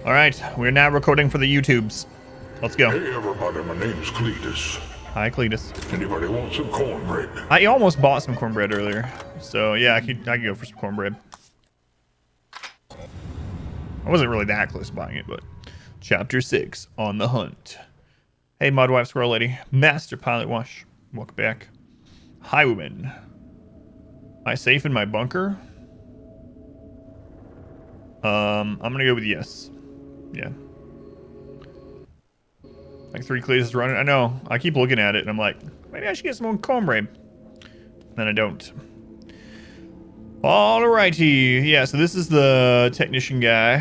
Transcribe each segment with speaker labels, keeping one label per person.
Speaker 1: All right, we're now recording for the YouTubes. Let's go.
Speaker 2: Hey everybody, my name's Cletus.
Speaker 1: Hi, Cletus.
Speaker 2: Anybody want some cornbread?
Speaker 1: I almost bought some cornbread earlier, so yeah, I could go for some cornbread. I wasn't really that close to buying it, but Chapter 6, On the Hunt. Hey, Mudwife Squirrel Lady. Master Pilot Wash. Welcome back. Highwayman. Am I safe in my bunker? I'm gonna go with yes. Yeah. Like 3 Cletus running. I know. I keep looking at it and I'm like, maybe I should get some more cornbread. Then I don't. Alrighty. Yeah, so this is the technician guy,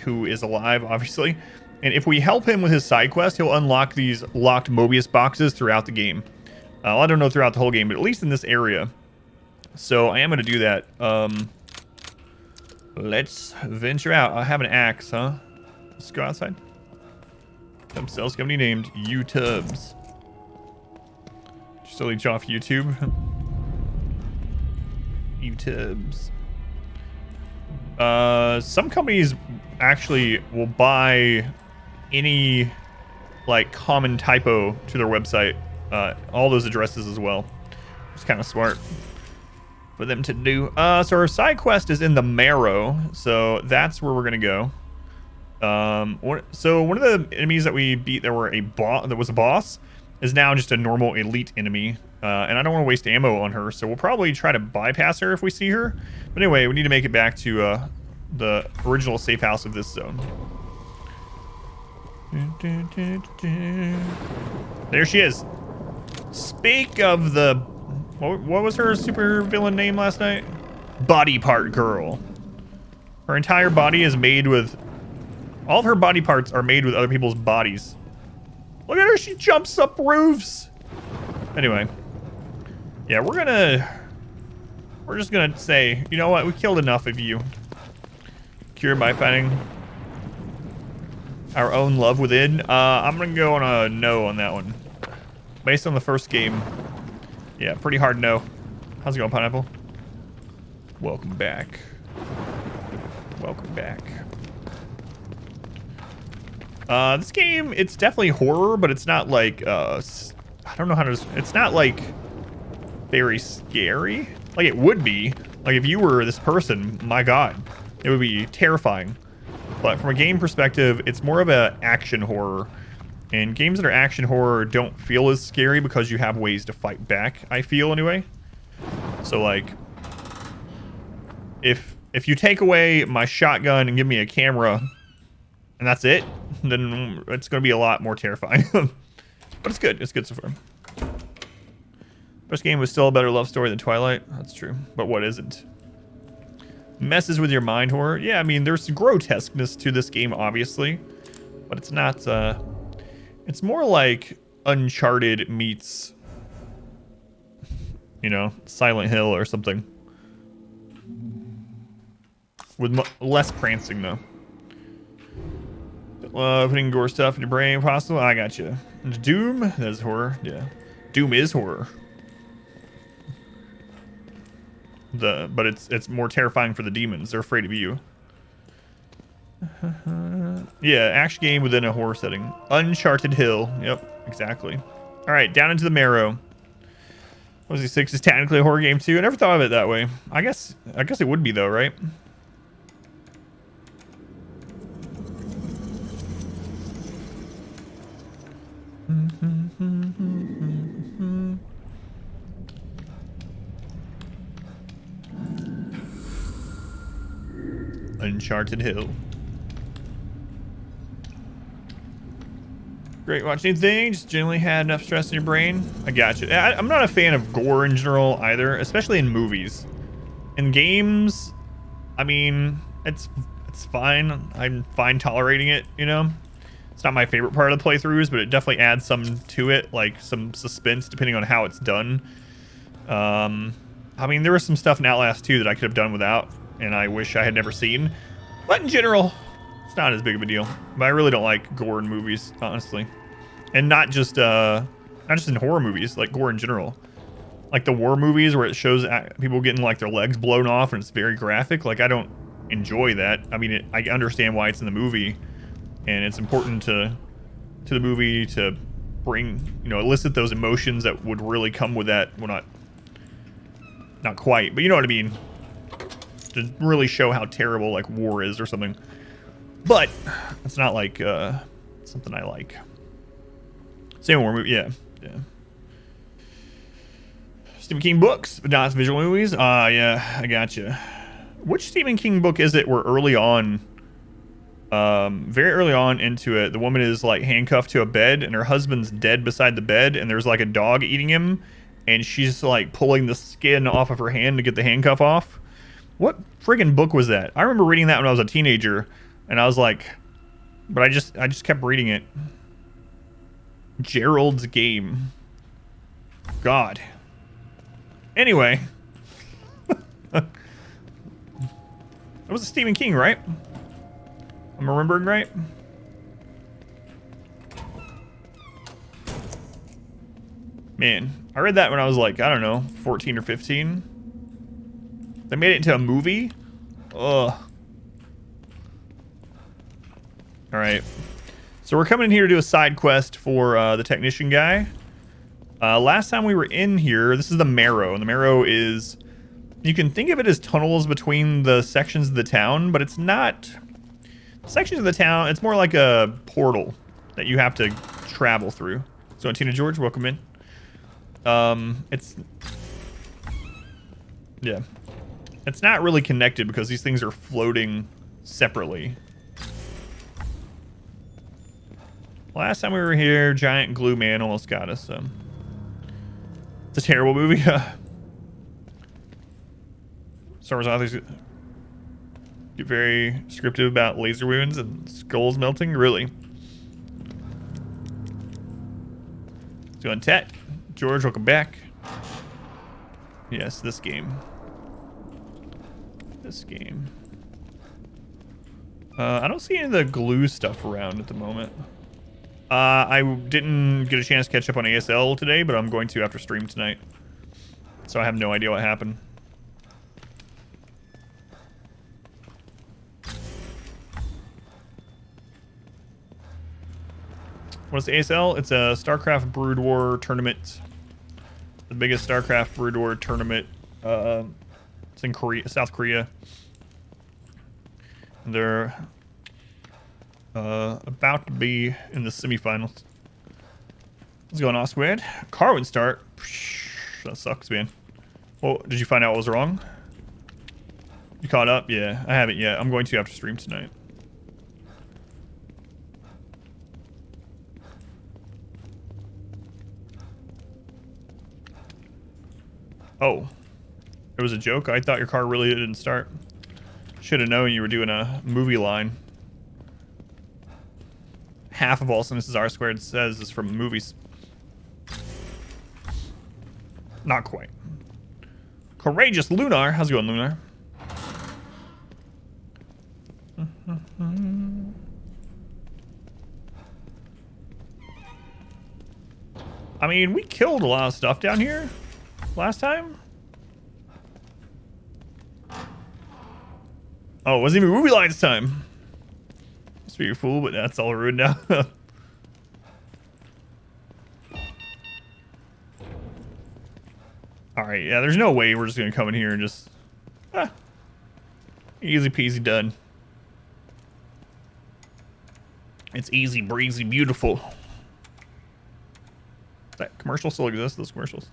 Speaker 1: who is alive, obviously. And if we help him with his side quest, he'll unlock these locked Mobius boxes throughout the game. I don't know throughout the whole game, but at least in this area. So I am going to do that. Let's venture out. I have an axe, huh? Let's go outside. Themselves company named YouTubes. Just delete off YouTube. YouTubes. Some companies actually will buy any like common typo to their website, all those addresses as well. It's kind of smart for them to do. So our side quest is in the Marrow, so that's where we're gonna go. So one of the enemies that we beat that was a boss is now just a normal elite enemy, and I don't want to waste ammo on her, so we'll probably try to bypass her if we see her. But anyway, we need to make it back to the original safe house of this zone. There she is. Speak of the... What was her super villain name last night? Body Part Girl. Her entire body is made with... All of her body parts are made with other people's bodies. Look at her, she jumps up roofs. Anyway. Yeah, we're just gonna say, you know what, we killed enough of you. Cured by finding our own love within. I'm gonna go on a no on that one. Based on the first game. Yeah, pretty hard no. How's it going, Pineapple? Welcome back. Welcome back. This game, it's definitely horror, but it's not like, I don't know how to, it's not like very scary. Like it would be, like if you were this person, my God, it would be terrifying. But from a game perspective, it's more of a action horror. And games that are action horror don't feel as scary because you have ways to fight back, I feel anyway. So like, if you take away my shotgun and give me a camera, and that's it, then it's going to be a lot more terrifying. But it's good. It's good so far. First game was still a better love story than Twilight. That's true. But what isn't? Messes with your mind horror. Yeah, I mean, there's grotesqueness to this game, obviously. But it's not... it's more like Uncharted meets... You know, Silent Hill or something. With less prancing, though. Putting gore stuff in your brain, possible. I got you. Doom, that's horror. Yeah, Doom is horror. But it's more terrifying for the demons. They're afraid of you. Yeah, action game within a horror setting. Uncharted Hill. Yep, exactly. All right, down into the Marrow. Rosie 6 is technically a horror game too. I never thought of it that way. I guess it would be though, right? Uncharted Hill. Great watching anything. Just generally had enough stress in your brain. I got you. I'm not a fan of gore in general either, especially in movies. In games, I mean, it's fine. I'm fine tolerating it, you know? It's not my favorite part of the playthroughs, but it definitely adds some to it, like some suspense depending on how it's done. I mean, there was some stuff in Outlast 2 that I could have done without, and I wish I had never seen. But in general, it's not as big of a deal. But I really don't like gore in movies, honestly. And not just in horror movies, like gore in general. Like the war movies where it shows people getting like their legs blown off and it's very graphic. Like I don't enjoy that. I mean, I understand why it's in the movie, and it's important to the movie to bring, elicit those emotions that would really come with that. Well, not quite, but you know what I mean. To really show how terrible like war is or something. But it's not like something I like. Same war movie, yeah. Stephen King books, but not visual movies. Yeah, I gotcha. Which Stephen King book is it where early on, very early on into it, the woman is like handcuffed to a bed and her husband's dead beside the bed and there's like a dog eating him and she's like pulling the skin off of her hand to get the handcuff off? What friggin' book was that? I remember reading that when I was a teenager and I was like, but I just kept reading it. Gerald's Game. God. Anyway. That was a Stephen King, right? I'm remembering right? Man, I read that when I was like, I don't know, 14 or 15. They made it into a movie? Ugh. Alright. So we're coming in here to do a side quest for the technician guy. Last time we were in here, this is the Marrow. And the Marrow is... You can think of it as tunnels between the sections of the town, but it's not... Sections of the town, it's more like a portal that you have to travel through. So, Tina George, welcome in. It's... Yeah. It's not really connected because these things are floating separately. Last time we were here, giant glue man almost got us, so... It's a terrible movie. Star Wars authors get very descriptive about laser wounds and skulls melting. Really? Doing Tet. George, welcome back. Yes, this game. This game. I don't see any of the glue stuff around at the moment. I didn't get a chance to catch up on ASL today, but I'm going to after stream tonight. So I have no idea what happened. What is the ASL? It's a StarCraft Brood War tournament. The biggest StarCraft Brood War tournament. It's in Korea, South Korea. And they're about to be in the semifinals. What's going on, Squid? Car would start. That sucks, man. Well, did you find out what was wrong? You caught up? Yeah, I haven't yet. I'm going to after stream tonight. Oh, it was a joke? I thought your car really didn't start. Should have known you were doing a movie line. Half of all sentences R squared says is from movies. Not quite. Courageous Lunar. How's it going, Lunar? I mean, we killed a lot of stuff down here last time. Oh, it wasn't even movie lines time. Must be your fool, but that's all ruined now. Alright, yeah, there's no way we're just gonna come in here and just... easy peasy done. It's easy breezy beautiful. That commercial still exists, those commercials.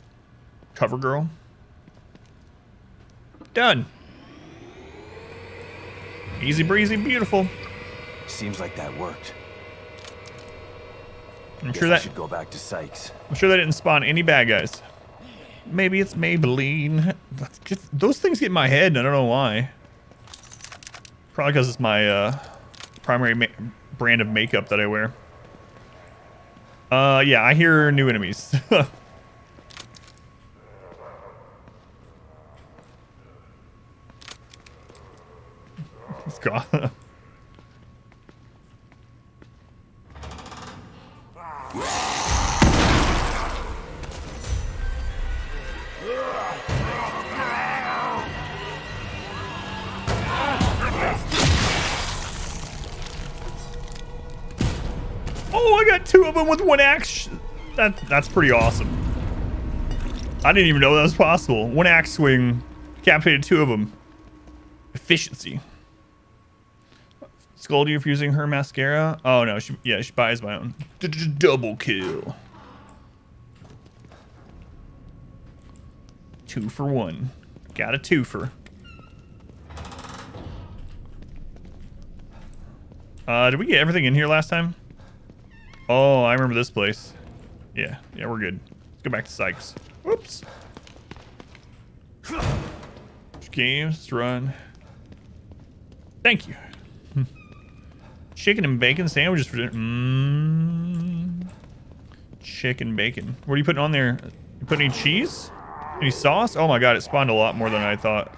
Speaker 1: CoverGirl. Done. Easy breezy beautiful.
Speaker 3: Seems like that worked.
Speaker 1: I'm sure that
Speaker 3: should go back to Sykes.
Speaker 1: I'm sure that didn't spawn any bad guys. Maybe it's Maybelline. Those things get in my head and I don't know why. Probably because it's my primary brand of makeup that I wear. Yeah, I hear new enemies. It's gone. Oh, I got 2 of them with 1 axe. That's pretty awesome. I didn't even know that was possible. 1 axe swing, decapitated 2 of them. Efficiency. Scold you for using her mascara. Oh no, she buys my own. Double kill. 2 for 1. Got a 2-fer. Did we get everything in here last time? Oh, I remember this place. Yeah, we're good. Let's go back to Sykes. Whoops. Games, let's run. Thank you. Chicken and bacon sandwiches for dinner. Chicken bacon. What are you putting on there? You put any cheese? Any sauce? Oh my god, it spawned a lot more than I thought.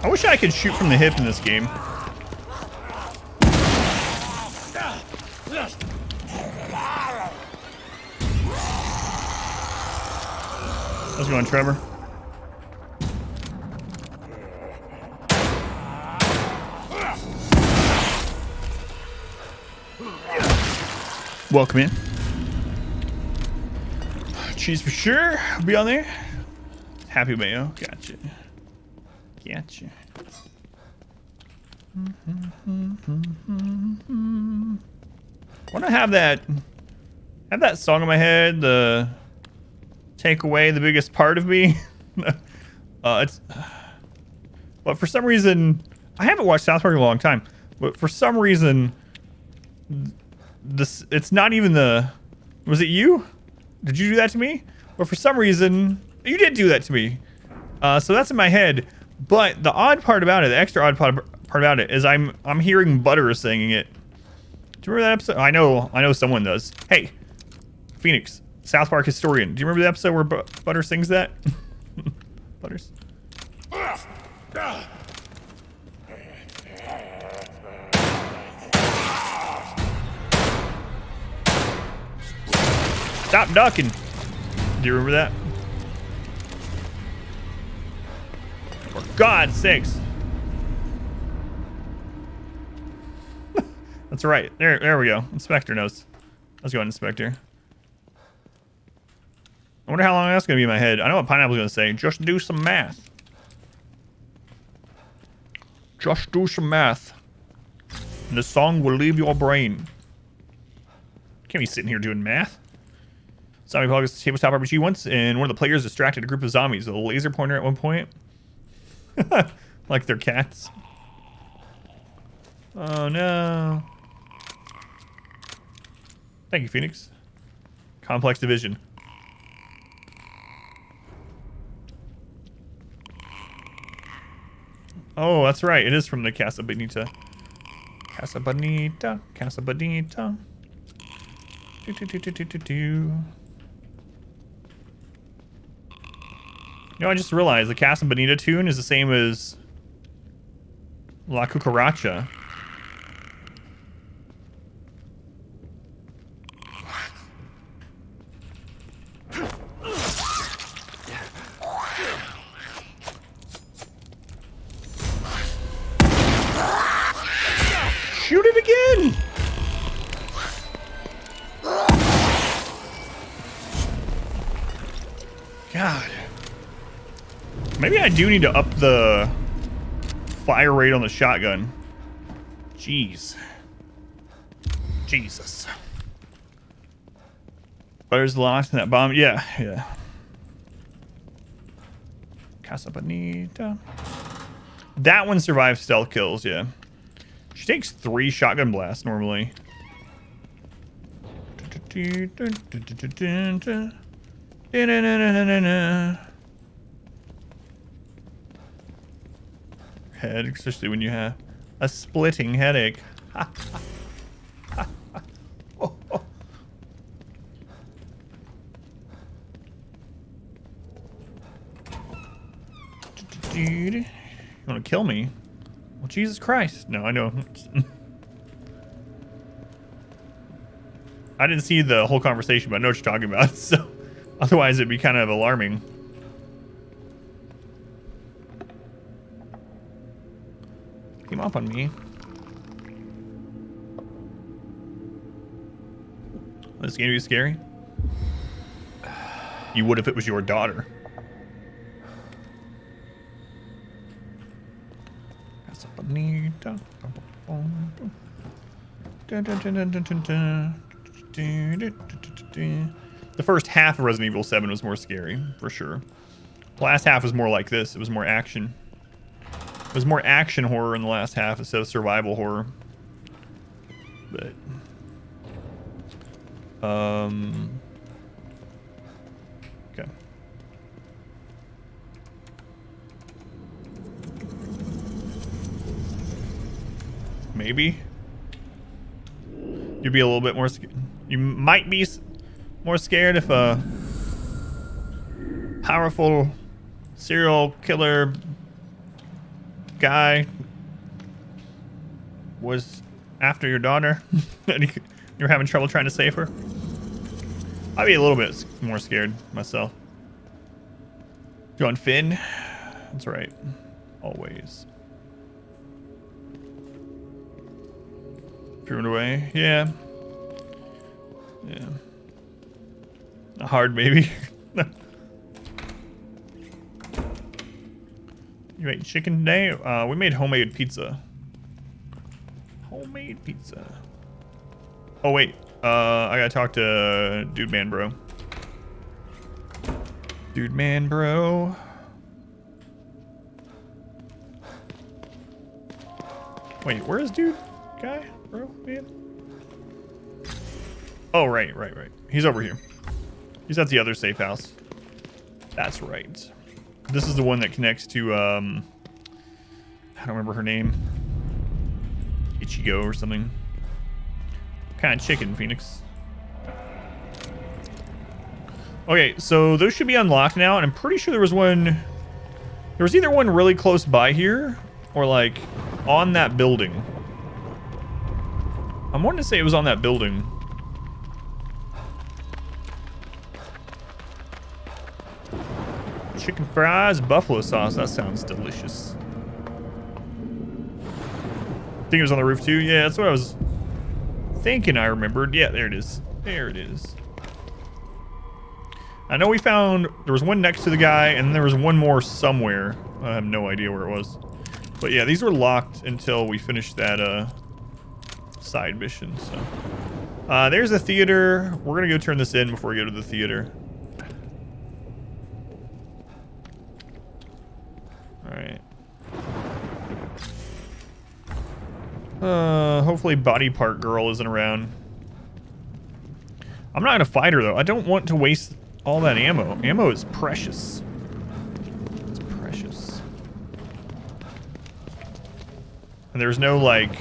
Speaker 1: I wish I could shoot from the hip in this game. How's it going, Trevor? Welcome in. Cheese for sure. Be on there. Happy mayo. Gotcha. Gotcha. Want to have that song in my head, the take away the biggest part of me. But for some reason, I haven't watched South Park in a long time, but for some reason it's not even was it you? Did you do that to me? But for some reason you did do that to me. So that's in my head. But the odd part about it, the extra odd part about it, is I'm hearing Butter singing it. Do you remember that episode? I know someone does. Hey, Phoenix, South Park historian. Do you remember the episode where Butter sings that? Butters. Stop ducking. Do you remember that? For God's sakes. That's right. There we go. Inspector knows. Let's go, Inspector. I wonder how long that's going to be in my head. I know what Pineapple's going to say. Just do some math. Just do some math. And the song will leave your brain. Can't be sitting here doing math. Zombie Apocalypse tabletop RPG once, and one of the players distracted a group of zombies with a laser pointer at one point. Like they're cats. Oh no. Thank you, Phoenix. Complex division. Oh, that's right. It is from the Casa Bonita. Casa Bonita. Casa Bonita. You know, I just realized the Casa Bonita tune is the same as La Cucaracha. Shoot it again! God. Maybe I do need to up the fire rate on the shotgun. Jeez. Jesus. Butter's lost in that bomb. Yeah. Casa Bonita. That one survives stealth kills, yeah. She takes 3 shotgun blasts normally. Head, especially when you have a splitting headache. Dude, you want to kill me? Well, Jesus Christ. No, I know. I didn't see the whole conversation, but I know what you're talking about. So otherwise, it'd be kind of alarming. Came up on me. This game be scary. You would if it was your daughter. The first half of Resident Evil 7 was more scary, for sure. The last half was more like this. It was more action. It was more action horror in the last half instead of survival horror. But okay. Maybe you'd be a little bit more you might be more scared if a powerful serial killer guy was after your daughter and you're having trouble trying to save her. I'd be a little bit more scared myself. John Finn, that's right, always. Threw it away, yeah. A hard maybe. You ate chicken today? We made homemade pizza. Homemade pizza. Oh wait, I gotta talk to Dude Man Bro. Dude Man Bro. Wait, where is Dude Guy? Bro, man? Oh, right. He's over here. He's at the other safe house. That's right. This is the one that connects to, I don't remember her name. Ichigo or something. Kind of chicken, Phoenix. Okay, so those should be unlocked now, and I'm pretty sure there was one... There was either one really close by here, or like on that building. I'm wanting to say it was on that building. Chicken fries, buffalo sauce. That sounds delicious. I think it was on the roof too. Yeah, that's what I was thinking I remembered. Yeah, there it is. There it is. I know we found... There was one next to the guy, and there was one more somewhere. I have no idea where it was. But yeah, these were locked until we finished that side mission. So there's the theater. We're going to go turn this in before we go to the theater. Alright. Hopefully body part girl isn't around. I'm not going to fight her, though. I don't want to waste all that ammo. Ammo is precious. It's precious. And there's no, like,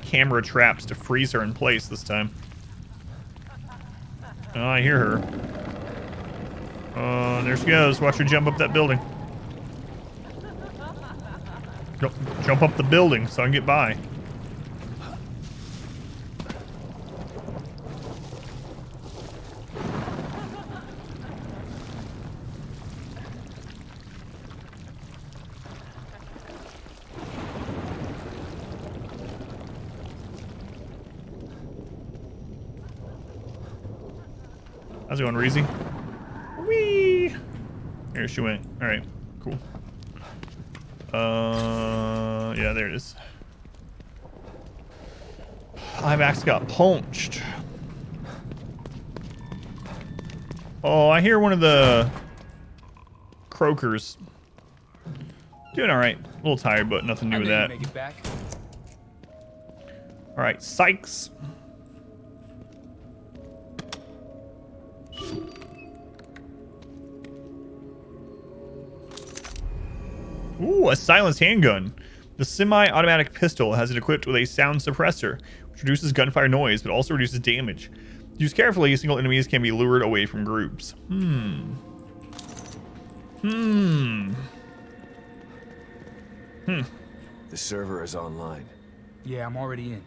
Speaker 1: camera traps to freeze her in place this time. Oh, I hear her. Oh, there she goes. Watch her jump up that building. Jump up the building so I can get by. How's it going, Reezy? Whee! There she went. Alright, cool. Yeah, there it is. IMAX got punched. Oh, I hear one of the croakers. Doing alright. A little tired, but nothing new with that. Alright, Sykes. Ooh, a silenced handgun. The semi-automatic pistol has it equipped with a sound suppressor, which reduces gunfire noise, but also reduces damage. Used carefully, single enemies can be lured away from groups.
Speaker 3: The server is online.
Speaker 4: Yeah, I'm already in.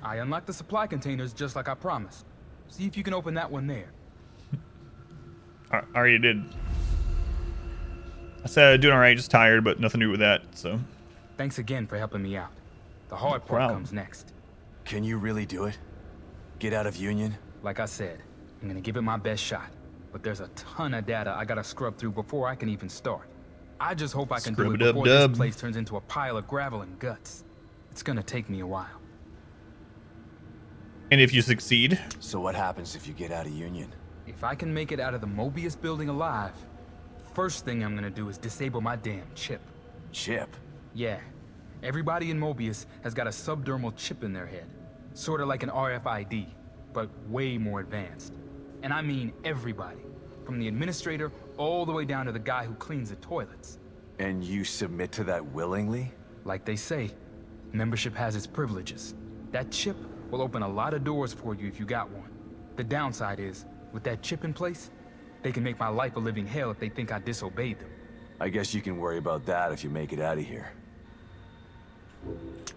Speaker 4: I unlocked the supply containers just like I promised. See if you can open that one there.
Speaker 1: I already did. I said doing all right, just tired, but nothing to do with that. So.
Speaker 4: Thanks again for helping me out. The hard part
Speaker 1: Wow.
Speaker 4: comes next.
Speaker 3: Can you really do it? Get out of Union?
Speaker 4: Like I said, I'm gonna give it my best shot. But there's a ton of data I gotta scrub through before I can even start. I just hope I can do it before
Speaker 1: Scrub-a-dub-dub.
Speaker 4: this place turns into a pile of gravel and guts. It's gonna take me a while.
Speaker 1: And if you succeed,
Speaker 3: So what happens if you get out of Union?
Speaker 4: If I can make it out of the Mobius building alive, first thing I'm gonna do is disable my damn chip.
Speaker 3: Chip?
Speaker 4: Yeah. Everybody in Mobius has got a subdermal chip in their head. Sort of like an RFID, but way more advanced. And I mean everybody. From the administrator all the way down to the guy who cleans the toilets.
Speaker 3: And you submit to that willingly?
Speaker 4: Like they say, membership has its privileges. That chip will open a lot of doors for you if you got one. The downside is, with that chip in place, they can make my life a living hell if they think I disobeyed them.
Speaker 3: I guess you can worry about that if you make it out of here.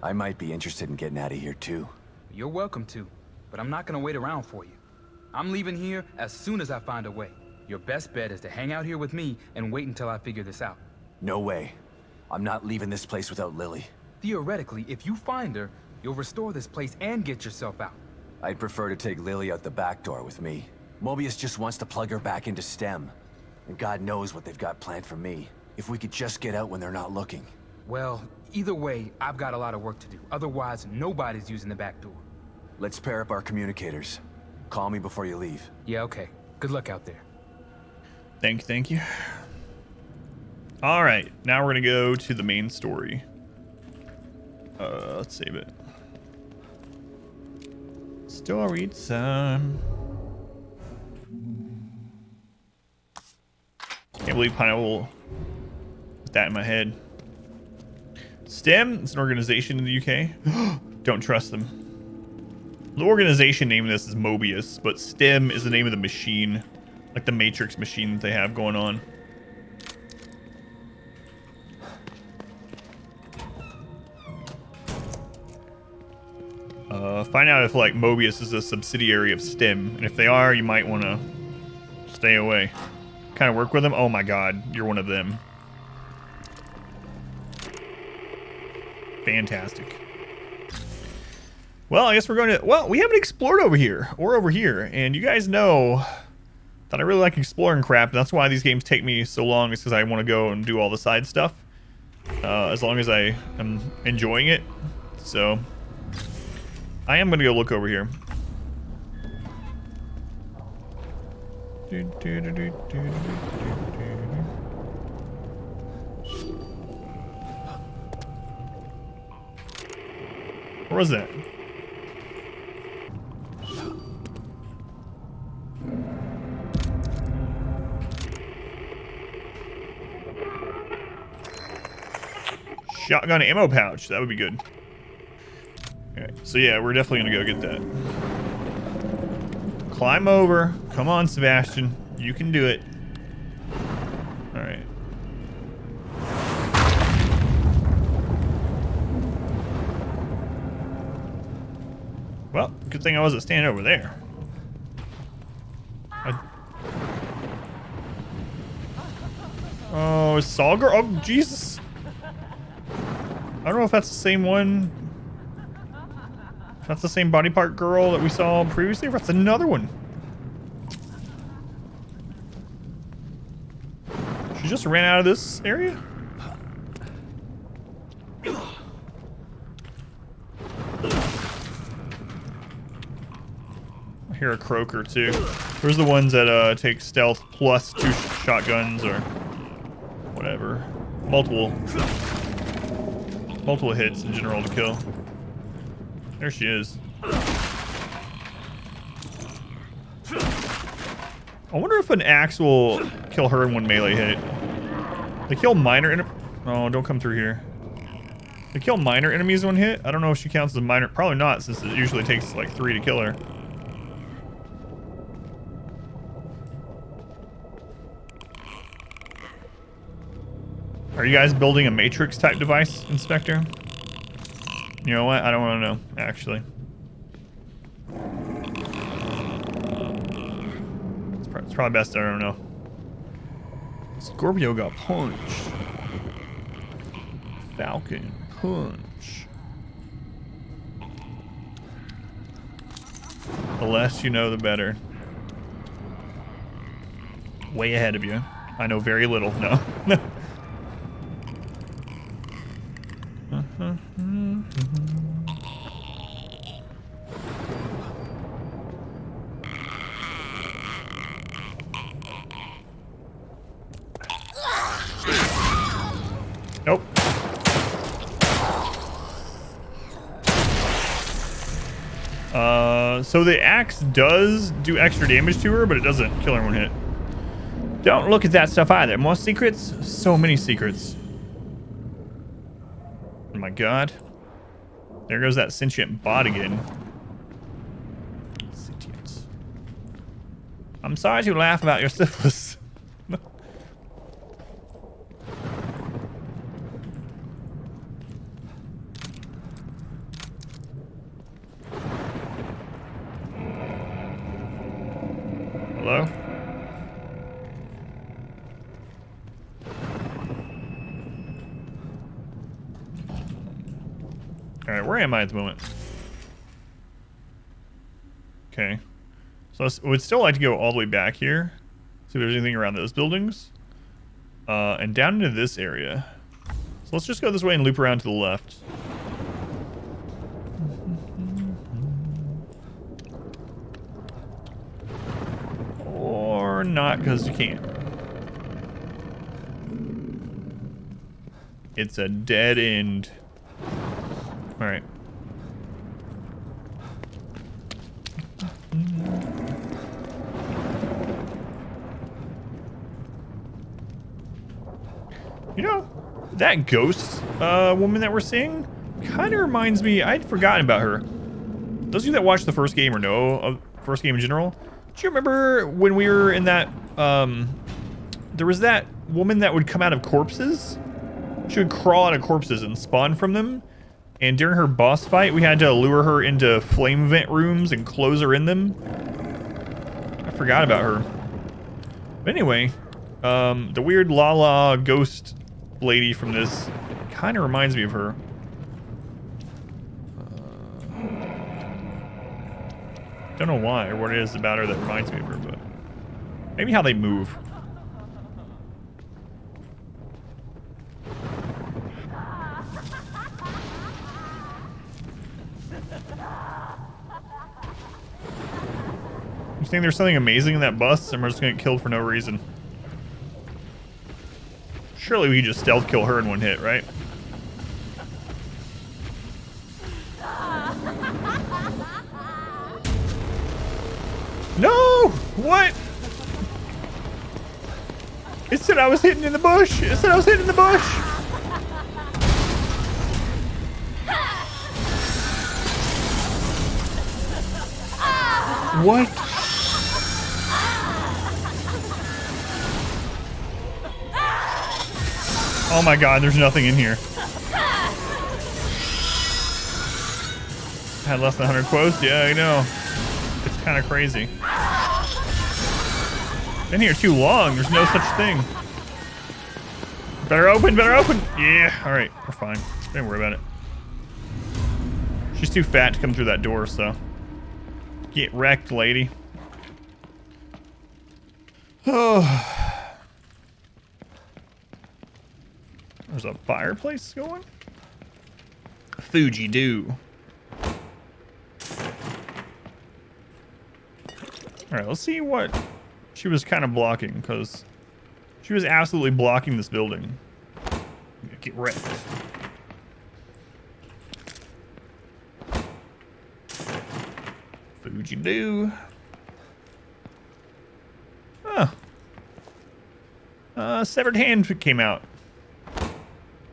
Speaker 3: I might be interested in getting out of here too.
Speaker 4: You're welcome to, but I'm not gonna wait around for you. I'm leaving here as soon as I find a way. Your best bet is to hang out here with me and wait until I figure this out.
Speaker 3: No way. I'm not leaving this place without Lily.
Speaker 4: Theoretically, if you find her, you'll restore this place and get yourself out.
Speaker 3: I'd prefer to take Lily out the back door with me. Mobius just wants to plug her back into STEM. And God knows what they've got planned for me. If we could just get out when they're not looking.
Speaker 4: Well, either way, I've got a lot of work to do. Otherwise, nobody's using the back door.
Speaker 3: Let's pair up our communicators. Call me before you leave.
Speaker 4: Yeah, okay. Good luck out there.
Speaker 1: thank you. All right, now we're gonna go to the main story. Let's save it. Story time. Can't believe Pineapple put that in my head. STEM is an organization in the UK. Don't trust them. The organization name of this is Mobius, but STEM is the name of the machine, like the Matrix machine that they have going on. Find out if like Mobius is a subsidiary of STEM, and if they are, you might want to stay away. Kind of work with them. Oh my God, you're one of them. Fantastic. Well, I guess we're going to... Well, we haven't explored over here or over here. And you guys know that I really like exploring crap. And that's why these games take me so long, is because I want to go and do all the side stuff. As long as I am enjoying it. So, I am going to go look over here. Where was that? Shotgun ammo pouch. That would be good. Alright, so yeah, we're definitely gonna go get that. Climb over. Come on, Sebastian. You can do it. Alright. Well, good thing I wasn't standing over there. Oh, Saw Girl? Oh, Jesus. I don't know if that's the same one. If that's the same body part girl that we saw previously, or if that's another one. She just ran out of this area? I hear a croaker too. There's the ones that take stealth plus 2 shotguns or whatever. Multiple hits in general to kill. There she is. I wonder if an axe will kill her in one melee hit. They kill minor oh, don't come through here. They kill minor enemies in one hit? I don't know if she counts as a minor. Probably not, since it usually takes like 3 to kill her. Are you guys building a Matrix type device, Inspector? You know what? I don't want to know, actually. It's probably best I don't know. Scorpio got punched. Falcon punch. The less you know, the better. Way ahead of you. I know very little. No. Nope. So the axe does do extra damage to her, but it doesn't kill her in one hit. Don't look at that stuff either. More secrets? So many secrets. Oh my god. There goes that sentient bot again. Sentient. I'm sorry to laugh about your syphilis. Hello? Alright, where am I at the moment? Okay. So I would still like to go all the way back here. See if there's anything around those buildings. And down into this area. So let's just go this way and loop around to the left. Or not, because you can't. It's a dead end. Alright. You know, that ghost woman that we're seeing kind of reminds me, I'd forgotten about her. Those of you that watched the first game or know of first game in general, do you remember when we were in that, there was that woman that would come out of corpses? She would crawl out of corpses and spawn from them. And during her boss fight, we had to lure her into flame vent rooms and close her in them. I forgot about her. But anyway, the weird Lala ghost lady from this kind of reminds me of her. Don't know why or what it is about her that reminds me of her, but maybe how they move. You think there's something amazing in that bus, and we're just gonna get killed for no reason? Surely we could just stealth kill her in one hit, right? No! What? It said I was hidden in the bush. It said I was hidden in the bush. What? Oh my god, there's nothing in here. Had less than 100 quotes? Yeah, I know. It's kind of crazy. Been here too long. There's no such thing. Better open, better open. Yeah, alright, we're fine. Don't worry about it. She's too fat to come through that door, so. Get wrecked, lady. Oh. There's a fireplace going. Fuji do. All right, let's see what she was kind of blocking, because she was absolutely blocking this building. Get wrecked. Fuji do. Oh. Severed hand came out.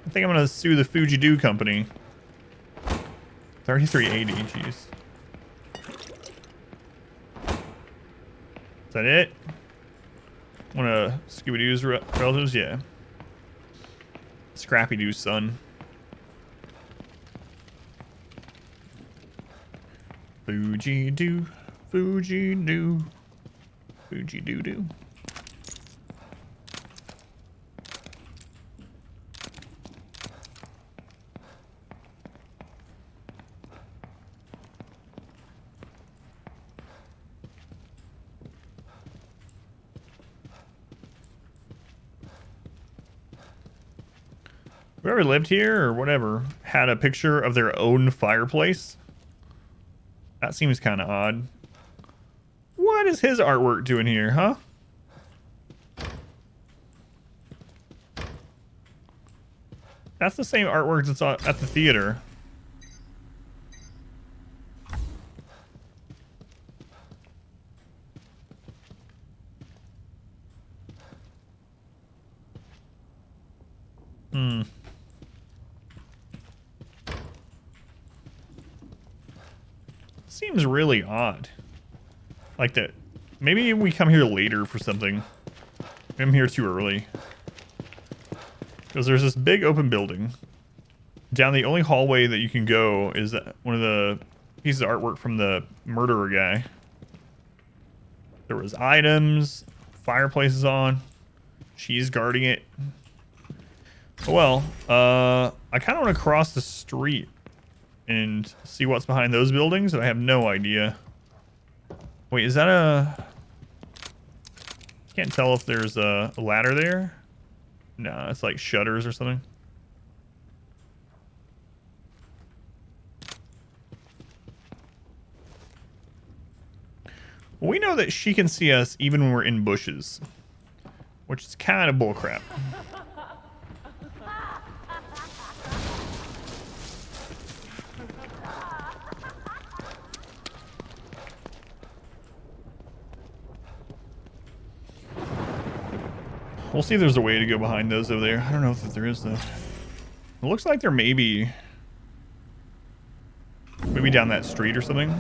Speaker 1: I think I'm gonna sue the Fuji do company. 3380, jeez. Is that it? One of Scooby-Doo's relatives? Yeah. Scrappy Doo's son. Fuji Doo, Fuji Doo, Fuji Doo Doo. Whoever lived here or whatever had a picture of their own fireplace. That seems kind of odd. What is his artwork doing here, huh? That's the same artwork that's at the theater. Seems really odd. Like that. Maybe we come here later for something. I'm here too early. Because there's this big open building. Down the only hallway that you can go is one of the pieces of artwork from the murderer guy. There was items, fireplaces on. She's guarding it. Oh well, I kind of want to cross the street and see what's behind those buildings, and I have no idea. Wait, is that a... Can't tell if there's a ladder there. No, it's like shutters or something. Well, we know that she can see us even when we're in bushes, which is kind of bullcrap. We'll see if there's a way to go behind those over there. I don't know if there is, though. It looks like there may be... Maybe down that street or something.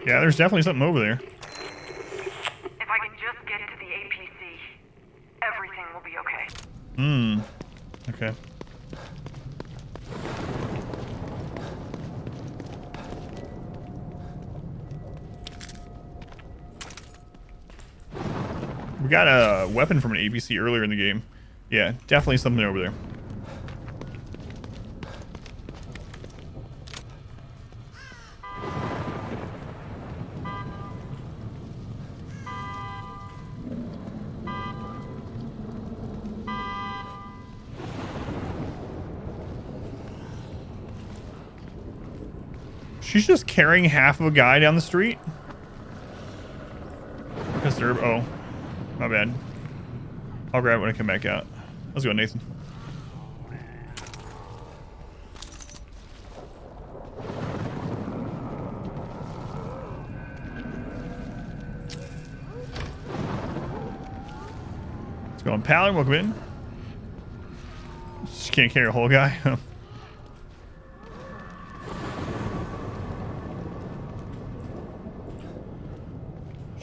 Speaker 1: Yeah, there's definitely something over there.
Speaker 5: If I can just get to the APC, everything will be okay.
Speaker 1: Okay. We got a weapon from an APC earlier in the game. Yeah, definitely something over there. She's just carrying half of a guy down the street? Oh, my bad. I'll grab it when I come back out. Let's go, Nathan. Let's go on pallet. Welcome in. She can't carry a whole guy.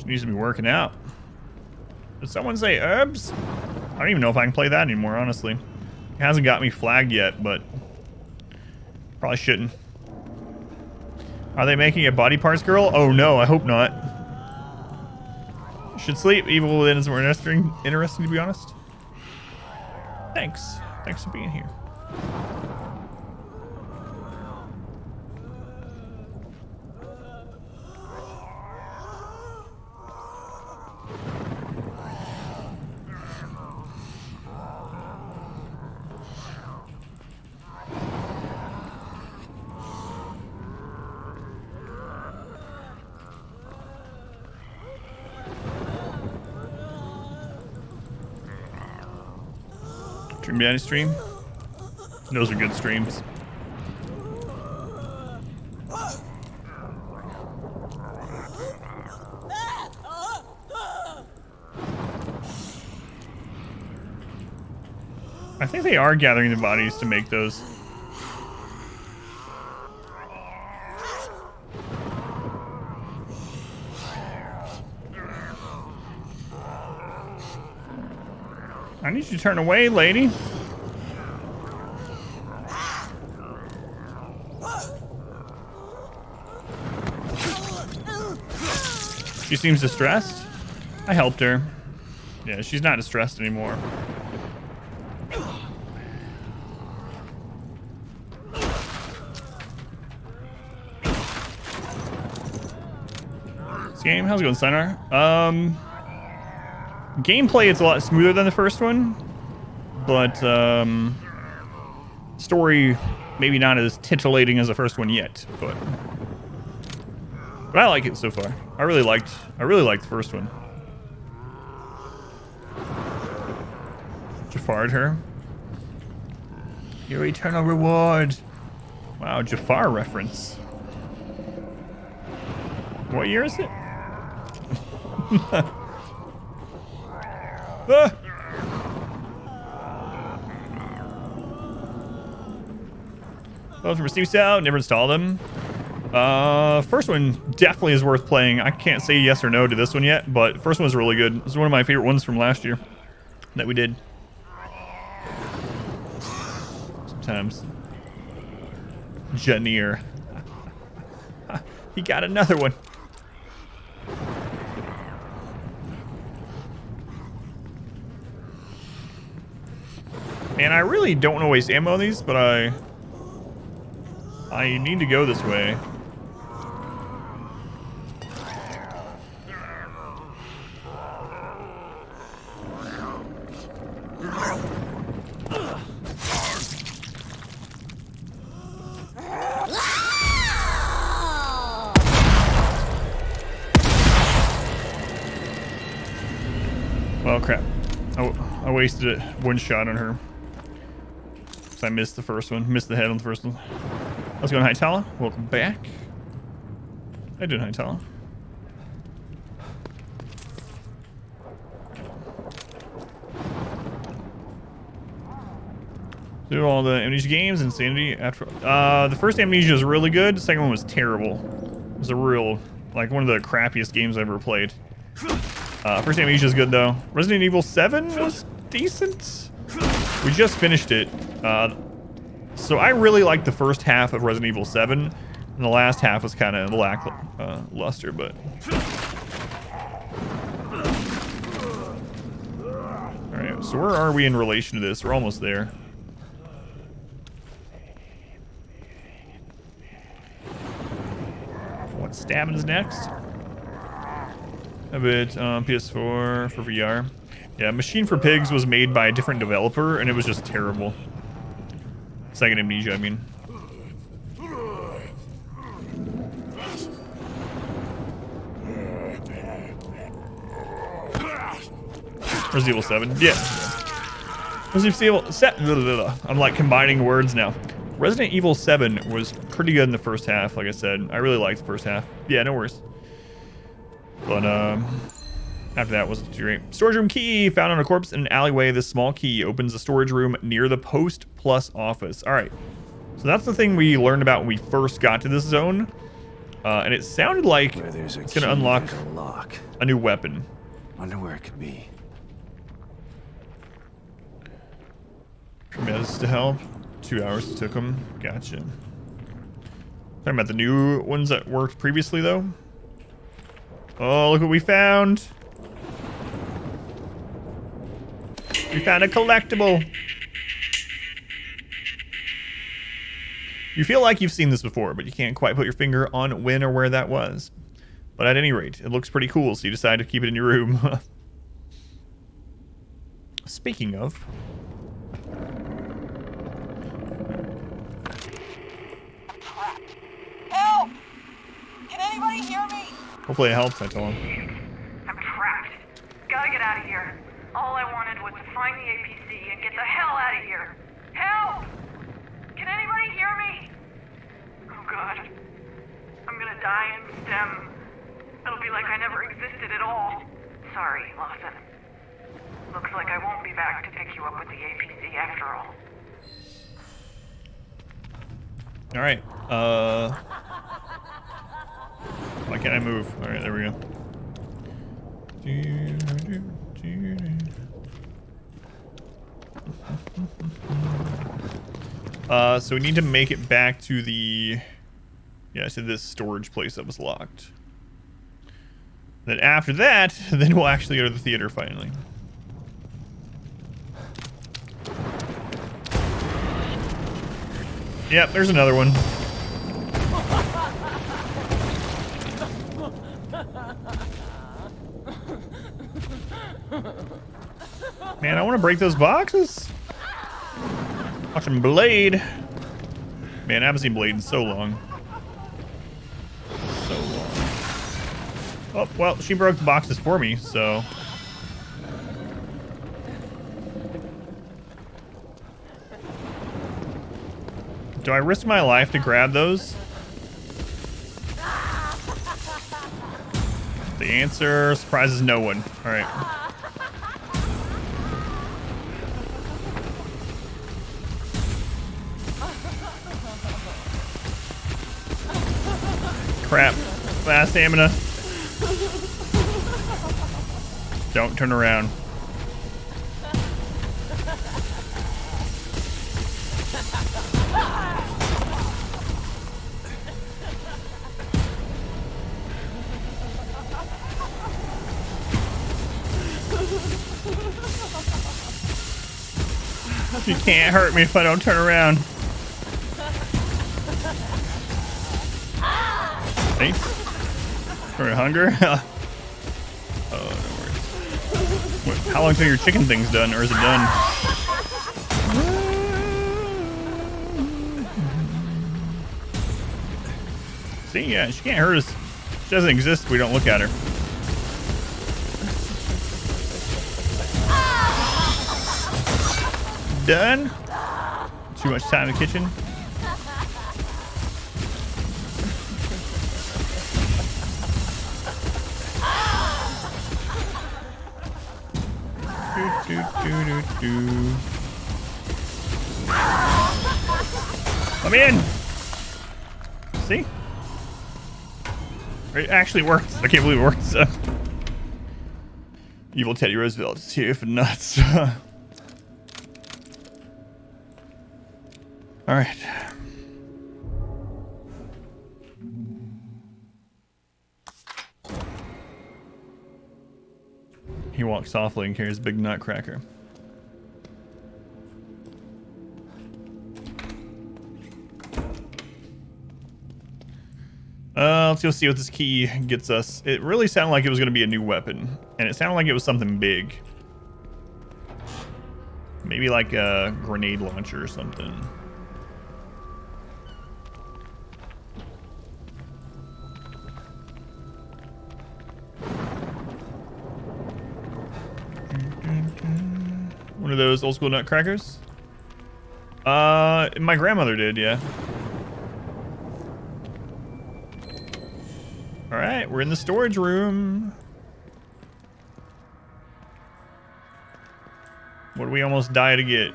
Speaker 1: Needs to be working out. Did someone say herbs? I don't even know if I can play that anymore, honestly. It hasn't got me flagged yet, but probably shouldn't. Are they making a body parts girl? Oh no, I hope not. Should sleep. Evil Within is more interesting to be honest. Thanks. Thanks for being here. Dream Daddy stream. Those are good streams. I think they are gathering the bodies to make those. I need you to turn away, lady. She seems distressed. I helped her. Yeah, she's not distressed anymore. This game, how's it going, Sinar? Gameplay, it's a lot smoother than the first one, but story maybe not as titillating as the first one yet, but I like it so far. I really liked the first one. Jafar'd her. Your eternal reward. Wow, Jafar reference. What year is it? Ah! Those from Steam out, never installed them. First one definitely is worth playing. I can't say yes or no to this one yet, but first one was really good. It was one of my favorite ones from last year that we did. Sometimes. Janir. He got another one. Man, I really don't want to waste ammo on these, but I need to go this way. Well, crap. I wasted it. One shot on her. So I missed the first one. Missed the head on the first one. Let's go to Hytala. Welcome back. I did Hytala. Do all the Amnesia games, Insanity. After the first Amnesia is really good. The second one was terrible. It was a real, like, one of the crappiest games I ever played. First Amnesia is good though. Resident Evil 7 was decent. We just finished it. So I really liked the first half of Resident Evil 7, and the last half was kind of lackluster, but. All right, so where are we in relation to this? We're almost there. What stamina's next? A bit PS4 for VR. Yeah, Machine for Pigs was made by a different developer, and it was just terrible. Second Amnesia, I mean. Resident Evil 7, yeah. Resident Evil 7. I'm like combining words now. Resident Evil 7 was pretty good in the first half, like I said. I really liked the first half. Yeah, no worries. But after that wasn't too great. Storage room key found on a corpse in an alleyway. This small key opens a storage room near the Post Plus office. All right, so that's the thing we learned about when we first got to this zone, and it sounded like it's going to unlock a new weapon.
Speaker 3: Wonder where it could be.
Speaker 1: Meds to help. 2 hours it took them. Gotcha. Talking about the new ones that worked previously though. Oh, look what we found. We found a collectible. You feel like you've seen this before, but you can't quite put your finger on when or where that was. But at any rate, it looks pretty cool, so you decide to keep it in your room. Speaking of...
Speaker 5: Help! Can anybody hear me?
Speaker 1: Hopefully it helps, I told him.
Speaker 5: I'm trapped. Gotta get out of here. All I wanted was to find the APC and get the hell out of here. Help! Can anybody hear me? Oh god. I'm gonna die in STEM. It'll be like I never existed at all. Sorry, Lawson. Looks like I won't be back to pick you up with the APC after all.
Speaker 1: All right. Why can't I move? All right, there we go. So we need to make it back to the, to this storage place that was locked. Then after that, then we'll actually go to the theater finally. Yep, there's another one. Man, I want to break those boxes. Watching Blade. Man, I haven't seen Blade in so long. So long. Oh, well, she broke the boxes for me, so. Do I risk my life to grab those? The answer surprises no one. All right. Crap. Fast stamina. Don't turn around. You can't hurt me if I don't turn around. Thanks. For hunger? Oh, no worries. What, how long till your chicken thing's done, or is it done? See, yeah, she can't hurt us. She doesn't exist if we don't look at her. Done. Too much time in the kitchen. I'm in. See? It actually works. I can't believe it works. Evil Teddy Roosevelt is here for nuts. All right. He walks softly and carries a big nutcracker. Let's go see what this key gets us. It really sounded like it was going to be a new weapon, and it sounded like it was something big. Maybe like a grenade launcher or something. One of those old school nutcrackers? My grandmother did, yeah. All right, we're in the storage room. What did we almost die to get?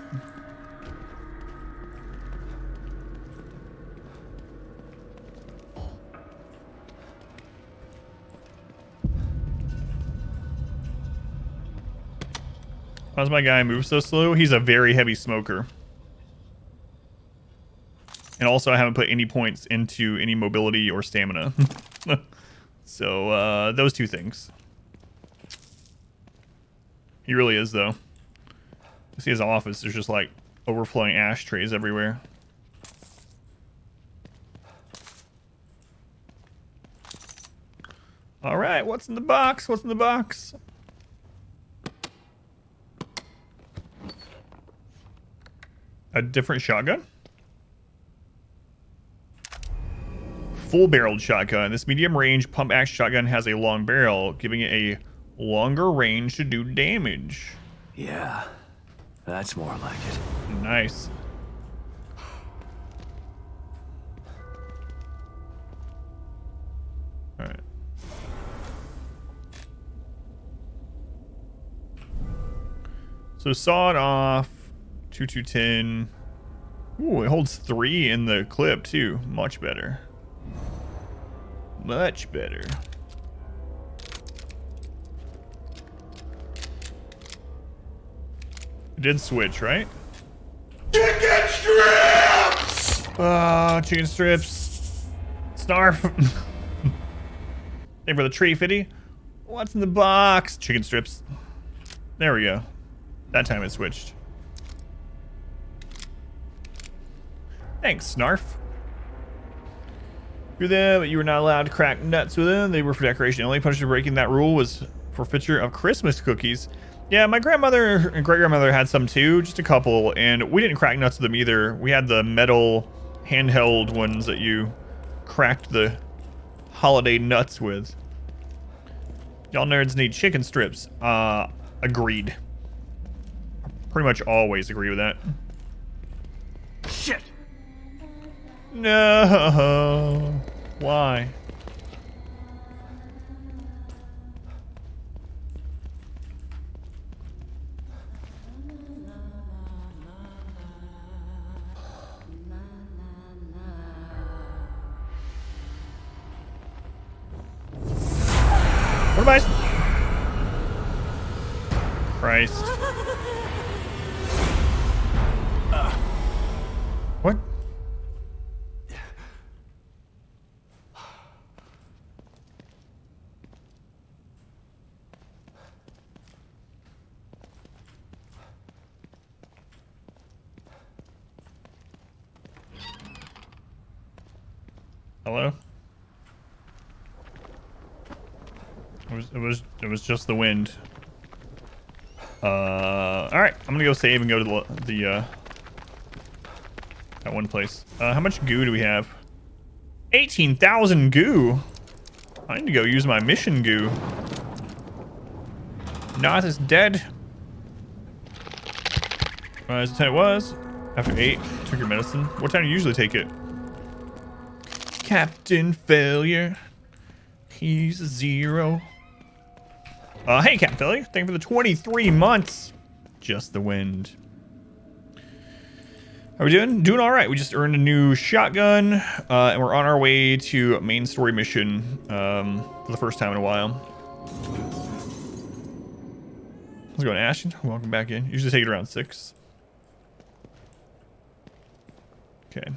Speaker 1: Why does my guy move so slow? He's a very heavy smoker. And also I haven't put any points into any mobility or stamina. So, those two things. He really is, though. You see his office, there's just like overflowing ashtrays everywhere. All right, what's in the box? What's in the box? A different shotgun? Full-barreled shotgun. This medium-range pump-action shotgun has a long barrel, giving it a longer range to do damage.
Speaker 3: Yeah, that's more like it.
Speaker 1: Nice. All right. So sawed off. 2-2-10. Ooh, it holds 3 in the clip too. Much better. Much better. It did switch, right?
Speaker 2: Chicken strips!
Speaker 1: Chicken strips. Snarf. Hey, for the tree, Fitty. What's in the box? Chicken strips. There we go. That time it switched. Thanks, Snarf. You're them, but you were not allowed to crack nuts with them. They were for decoration. The only punishment for breaking that rule was forfeiture of Christmas cookies. Yeah, my grandmother and great-grandmother had some too, just a couple, and we didn't crack nuts with them either. We had the metal handheld ones that you cracked the holiday nuts with. Y'all nerds need chicken strips. Agreed. Pretty much always agree with that.
Speaker 3: Shit!
Speaker 1: No. Why? What am I? Christ. What? Hello? It was just the wind. All right, I'm gonna go save and go to the that one place. How much goo do we have? 18,000 goo. I need to go use my mission goo. Noth is dead. As the time it was. After 8, took your medicine. What time do you usually take it? Captain Failure. He's a 0. Hey, Captain Failure. Thank you for the 23 months. Just the wind. How are we doing? Doing all right. We just earned a new shotgun, and we're on our way to main story mission for the first time in a while. How's it going, Ashton? Welcome back in. Usually take it around 6. Okay.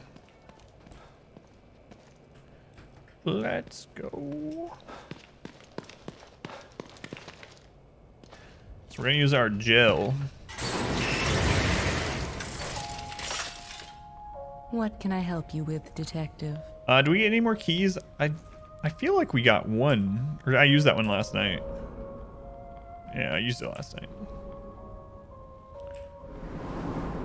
Speaker 1: Let's go. So we're gonna use our gel.
Speaker 6: What can I help you with, Detective?
Speaker 1: Do we get any more keys? I feel like we got one. Or I used that one last night. Yeah, I used it last night.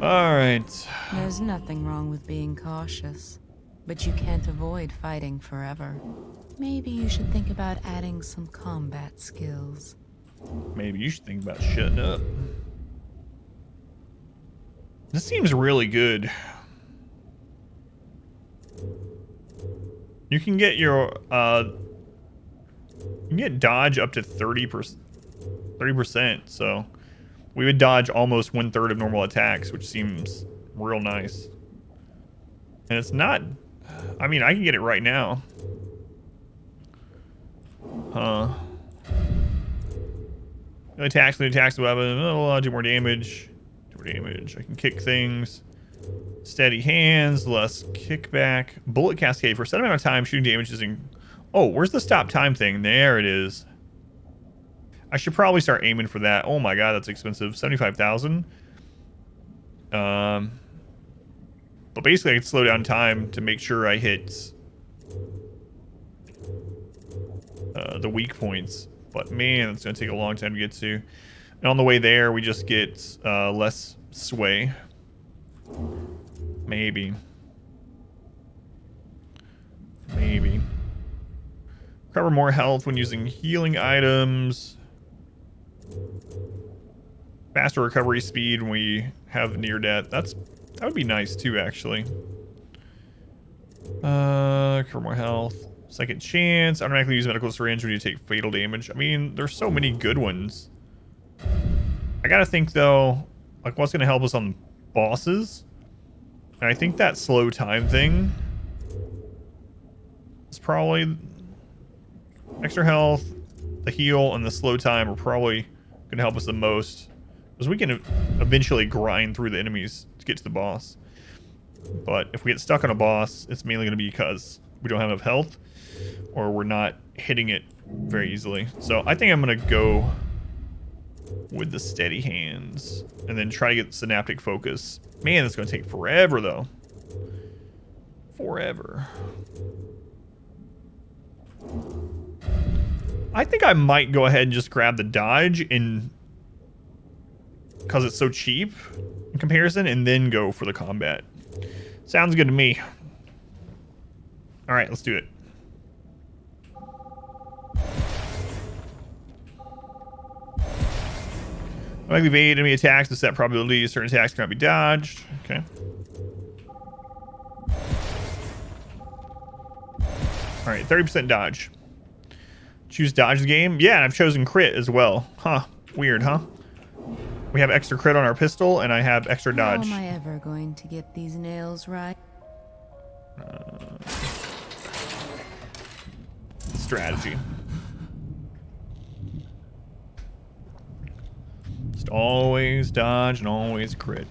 Speaker 1: Alright.
Speaker 6: There's nothing wrong with being cautious, but you can't avoid fighting forever. Maybe you should think about adding some combat skills.
Speaker 1: Maybe you should think about shutting up. This seems really good. You can get your you can get dodge up to 30%, so we would dodge almost 1/3 of normal attacks, which seems real nice. And it's not, I mean, I can get it right now. Attacks the weapon. Oh, do more damage. Do more damage. I can kick things. Steady hands, less kickback. Bullet cascade. For a set amount of time, shooting damage is in... Oh, where's the stop time thing? There it is. I should probably start aiming for that. Oh my god, that's expensive. 75,000. But basically I can slow down time to make sure I hit the weak points. But man, it's going to take a long time to get to. And on the way there, we just get less sway. Maybe. Recover more health when using healing items. Faster recovery speed when we have near death. That would be nice too, actually. Recover more health. Second chance. Automatically use medical syringe when you take fatal damage. I mean, there's so many good ones. I gotta think though. like what's gonna help us on bosses. And I think that slow time thing is probably extra health, the heal, and the slow time are probably gonna help us the most, because we can eventually grind through the enemies to get to the boss. But if we get stuck on a boss, it's mainly gonna be because we don't have enough health, or we're not hitting it very easily. So I think I'm gonna go with the steady hands and then try to get synaptic focus. Man, it's gonna take forever though. Forever. I think I might go ahead and just grab the dodge in, because it's so cheap in comparison, and then go for the combat. Sounds good to me. All right, let's do it. Like evade enemy attacks to set probability. Certain attacks cannot be dodged. Okay. All right, 30% dodge. Choose dodge the game. Yeah, and I've chosen crit as well. Huh. Weird, huh? We have extra crit on our pistol, and I have extra dodge.
Speaker 6: How am I ever going to get these nails right?
Speaker 1: Strategy. Just always dodge and always crit.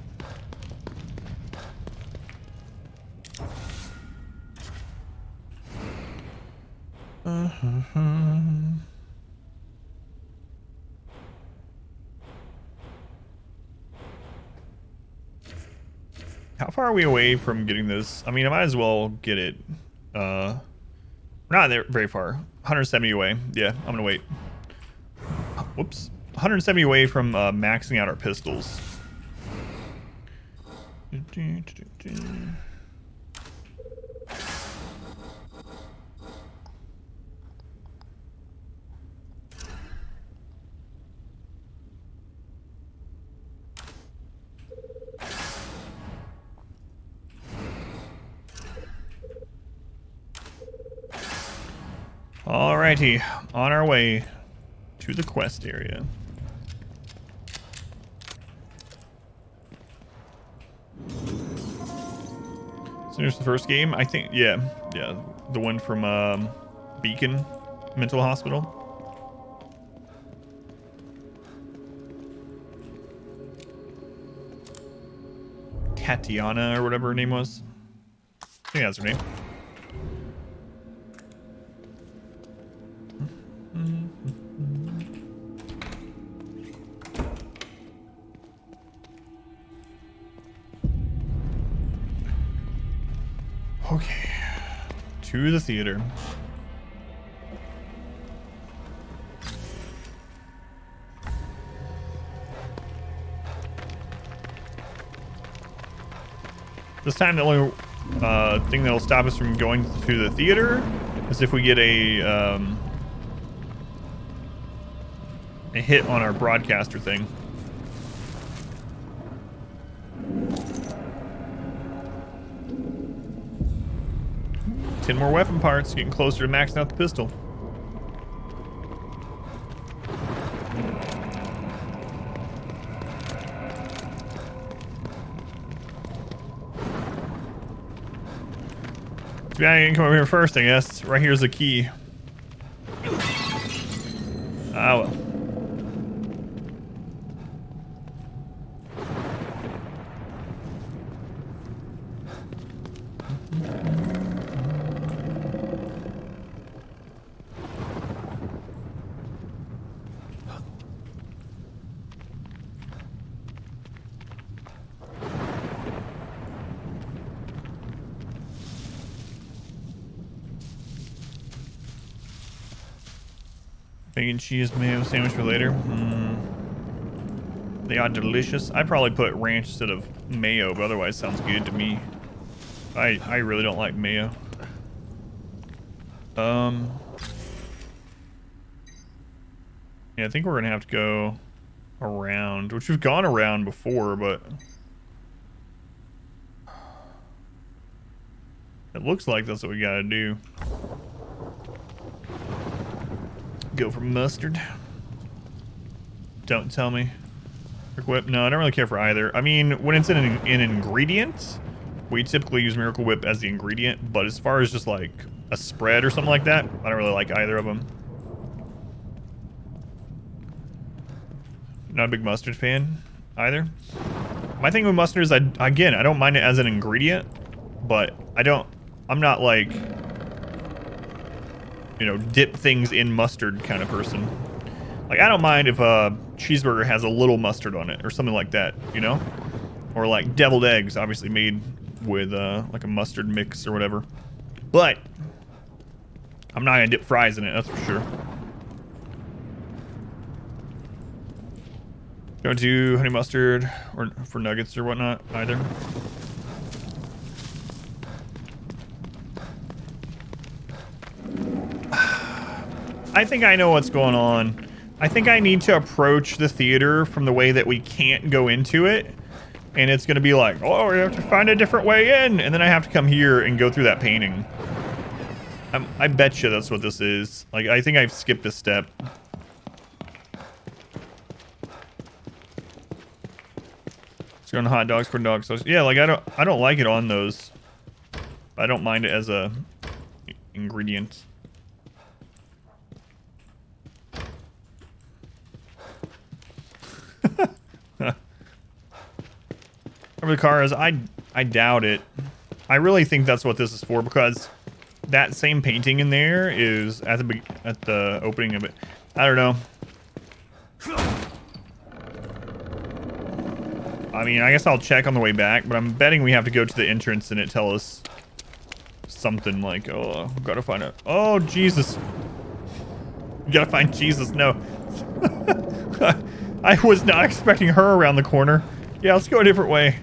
Speaker 1: How far are we away from getting this? I mean, I might as well get it. We're not there very far. 170 away. Yeah, I'm gonna wait. Whoops. 170 away from maxing out our pistols. Alrighty, on our way to the quest area. So here's the first game. I think, yeah, the one from Beacon Mental Hospital. Tatiana or whatever her name was. I think that's her name. Okay, to the theater. This time the only thing that'll stop us from going to the theater is if we get a hit on our broadcaster thing. Ten more weapon parts, getting closer to maxing out the pistol. Too bad I didn't come over here first, I guess. Right here's the key. Ah, well. Bacon cheese mayo sandwich for later. They are delicious. I probably put ranch instead of mayo, but otherwise sounds good to me. I really don't like mayo. Yeah, I think we're gonna have to go around, which we've gone around before, but it looks like that's what we gotta do. Go for mustard. Don't tell me Miracle Whip? No, I don't really care for either. I mean, when it's in an ingredient, we typically use Miracle Whip as the ingredient. But as far as just like a spread or something like that, I don't really like either of them. Not a big mustard fan either. My thing with mustard is, again, I don't mind it as an ingredient, but I'm not like, you know, dip things in mustard kind of person. Like, I don't mind if a cheeseburger has a little mustard on it or something like that, you know? Or like deviled eggs, obviously made with like a mustard mix or whatever. But I'm not gonna dip fries in it, that's for sure. Don't do honey mustard or for nuggets or whatnot either. I think I know what's going on. I think I need to approach the theater from the way that we can't go into it. And it's going to be like, oh, we have to find a different way in. And then I have to come here and go through that painting. I bet you that's what this is. Like, I think I've skipped a step. It's going to hot dogs, corn dogs. Yeah, like I don't like it on those. I don't mind it as a ingredient. Whatever the car is, I doubt it. I really think that's what this is for, because that same painting in there is at the opening of it. I don't know. I mean, I guess I'll check on the way back, but I'm betting we have to go to the entrance and it tell us something like, oh, gotta find it. Oh, Jesus. You gotta find Jesus. No. I was not expecting her around the corner. Yeah, let's go a different way.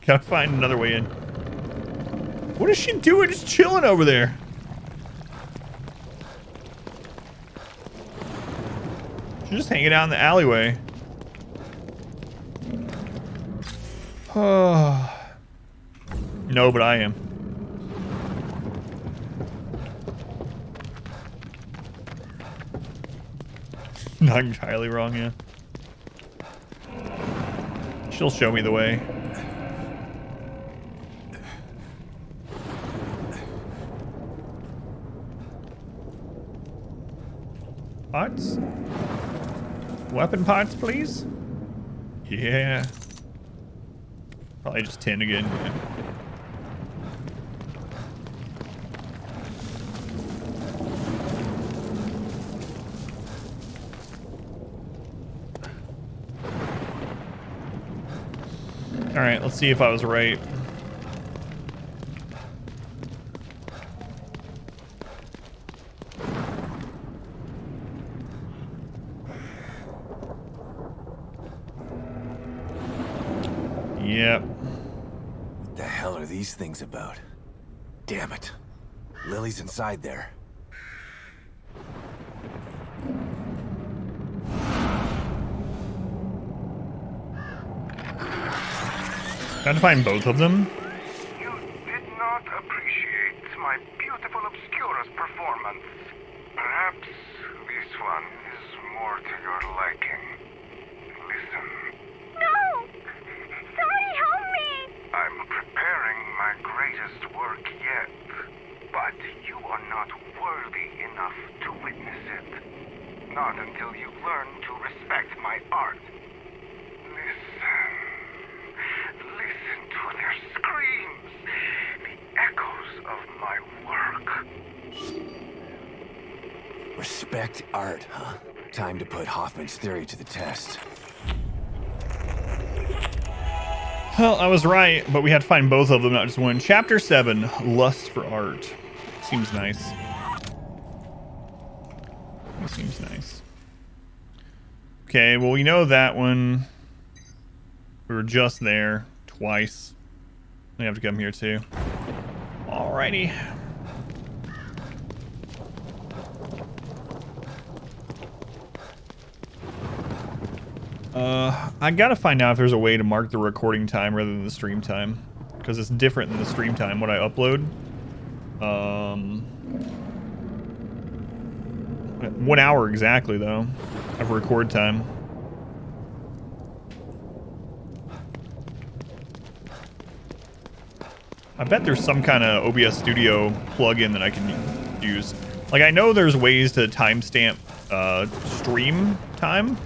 Speaker 1: Gotta find another way in. What is she doing? Just chilling over there. She's just hanging out in the alleyway. Oh. No, but I am. Not entirely wrong, yeah. She'll show me the way. Parts? Weapon parts, please? Yeah. Probably just 10 again. Yeah. Alright, let's see if I was right. Yep.
Speaker 3: What the hell are these things about? Damn it. Lily's inside there.
Speaker 1: Trying to find both of them.
Speaker 2: You did not appreciate my beautiful Obscura's performance. Perhaps this one is more to your liking. Listen.
Speaker 5: No! Somebody help me!
Speaker 2: I'm preparing my greatest work yet, but you are not worthy enough to witness it. Not until you learn to respect my art. Listen to their screams, the echoes of my work.
Speaker 3: Respect art, huh? Time to put Hoffman's theory to the test.
Speaker 1: Well, I was right, but we had to find both of them, not just one. Chapter 7, Lust for Art. Seems nice. Seems nice. Okay, well, we know that one. We were just there twice. We have to come here too. Alrighty. I gotta find out if there's a way to mark the recording time rather than the stream time, because it's different than the stream time when I upload. 1 hour exactly, though, of record time. I bet there's some kind of OBS Studio plugin that I can use. Like, I know there's ways to timestamp stream time,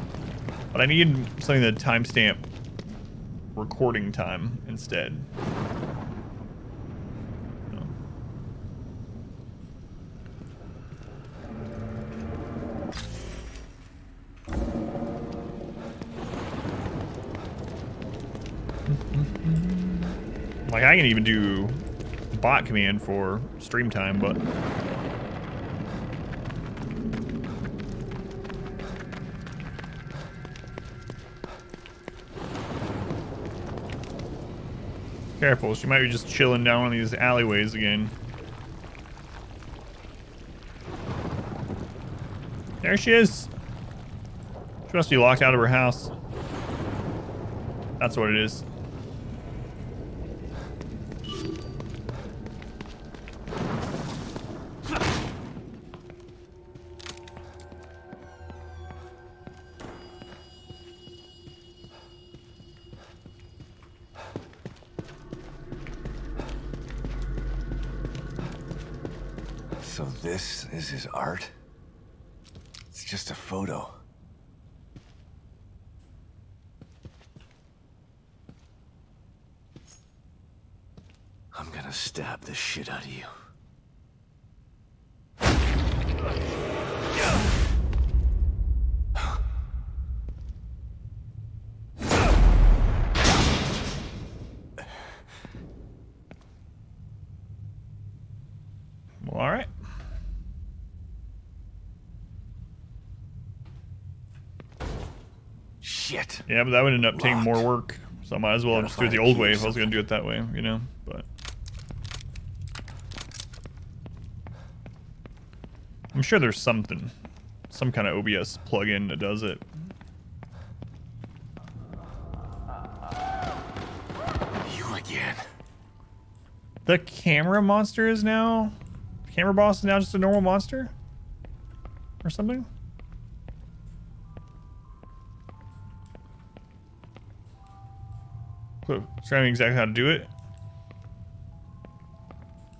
Speaker 1: but I need something to timestamp recording time instead. Like, I can even do bot command for stream time, but careful, she might be just chilling down one of these alleyways again. There she is. She must be locked out of her house. That's what it is.
Speaker 3: So this is his art? It's just a photo. I'm gonna stab the shit out of you.
Speaker 1: Well, all right.
Speaker 3: Shit.
Speaker 1: Yeah, but that would end up taking more work. So I might as well
Speaker 3: Gotta
Speaker 1: just do it the
Speaker 3: find a
Speaker 1: old
Speaker 3: key
Speaker 1: way
Speaker 3: or
Speaker 1: if I was going
Speaker 3: something.
Speaker 1: to do it that way, you know? But I'm sure there's something. Some kind of OBS plugin that does it.
Speaker 3: You again.
Speaker 1: The camera monster is now... The camera boss is now just a normal monster? Or something? Cool. Trying exactly how to do it.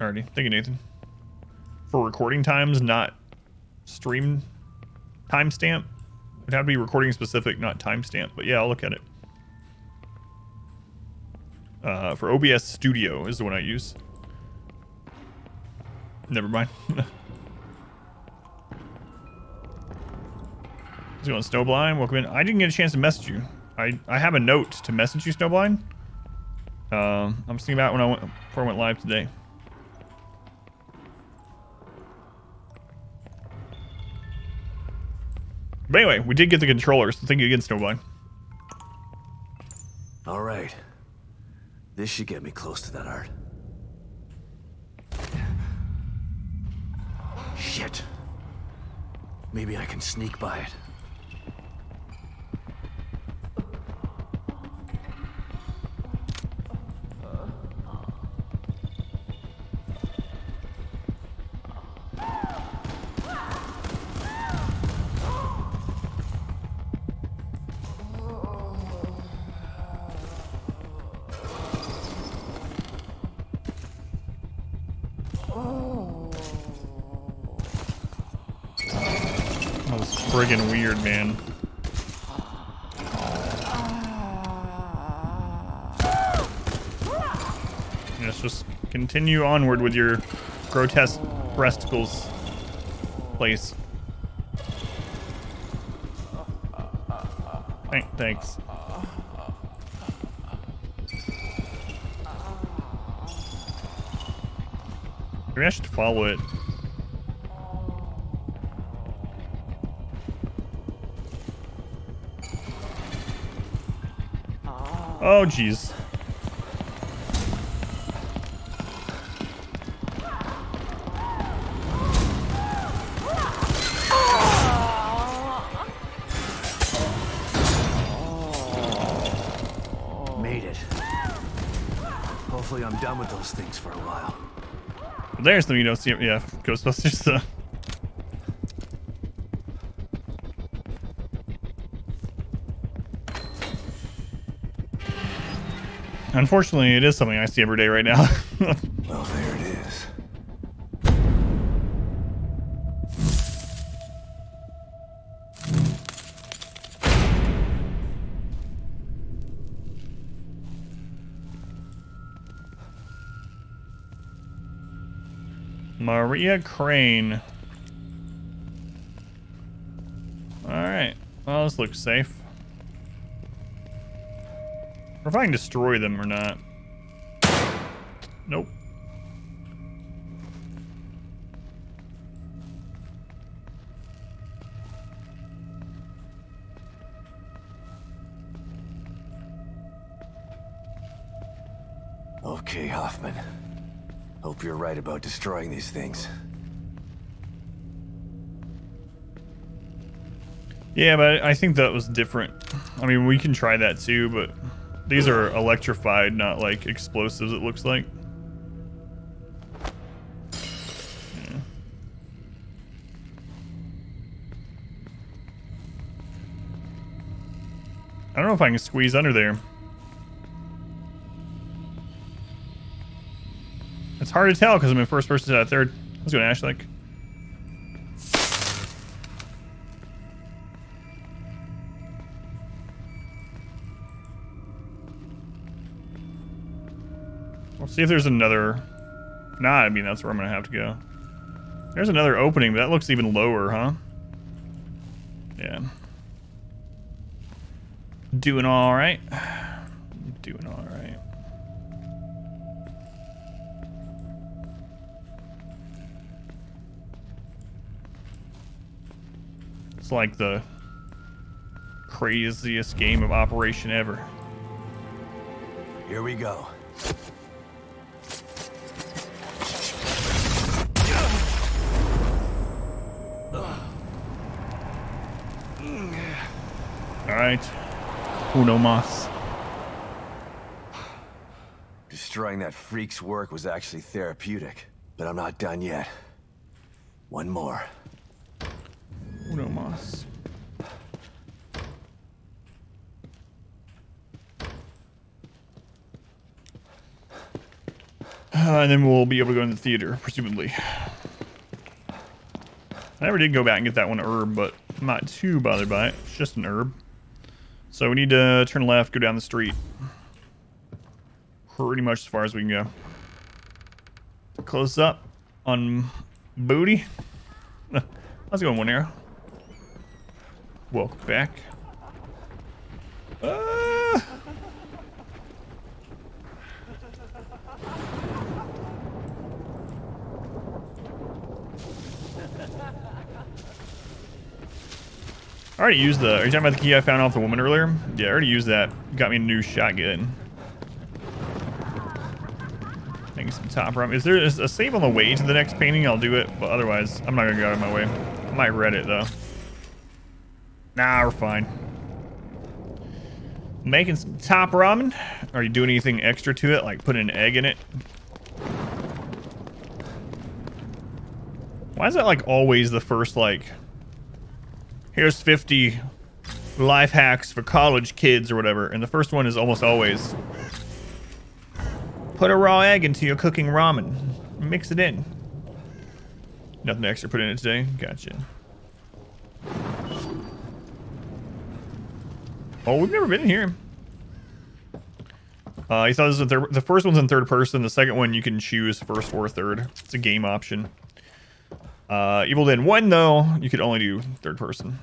Speaker 1: Alrighty. Thank you, Nathan. For recording times, not stream timestamp. It'd have to be recording specific, not timestamp. But yeah, I'll look at it. For OBS Studio is the one I use. Never mind. Is he on Snowblind? Welcome in. I didn't get a chance to message you. I have a note to message you, Snowblind. I'm just thinking about when before I went live today. But anyway, we did get the controller, so thank you again, Snowblind.
Speaker 3: All right. This should get me close to that art. Shit. Maybe I can sneak by it.
Speaker 1: That was friggin' weird, man. Yes, just continue onward with your grotesque breasticles, please. Thanks. Maybe I should follow it. Oh, jeez.
Speaker 3: Made it. Hopefully I'm done with those things for a while.
Speaker 1: But there's something you don't see. Yeah, Ghostbusters. Unfortunately, it is something I see every day right now.
Speaker 3: Well, there it is.
Speaker 1: Maria Crane. Alright. Well, this looks safe. Or if I can destroy them or not. Nope.
Speaker 3: Okay, Hoffman. Hope you're right about destroying these things.
Speaker 1: Yeah, but I think that was different. I mean, we can try that too, but these are electrified, not like explosives, it looks like. Yeah. I don't know if I can squeeze under there. It's hard to tell because I'm in first person to third. Let's go to Ashlik. We'll see if there's another. If not, I mean, that's where I'm going to have to go. There's another opening, but that looks even lower, huh? Yeah. Doing all right. Doing all right. It's like the craziest game of operation ever.
Speaker 3: Here we go.
Speaker 1: Alright. Uno mas.
Speaker 3: Destroying that freak's work was actually therapeutic, but I'm not done yet. One more.
Speaker 1: Uno mas. And then we'll be able to go in the theater, presumably. I never did go back and get that one herb, but I'm not too bothered by it. It's just an herb. So we need to turn left, go down the street. Pretty much as far as we can go. Close up on booty. Let's go in one arrow. Welcome back. I already used the. Are you talking about the key I found off the woman earlier? Yeah, I already used that. Got me a new shotgun. Making some top room. Is there a save on the way to the next painting? I'll do it, but otherwise, I'm not gonna go out of my way. I might read it though. Nah, we're fine. Making some top ramen. Are you doing anything extra to it, like putting an egg in it? Why is that like always the first like? Here's 50 life hacks for college kids or whatever, and the first one is almost always put a raw egg into your cooking ramen. Mix it in. Nothing extra put in it today. Gotcha. Oh, we've never been here. You thought this was the first one's in third person. The second one you can choose first or third. It's a game option. Evil Dead 1 though, you could only do third person.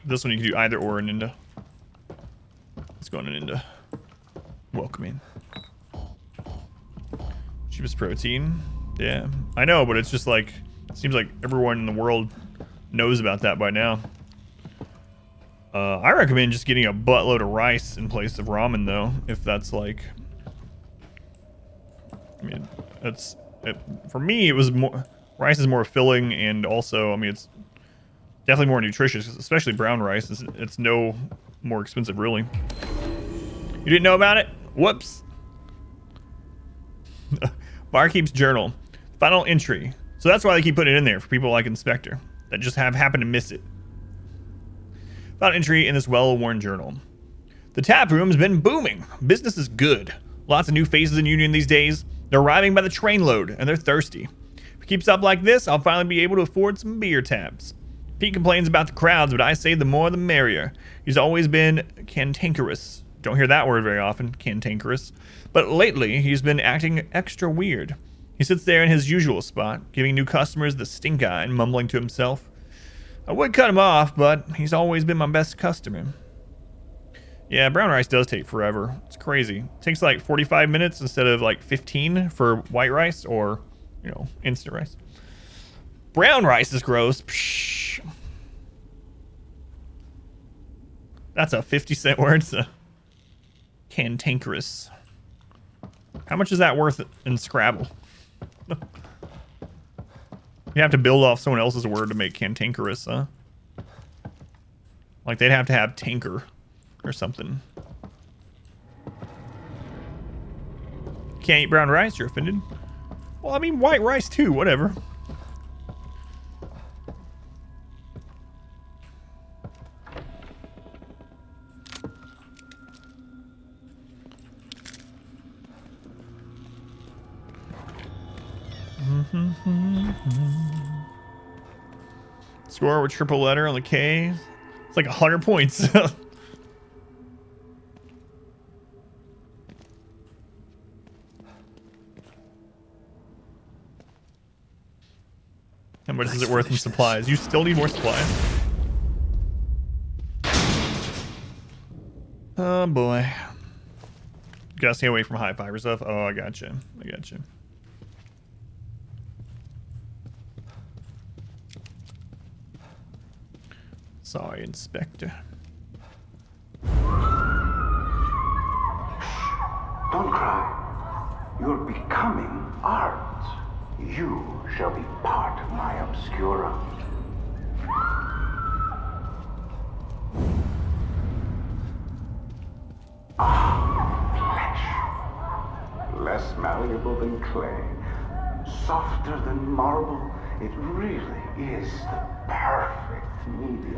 Speaker 1: This one you can do either or a ninja. Let's go on a ninja. Welcome in. Cheapest protein. Yeah, I know, but it's just like, it seems like everyone in the world knows about that by now. I recommend just getting a buttload of rice in place of ramen though, if that's like, I mean, for me it was more, rice is more filling, and also, I mean, it's definitely more nutritious, especially brown rice. It's no more expensive, really. You didn't know about it? Whoops. Barkeep's journal. Final entry. So that's why they keep putting it in there, for people like Inspector that just happen to miss it. Final entry in this well-worn journal. The tap room's been booming. Business is good. Lots of new faces in Union these days. They're arriving by the trainload, and they're thirsty. If it keeps up like this, I'll finally be able to afford some beer taps. Pete complains about the crowds, but I say the more the merrier. He's always been cantankerous. Don't hear that word very often, cantankerous. But lately, he's been acting extra weird. He sits there in his usual spot, giving new customers the stink eye and mumbling to himself. I would cut him off, but he's always been my best customer. Yeah, brown rice does take forever. It's crazy. It takes like 45 minutes instead of like 15 for white rice or, you know, instant rice. Brown rice is gross. Psh. That's a 50-cent word. It's a cantankerous. How much is that worth in Scrabble? You have to build off someone else's word to make cantankerous, huh? Like they'd have to have tanker or something. Can't eat brown rice, you're offended? Well, I mean white rice too, whatever. Score with triple letter on the K. It's like 100 points. How much is it worth in supplies? You still need more supplies. Oh boy. Gotta stay away from high fiber stuff. Oh, I gotcha. I gotcha. Sorry, Inspector.
Speaker 2: Don't cry. You're becoming art. You shall be part of my obscura. Flesh. Less malleable than clay. Softer than marble. It really is the perfect medium.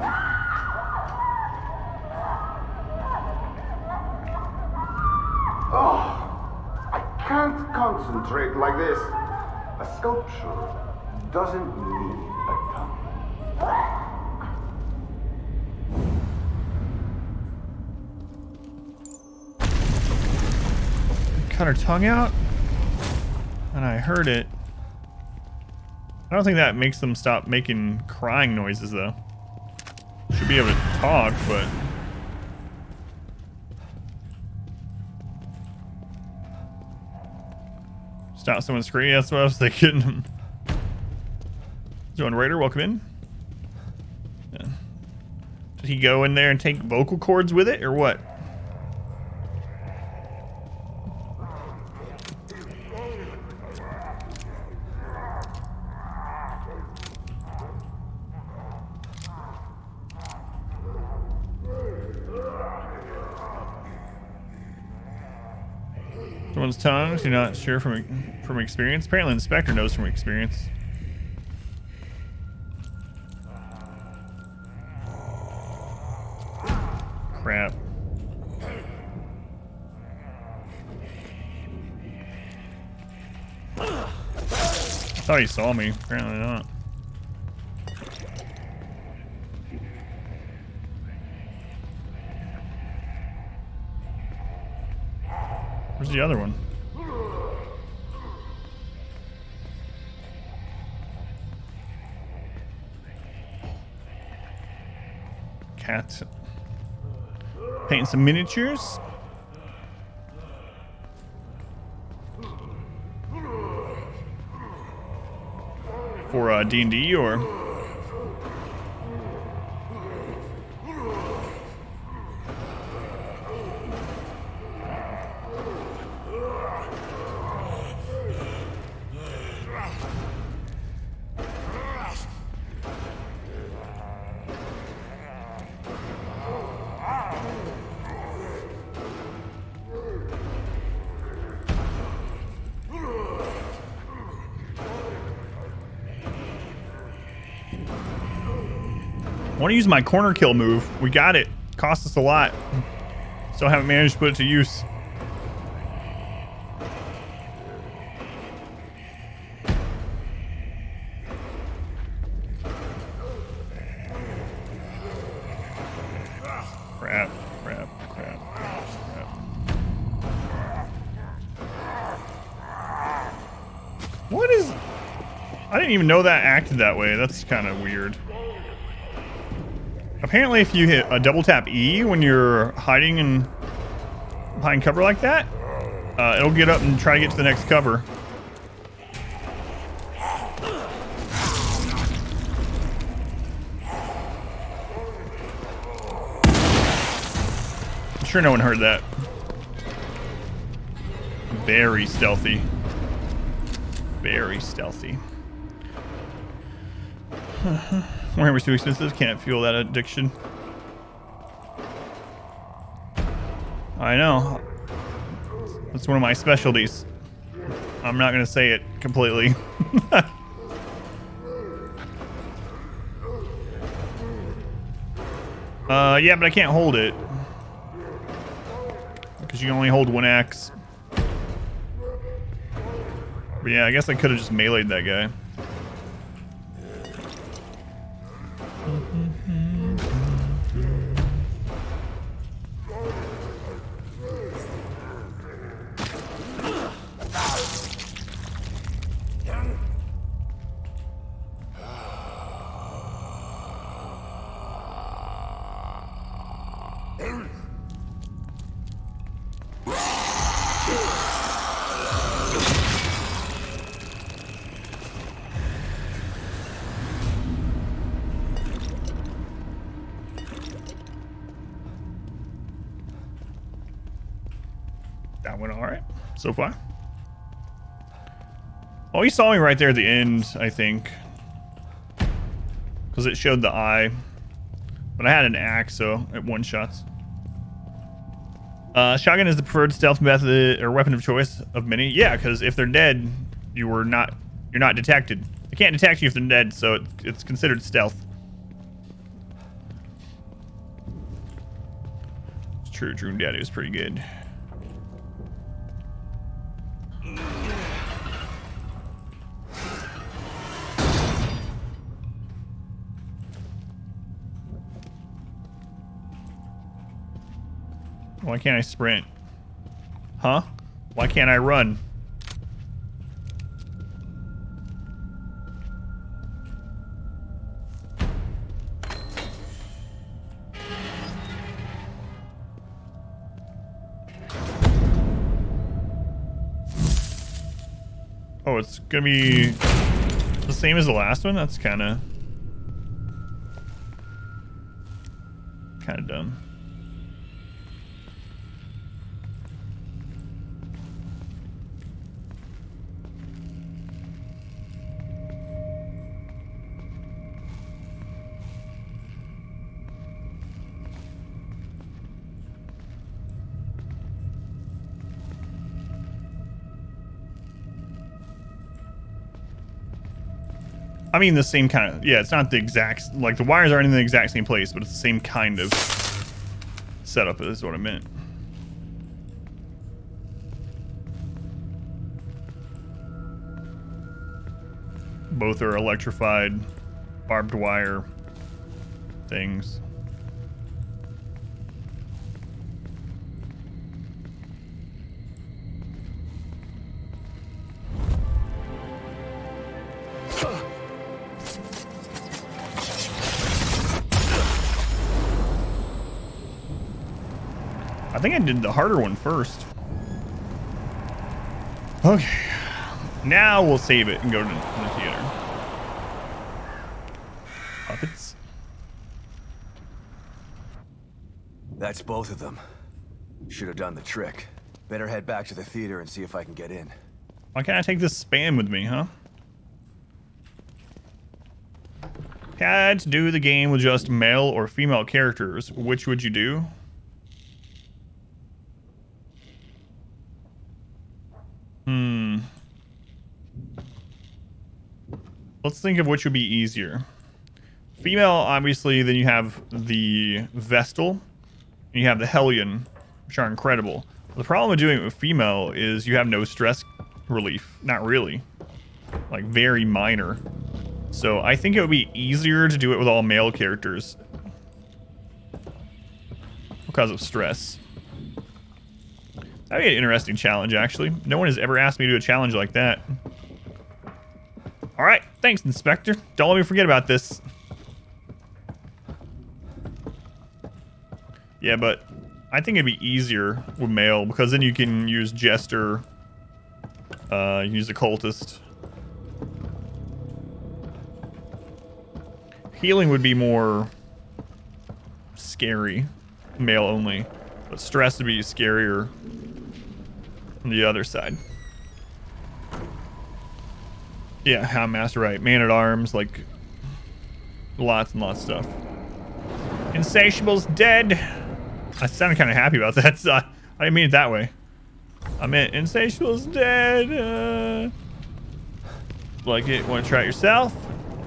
Speaker 2: Oh, I can't concentrate like this. A sculpture doesn't need a tongue.
Speaker 1: Cut her tongue out? And I heard it. I don't think that makes them stop making crying noises, though. Should be able to talk, but... Stop someone screaming? That's what I was thinking. Joan Raider, welcome in. Yeah. Did he go in there and take vocal cords with it, or what? Someone's tongues, you're not sure from experience. Apparently the inspector knows from experience. Crap. I thought he saw me. Apparently not. Where's the other one? Cat. Painting some miniatures. For D&D or... I want to use my corner kill move. We got it. Cost us a lot. Still haven't managed to put it to use. didn't even know that acted that way. That's kind of weird. Apparently, if you hit a double tap E when you're hiding in behind cover like that, it'll get up and try to get to the next cover. I'm sure no one heard that. Very stealthy. Very stealthy. Warhammer's too expensive. Can't fuel that addiction. I know. That's one of my specialties. I'm not going to say it completely. Yeah, but I can't hold it. Because you can only hold one axe. But yeah, I guess I could have just meleeed that guy. That went all right so far. Oh, he saw me right there at the end, I think. Because it showed the eye. But I had an axe, so it one-shots. Shotgun is the preferred stealth method or weapon of choice of many. Yeah, because if they're dead, you're not detected. They can't detect you if they're dead, so it's considered stealth. It's true, Dream Daddy was pretty good. Why can't I sprint? Huh? Why can't I run? Oh, it's gonna be the same as the last one? That's kind of dumb. I mean the same kind of, yeah, it's not the exact, like the wires aren't in the exact same place, but it's the same kind of setup is what I meant. Both are electrified, barbed wire things. I think I did the harder one first. Okay. Now we'll save it and go to the theater. Puppets.
Speaker 3: That's both of them. Should have done the trick. Better head back to the theater and see if I can get in.
Speaker 1: Why can't I take this spam with me, huh? Had to do the game with just male or female characters. Which would you do? Let's think of which would be easier. Female, obviously, then you have the Vestal, and you have the Hellion, which are incredible. The problem with doing it with female is you have no stress relief. Not really. Like, very minor. So I think it would be easier to do it with all male characters because of stress. That'd be an interesting challenge, actually. No one has ever asked me to do a challenge like that. All right, Thanks, Inspector. Don't let me forget about this. Yeah, but I think it'd be easier with mail because then you can use Jester. You can use Occultist. Healing would be more scary. Mail only. But stress would be scarier on the other side. Yeah, Houndmaster, right. Man-at-Arms, like, lots and lots of stuff. Insatiable's dead. I sounded kind of happy about that. So I didn't mean it that way. I meant Insatiable's dead. Like it? Want to try it yourself?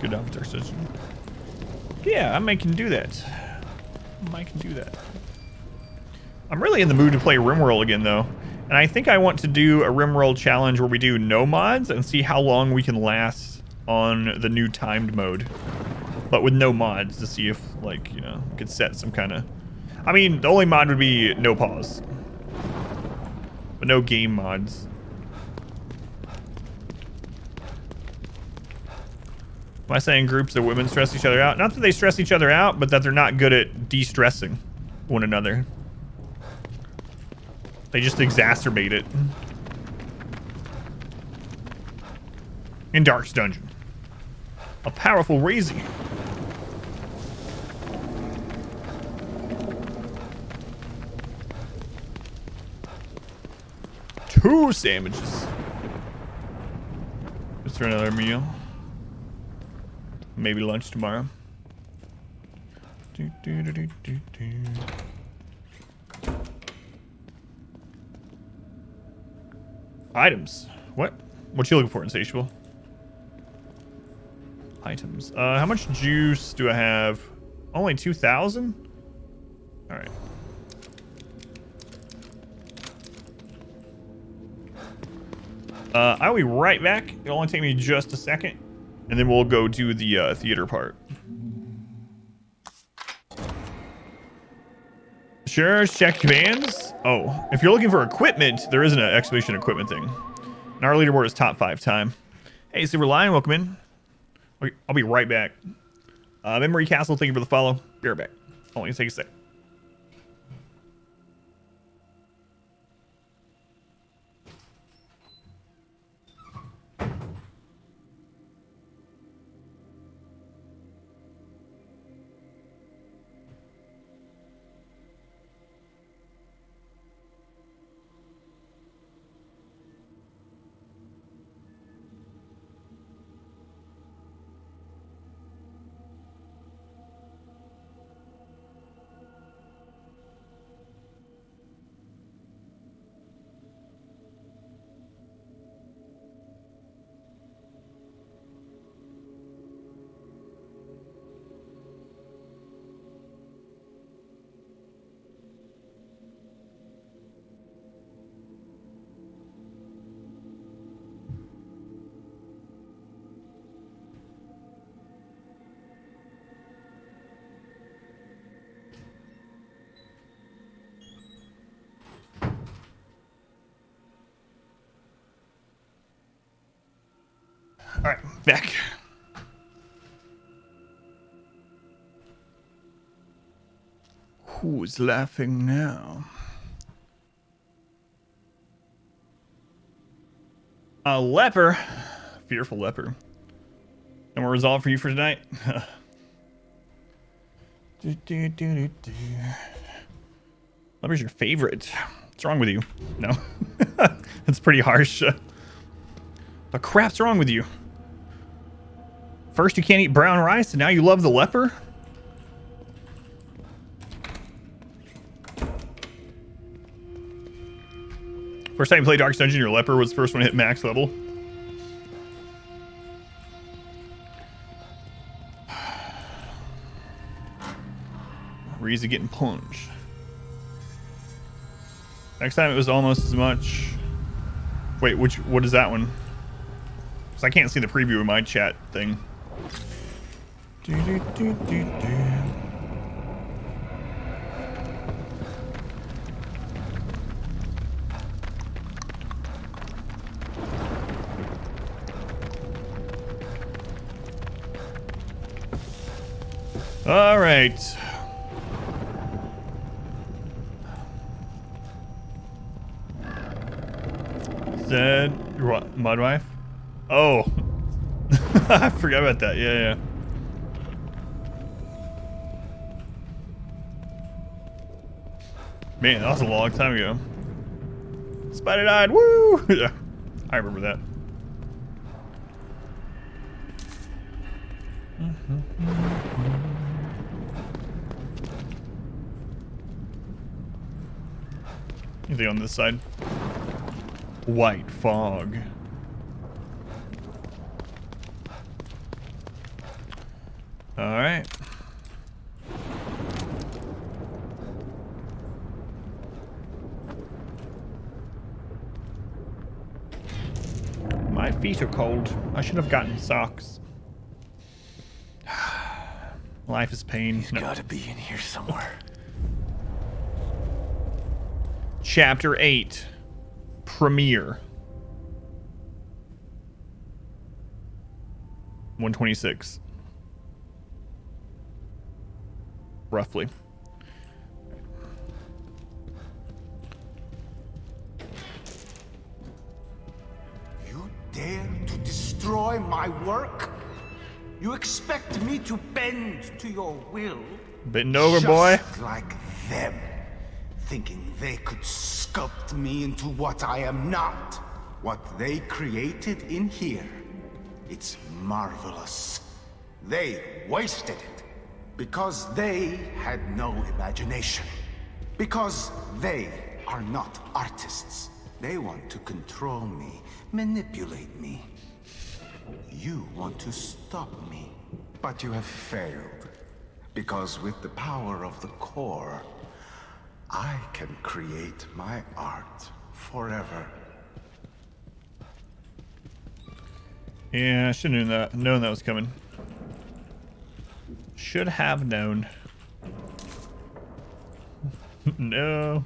Speaker 1: Good enough, Dark Dungeon. Yeah, I might can do that. I'm really in the mood to play RimWorld again, though. And I think I want to do a RimWorld challenge where we do no mods and see how long we can last on the new timed mode. But with no mods to see if, like, you know, we could set some kind of... I mean, the only mod would be no pause. But no game mods. Am I saying groups of women stress each other out? Not that they stress each other out, but that they're not good at de-stressing one another. They just exacerbate it. In Dark's Dungeon. A powerful Razy. Two sandwiches. Just for another meal. Maybe lunch tomorrow. Items. What? What you looking for, Insatiable? Items. How much juice do I have? Only 2,000? Alright. I'll be right back. It'll only take me just a second. And then we'll go do the theater part. Sure, check commands. Oh, if you're looking for equipment, there isn't an exclamation equipment thing. And our leaderboard is top 5 time. Hey, Silver Lion, welcome in. I'll be right back. Memory Castle, thank you for the follow. Be right back. Only take a sec. All right, back. Who's laughing now? A leper. Fearful leper. No more resolve for you for tonight? Leper's your favorite. What's wrong with you? No. That's pretty harsh. The crap's wrong with you? First you can't eat brown rice, and now you love the leper? First time you played Dark Dungeon, your leper was the first one to hit max level. Reezy getting plunged. Next time it was almost as much. Wait, what is that one? Because I can't see the preview of my chat thing. All right. Said your what? Midwife? Oh, I forgot about that. Yeah, yeah. Man, that was a long time ago. Spider died. Woo! Yeah, I remember that. Anything on this side? White fog. All right. My feet are cold. I should have gotten socks. Life is pain.
Speaker 3: He's gotta be in here somewhere.
Speaker 1: Chapter 8. Premiere. 126. Roughly.
Speaker 2: You dare to destroy my work? You expect me to bend to your will?
Speaker 1: Bend over, boy.
Speaker 2: Just like them, thinking they could sculpt me into what I am not. What they created in here, it's marvelous. They wasted it because they had no imagination. Because they are not artists. They want to control me, manipulate me. You want to stop me, but you have failed. Because with the power of the core, I can create my art forever.
Speaker 1: Yeah, I should have known that was coming. Should have known. No.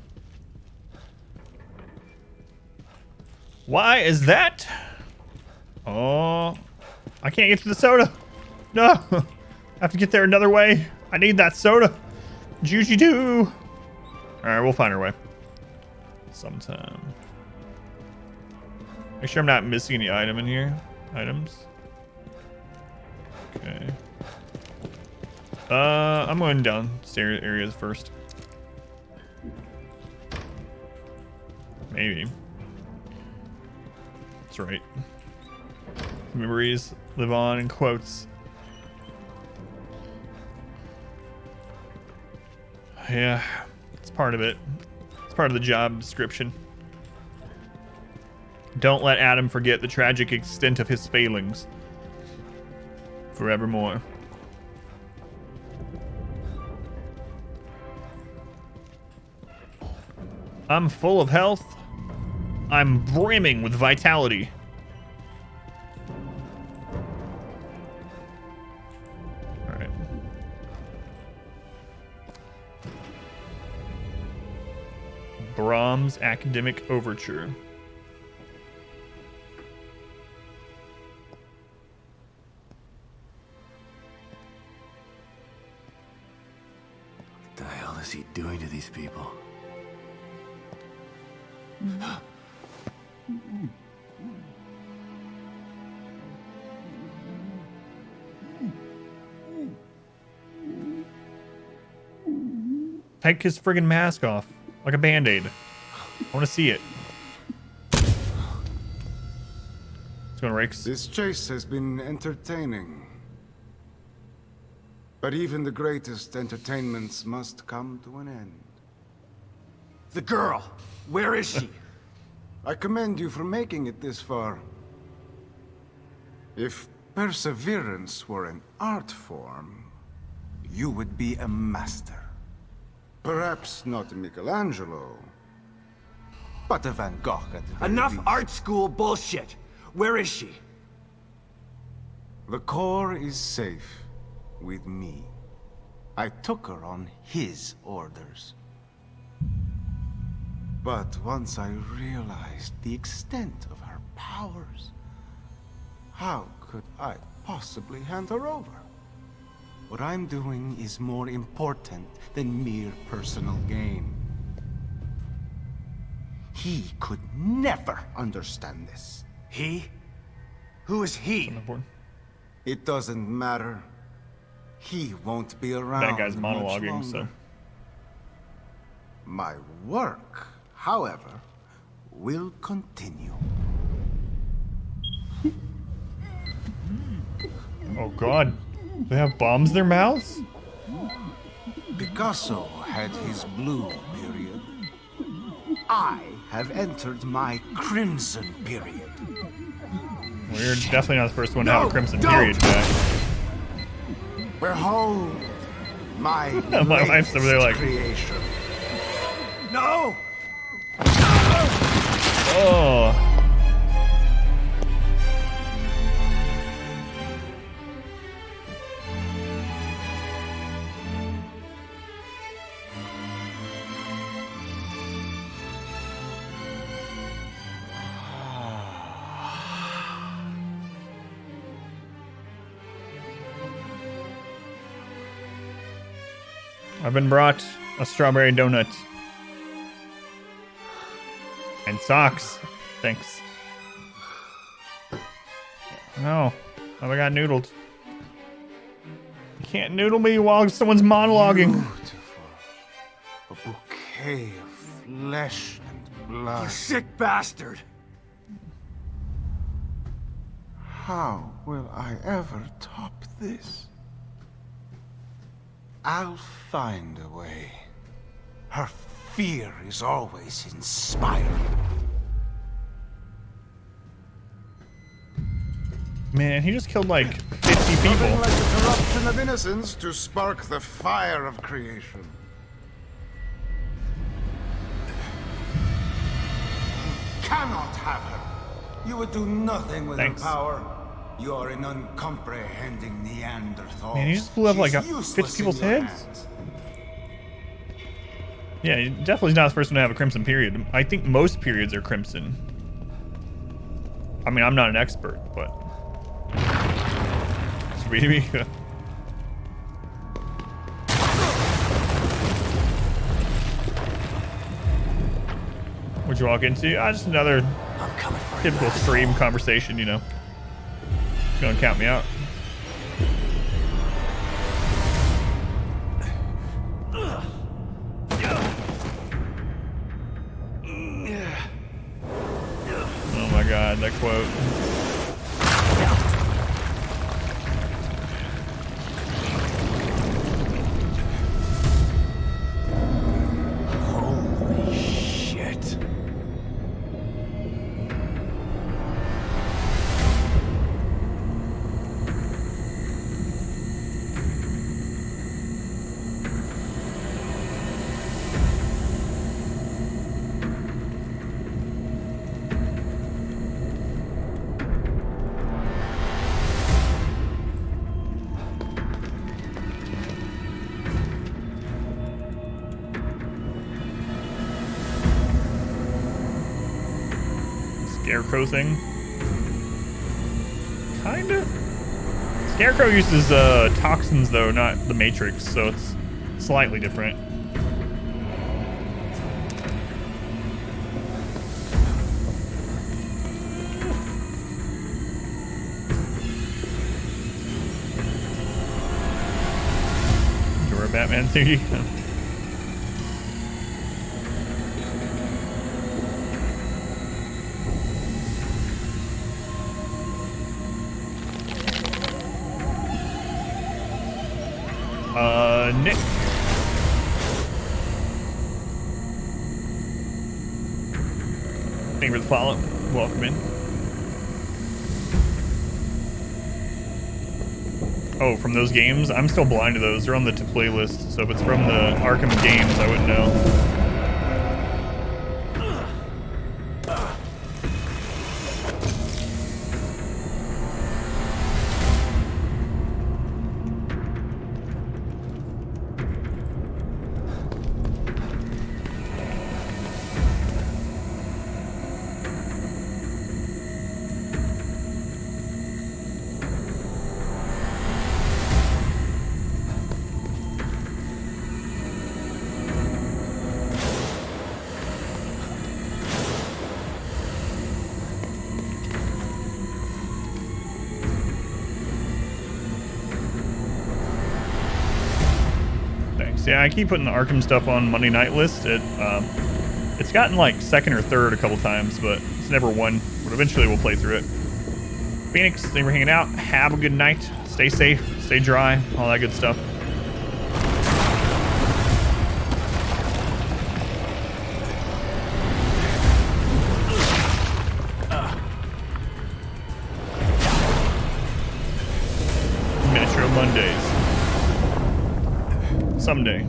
Speaker 1: Why is that? Oh, I can't get to the soda. No, I have to get there another way. I need that soda. Juicy too. All right, we'll find our way. Sometime. Make sure I'm not missing any item in here. Items. Okay. I'm going downstairs areas first. Maybe. That's right. Memories live on in quotes. Yeah, it's part of it. It's part of the job description. Don't let Adam forget the tragic extent of his failings. Forevermore. I'm full of health. I'm brimming with vitality. All right. Brahms' Academic Overture.
Speaker 3: What the hell is he doing to these people?
Speaker 1: Take his friggin' mask off. Like a band-aid. I want to see it. What's going on, Rakes?
Speaker 7: This chase has been entertaining. But even the greatest entertainments must come to an end.
Speaker 3: The girl! Where is she?
Speaker 7: I commend you for making it this far. If perseverance were an art form, you would be a master. Perhaps not a Michelangelo, but a Van Gogh at the very
Speaker 3: Enough
Speaker 7: least.
Speaker 3: art school bullshit! Where is she?
Speaker 7: The core is safe with me. I took her on his orders. But once I realized the extent of her powers, how could I possibly hand her over? What I'm doing is more important than mere personal gain. He could never understand this.
Speaker 3: He? Who is he?
Speaker 1: Important.
Speaker 7: It doesn't matter. He won't be around.
Speaker 1: That guy's
Speaker 7: much
Speaker 1: monologuing,
Speaker 7: longer.
Speaker 1: so.
Speaker 7: My work, however, will continue.
Speaker 1: Oh god. They have bombs in their mouths?
Speaker 7: Picasso had his blue period. I have entered my crimson period.
Speaker 1: Well, you're definitely not the first one to have a crimson
Speaker 7: don't.
Speaker 1: period, Jack.
Speaker 7: Behold my
Speaker 1: My wife's over there like-
Speaker 7: creation.
Speaker 3: No!
Speaker 1: Oh. I've been brought a strawberry donut. And socks. Thanks. No. Oh, I got noodled. You can't noodle me while someone's monologuing.
Speaker 7: Beautiful. A bouquet of flesh and blood.
Speaker 3: You sick bastard!
Speaker 7: How will I ever top this? I'll find a way. Her fear is always inspiring.
Speaker 1: Man, he just killed like 50 people.
Speaker 7: Nothing like the corruption of innocence to spark the fire of creation. You cannot have her. You would do nothing with
Speaker 1: Thanks.
Speaker 7: her power. You are an uncomprehending Neanderthal.
Speaker 1: Man, he just blew up like
Speaker 7: She's
Speaker 1: 50
Speaker 7: useless
Speaker 1: people's
Speaker 7: in your
Speaker 1: heads?
Speaker 7: hands.
Speaker 1: Yeah, he definitely not the first one to have a crimson period. I think most periods are crimson. I mean, I'm not an expert, but... Sweetie. What'd you walk into? Just another
Speaker 3: I'm coming for
Speaker 1: typical
Speaker 3: you.
Speaker 1: stream conversation, you know. Gonna count me out. Oh my god, that quote.
Speaker 3: Holy shit.
Speaker 1: Scarecrow thing. Kinda. Scarecrow uses toxins though, not the Matrix, so it's slightly different. You're a Batman theory. Nick. Thank you for the follow. Welcome in. Oh, from those games? I'm still blind to those. They're on the to play list, so if it's from the Arkham games, I wouldn't know. So yeah, I keep putting the Arkham stuff on Monday night list. It's gotten like second or third a couple times, but it's never won. But eventually we'll play through it. Phoenix, thank you for hanging out. Have a good night. Stay safe, stay dry, all that good stuff. Metro Mondays. Someday.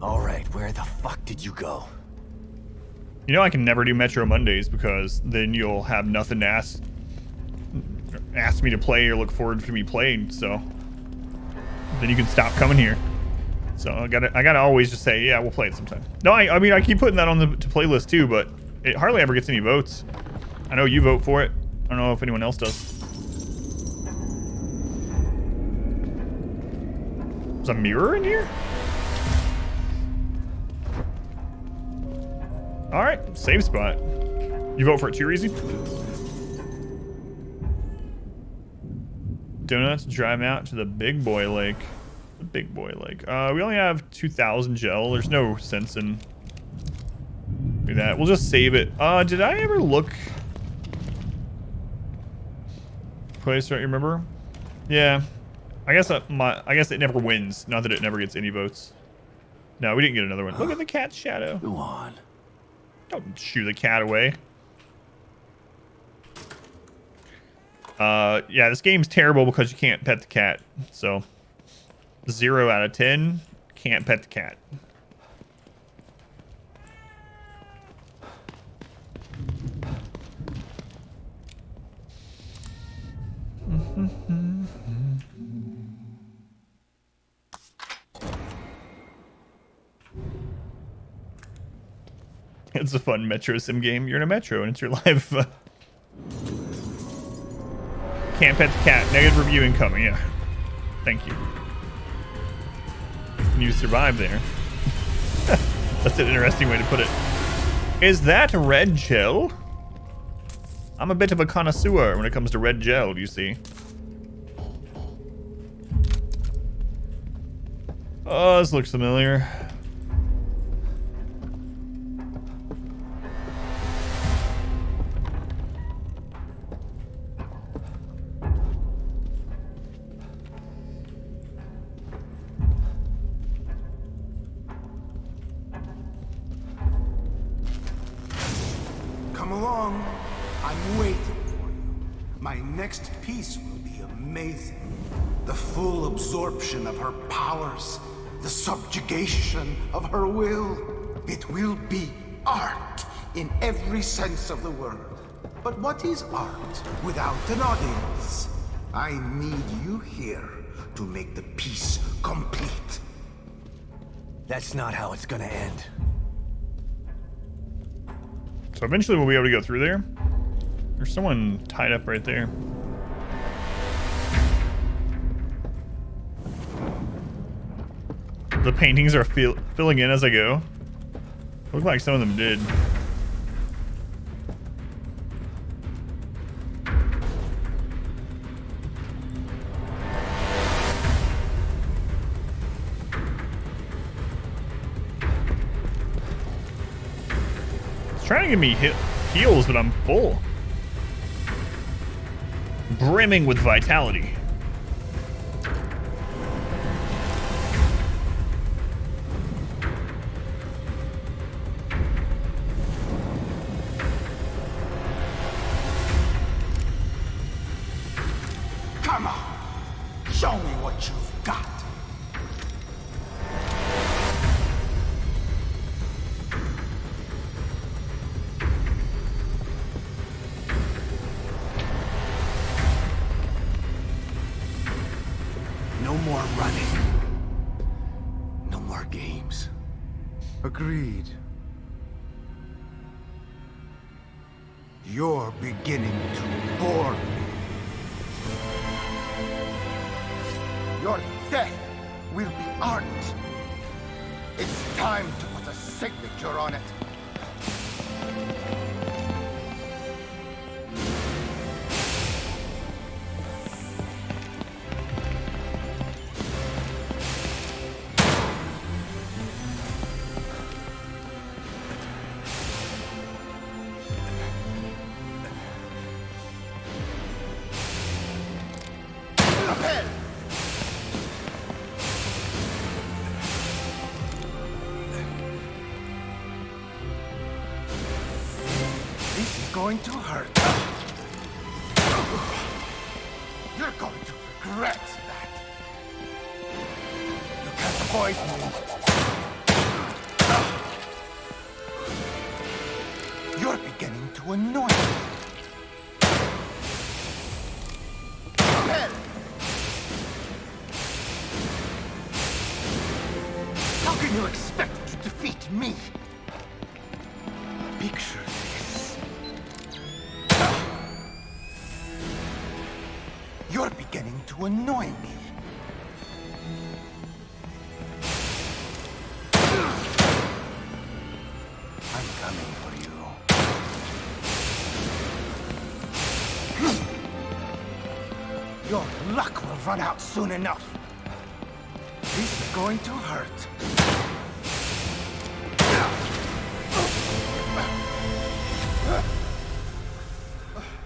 Speaker 3: All right, where the fuck did you go?
Speaker 1: You know I can never do Metro Mondays because then you'll have nothing to ask me to play or look forward to me playing, so then you can stop coming here. So I gotta always just say, yeah, we'll play it sometime. No, I mean I keep putting that on the playlist too, but it hardly ever gets any votes. I know you vote for it. I don't know if anyone else does. There's a mirror in here? Alright, save spot. You vote for it too, Reezy? Donuts, drive out to the big boy lake. The big boy lake. We only have 2,000 gel. There's no sense in do that. We'll just save it. Did I ever look? Place, don't you remember? Yeah. I guess it never wins. Not that it never gets any votes. No, we didn't get another one. Look at the cat's shadow.
Speaker 3: Go on.
Speaker 1: Don't shoo the cat away. Yeah, this game's terrible because you can't pet the cat. So, 0 out of 10, can't pet the cat. It's a fun Metro sim game. You're in a Metro and it's your life. Can't pet the cat. Negative review incoming. Yeah. Thank you. You survived there. That's an interesting way to put it. Is that red gel? I'm a bit of a connoisseur when it comes to red gel, do you see? Oh, this looks familiar.
Speaker 7: Come along. I'm waiting for you. My next piece will be amazing. The full absorption of her powers, the subjugation of her will. It will be art in every sense of the word. But what is art without an audience? I need you here to make the piece complete.
Speaker 3: That's not how it's gonna end.
Speaker 1: So eventually we'll be able to go through there. There's someone tied up right there. The paintings are filling in as I go. Look like some of them did. It's trying to give me heals, but I'm full. Brimming with vitality.
Speaker 7: Come on. Show me what you've got.
Speaker 3: No more running. No more games.
Speaker 7: Agreed. You're beginning to bore me. Your death will be art. It's time to put a signature on it. going to hurt. You're going to regret that. You can't avoid me. You're beginning to annoy me. Hell! How can you expect to defeat me? Picture this. You're beginning to annoy me. I'm coming for you. Your luck will run out soon enough. This is going to hurt.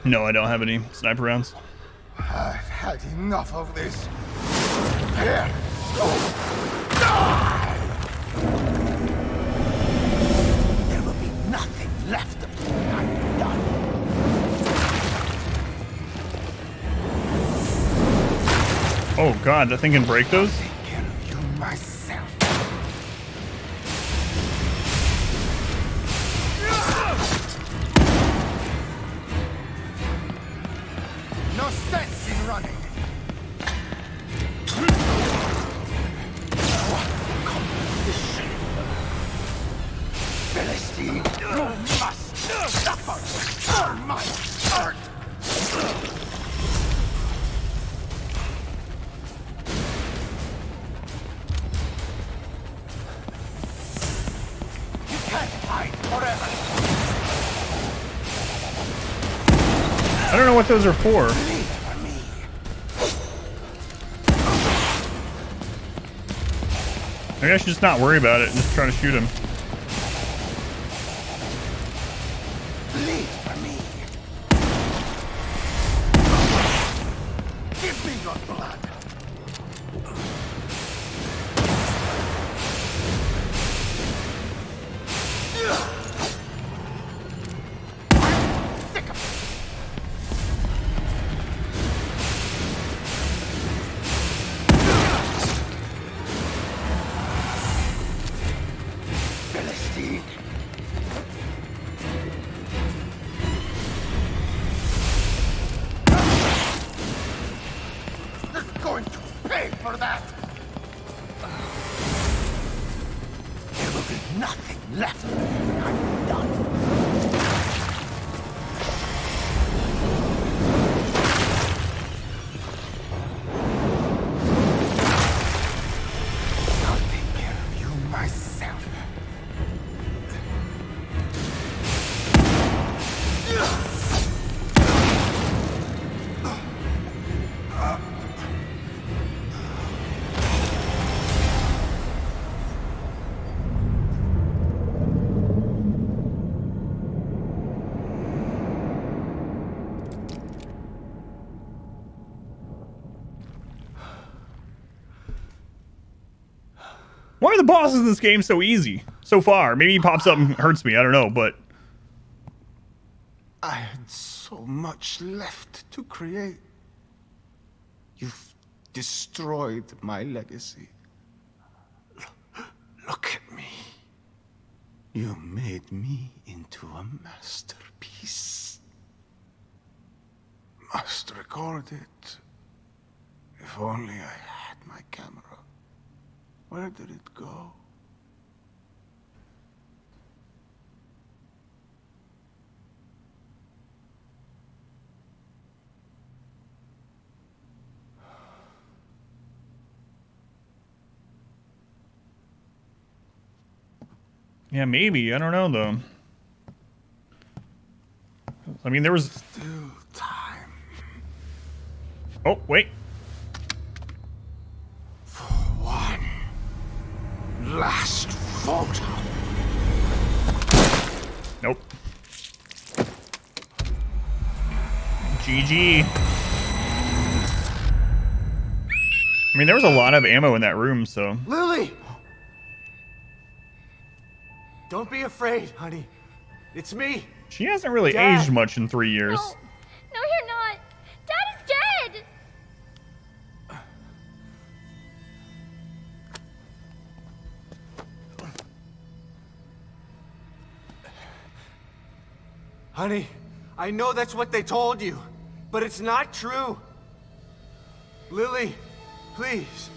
Speaker 1: No, I don't have any sniper rounds.
Speaker 7: I've had enough of this. Here, go. Die! There will be nothing left of you when I'm done.
Speaker 1: Oh god, that thing can break those?
Speaker 7: Take care of you myself. No sense in running. What competition? Philistine, you must suffer for my art. You can't hide forever.
Speaker 1: I don't know what those are for.
Speaker 7: Leave for me.
Speaker 1: Maybe I should just not worry about it and just try to shoot him.
Speaker 7: Bleed for me. Give me your blood. I'm sick of it. Philistine. You're going to pay for that! There will be nothing left when I'm done. I'll take care of you myself.
Speaker 1: Why are the bosses in this game so easy? So far. Maybe he pops up and hurts me. I don't know, but...
Speaker 7: I had so much left to create. You've destroyed my legacy. Look at me. You made me into a masterpiece. Must record it. If only I had my camera. Where did it go?
Speaker 1: Yeah, maybe. I don't know, though. I mean, there was...
Speaker 7: Still time.
Speaker 1: Oh, wait.
Speaker 7: For one last photo.
Speaker 1: Nope. GG. I mean, there was a lot of ammo in that room, so...
Speaker 7: Lily! Don't be afraid, honey.
Speaker 3: It's me.
Speaker 1: She hasn't really
Speaker 3: Dad.
Speaker 1: aged much in 3 years.
Speaker 8: No, no, you're not. Dad is dead.
Speaker 3: Honey, I know that's what they told you, but it's not true. Lily, please.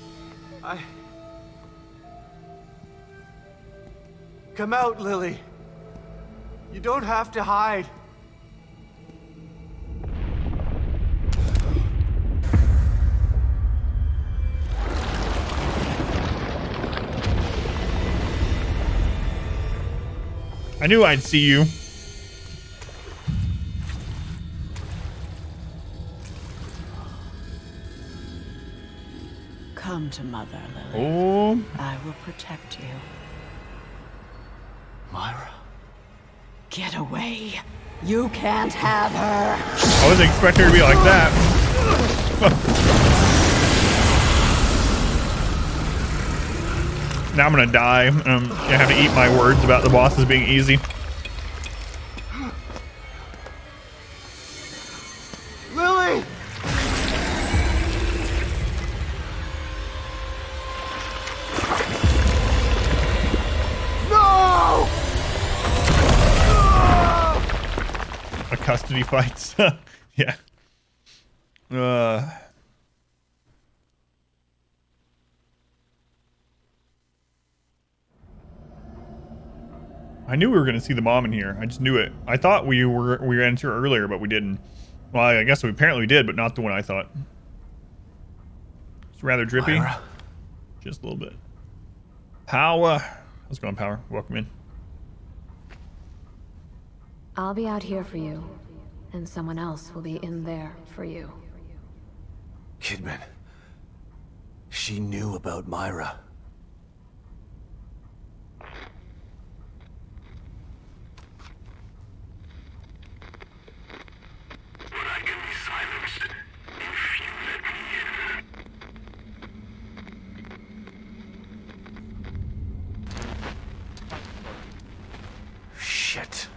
Speaker 3: Come out, Lily. You don't have to hide.
Speaker 1: I knew I'd see you.
Speaker 9: Come to Mother, Lily.
Speaker 1: Oh,
Speaker 9: I will protect you.
Speaker 3: Myra.
Speaker 9: Get away. You can't have her.
Speaker 1: I wasn't expecting her to be like that. Now I'm gonna die. I'm gonna have to eat my words about the bosses being easy.
Speaker 3: Lily! No!
Speaker 1: A custody fights. Yeah. I knew we were gonna see the mom in here. I just knew it. I thought we ran into her earlier, but we didn't. Well, I guess we apparently did, but not the one I thought. It's rather drippy.
Speaker 3: Myra?
Speaker 1: Just a little bit. Power. How's it going, Power? Welcome in.
Speaker 10: I'll be out here for you, and someone else will be in there for you.
Speaker 3: Kidman. She knew about Myra.
Speaker 2: I can be silenced if you let me in.
Speaker 3: Shit.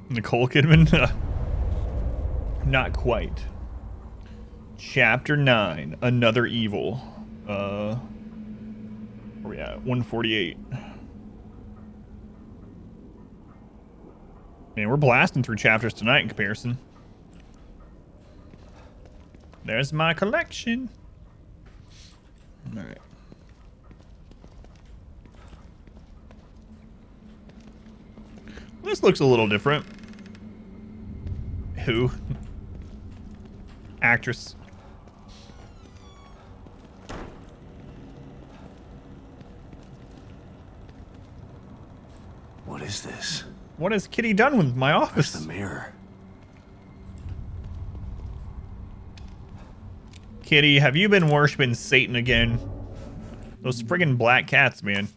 Speaker 1: Nicole Kidman? Not quite. Chapter 9, Another Evil. Where we at? 148. Man, we're blasting through chapters tonight in comparison. There's my collection. Alright. This looks a little different. Who? Actress.
Speaker 3: What is this?
Speaker 1: What has Kitty done with my
Speaker 3: Where's
Speaker 1: office?
Speaker 3: the mirror?
Speaker 1: Kitty, have you been worshiping Satan again? Those friggin' black cats, man.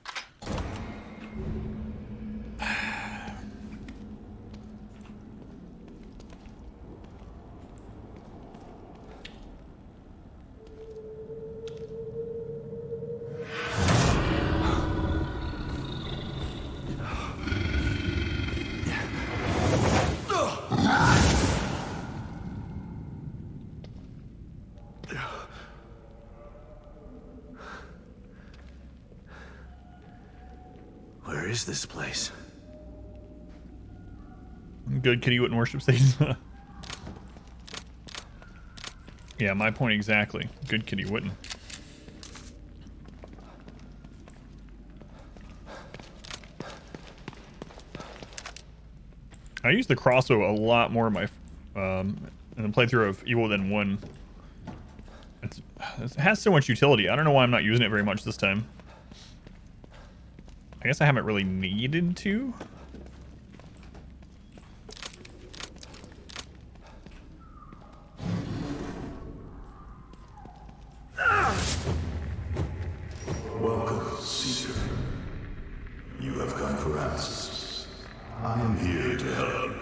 Speaker 3: Where is this place?
Speaker 1: Good Kitty wouldn't worship Satan. Yeah, my point exactly. Good Kitty wouldn't. I use the crossbow a lot more in my in the playthrough of Evil Within 1. It has so much utility. I don't know why I'm not using it very much this time. I guess I haven't really needed to.
Speaker 11: Welcome, Seeker. You have come for answers. I am here to help you.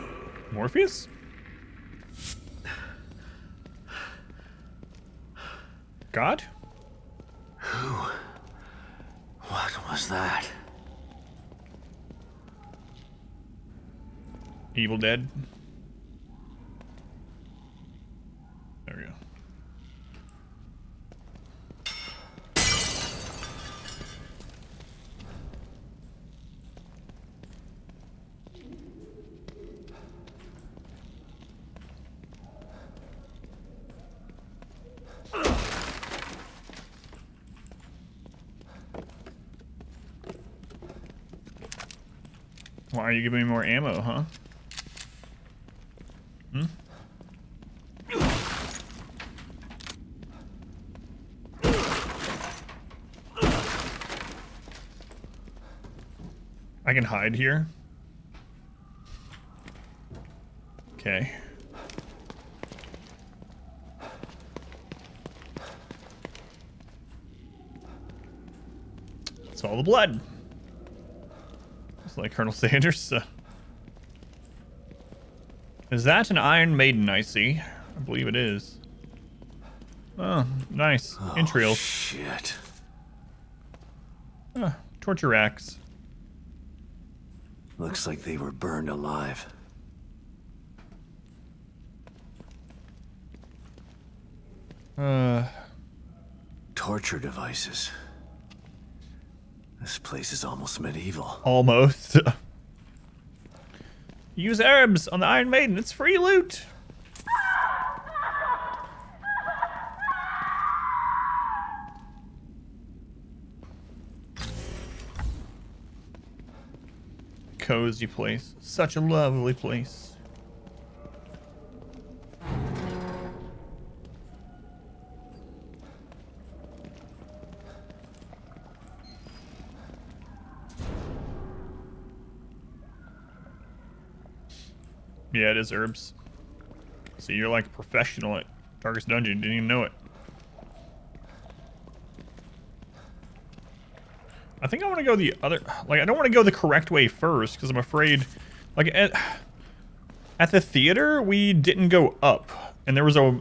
Speaker 1: Morpheus? God?
Speaker 3: Who? What was that?
Speaker 1: Evil Dead. There we go. Why are you giving me more ammo, huh? Hmm? I can hide here. Okay. It's all the blood. It's like Colonel Sanders. Is that an Iron Maiden I see? I believe it is. Oh, nice. Entrails.
Speaker 3: Shit.
Speaker 1: Torture racks.
Speaker 3: Looks like they were burned alive. Torture devices. This place is almost medieval.
Speaker 1: Almost. Use herbs on the Iron Maiden. It's free loot. Cozy place. Such a lovely place. Yeah, it is herbs. So you're like a professional at Darkest Dungeon. Didn't even know it. I think I want to go the other... Like, I don't want to go the correct way first, because I'm afraid... Like, at the theater, we didn't go up. And there was a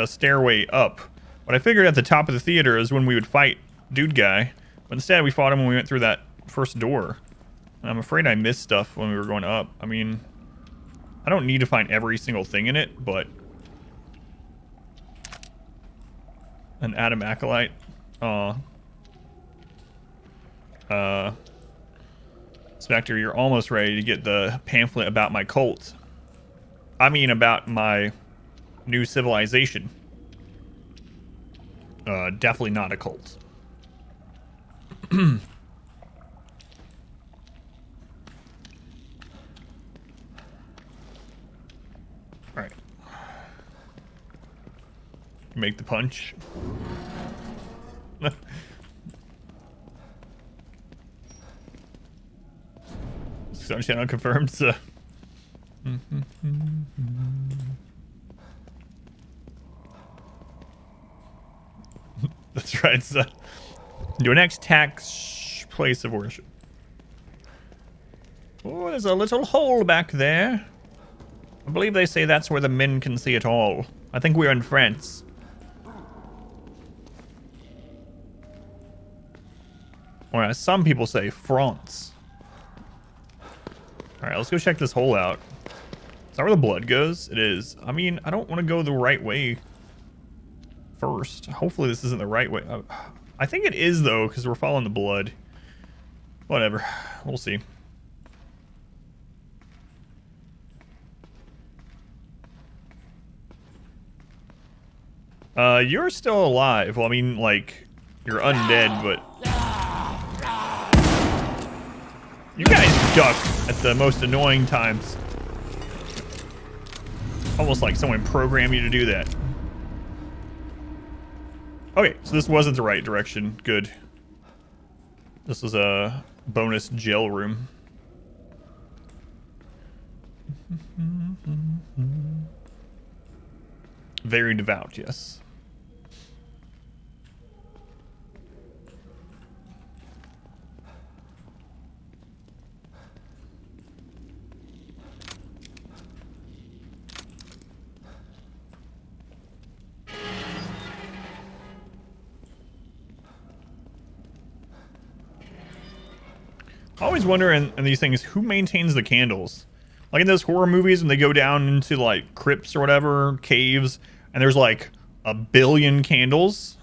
Speaker 1: stairway up. But I figured at the top of the theater is when we would fight Dude Guy. But instead, we fought him when we went through that first door. And I'm afraid I missed stuff when we were going up. I mean... I don't need to find every single thing in it, but... An Adam Acolyte. Spectre, you're almost ready to get the pamphlet about my cult. I mean about my new civilization. Definitely not a cult. Alright. Make the punch. Sun channel confirmed, so. That's right, so. Your next tax place of worship. Oh, there's a little hole back there. I believe they say that's where the men can see it all. I think we're in France. Or as some people say, France. Alright, let's go check this hole out. Is that where the blood goes? It is. I mean, I don't want to go the right way first. Hopefully this isn't the right way. I think it is, though, because we're following the blood. Whatever. We'll see. You're still alive. Well, I mean, like, you're undead, but... You guys duck at the most annoying times. Almost like someone programmed you to do that. Okay, so this wasn't the right direction. Good. This was a bonus jail room. Very devout, yes. I always wonder in these things, who maintains the candles? Like in those horror movies when they go down into like crypts or whatever, caves, and there's like 1 billion candles.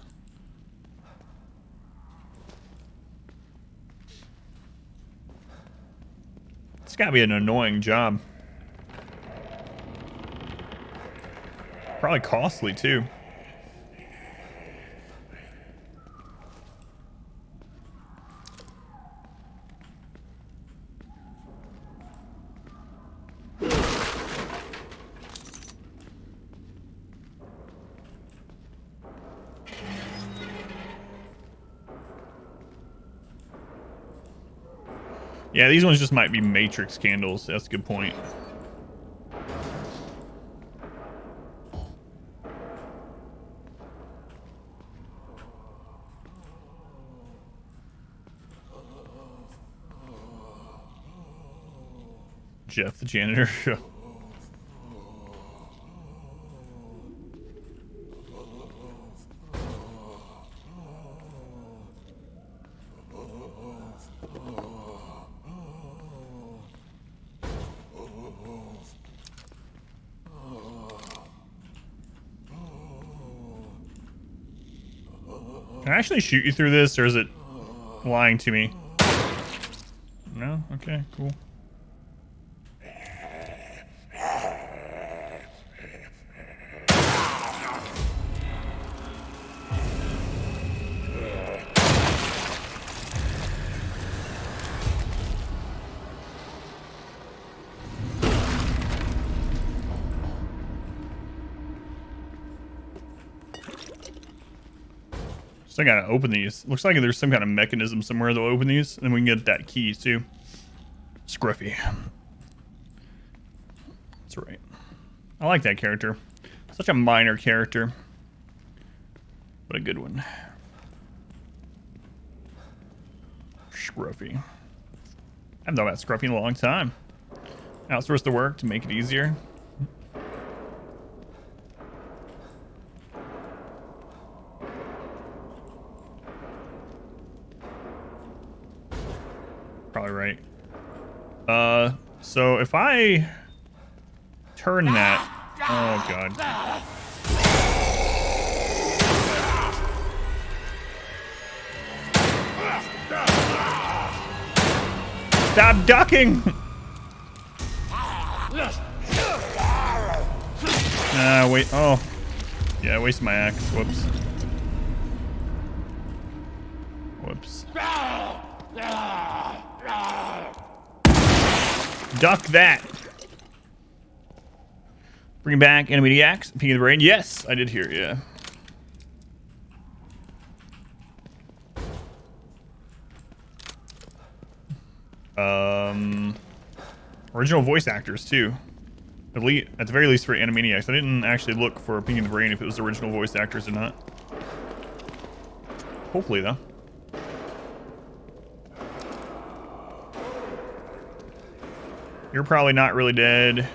Speaker 1: It's gotta be an annoying job. Probably costly too. Yeah, these ones just might be matrix candles. That's a good point. Jeff the janitor show. Can I actually shoot you through this, or is it lying to me? No? Okay, cool. Still gotta open these. Looks like there's some kind of mechanism somewhere that'll open these, and then we can get that key too. Scruffy. That's right. I like that character. Such a minor character, but a good one. Scruffy. I haven't thought about Scruffy in a long time. Outsource the work to make it easier. Probably right. So if I turn that, oh god. Stop ducking! Wait, oh. Yeah, I wasted my axe, whoops. Whoops. Duck that. Bring back enemy axe. Peek of the brain. Yes, I did hear. Yeah. Original voice actors too. At the very least for Animaniacs. I didn't actually look for Peek of the Brain if it was original voice actors or not. Hopefully though. You're probably not really dead.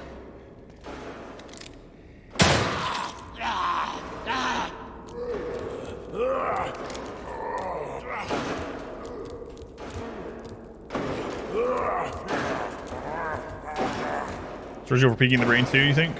Speaker 1: Search over peeking the brain too, you think?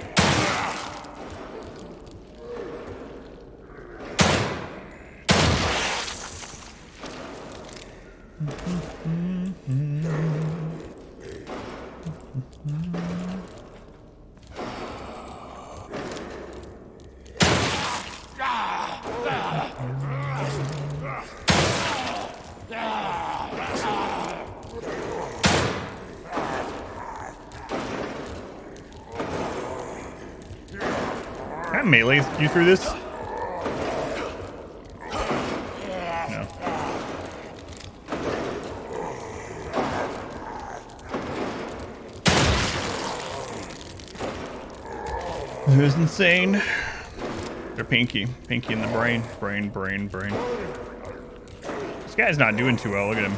Speaker 1: Can I melee you through this? No. Who's insane? They're Pinky. Pinky in the brain. Brain. This guy's not doing too well. Look at him.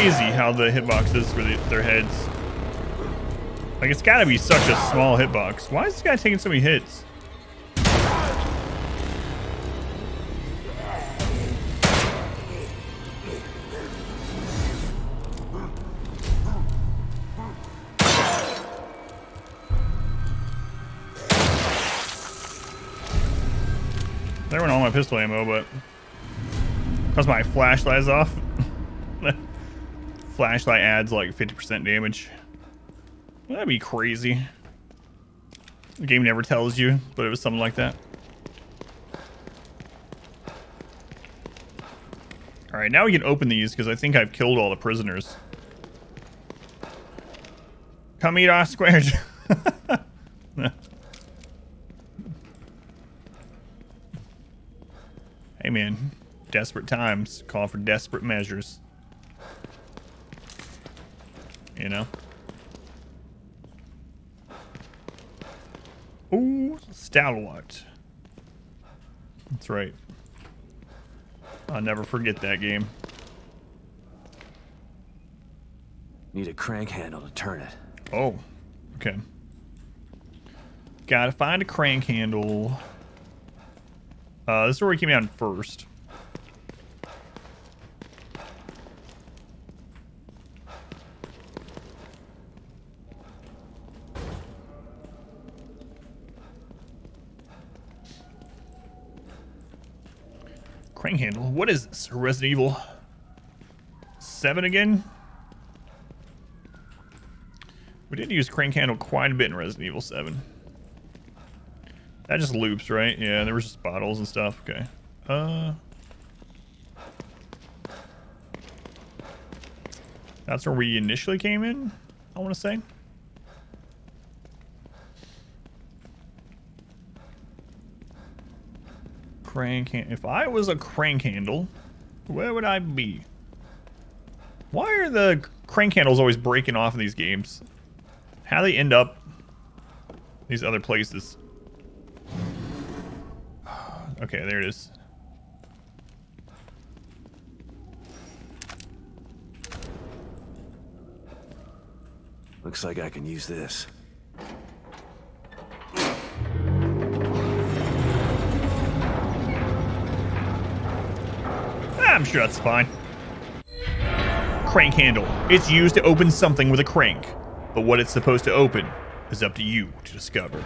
Speaker 1: crazy how the hitbox is for their heads. Like, it's gotta be such a small hitbox. Why is this guy taking so many hits? There went all my pistol ammo, but because my flashlight is off. Flashlight adds like 50% damage. That'd be crazy. The game never tells you, but it was something like that. Alright, now we can open these because I think I've killed all the prisoners. Come eat our squares. Hey man, desperate times call for desperate measures. You know? Ooh, Stalwart. That's right. I'll never forget that game.
Speaker 3: Need a crank handle to turn it.
Speaker 1: Oh, okay. Gotta find a crank handle. This is where we came down first. Crank handle. What is this? Resident Evil 7 again? We did use crank handle quite a bit in Resident Evil 7. That just loops, right? Yeah, there was just bottles and stuff. Okay. That's where we initially came in, I want to say. If I was a crank handle, where would I be? Why are the crank handles always breaking off in these games? How do they end up these other places? Okay, there it is.
Speaker 3: Looks like I can use this.
Speaker 1: I'm sure that's fine. Crank handle. It's used to open something with a crank. But what it's supposed to open is up to you to discover.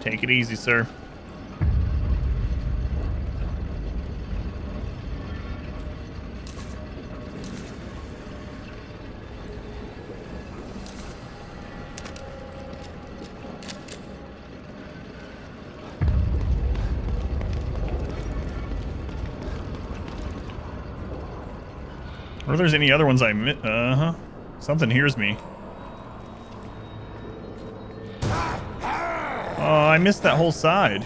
Speaker 1: Take it easy, sir. Or if there's any other ones I missed. Something hears me. Oh, I missed that whole side.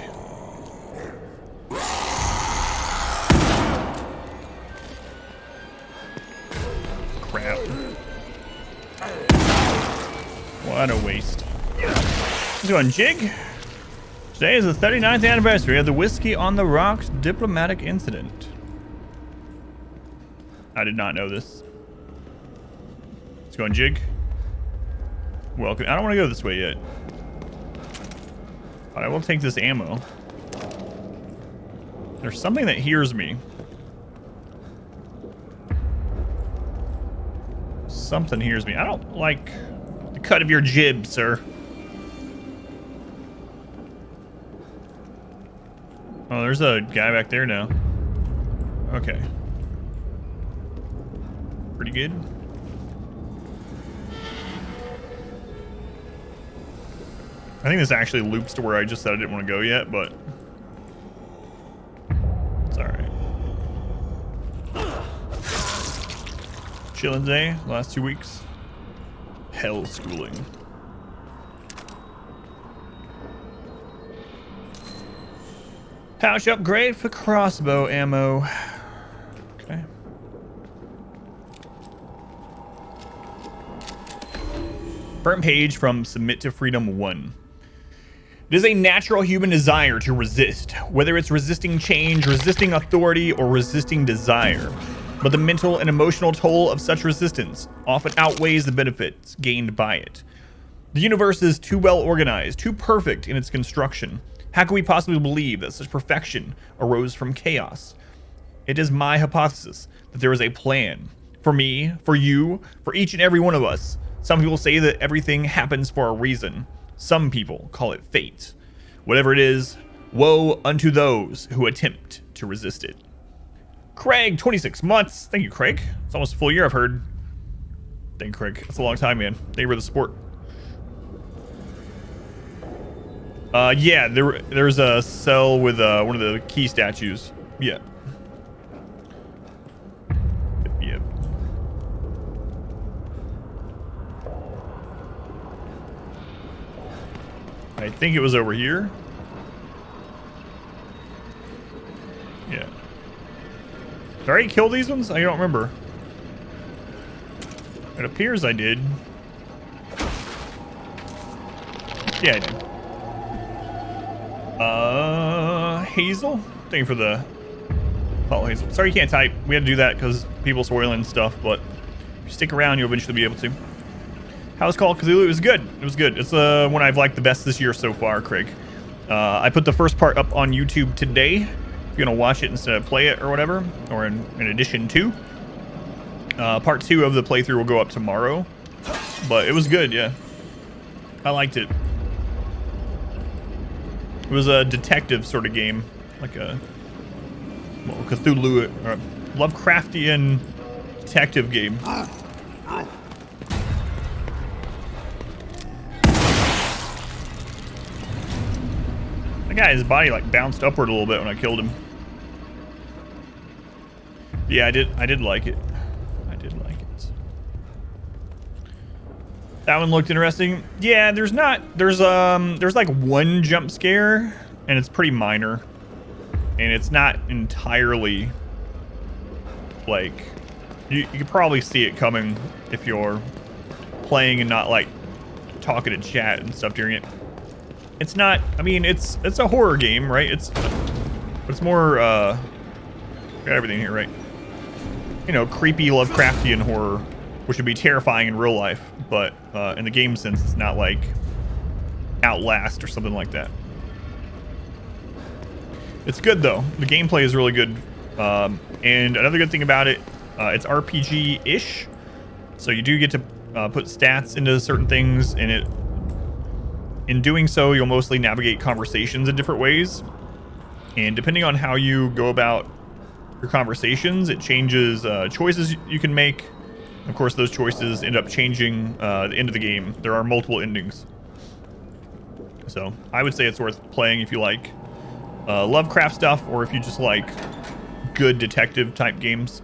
Speaker 1: Crap. What a waste. Let's go on, Jig. Today is the 39th anniversary of the Whiskey on the Rocks diplomatic incident. I did not know this. Let's go on, Jig. Welcome. I don't want to go this way yet. But I will take this ammo. There's something that hears me. Something hears me. I don't like the cut of your jib, sir. Oh, there's a guy back there now. Okay. Pretty good. I think this actually loops to where I just said I didn't want to go yet, but it's alright. Chilling day, last 2 weeks. Hell schooling. Pouch upgrade for crossbow ammo. Okay. Front page from Submit to Freedom 1. It is a natural human desire to resist, whether it's resisting change, resisting authority, or resisting desire. But the mental and emotional toll of such resistance often outweighs the benefits gained by it. The universe is too well organized, too perfect in its construction. How can we possibly believe that such perfection arose from chaos? It is my hypothesis that there is a plan. For me, for you, for each and every one of us. Some people say that everything happens for a reason. Some people call it fate. Whatever it is, woe unto those who attempt to resist it. Craig, 26 months. Thank you, Craig. It's almost a full year, I've heard. Thank you, Craig. That's a long time, man. Thank you for the support. Yeah, there's a cell with one of the key statues. Yeah. Yep. I think it was over here. Yeah. Did I already kill these ones? I don't remember. It appears I did. Yeah, I did. Hazel? Thank you for the follow, Hazel. Sorry you can't type. We had to do that because people spoiling stuff, but if you stick around, you'll eventually be able to. How's Call of Cthulhu? It was good. It was good. It's the one I've liked the best this year so far, Craig. I put the first part up on YouTube today. If you're gonna watch it instead of play it or whatever, or in addition to. Part 2 of the playthrough will go up tomorrow. But it was good, yeah. I liked it. It was a detective sort of game, like a Cthulhu, or Lovecraftian detective game. The guy, his body like bounced upward a little bit when I killed him. Yeah, I did like it. I did like it. That one looked interesting. Yeah, there's like one jump scare, and it's pretty minor, and it's not entirely like you could probably see it coming if you're playing and not like talking to chat and stuff during it. It's not. I mean, it's a horror game, right? It's more. Got everything here, right? You know, creepy Lovecraftian horror, which would be terrifying in real life, but in the game sense, it's not like Outlast or something like that. It's good though. The gameplay is really good, and another good thing about it, it's RPG-ish, so you do get to put stats into certain things, and in doing so, you'll mostly navigate conversations in different ways, and depending on how you go about your conversations, it changes choices you can make. Of course, those choices end up changing the end of the game. There are multiple endings. So I would say it's worth playing if you like Lovecraft stuff, or if you just like good detective type games.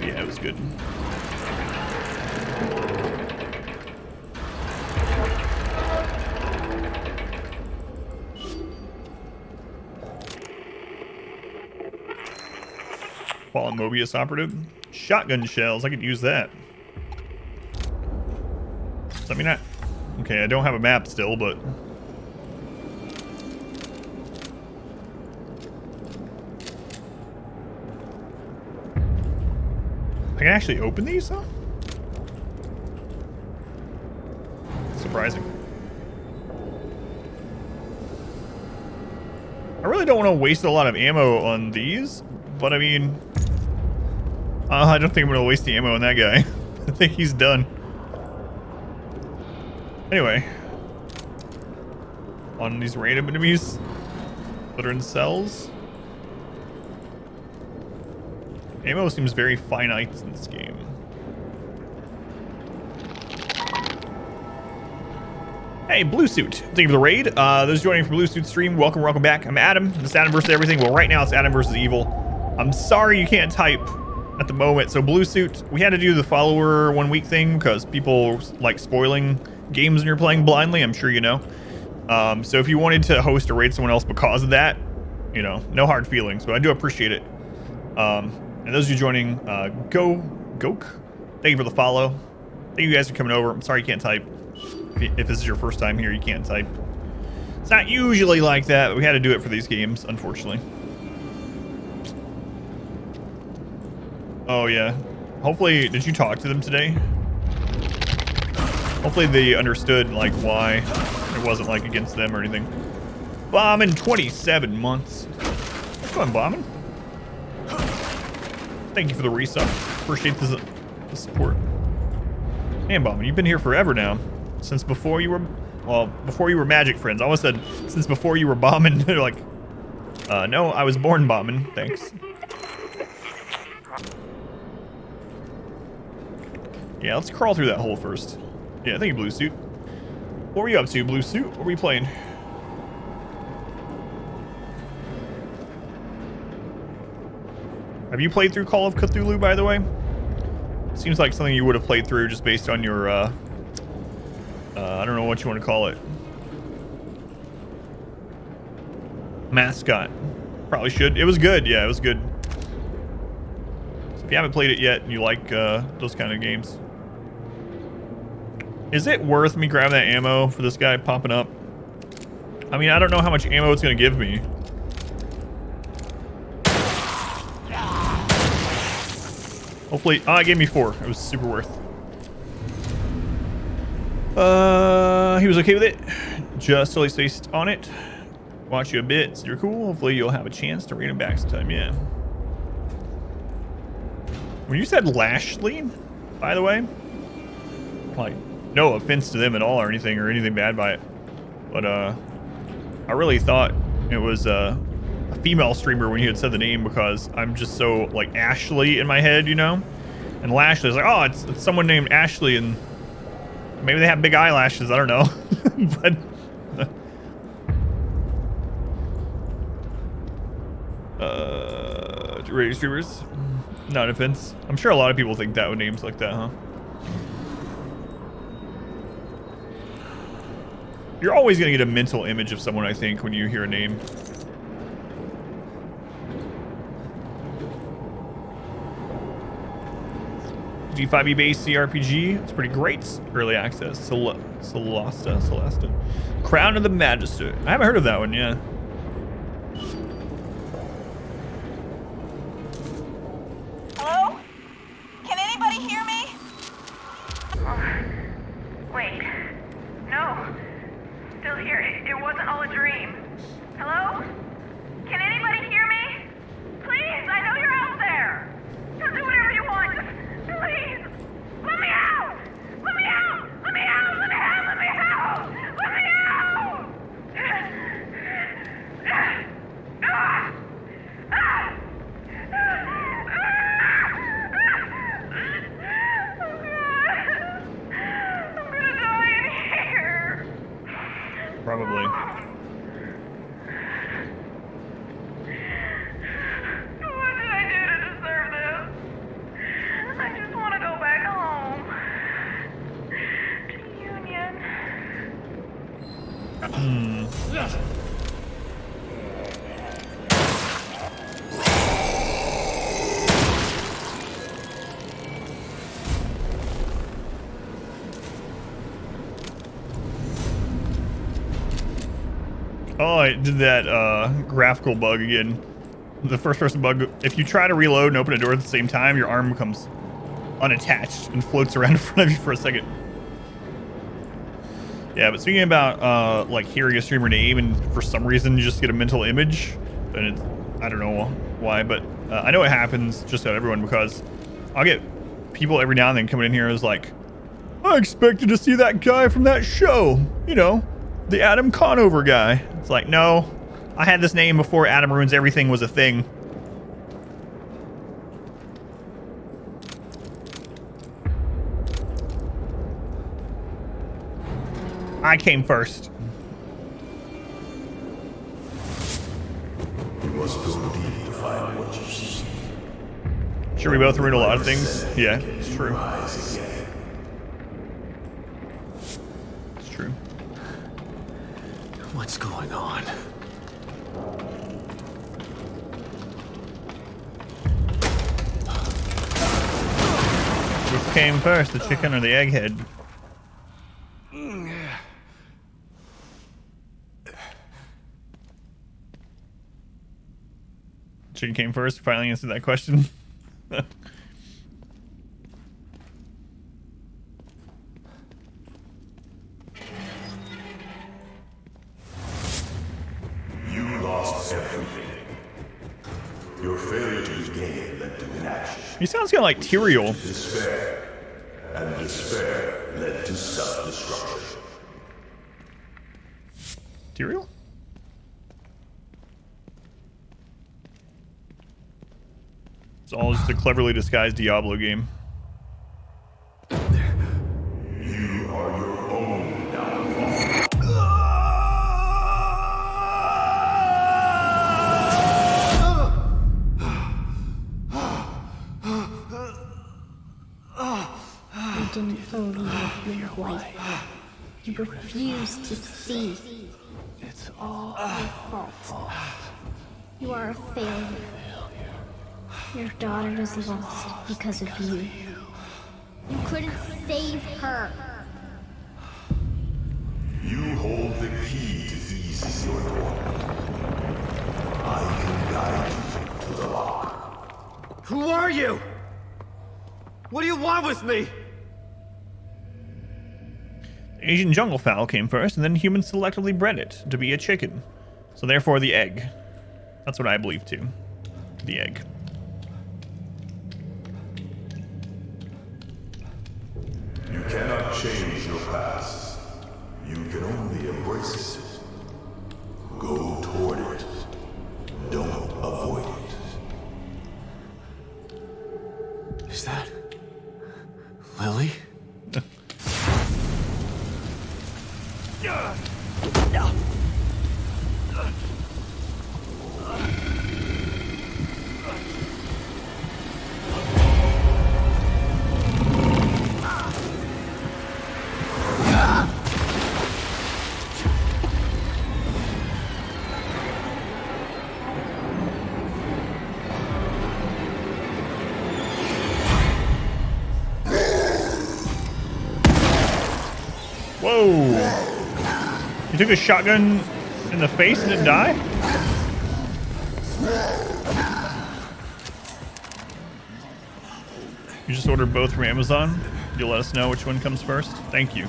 Speaker 1: Yeah, it was good. Fallen Mobius operative. Shotgun shells. I could use that. I mean, okay, I don't have a map still, but I can actually open these, though? Surprising. I really don't want to waste a lot of ammo on these, but I mean, I don't think I'm going to waste the ammo on that guy. I think he's done. Anyway, on these random enemies that are in cells. Ammo seems very finite in this game. Hey, Blue Suit. Thank you for the raid. Those joining for Blue Suit stream, welcome back. I'm Adam. This is Adam versus everything. Well, right now it's Adam versus Evil. I'm sorry you can't type. at the moment. So Blue Suit, we had to do the follower 1 week thing because people like spoiling games when you're playing blindly. I'm sure you know. So if you wanted to host or raid someone else because of that, you know, no hard feelings, but I do appreciate it. And those of you joining, Gok, thank you for the follow. Thank you guys for coming over. I'm sorry you can't type. If this is your first time here, you can't type. It's not usually like that, but we had to do it for these games, unfortunately. Oh yeah. Hopefully, did you talk to them today? Hopefully they understood like why it wasn't like against them or anything. Bombing 27 months. Come on, Bombing. Thank you for the resub. Appreciate the support. Man, Bombing, you've been here forever now. Since before you were, well, before you were Magic Friends. I almost said since before you were bombing. They're like, no, I was born bombing. Thanks. Yeah, let's crawl through that hole first. Yeah, thank you, Blue Suit. What were you up to, Blue Suit? What were you playing? Have you played through Call of Cthulhu, by the way? Seems like something you would have played through just based on your, I don't know what you want to call it. Mascot. Probably should. It was good. Yeah, it was good. So if you haven't played it yet and you like those kind of games. Is it worth me grabbing that ammo for this guy popping up? I mean, I don't know how much ammo it's going to give me. Hopefully, oh, it gave me 4. It was super worth. He was okay with it. Just totally spaced on it. Watch you a bit. So you're cool. Hopefully you'll have a chance to read him back sometime. Yeah. When you said Lashley, by the way, like, no offense to them at all or anything bad by it, but I really thought it was a female streamer when you had said the name because I'm just so like Ashley in my head, you know, and Lashley is like, oh, it's someone named Ashley, and maybe they have big eyelashes, I don't know. But radio streamers, not offense. I'm sure a lot of people think that with names like that, huh? You're always gonna get a mental image of someone, I think, when you hear a name. G5E based CRPG, it's pretty great. Early access. Celesta. Crown of the Magister. I haven't heard of that one, yeah.
Speaker 5: Hello? Can anybody hear me? Wait. No. Still here. It wasn't all a dream. Hello? Can anybody hear me? Please, I know you're out there. Just do whatever you want. Just please. Let me out. Let me out. Let me out. Let me out. Let me out. Let me out. I'm gonna die in here.
Speaker 1: Probably.
Speaker 5: What did I do to deserve this? I just want to go back home. To Union.
Speaker 1: Oh, I did that graphical bug again. The first person bug. If you try to reload and open a door at the same time, your arm becomes unattached and floats around in front of you for a second. Yeah, but speaking about like hearing a streamer name and for some reason you just get a mental image, and I don't know why, but I know it happens just about everyone because I'll get people every now and then coming in here as like, I expected to see that guy from that show, you know, the Adam Conover guy. It's like, no, I had this name before Adam Ruins Everything was a thing. I came first.
Speaker 11: You must go deep to find what you seek.
Speaker 1: Sure, we both ruined a lot of things. Yeah, it's true. It's true.
Speaker 3: What's going on?
Speaker 1: Which came first, the chicken or the egghead? Chicken came first. Finally answered that question.
Speaker 11: You lost everything. Your failure to regain led to inaction.
Speaker 1: He sounds kind of like Tyrael.
Speaker 11: Despair. And despair led to self-destruction.
Speaker 1: Tyrael? It's all just a cleverly disguised Diablo game.
Speaker 11: You are your own downfall.
Speaker 8: You didn't believe your wife. You refused to see.
Speaker 3: It's all
Speaker 8: Your fault. You are a failure. Your daughter is lost because of you. You couldn't save her.
Speaker 11: You hold the key to easing your torment. I can guide you to the lock.
Speaker 3: Who are you? What do you want with me?
Speaker 1: The Asian jungle fowl came first, and then humans selectively bred it to be a chicken. So therefore the egg. That's what I believe too. The egg.
Speaker 11: You cannot change your past. You can only embrace it. Go toward it. Don't avoid it.
Speaker 3: Is that Lily?
Speaker 1: Whoa! You took a shotgun in the face and didn't die? You just ordered both from Amazon? You'll let us know which one comes first? Thank you.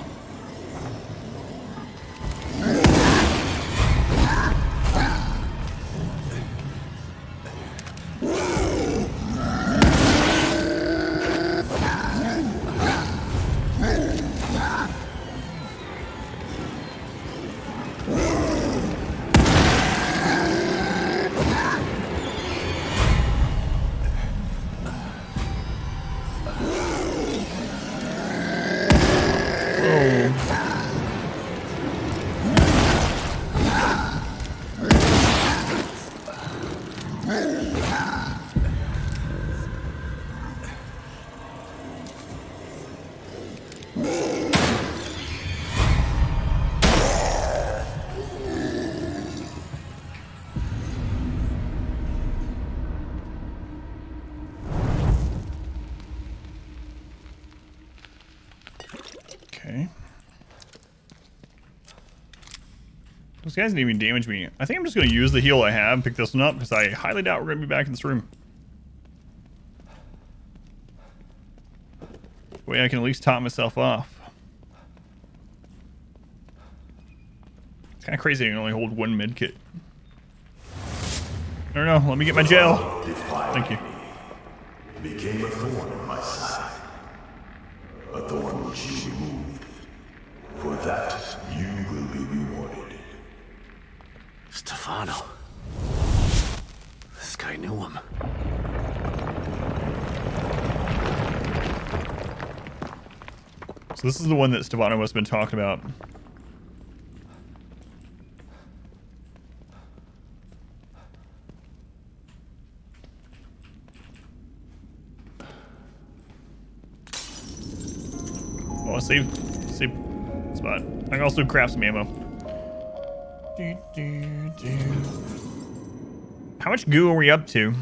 Speaker 1: Okay. Those guys didn't even damage me. I think I'm just going to use the heal I have and pick this one up because I highly doubt we're going to be back in this room. Way I can at least top myself off. It's kind of crazy I can only hold one med kit. I don't know. Let me get my gel. Thank you.
Speaker 11: Became a thorn in my side. A thorn which you removed. For that, you will be rewarded.
Speaker 3: Stefano. This guy knew him.
Speaker 1: So this is the one that Stefano has been talking about. want to save spot. I can also craft some ammo. How much goo are we up to?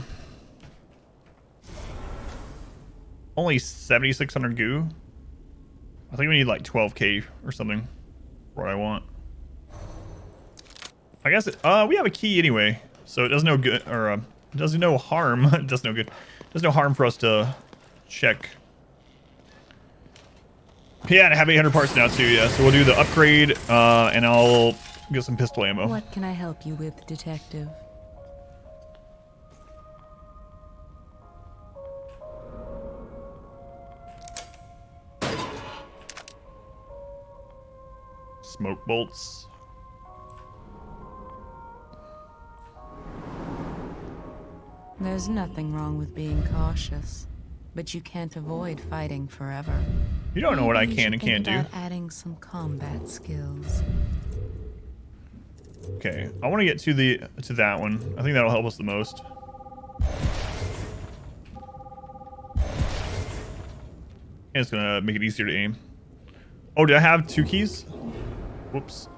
Speaker 1: Only 7,600 goo. I think we need like 12k or something for what I want. I guess we have a key anyway, so it does no good, or it does no harm. It does no good. There's no harm for us to check. Yeah, and I have 800 parts now too. Yeah, so we'll do the upgrade, and I'll get some pistol ammo.
Speaker 6: What can I help you with, Detective?
Speaker 1: Smoke bolts.
Speaker 6: There's nothing wrong with being cautious, but you can't avoid fighting forever.
Speaker 1: You don't know what I
Speaker 6: Maybe you
Speaker 1: can and
Speaker 6: should
Speaker 1: can't
Speaker 6: think
Speaker 1: do.
Speaker 6: about adding some combat skills.
Speaker 1: Okay, I want to get to that one. I think that'll help us the most. And it's gonna make it easier to aim. Oh, did I have 2 keys? Whoops.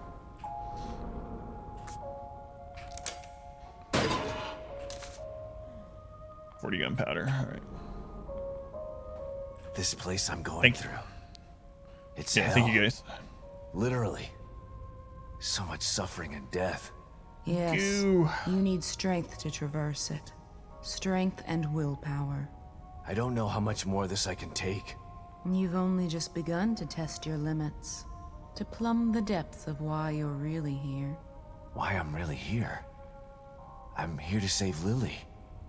Speaker 1: .40 gunpowder. All right.
Speaker 3: This place I'm going through. It's hell.
Speaker 1: Thank you guys.
Speaker 3: Literally. So much suffering and death.
Speaker 6: Yes, you need strength to traverse it. Strength and willpower.
Speaker 3: I don't know how much more of this I can take.
Speaker 6: You've only just begun to test your limits. To plumb the depths of why you're really here.
Speaker 3: Why I'm really here? I'm here to save Lily.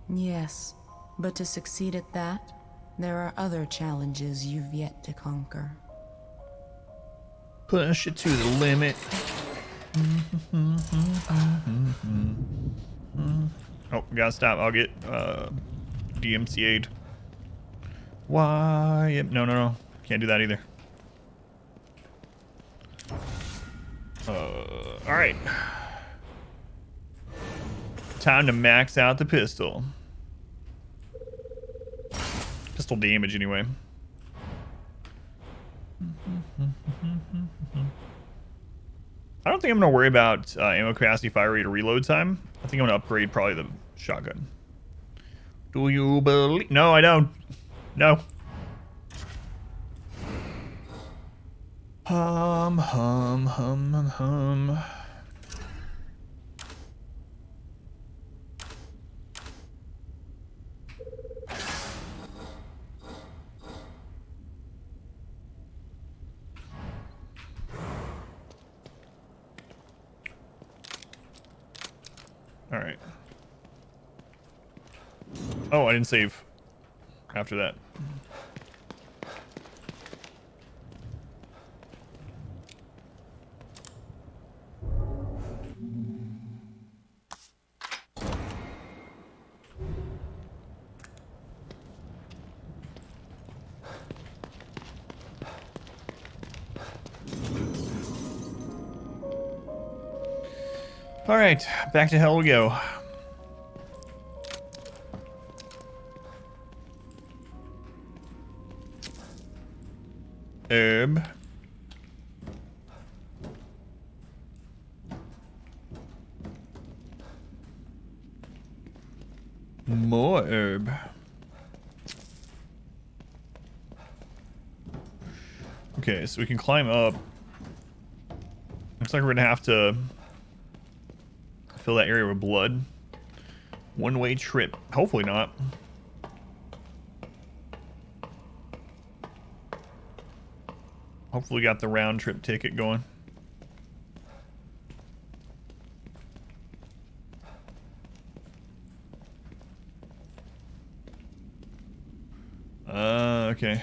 Speaker 6: Yes, but to succeed at that, there are other challenges you've yet to conquer.
Speaker 1: Push it to the limit. Oh, gotta stop. I'll get DMCA'd. Why? No. Can't do that either. Alright. Time to max out the pistol. Pistol damage, anyway. I don't think I'm going to worry about ammo capacity, fire rate, or reload time. I think I'm going to upgrade probably the shotgun. Do you believe? No, I don't. No. Hum. All right. Oh, I didn't save after that. All right, back to hell we go. Herb. More herb. Okay, so we can climb up. Looks like we're gonna have to fill that area with blood. One-way trip. Hopefully not. Hopefully we got the round trip ticket going. Okay.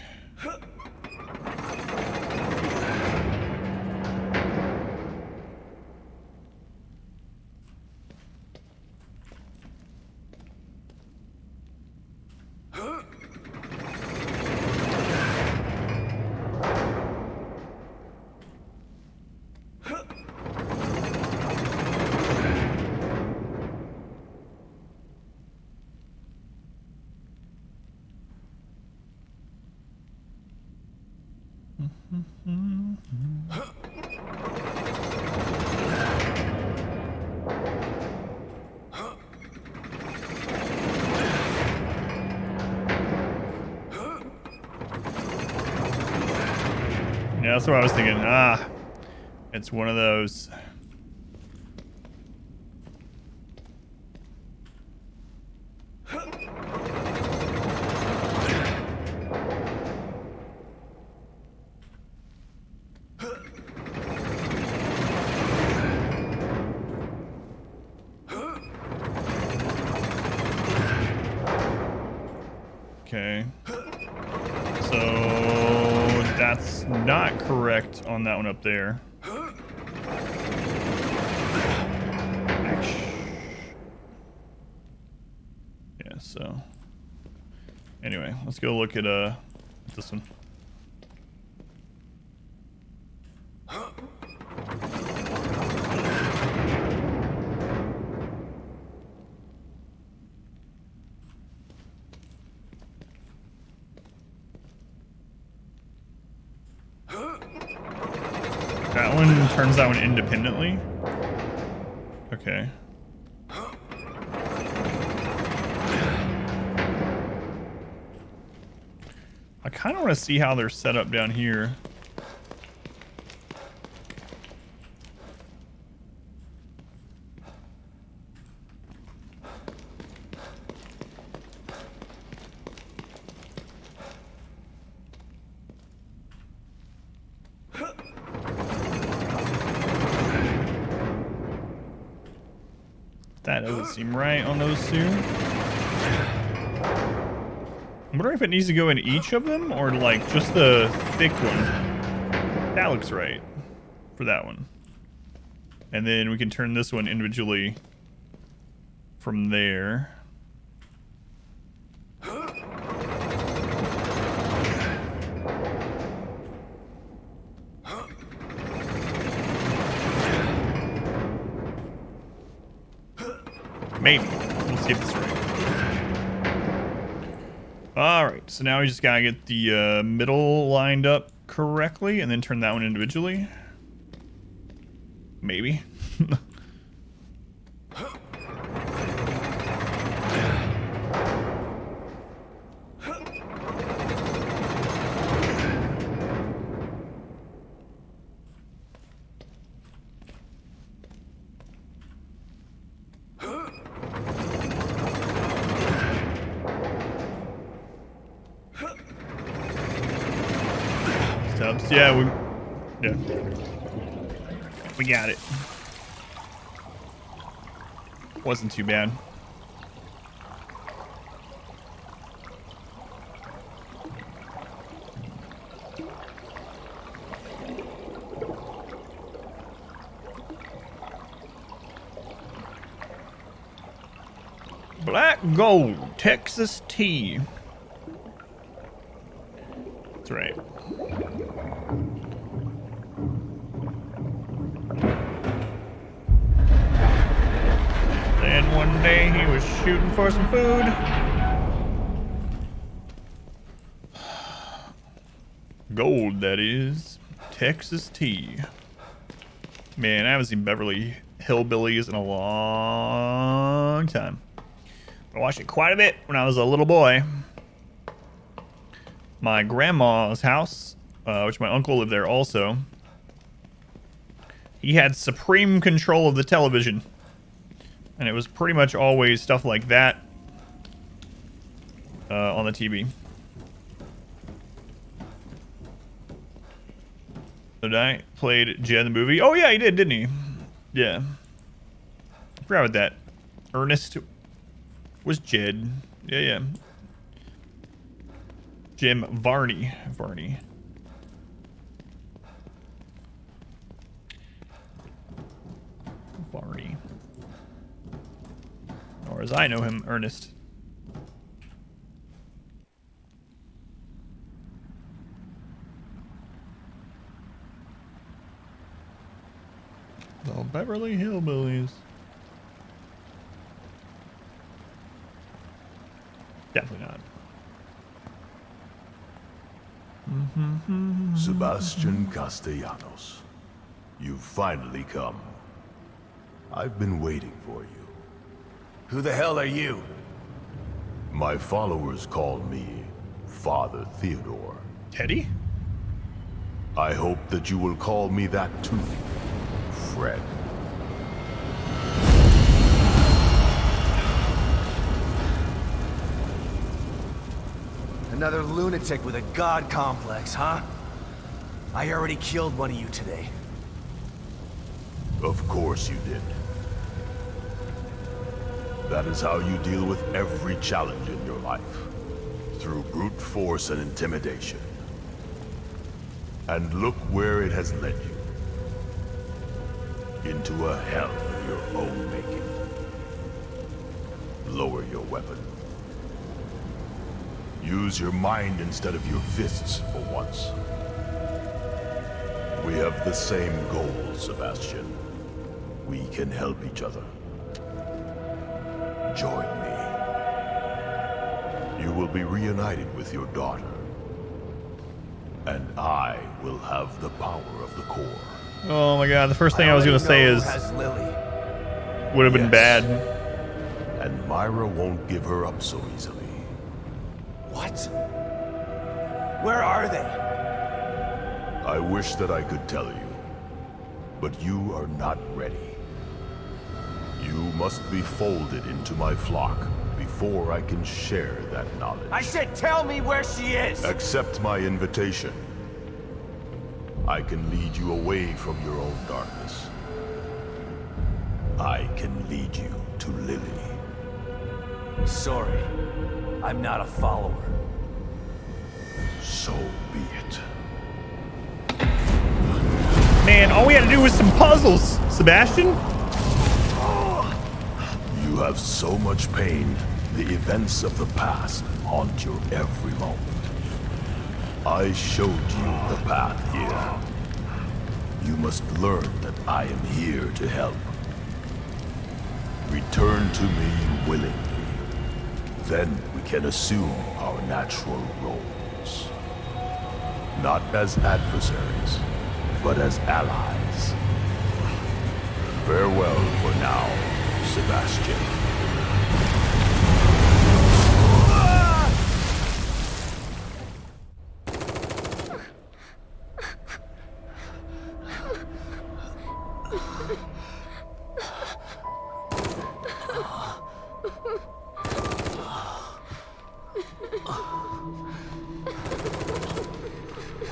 Speaker 1: Yeah, that's what I was thinking. Ah, it's one of those. Okay. So that's not correct on that one up there. Yeah, so anyway, let's go look at this one. That one turns that one independently. Okay. I kind of want to see how they're set up down here. That doesn't seem right on those two. I'm wondering if it needs to go in each of them or like just the thick one. That looks right for that one. And then we can turn this one individually from there. Maybe. We'll see if it's right. Alright, so now we just gotta get the middle lined up correctly and then turn that one individually. Maybe. Stubs. Yeah, we got it. Wasn't too bad. Black Gold Texas tea. That's right. Then one day he was shooting for some food. Gold, that is. Texas tea. Man, I haven't seen Beverly Hillbillies in a long time. I watched it quite a bit when I was a little boy. My grandma's house, which my uncle lived there also, he had supreme control of the television. And it was pretty much always stuff like that on the TV. So I played Jed in the movie. Oh yeah, he did, didn't he? Yeah. I forgot about that. Ernest was Jed. Yeah, yeah. Jim Varney. Varney. Or as I know him, Ernest. The Beverly Hillbillies. Definitely not.
Speaker 11: Sebastian Castellanos, you've finally come. I've been waiting for you.
Speaker 3: Who the hell are you?
Speaker 11: My followers call me Father Theodore.
Speaker 1: Teddy?
Speaker 11: I hope that you will call me that too, Fred.
Speaker 3: Another lunatic with a god complex, huh? I already killed one of you today.
Speaker 11: Of course you did. That is how you deal with every challenge in your life. Through brute force and intimidation. And look where it has led you. Into a hell of your own making. Lower your weapon. Use your mind instead of your fists for once. We have the same goal, Sebastian. We can help each other. Join me. You will be reunited with your daughter. And I will have the power of the core.
Speaker 1: Oh my god, the first thing I was going to say is... would have been bad.
Speaker 11: And Myra won't give her up so easily.
Speaker 3: What? Where are they?
Speaker 11: I wish that I could tell you, but you are not ready. You must be folded into my flock before I can share that knowledge.
Speaker 3: I said tell me where she is!
Speaker 11: Accept my invitation. I can lead you away from your own darkness. I can lead you to Lily.
Speaker 3: Sorry, I'm not a follower.
Speaker 11: So be it.
Speaker 1: Man, all we had to do was some puzzles, Sebastian.
Speaker 11: You have so much pain. The events of the past haunt your every moment. I showed you the path here. You must learn that I am here to help. Return to me willingly. Then we can assume our natural roles. Not as adversaries, but as allies. Farewell for now, Sebastian.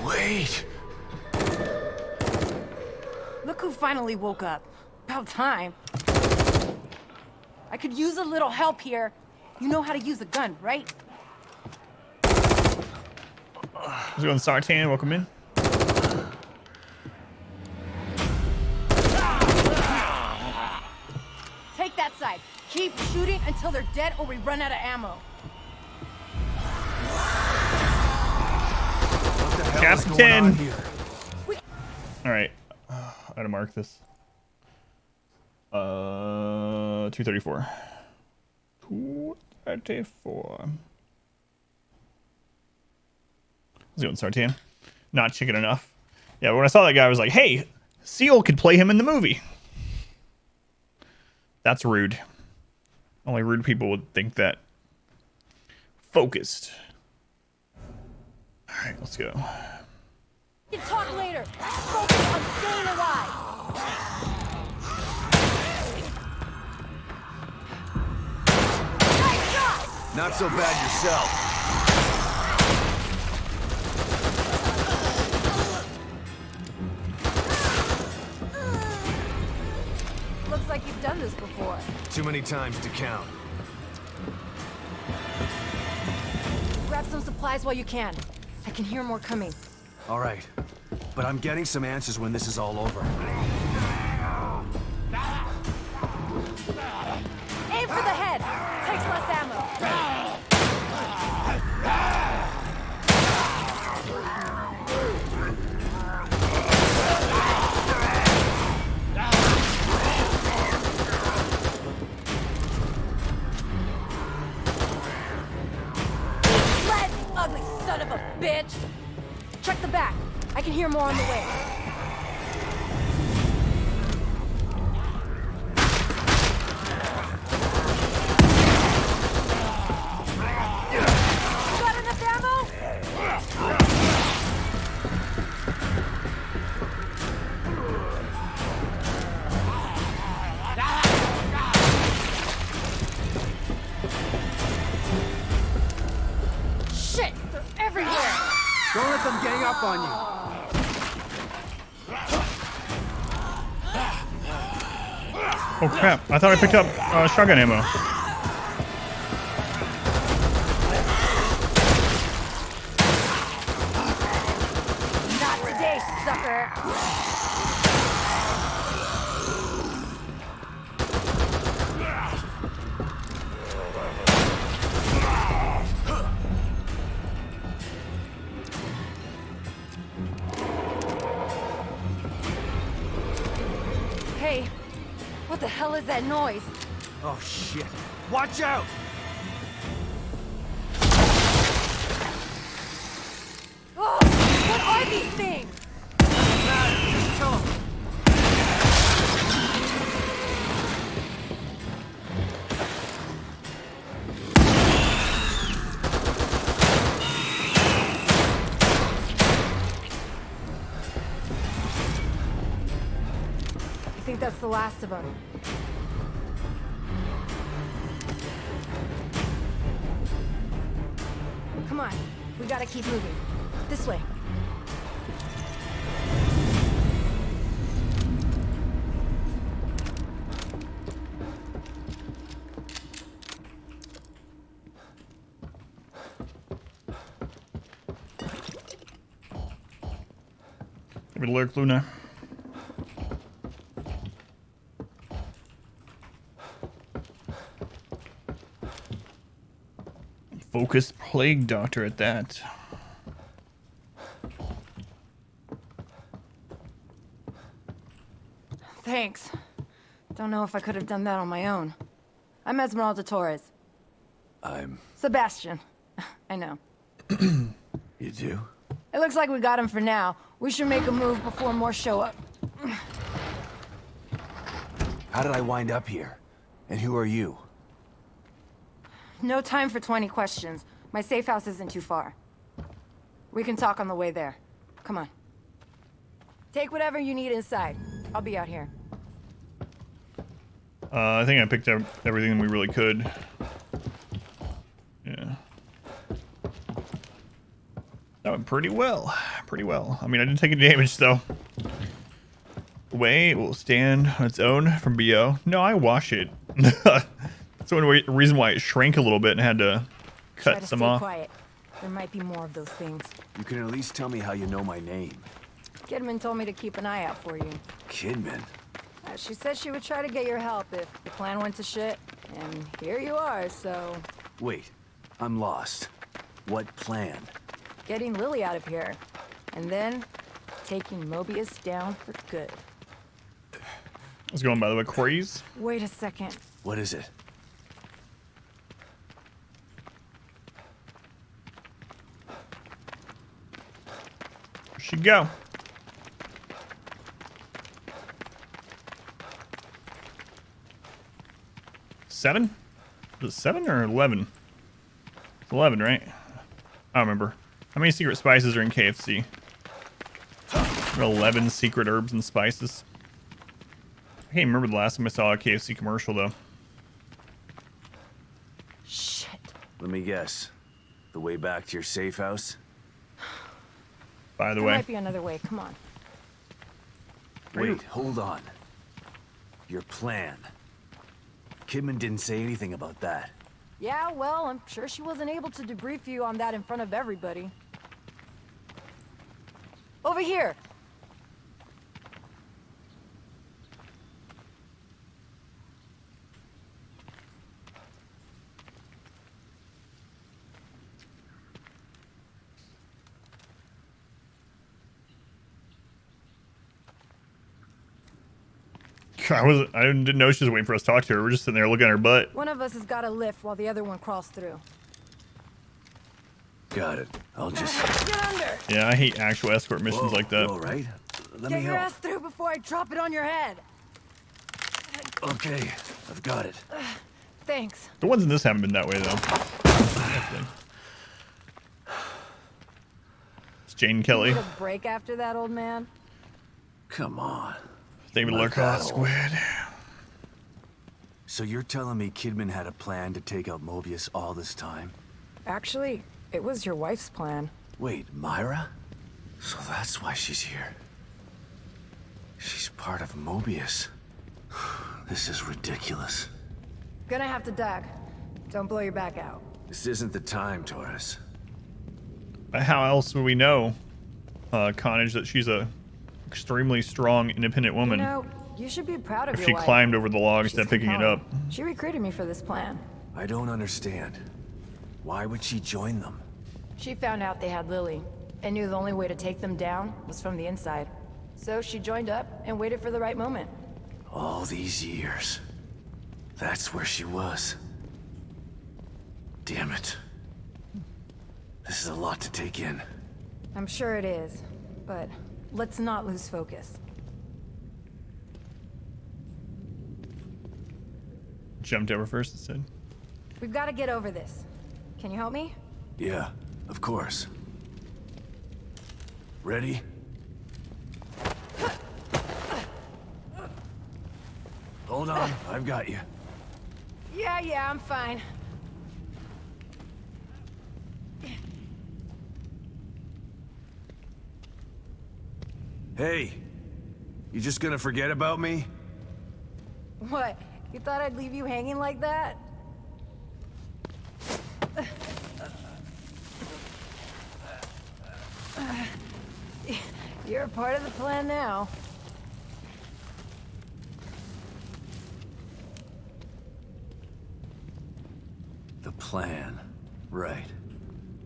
Speaker 3: Wait!
Speaker 12: Look who finally woke up. About time. I could use a little help here. You know how to use a gun, right?
Speaker 1: How's it going, Sartan? Welcome in.
Speaker 12: Take that side. Keep shooting until they're dead or we run out of ammo.
Speaker 1: Captain. All right, I gotta mark this. 234. 234. How's it going, Sartan? Not chicken enough. Yeah, when I saw that guy, I was like, hey, Seal could play him in the movie. That's rude. Only rude people would think that. Focused. All right, let's go.
Speaker 12: We can talk later. Focus on staying alive. Nice shot!
Speaker 3: Not so bad yourself.
Speaker 12: Looks like you've done this before.
Speaker 3: Too many times to count.
Speaker 12: Grab some supplies while you can. I can hear more coming.
Speaker 3: All right, but I'm getting some answers when this is all over.
Speaker 12: Aim for the head. Takes less ammo. Ugly son of a bitch! Check the back. I can hear more on the way. You got enough ammo? Shit! They're everywhere!
Speaker 3: Don't let them gang up on you.
Speaker 1: Oh crap, I thought I picked up shotgun ammo.
Speaker 12: Not today, sucker! Hey, what the hell is that noise?
Speaker 3: Oh shit. Watch out!
Speaker 12: Oh, what are these things?
Speaker 3: Just kill 'em.
Speaker 12: I think that's the last of them. Come on, we gotta keep moving. This way.
Speaker 1: Give it a lurk, Luna. Focused plague doctor at that.
Speaker 12: Thanks. Don't know if I could have done that on my own. I'm Esmeralda Torres.
Speaker 3: I'm...
Speaker 12: Sebastian. I know.
Speaker 3: You do?
Speaker 12: It looks like we got him for now. We should make a move before more show up.
Speaker 3: How did I wind up here? And who are you?
Speaker 12: No time for 20 questions. My safe house isn't too far. We can talk on the way there. Come on. Take whatever you need inside. I'll be out here.
Speaker 1: I think I picked up everything we really could. Yeah. That went pretty well. Pretty well. I mean, I didn't take any damage, though. The way will stand on its own from BO. No, I wash it. That's the only reason why it shrank a little bit and had to cut some off.
Speaker 12: Quiet. There might be more of those things.
Speaker 3: You can at least tell me how you know my name.
Speaker 12: Kidman told me to keep an eye out for you.
Speaker 3: Kidman?
Speaker 12: She said she would try to get your help if the plan went to shit. And here you are, so...
Speaker 3: Wait, I'm lost. What plan?
Speaker 12: Getting Lily out of here. And then taking Mobius down for good.
Speaker 1: What's going on, by the way, Corey's?
Speaker 12: Wait a second.
Speaker 3: What is it?
Speaker 1: Where'd she go? Seven? Was it 7 or 11? It's 11, right? I don't remember. How many secret spices are in KFC? There are 11 secret herbs and spices. I can't remember the last time I saw a KFC commercial, though.
Speaker 12: Shit.
Speaker 3: Let me guess. The way back to your safe house?
Speaker 1: By the
Speaker 12: There
Speaker 1: way.
Speaker 12: might be another way. Come on.
Speaker 3: Wait, hold on. Your plan. Kidman didn't say anything about that.
Speaker 12: Yeah, well, I'm sure she wasn't able to debrief you on that in front of everybody. Over here!
Speaker 1: I didn't know she was waiting for us to talk to her. We're just sitting there looking at her butt.
Speaker 12: One of us has got a lift while the other one crawls through.
Speaker 3: Got it. I'll just...
Speaker 12: Get under!
Speaker 1: Yeah, I hate actual escort missions
Speaker 3: Whoa,
Speaker 1: like that.
Speaker 3: you all right? Let
Speaker 12: Get
Speaker 3: me
Speaker 12: your
Speaker 3: help.
Speaker 12: ass through before I drop it on your head.
Speaker 3: Okay, I've got it.
Speaker 12: Thanks.
Speaker 1: The ones in this haven't been that way, though. It's Jane Kelly.
Speaker 12: Need a break after that, old man?
Speaker 3: Come on.
Speaker 1: David
Speaker 3: Not that
Speaker 1: Lurk,
Speaker 3: old.
Speaker 1: Squid.
Speaker 3: So you're telling me Kidman had a plan to take out Mobius all this time?
Speaker 12: Actually, it was your wife's plan.
Speaker 3: Wait, Myra? So that's why she's here. She's part of Mobius. This is ridiculous.
Speaker 12: Gonna have to duck. Don't blow your back out.
Speaker 3: This isn't the time, Torres.
Speaker 1: But how else would we know, Connage, that she's a extremely strong, independent woman?
Speaker 12: You know, you should be proud of
Speaker 1: If
Speaker 12: your
Speaker 1: she
Speaker 12: wife.
Speaker 1: climbed over the log
Speaker 12: She's
Speaker 1: instead of picking it
Speaker 12: compelling.
Speaker 1: up.
Speaker 12: She recruited me for this plan.
Speaker 3: I don't understand. Why would she join them?
Speaker 12: She found out they had Lily, and knew the only way to take them down was from the inside. So she joined up and waited for the right moment.
Speaker 3: All these years. That's where she was. Damn it. This is a lot to take in.
Speaker 12: I'm sure it is, but let's not lose focus.
Speaker 1: Jumped over first instead.
Speaker 12: We've got to get over this. Can you help me?
Speaker 3: Yeah, of course. Ready? Hold on, I've got you.
Speaker 12: Yeah, I'm fine.
Speaker 3: Hey, you just gonna forget about me?
Speaker 12: What? You thought I'd leave you hanging like that? You're a part of the plan now.
Speaker 3: The plan. Right.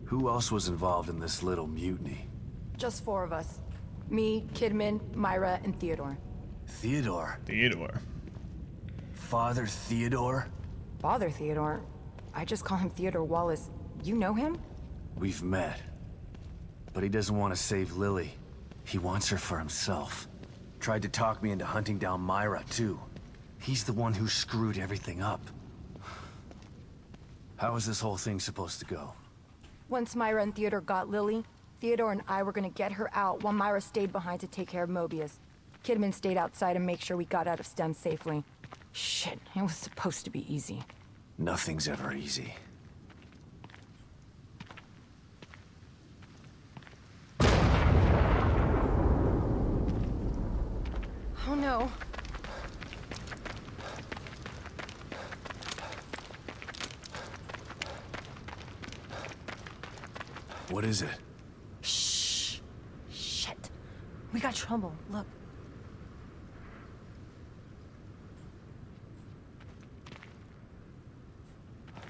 Speaker 3: Who else was involved in this little mutiny?
Speaker 12: Just 4 of us. Me, Kidman, Myra, and Theodore.
Speaker 3: Theodore?
Speaker 1: Theodore.
Speaker 3: Father Theodore?
Speaker 12: Father Theodore? I just call him Theodore Wallace. You know him?
Speaker 3: We've met. But he doesn't want to save Lily. He wants her for himself. Tried to talk me into hunting down Myra, too. He's the one who screwed everything up. How is this whole thing supposed to go?
Speaker 12: Once Myra and Theodore got Lily, Theodore and I were gonna get her out while Myra stayed behind to take care of Mobius. Kidman stayed outside and make sure we got out of STEM safely. Shit, it was supposed to be easy.
Speaker 3: Nothing's ever easy.
Speaker 12: Oh no.
Speaker 3: What is it?
Speaker 12: Shh. Shit. We got trouble. Look.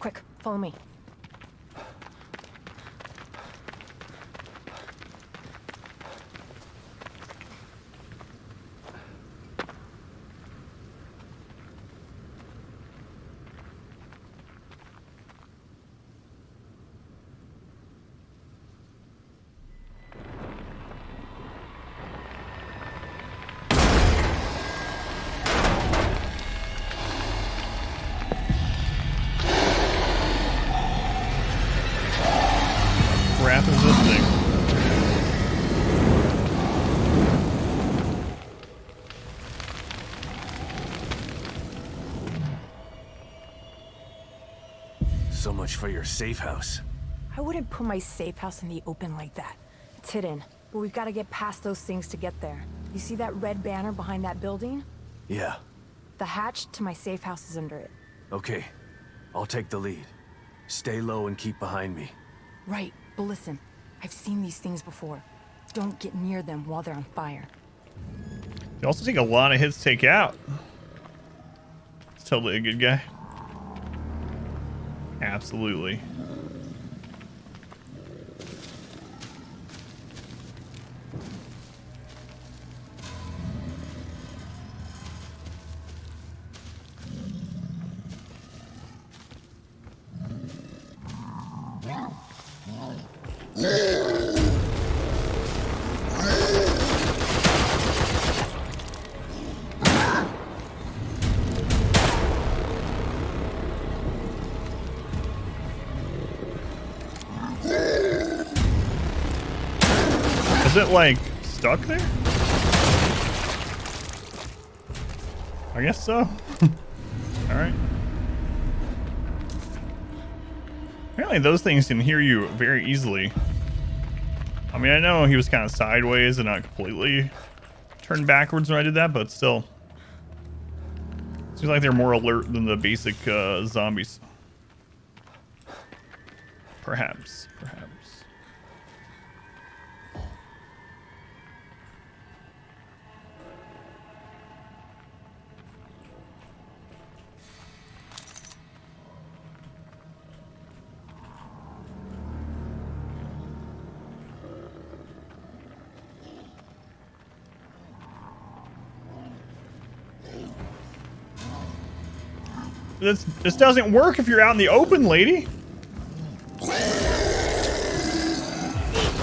Speaker 12: Quick, follow me.
Speaker 1: Crap is this thing?
Speaker 3: So much for your safe house.
Speaker 12: I wouldn't put my safe house in the open like that. It's hidden, but we've got to get past those things to get there. You see that red banner behind that building?
Speaker 3: Yeah.
Speaker 12: The hatch to my safe house is under it.
Speaker 3: Okay. I'll take the lead. Stay low and keep behind me.
Speaker 12: Right, but listen. I've seen these things before. Don't get near them while they're on fire.
Speaker 1: You also take a lot of hits to take out. It's totally a good guy. Absolutely. it like stuck there? I guess so. All right. Apparently those things can hear you very easily. I mean, I know he was kind of sideways and not completely turned backwards when I did that, but still. Seems like they're more alert than the basic zombies. Perhaps. This doesn't work if you're out in the open, lady.
Speaker 12: Eat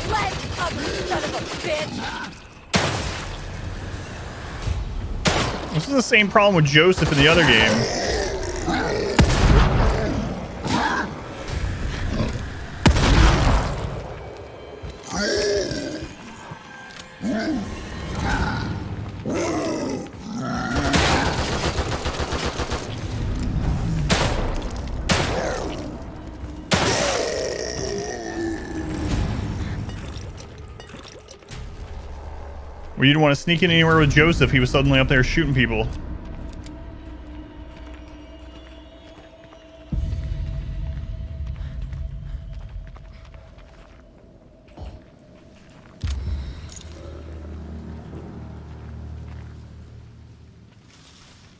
Speaker 12: leg, ugly son of a bitch!
Speaker 1: This is the same problem with Joseph in the other game. Well, you didn't want to sneak in anywhere with Joseph. He was suddenly up there shooting people.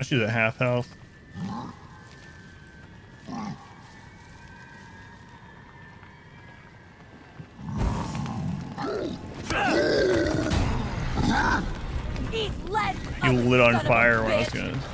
Speaker 1: She's at half health. He lit on fire when I was gonna do it.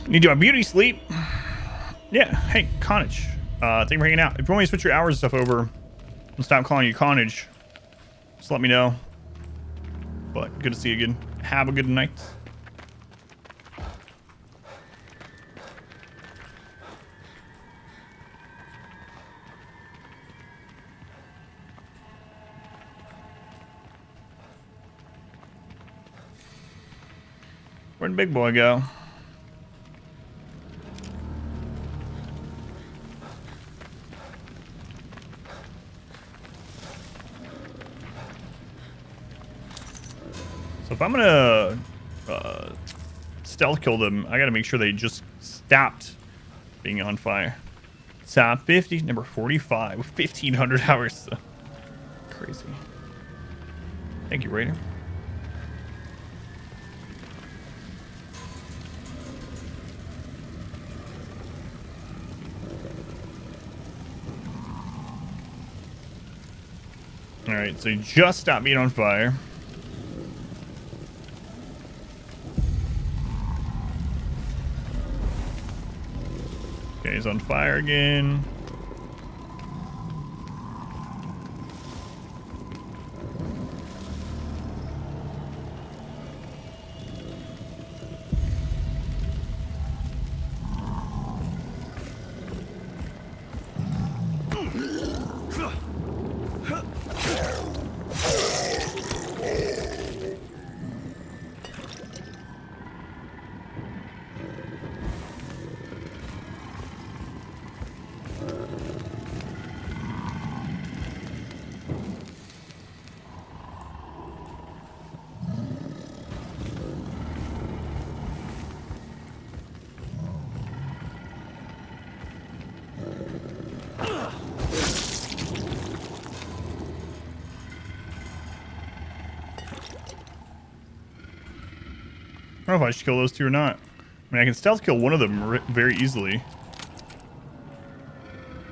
Speaker 1: Need to do a beauty sleep. Yeah, hey, Carnage. Thank you for hanging out. If you want me to switch your hours and stuff over and stop calling you Carnage, just let me know. But good to see you again. Have a good night. Where'd Big Boy go? So if I'm gonna stealth kill them, I gotta make sure they just stopped being on fire. Top 50, number 45, 1,500 hours. Crazy. Thank you, Raider. All right, so you just stopped being on fire. Okay, he's on fire again. I don't know if I should kill those two or not. I mean, I can stealth kill one of them very easily.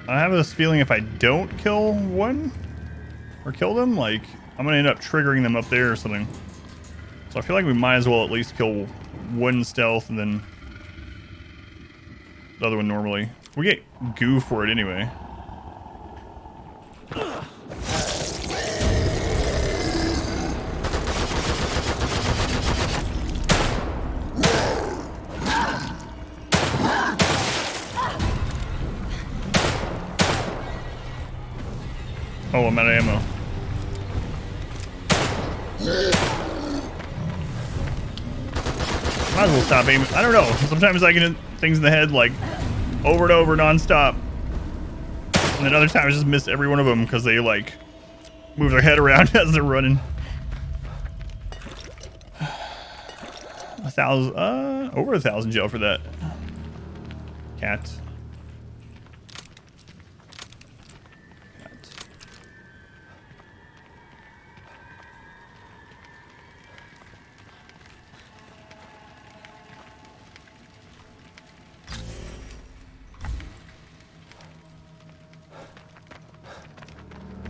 Speaker 1: I have this feeling if I don't kill one or kill them, like, I'm going to end up triggering them up there or something. So I feel like we might as well at least kill one stealth and then The other one normally. We get goo for it anyway. Oh, I'm out of ammo. Might as well stop aiming. I don't know. Sometimes I get things in the head like over and over nonstop. And then other times I just miss every one of them because they like move their head around as they're running. 1,000, over 1,000 gel for that. Cat.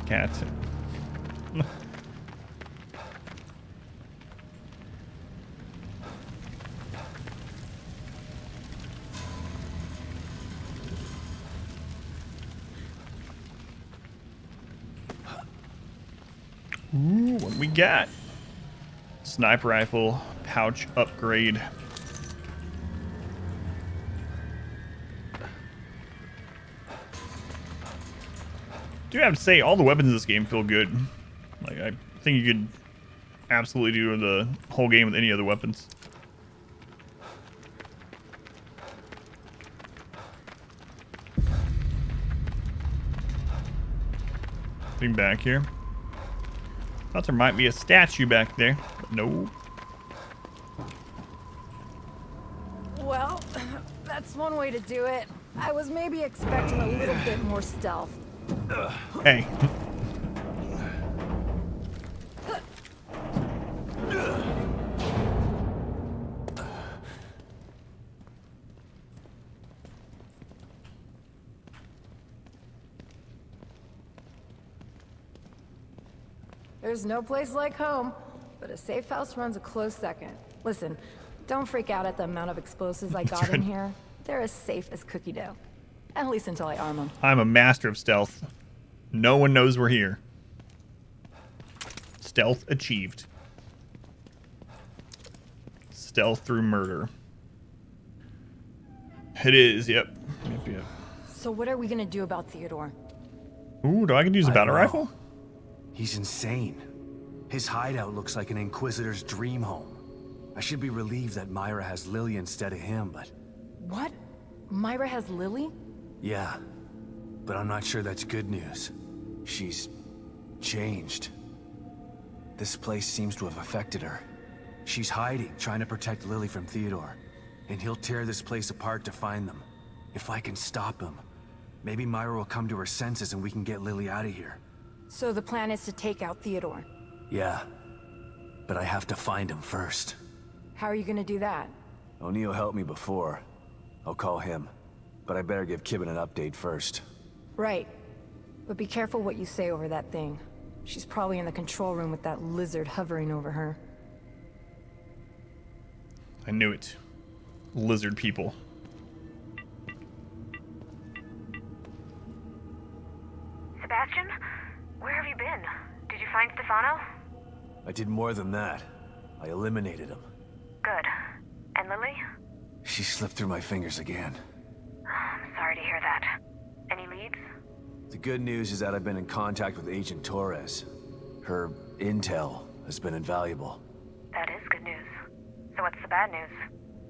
Speaker 1: Cat. Ooh, what we got? Sniper rifle pouch upgrade. Do have to say, all the weapons in this game feel good. Like, I think you could absolutely do the whole game with any other weapons. Getting back here. Thought there might be a statue back there, but no.
Speaker 12: Well, that's one way to do it. I was maybe expecting a little bit more stealth.
Speaker 1: Hey.
Speaker 12: There's no place like home, but a safe house runs a close second. Listen, don't freak out at the amount of explosives I got in here. They're as safe as cookie dough. At least until I arm them.
Speaker 1: I'm a master of stealth. No one knows we're here. Stealth achieved. Stealth through murder. It is, yep. Yep.
Speaker 12: So what are we gonna do about Theodore?
Speaker 1: Ooh, do I can use a battle rifle?
Speaker 3: He's insane. His hideout looks like an Inquisitor's dream home. I should be relieved that Myra has Lily instead of him, but...
Speaker 12: What? Myra has Lily?
Speaker 3: Yeah, but I'm not sure that's good news. She's... changed. This place seems to have affected her. She's hiding, trying to protect Lily from Theodore. And he'll tear this place apart to find them. If I can stop him, maybe Myra will come to her senses and we can get Lily out of here.
Speaker 12: So the plan is to take out Theodore?
Speaker 3: Yeah, but I have to find him first.
Speaker 12: How are you gonna do that?
Speaker 3: O'Neill helped me before. I'll call him. But I better give Kibben an update first.
Speaker 12: Right. But be careful what you say over that thing. She's probably in the control room with that lizard hovering over her.
Speaker 1: I knew it. Lizard people.
Speaker 10: Sebastian? Where have you been? Did you find Stefano?
Speaker 3: I did more than that. I eliminated him.
Speaker 10: Good. And Lily?
Speaker 3: She slipped through my fingers again.
Speaker 10: I'm sorry to hear that. Any leads?
Speaker 3: The good news is that I've been in contact with Agent Torres. Her intel has been invaluable.
Speaker 10: That is good news. So what's the bad news?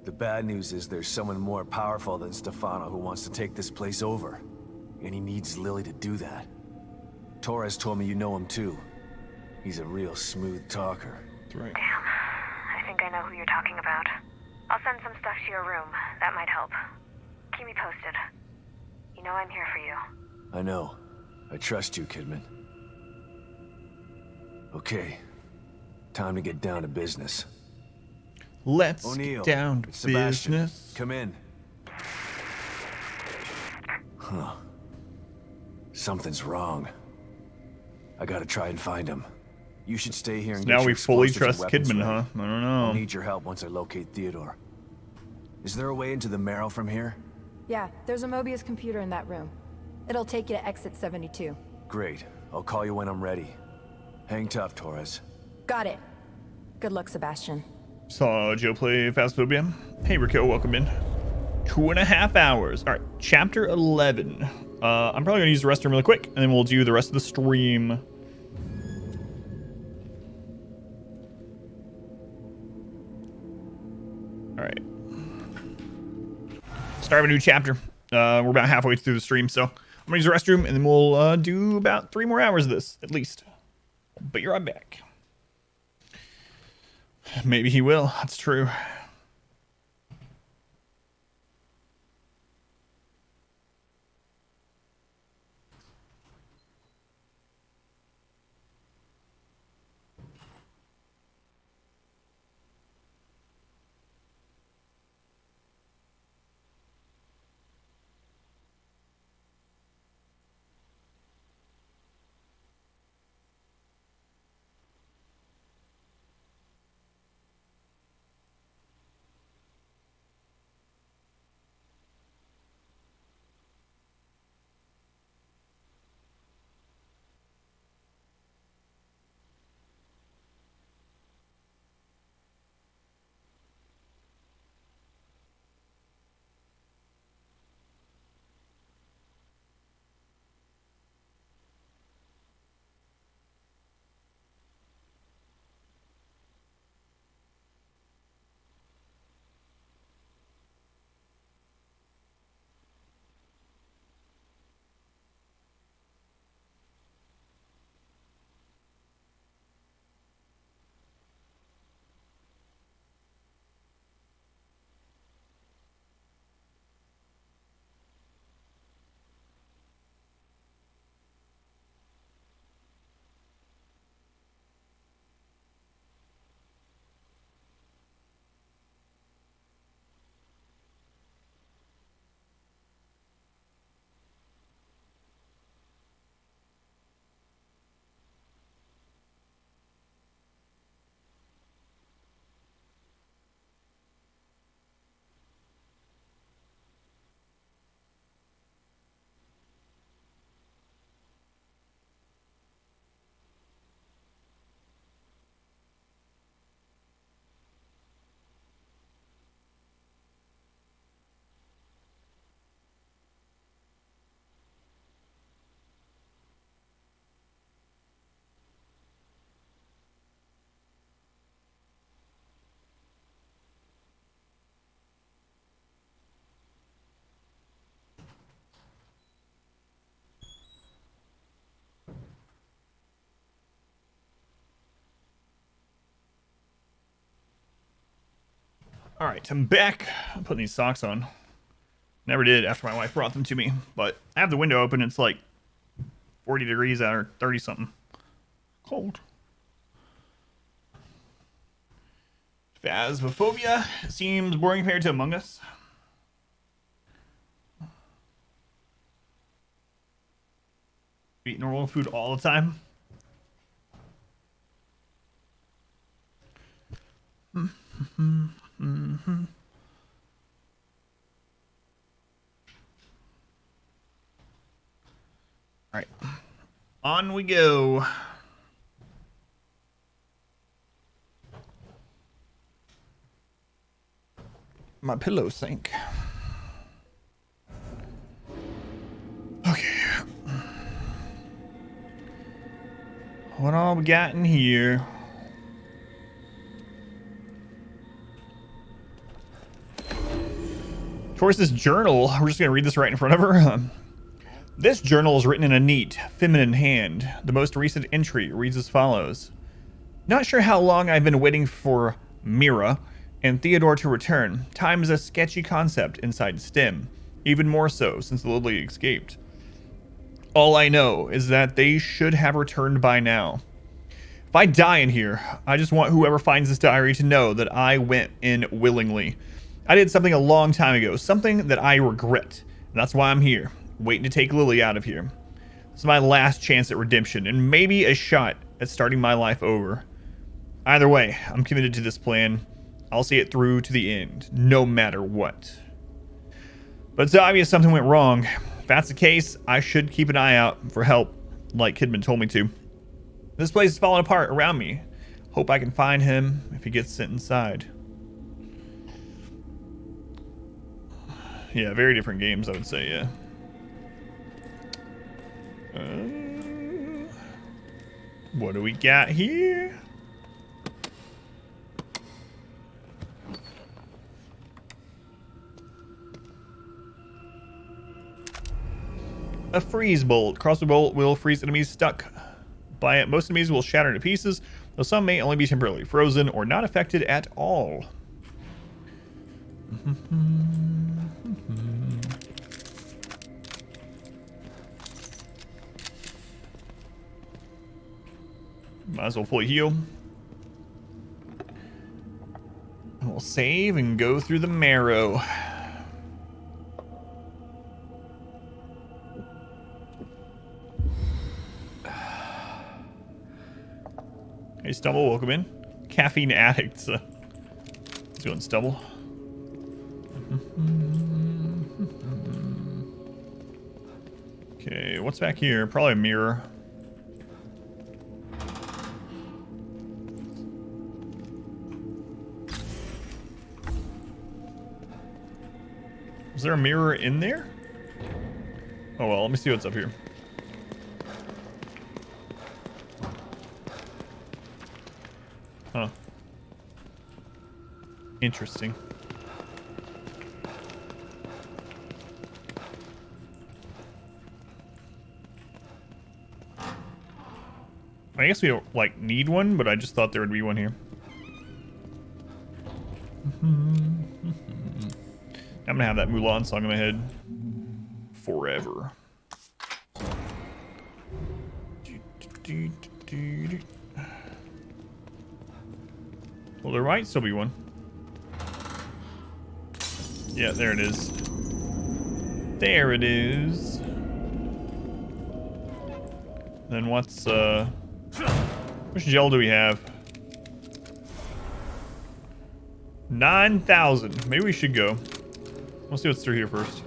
Speaker 3: The bad news is there's someone more powerful than Stefano who wants to take this place over. And he needs Lily to do that. Torres told me you know him too. He's a real smooth talker.
Speaker 1: That's right.
Speaker 10: Damn. I think I know who you're talking about. I'll send some stuff to your room. That might help. Keep me posted. You know I'm here for you.
Speaker 3: I know. I trust you, Kidman. Okay. Time to get down to business.
Speaker 1: Let's
Speaker 3: O'Neill,
Speaker 1: get down to
Speaker 3: it's Sebastian.
Speaker 1: business.
Speaker 3: Come in. Huh. Something's wrong. I gotta try and find him. You should stay here and
Speaker 1: So
Speaker 3: get
Speaker 1: now
Speaker 3: your
Speaker 1: we fully
Speaker 3: explosives
Speaker 1: trust
Speaker 3: and weapons
Speaker 1: Kidman,
Speaker 3: ready.
Speaker 1: huh? I don't know.
Speaker 3: I'll need your help once I locate Theodore. Is there a way into the Marrow from here?
Speaker 12: Yeah, there's a Mobius computer in that room. It'll take you to exit 72.
Speaker 3: Great. I'll call you when I'm ready. Hang tough, Torres.
Speaker 12: Got it. Good luck, Sebastian.
Speaker 1: Saw Joe play Phasmophobia. Hey, Rico, welcome in. 2.5 hours. All right, chapter 11. I'm probably gonna use the restroom really quick, and then we'll do the rest of the stream. All right. Start of a new chapter. We're about halfway through the stream, so I'm gonna use the restroom, and then we'll do about 3 more hours of this, at least. But you're right back. Maybe he will. That's true. All right, I'm back. I'm putting these socks on. Never did after my wife brought them to me, but I have the window open. It's like 40 degrees out, or 30 something. Cold. Phasmophobia seems boring compared to Among Us. Eat normal food all the time. Mm-hmm. All right, on we go. My pillow sank. Okay. What all we got in here? Of course, this journal, we're just going to read this right in front of her. This journal is written in a neat, feminine hand. The most recent entry reads as follows. Not sure how long I've been waiting for Mira and Theodore to return. Time is a sketchy concept inside STEM, even more so since Lily escaped. All I know is that they should have returned by now. If I die in here, I just want whoever finds this diary to know that I went in willingly. I did something a long time ago, something that I regret, and that's why I'm here, waiting to take Lily out of here. This is my last chance at redemption, and maybe a shot at starting my life over. Either way, I'm committed to this plan. I'll see it through to the end, no matter what. But it's obvious something went wrong. If that's the case, I should keep an eye out for help, like Kidman told me to. This place is falling apart around me. Hope I can find him if he gets sent inside. Yeah, very different games, I would say, yeah. What do we got here? A freeze bolt. Crossbow bolt will freeze enemies stuck by it. Most enemies will shatter into pieces, though some may only be temporarily frozen or not affected at all. Might as well fully heal. And we'll save and go through the marrow. Hey, Stubble, welcome in. Caffeine addict. Let's go and Stubble. Okay, what's back here? Probably a mirror. Is there a mirror in there? Oh well, let me see what's up here. Huh. Interesting. I guess we don't, like, need one, but I just thought there would be one here. I'm gonna have that Mulan song in my head forever. Well, there might still be one. Yeah, there it is. There it is. Then what's, which gel do we have? 9,000. Maybe we should go. Let's see what's through here first.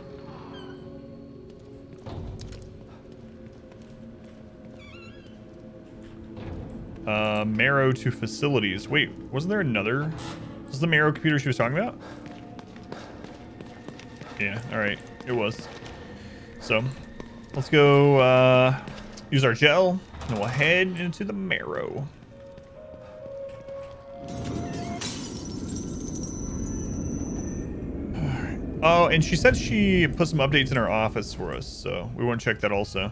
Speaker 1: Marrow to facilities. Wait, wasn't there another? Was this the marrow computer she was talking about? Yeah, alright. It was. So, let's go use our gel, and we'll head into the marrow. Oh, and she said she put some updates in our office for us, so we want to check that also.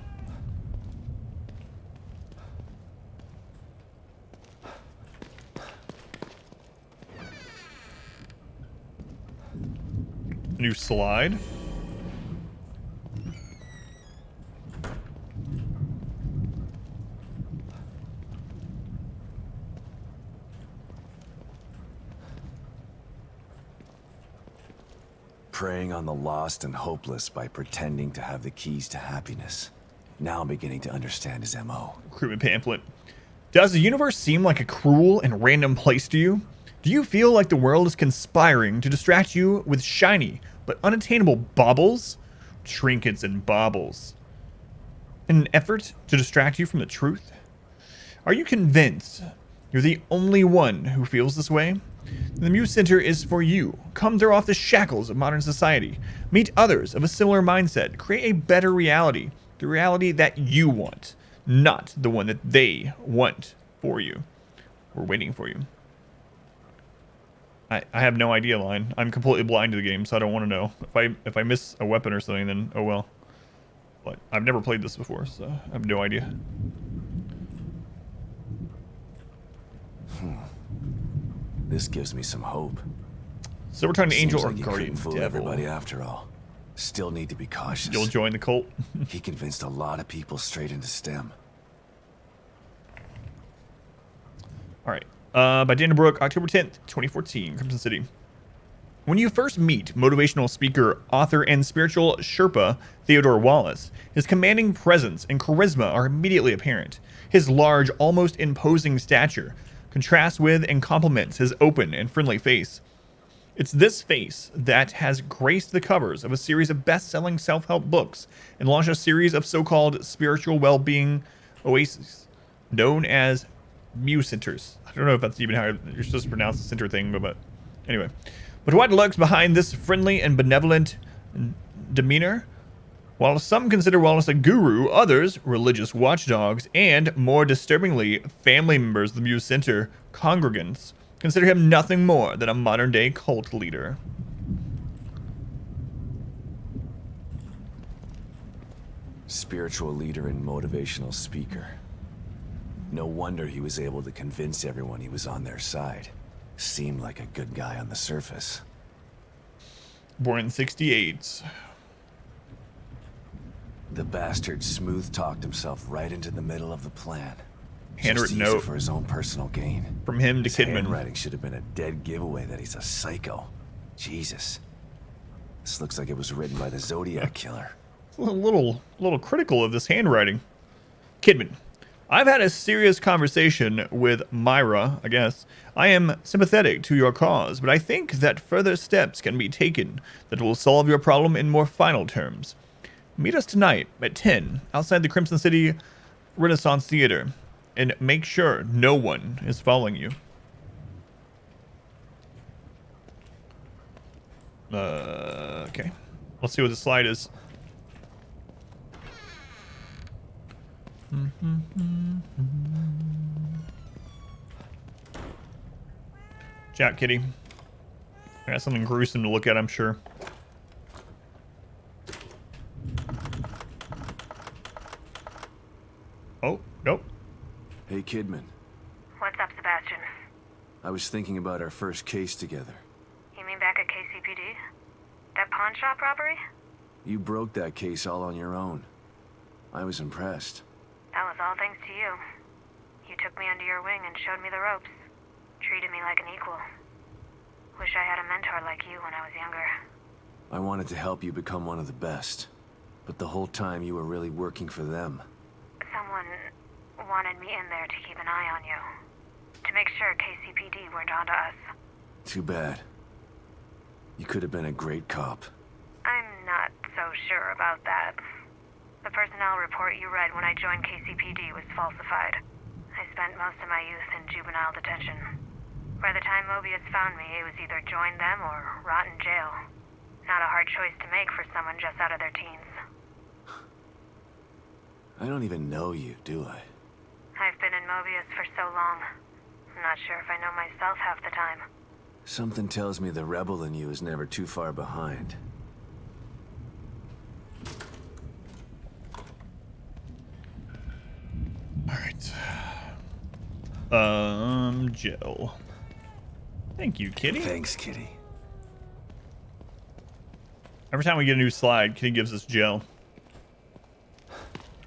Speaker 1: New slide.
Speaker 3: Preying on the lost and hopeless by pretending to have the keys to happiness. Now I'm beginning to understand his MO.
Speaker 1: Recruitment pamphlet. Does the universe seem like a cruel and random place to you? Do you feel like the world is conspiring to distract you with shiny but unattainable baubles, trinkets, and baubles, in an effort to distract you from the truth? Are you convinced you're the only one who feels this way? The Muse Center is for you. Come throw off the shackles of modern society. Meet others of a similar mindset. Create a better reality. The reality that you want, not the one that they want for you. We're waiting for you. I have no idea, line. I'm completely blind to the game, so I don't want to know. If I miss a weapon or something, then oh well. But I've never played this before, so I have no idea.
Speaker 3: This gives me some hope.
Speaker 1: So we're talking to Angel or
Speaker 3: like
Speaker 1: Guardian
Speaker 3: fool
Speaker 1: Devil.
Speaker 3: Everybody after all. Still need to be cautious.
Speaker 1: You'll join the cult.
Speaker 3: He convinced a lot of people straight into STEM.
Speaker 1: All right. By Dana Brooke, October 10th, 2014, Crimson City. When you first meet motivational speaker, author, and spiritual Sherpa Theodore Wallace, his commanding presence and charisma are immediately apparent. His large, almost imposing stature contrasts with and complements his open and friendly face. It's this face that has graced the covers of a series of best-selling self-help books and launched a series of so-called spiritual well-being oases known as Muse Centers. I don't know if that's even how you're supposed to pronounce the center thing, but anyway. But what lurks behind this friendly and benevolent demeanor? While some consider Wallace a guru, others, religious watchdogs, and, more disturbingly, family members of the Muse Center congregants, consider him nothing more than a modern-day cult leader.
Speaker 3: Spiritual leader and motivational speaker. No wonder he was able to convince everyone he was on their side. Seemed like a good guy on the surface.
Speaker 1: Born in '68.
Speaker 3: The bastard smooth-talked himself right into the middle of the plan.
Speaker 1: Handwritten
Speaker 3: Just to use it
Speaker 1: note
Speaker 3: for his own personal gain.
Speaker 1: from him to
Speaker 3: His
Speaker 1: Kidman.
Speaker 3: handwriting should have been a dead giveaway that he's a psycho. Jesus. This looks like it was written by the Zodiac Killer.
Speaker 1: A little critical of this handwriting. Kidman, I've had a serious conversation with Myra, I guess. I am sympathetic to your cause, but I think that further steps can be taken that will solve your problem in more final terms. Meet us tonight at 10 outside the Crimson City Renaissance Theater, and make sure no one is following you. Okay. Let's see what the slide is. Jack Kitty. I got something gruesome to look at, I'm sure. Oh, nope.
Speaker 3: Hey, Kidman.
Speaker 10: What's up, Sebastian?
Speaker 3: I was thinking about our first case together.
Speaker 10: You mean back at KCPD? That pawn shop robbery?
Speaker 3: You broke that case all on your own. I was impressed.
Speaker 10: That was all thanks to you. You took me under your wing and showed me the ropes. Treated me like an equal. Wish I had a mentor like you when I was younger.
Speaker 3: I wanted to help you become one of the best. But the whole time you were really working for them.
Speaker 10: Someone wanted me in there to keep an eye on you. To make sure KCPD weren't onto us.
Speaker 3: Too bad. You could have been a great cop.
Speaker 10: I'm not so sure about that. The personnel report you read when I joined KCPD was falsified. I spent most of my youth in juvenile detention. By the time Mobius found me, it was either join them or rot in jail. Not a hard choice to make for someone just out of their teens.
Speaker 3: I don't even know you, do I?
Speaker 10: I've been in Mobius for so long. I'm not sure if I know myself half the time.
Speaker 3: Something tells me the rebel in you is never too far behind.
Speaker 1: Alright. Gel. Thank you, Kitty.
Speaker 3: Thanks, Kitty.
Speaker 1: Every time we get a new slide, Kitty gives us gel.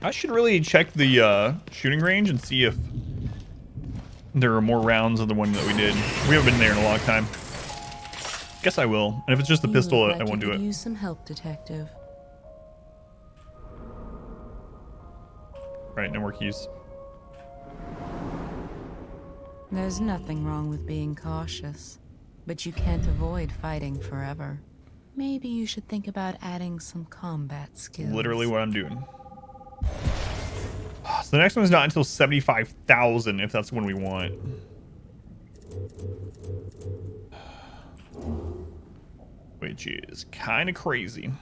Speaker 1: I should really check the shooting range and see if there are more rounds of the one that we did. We haven't been there in a long time. Guess I will. And if it's just the pistol, I won't do it.
Speaker 6: Use some help, detective.
Speaker 1: Right, no more keys.
Speaker 6: There's nothing wrong with being cautious, but you can't avoid fighting forever. Maybe you should think about adding some combat skills.
Speaker 1: Literally what I'm doing. So the next one's not until 75,000 if that's the one we want. Which is kind of crazy.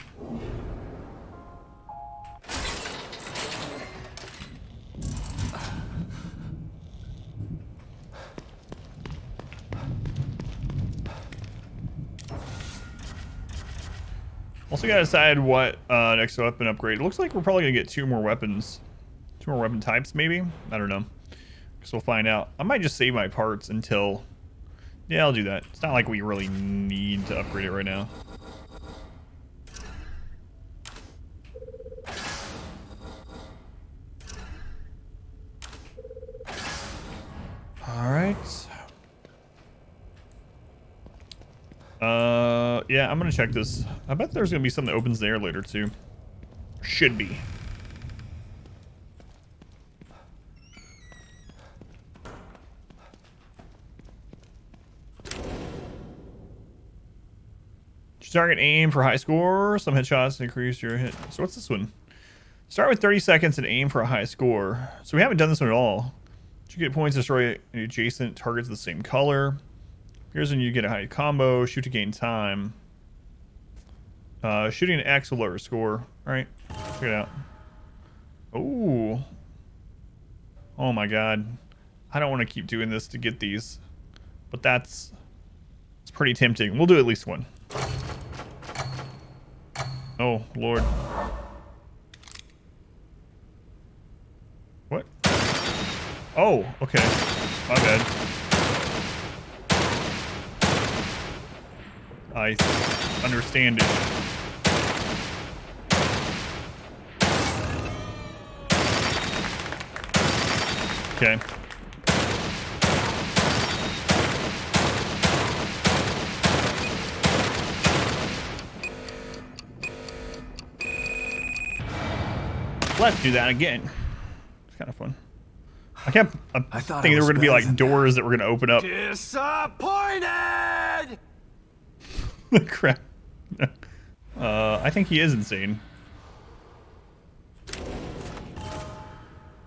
Speaker 1: Also gotta decide what next weapon upgrade. It looks like we're probably gonna get 2 more weapons. 2 more weapon types, maybe? I don't know. Guess we'll find out. I might just save my parts until... Yeah, I'll do that. It's not like we really need to upgrade it right now. Alright. Yeah, I'm gonna check this. I bet there's gonna be something that opens there later too. Should be. Target aim for high score. Some headshots increase your hit. So what's this one? Start with 30 seconds and aim for a high score. So we haven't done this one at all. You get points to destroy adjacent targets of the same color. Here's when you get a high combo. Shoot to gain time. Shooting an X will lower score. Alright, check it out. Ooh. Oh my god. I don't want to keep doing this to get these. But it's pretty tempting. We'll do at least one. Oh, Lord. What? Oh, okay. My bad. I understand it. Okay. Let's do that again. It's kind of fun. I kept thinking there were going to be like doors that were going to open up.
Speaker 3: Disappointed!
Speaker 1: Crap. I think he is insane.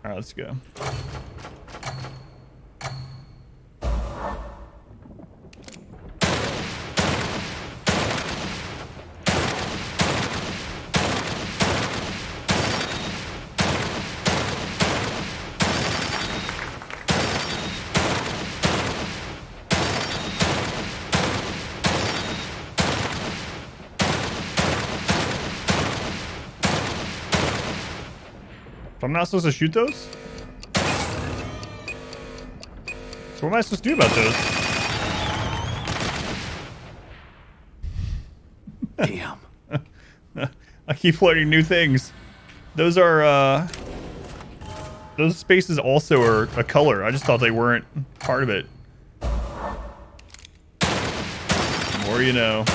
Speaker 1: Alright, let's go. I'm not supposed to shoot those? So what am I supposed to do about those?
Speaker 3: Damn.
Speaker 1: I keep learning new things. Those are, those spaces also are a color. I just thought they weren't part of it. The more you know.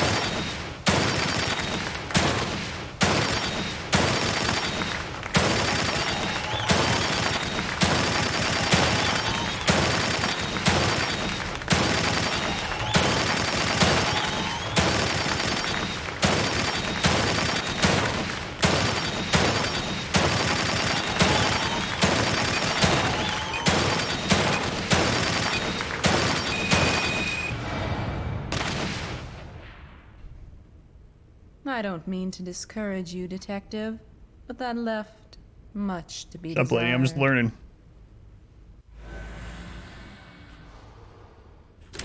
Speaker 6: I don't mean to discourage you, Detective, but that left much to be
Speaker 1: What's up, lady? I'm just learning. So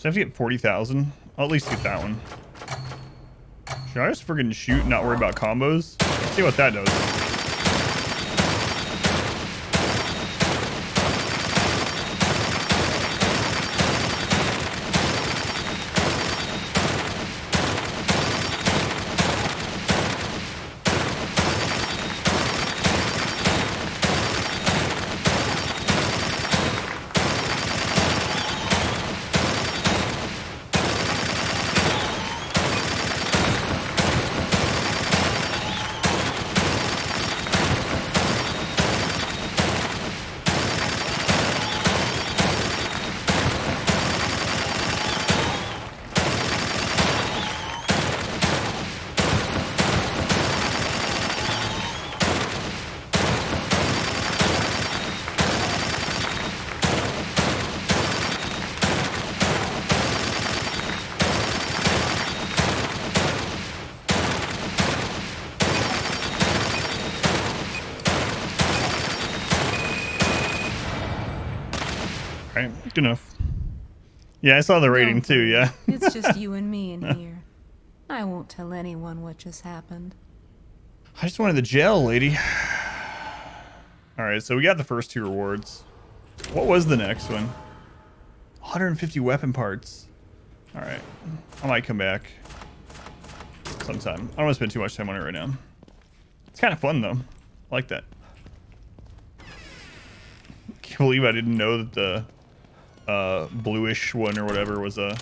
Speaker 1: I have to get 40,000. I'll at least get that one. Should I just friggin' shoot and not worry about combos? Let's see what that does. Alright, good enough. Yeah, I saw the rating too, yeah.
Speaker 6: It's just you and me in here. I won't tell anyone what just happened.
Speaker 1: I just wanted the gel, lady. Alright, so we got the first two rewards. What was the next one? 150 weapon parts. Alright. I might come back sometime. I don't want to spend too much time on it right now. It's kind of fun, though. I like that. Can't believe I didn't know that the bluish one or whatever was an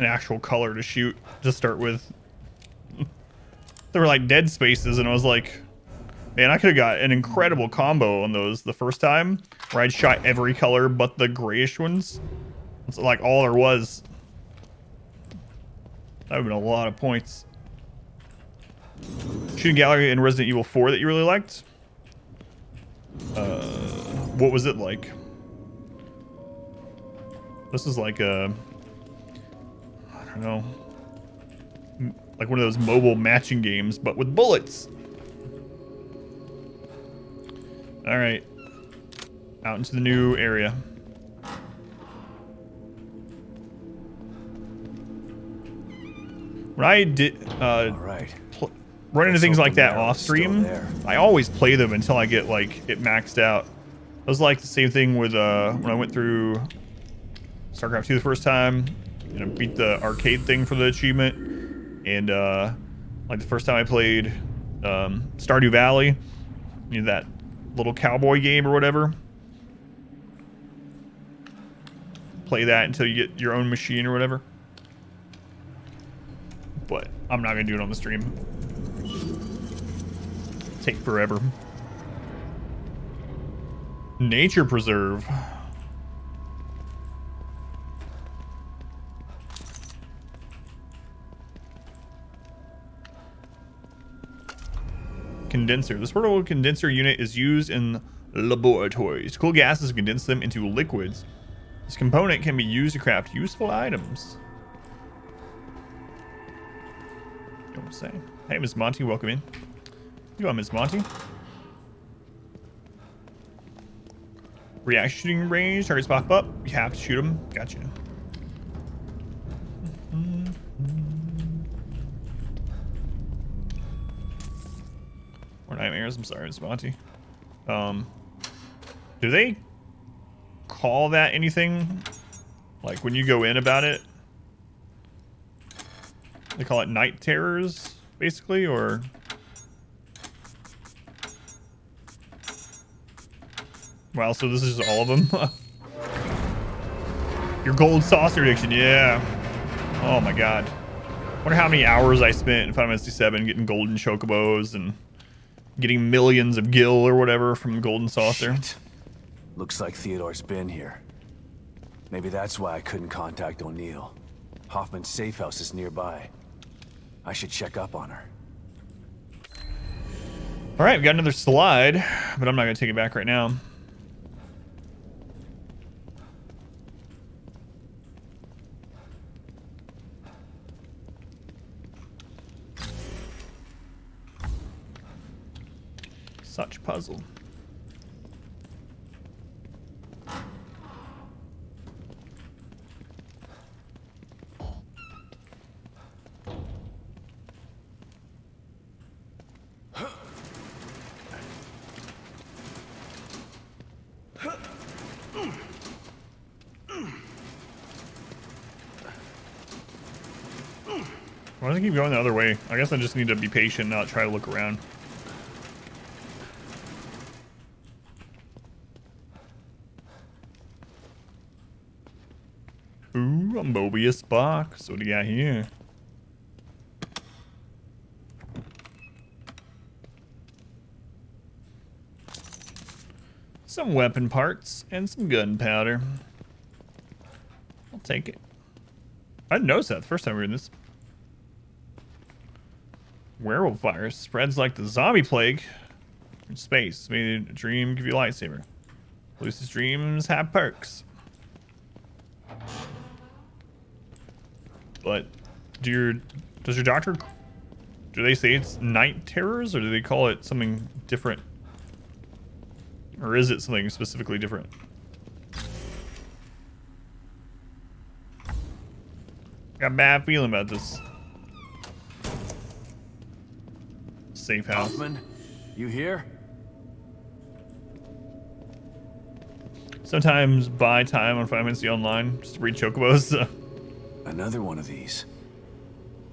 Speaker 1: actual color to shoot to start with. There were like dead spaces, and I was like, man, I could have got an incredible combo on those the first time, where I'd shot every color but the grayish ones. It's like all there was. That would have been a lot of points. Shooting gallery in Resident Evil 4 that you really liked? What was it like? This is like a, I don't know, like one of those mobile matching games, but with bullets. All right, out into the new area. When I did run into things like that off stream, I always play them until I get like it maxed out. It was like the same thing with when I went through StarCraft 2 the first time, and I beat the arcade thing for the achievement, and like the first time I played Stardew Valley, you know, that little cowboy game or whatever. Play that until you get your own machine or whatever. But I'm not gonna do it on the stream. Take forever. Nature preserve. Condenser. This portable condenser unit is used in laboratories to cool gases and condense them into liquids. This component can be used to craft useful items. You know what I'm saying? Hey, Miss Monty, welcome in. You are Miss Monty. Reaction shooting range. Targets pop up. You have to shoot them. Gotcha. Or nightmares. I'm sorry, Miss Monty. Do they call that anything? Like when you go in about it? They call it night terrors, basically, or... Wow, so this is all of them? Your gold saucer addiction, yeah. Oh my god. Wonder how many hours I spent in Final Fantasy 7 getting golden chocobos and getting millions of gil or whatever from golden saucer.
Speaker 3: Shit. Looks like Theodore's been here. Maybe that's why I couldn't contact O'Neill. Hoffman's safe house is nearby. I should check up on her.
Speaker 1: All right, we got another slide, but I'm not gonna take it back right now. Such puzzle. Why does it keep going the other way? I guess I just need to be patient, not try to look around. Ooh, a Mobius box. What do you got here? Some weapon parts and some gunpowder. I'll take it. I didn't notice that the first time we were in this. Werewolf virus spreads like the zombie plague in space. Made a dream give you a lightsaber. Lucid dreams have perks. But does your doctor, do they say it's night terrors or do they call it something different? Or is it something specifically different? Got a bad feeling about this. Safe house.
Speaker 3: Hoffman, you here?
Speaker 1: Sometimes buy time on Final Fantasy Online just to read chocobos.
Speaker 3: Another one of these.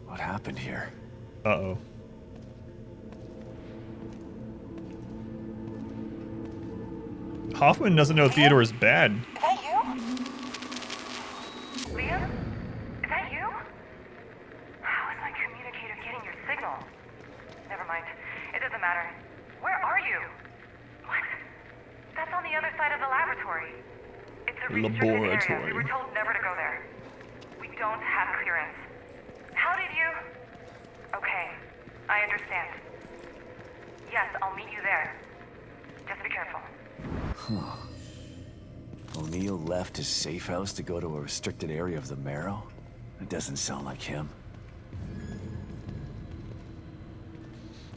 Speaker 3: What happened here?
Speaker 1: Uh-oh. Hoffman doesn't know Theodore is bad.
Speaker 5: Is that you? Liam? Is that you? How is my communicator getting your signal? Never mind. It doesn't matter. Where are you? What? That's on the other side of the laboratory. It's a restricted area. We were told never to go there. We don't have clearance. How did I understand. Yes, I'll meet you there. Just be careful.
Speaker 3: O'Neill left his safe house to go to a restricted area of the Marrow? That doesn't sound like him.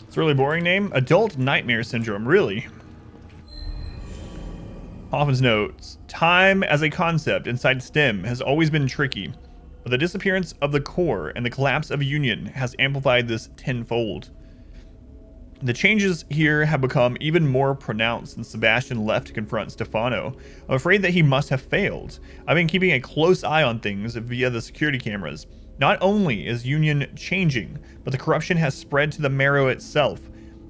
Speaker 1: It's a really boring name. Adult Nightmare Syndrome, really. Hoffman's notes. Time as a concept inside STEM has always been tricky, but the disappearance of the core and the collapse of Union has amplified this tenfold. The changes here have become even more pronounced since Sebastian left to confront Stefano. I'm afraid that he must have failed. I've been keeping a close eye on things via the security cameras. Not only is Union changing, but the corruption has spread to the Marrow itself.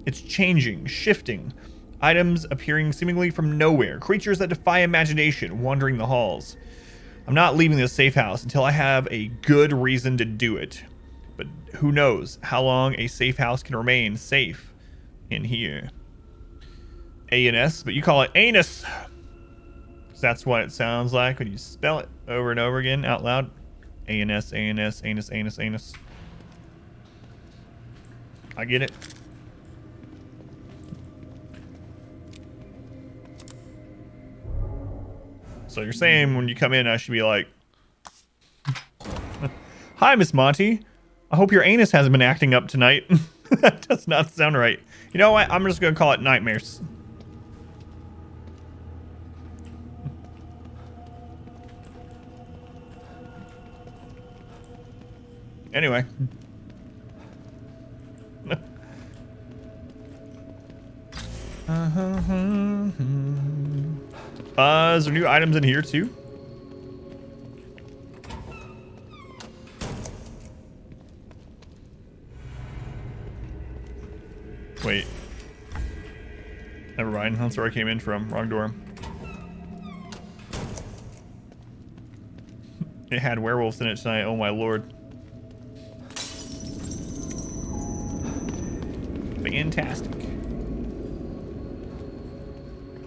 Speaker 1: It's changing, shifting. Items appearing seemingly from nowhere. Creatures that defy imagination wandering the halls. I'm not leaving this safe house until I have a good reason to do it. But who knows how long a safe house can remain safe in here. A-N-S, but you call it anus. 'Cause that's what it sounds like when you spell it over and over again out loud. A-N-S, A-N-S, anus, anus, anus. I get it. So you're saying when you come in, I should be like, "Hi, Miss Monty. I hope your anus hasn't been acting up tonight." That does not sound right. You know what? I'm just going to call it nightmares. Anyway. Is there new items in here too? Wait. Never mind. That's where I came in from. Wrong door. It had werewolves in it tonight. Oh my lord. Fantastic.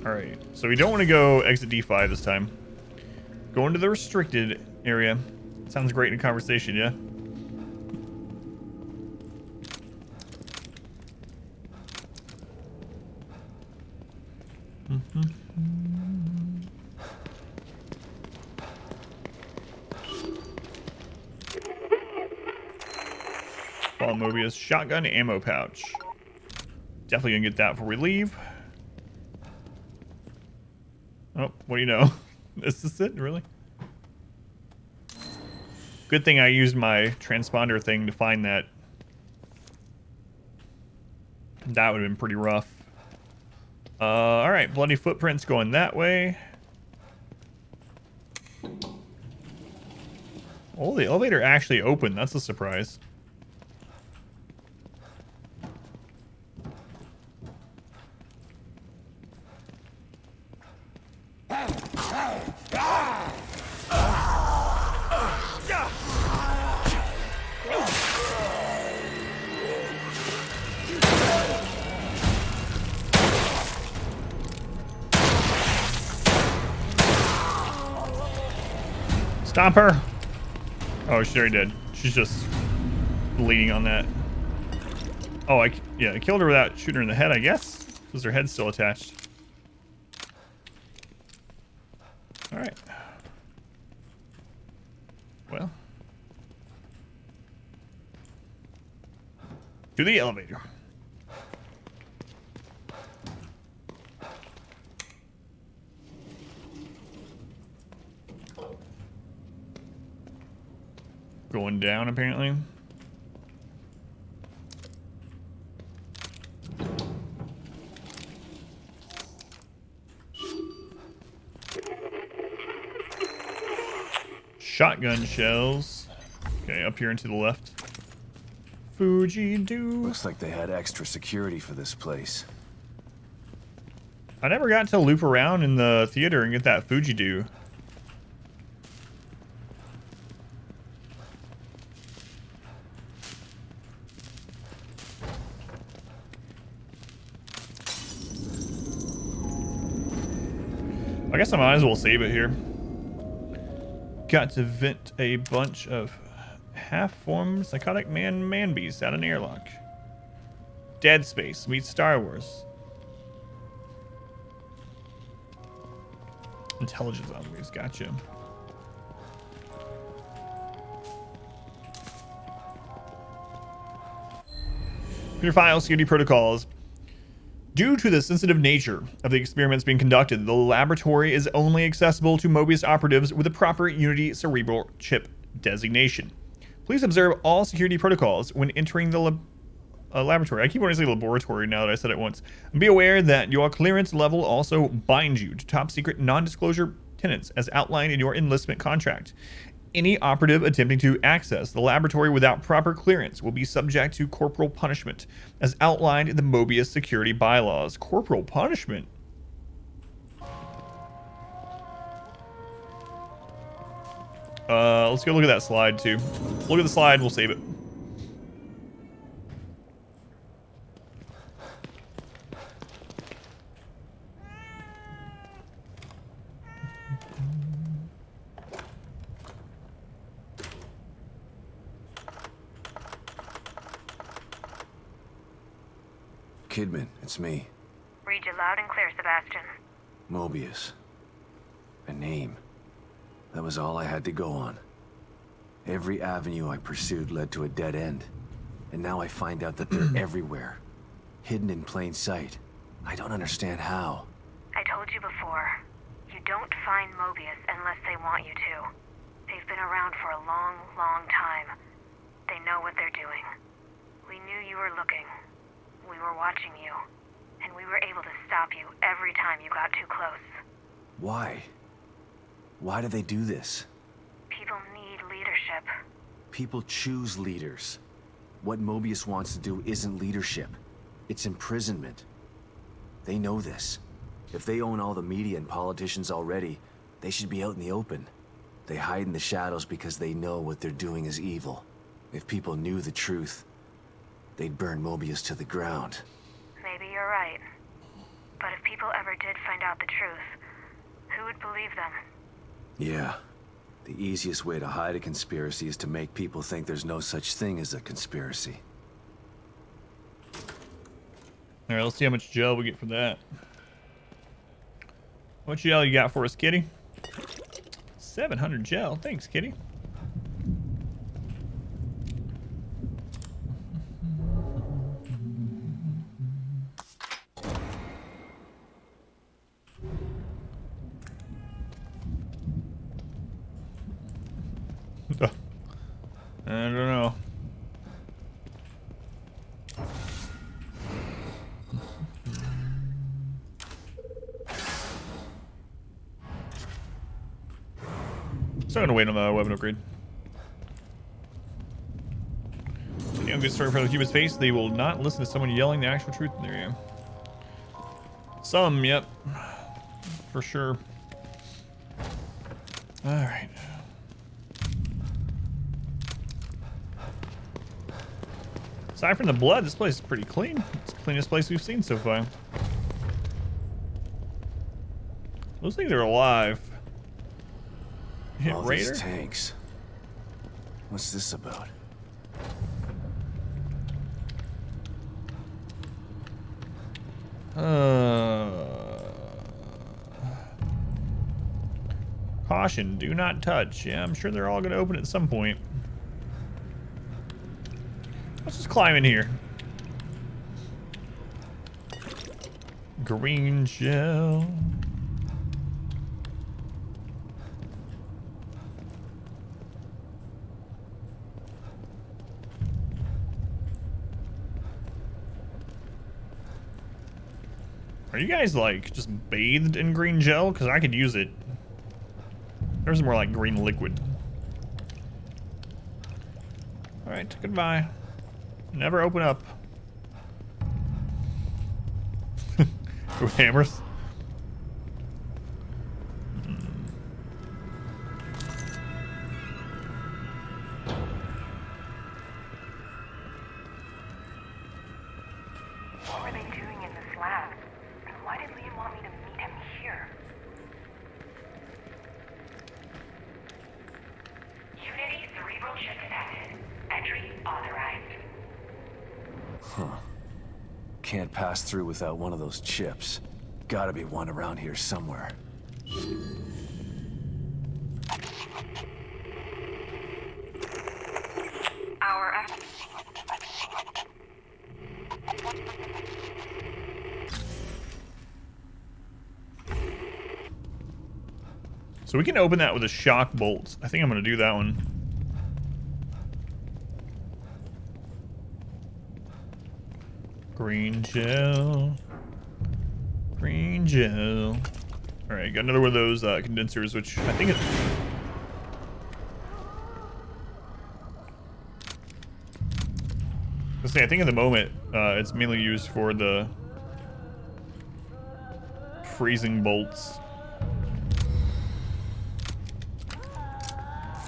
Speaker 1: Alright. So we don't want to go exit D5 this time. Go into the restricted area. Sounds great in a conversation, yeah? Fall Mobius shotgun ammo pouch. Definitely gonna get that before we leave. Oh, what do you know? Is this it? Really? Good thing I used my transponder thing to find that. That would have been pretty rough. Alright, bloody footprints going that way. Oh, the elevator actually opened. That's a surprise. Stop her! Oh, she's already dead. She's just bleeding on that. Oh, I killed her without shooting her in the head, I guess, because her head's still attached. All right. Well, to the elevator. Going down, apparently. Shotgun shells. Okay, up here and to the left. Fuji-doo.
Speaker 3: Looks like they had extra security for this place.
Speaker 1: I never got to loop around in the theater and get that Fuji-doo. I guess I might as well save it here. Got to vent a bunch of half-formed psychotic man beasts out of an airlock. Dead Space meets Star Wars. Intelligent zombies, gotcha. Computer file security protocols. Due to the sensitive nature of the experiments being conducted, the laboratory is only accessible to Mobius operatives with a proper Unity cerebral chip designation. Please observe all security protocols when entering the laboratory. I keep wanting to say laboratory now that I said it once. And be aware that your clearance level also binds you to top secret non-disclosure tenets as outlined in your enlistment contract. Any operative attempting to access the laboratory without proper clearance will be subject to corporal punishment, as outlined in the Mobius security bylaws. Corporal punishment? Let's go look at that slide too. Look at the slide, we'll save it.
Speaker 3: Kidman, it's me.
Speaker 10: Read you loud and clear, Sebastian.
Speaker 3: Mobius. A name. That was all I had to go on. Every avenue I pursued led to a dead end. And now I find out that they're everywhere. Hidden in plain sight. I don't understand how.
Speaker 10: I told you before. You don't find Mobius unless they want you to. They've been around for a long, long time. They know what they're doing. We knew you were looking. We were watching you. And we were able to stop you every time you got too close.
Speaker 3: Why? Why do they do this?
Speaker 10: People need leadership.
Speaker 3: People choose leaders. What Mobius wants to do isn't leadership. It's imprisonment. They know this. If they own all the media and politicians already, they should be out in the open. They hide in the shadows because they know what they're doing is evil. If people knew the truth, they'd burn Mobius to the ground.
Speaker 10: Maybe you're right. But if people ever did find out the truth, who would believe them?
Speaker 3: Yeah. The easiest way to hide a conspiracy is to make people think there's no such thing as a conspiracy.
Speaker 1: Alright, let's see how much gel we get for that. What gel you got for us, kitty? 700 gel. Thanks, kitty. I don't know. Still gonna wait on the weapon upgrade. You know, good story for the human's face. They will not listen to someone yelling the actual truth in their ear. Some, yep. For sure. Alright. Aside from the blood, this place is pretty clean. It's the cleanest place we've seen so far. Those things are alive. Hit
Speaker 3: all
Speaker 1: Raider?
Speaker 3: these tanks. What's this about?
Speaker 1: Caution, do not touch. Yeah, I'm sure they're all gonna open at some point. Let's just climb in here. Green gel. Are you guys like just bathed in green gel? Because I could use it. There's more like green liquid. Alright, goodbye. Never open up. With hammers.
Speaker 5: What were they doing in this lab? And why did Liam want me to meet him here? Unity cerebral chip detected. Entry authorized.
Speaker 3: Huh. can't pass through without one of those chips. Gotta be one around here somewhere.
Speaker 1: So we can open that with a shock bolt. I think I'm going to do that one. Green gel. Green gel. Alright, got another one of those condensers, which I think is... I think at the moment it's mainly used for the freezing bolts.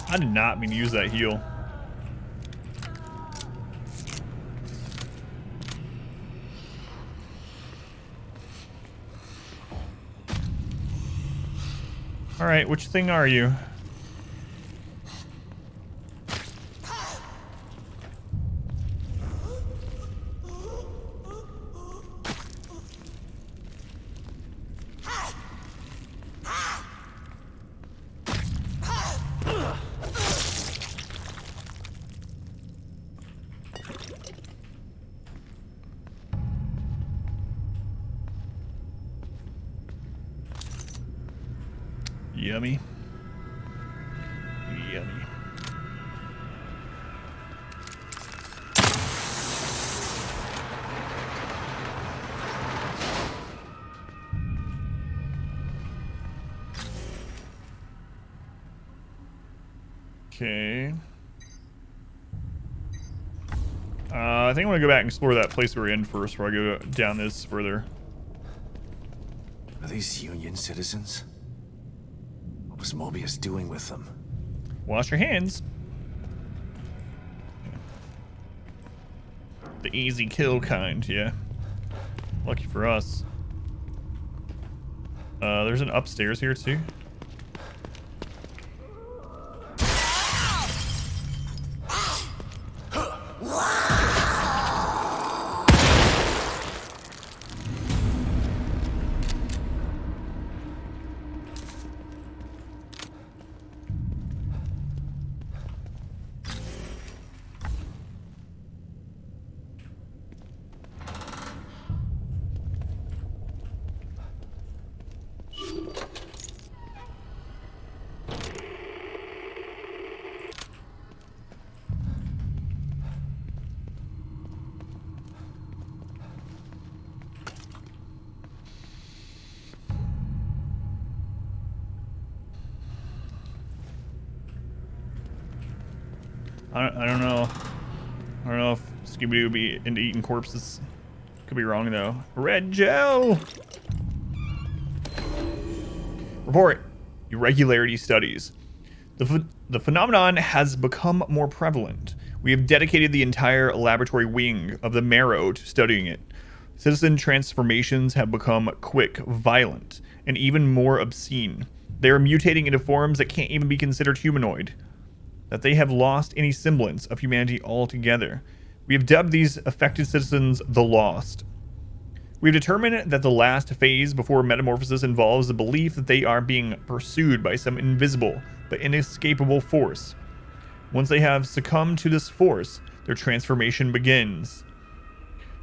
Speaker 1: I did not mean to use that heal. Alright, which thing are you? Yummy. Yummy. Okay. I think I want to go back and explore that place we were in first before I go down this further.
Speaker 3: Are these Union citizens? What was Mobius doing with them?
Speaker 1: Wash your hands. The easy kill kind, yeah. Lucky for us. There's an upstairs here too. I don't know. I don't know if Scooby-Doo would be into eating corpses. Could be wrong though. Red gel! Report. Irregularity studies. The phenomenon has become more prevalent. We have dedicated the entire laboratory wing of the Marrow to studying it. Citizen transformations have become quick, violent, and even more obscene. They are mutating into forms that can't even be considered humanoid. That they have lost any semblance of humanity altogether. We have dubbed these affected citizens the Lost. We have determined that the last phase before metamorphosis involves the belief that they are being pursued by some invisible but inescapable force. Once they have succumbed to this force, their transformation begins.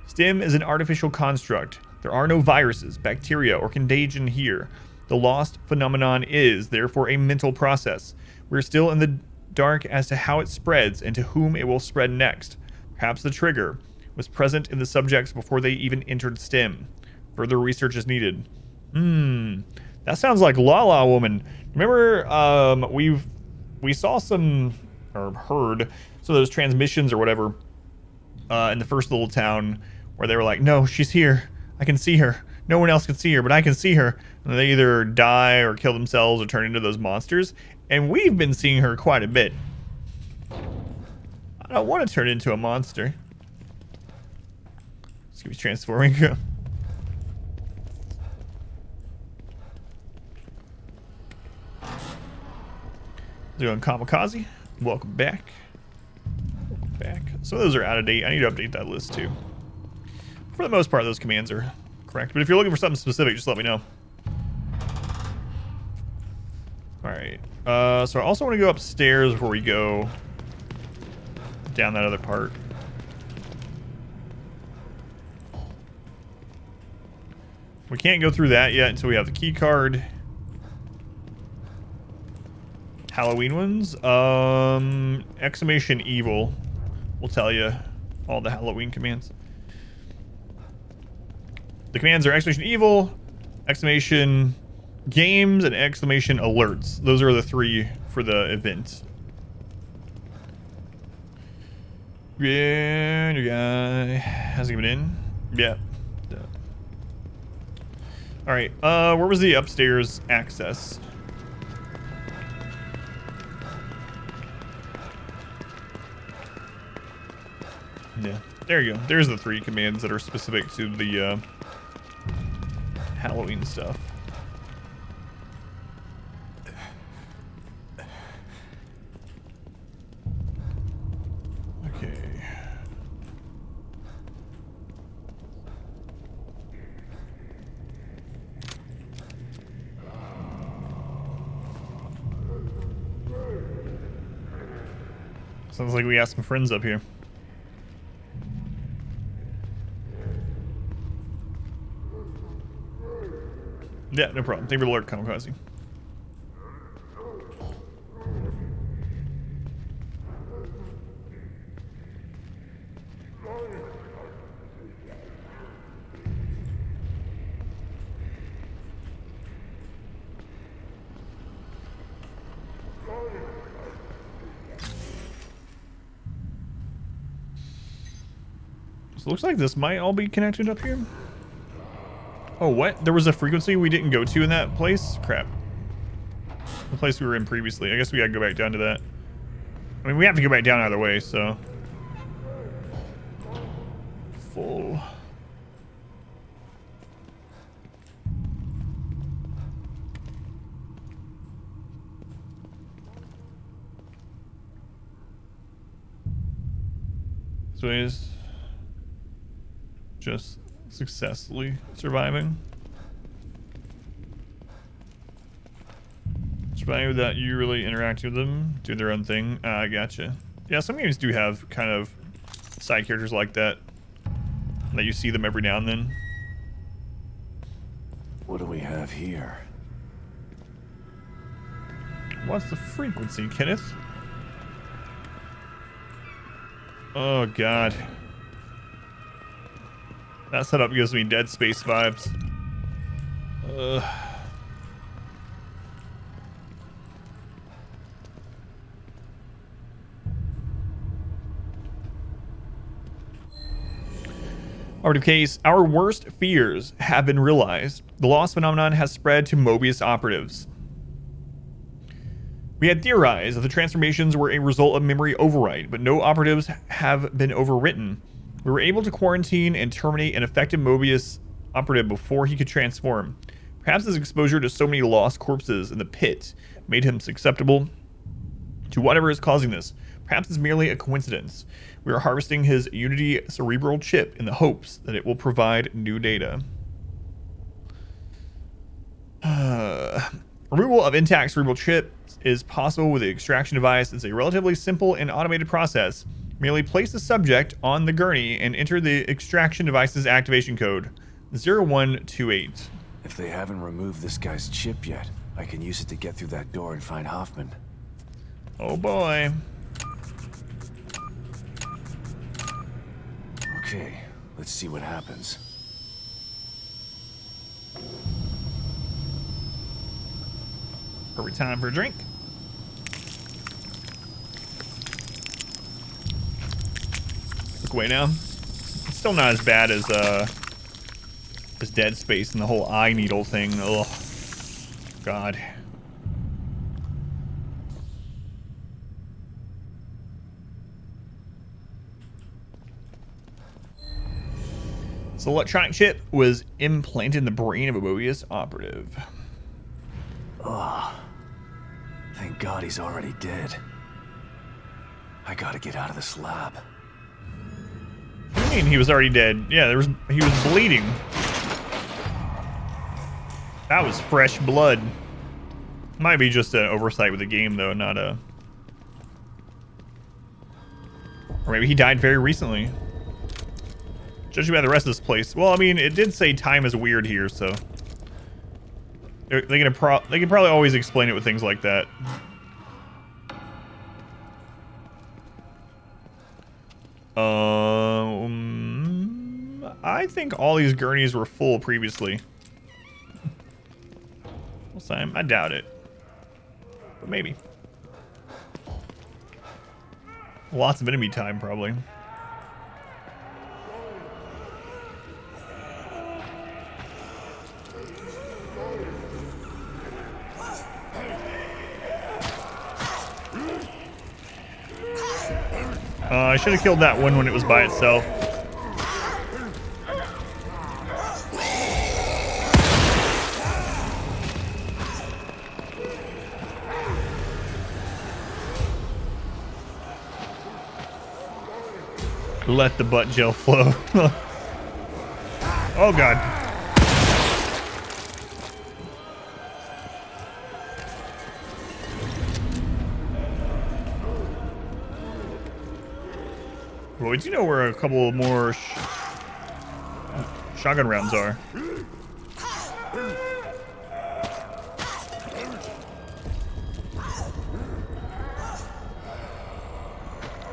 Speaker 1: STEM is an artificial construct. There are no viruses, bacteria, or contagion here. The Lost phenomenon is, therefore, a mental process. We're still in the dark as to how it spreads and to whom it will spread next. Perhaps the trigger was present in the subjects before they even entered STEM. Further research is needed. That sounds like La Woman. Remember, we saw some, or heard some of those transmissions or whatever in the first little town where they were like, no, she's here. I can see her. No one else can see her, but I can see her. And they either die or kill themselves or turn into those monsters. And we've been seeing her quite a bit. I don't want to turn into a monster. Scooby's transforming. Doing Kamikaze. Welcome back. Welcome back. So those are out of date. I need to update that list too. For the most part, those commands are correct. But if you're looking for something specific, just let me know. Alright. So I also want to go upstairs before we go down that other part. We can't go through that yet until we have the key card. Halloween ones? Exclamation evil will tell you all the Halloween commands. The commands are exclamation evil, exclamation games, and exclamation alerts. Those are the 3 for the event. Yeah, new guy hasn't even in. Yeah. All right. Where was the upstairs access? Yeah, there you go. There's the 3 commands that are specific to the Halloween stuff. Okay. Sounds like we got some friends up here. Yeah, no problem. Thank you for the lurk, Kamikaze. So it looks like this might all be connected up here. Oh, what? There was a frequency we didn't go to in that place? Crap. The place we were in previously. I guess we gotta go back down to that. I mean, we have to go back down either way, so. Full. So is just successfully surviving. Surviving without you really interacting with them, doing their own thing. I gotcha. Yeah, some games do have kind of side characters like that. That you see them every now and then.
Speaker 3: What do we have here?
Speaker 1: What's the frequency, Kenneth? Oh, God. That setup gives me Dead Space vibes. Art of case, our worst fears have been realized. The loss phenomenon has spread to Mobius operatives. We had theorized that the transformations were a result of memory override, but no operatives have been overwritten. We were able to quarantine and terminate an affected Mobius operative before he could transform. Perhaps his exposure to so many lost corpses in the pit made him susceptible to whatever is causing this. Perhaps it's merely a coincidence. We are harvesting his Unity cerebral chip in the hopes that it will provide new data. Removal of intact cerebral chips is possible with the extraction device. It's a relatively simple and automated process. Merely place the subject on the gurney and enter the extraction device's activation code, 0128.
Speaker 3: If they haven't removed this guy's chip yet, I can use it to get through that door and find Hoffman.
Speaker 1: Oh boy.
Speaker 3: Okay, let's see what happens.
Speaker 1: Perfect time for a drink. Look away now. It's still not as bad as Dead Space and the whole eye needle thing. Ugh. God. So the electronic chip was implanted in the brain of a Mobius operative.
Speaker 3: Ugh. Thank God he's already dead. I gotta get out of this lab.
Speaker 1: mean he was already dead? Yeah, he was bleeding. That was fresh blood. Might be just an oversight with the game, though, not a... Or maybe he died very recently. Judging by the rest of this place. Well, I mean, it did say time is weird here, so... They can probably always explain it with things like that. I think all these gurneys were full previously. Well, Sam, I doubt it. But maybe. Lots of enemy time, probably. I should have killed that one when it was by itself. Let the butt gel flow. Oh god. Well, we do know where a couple more shotgun rounds are.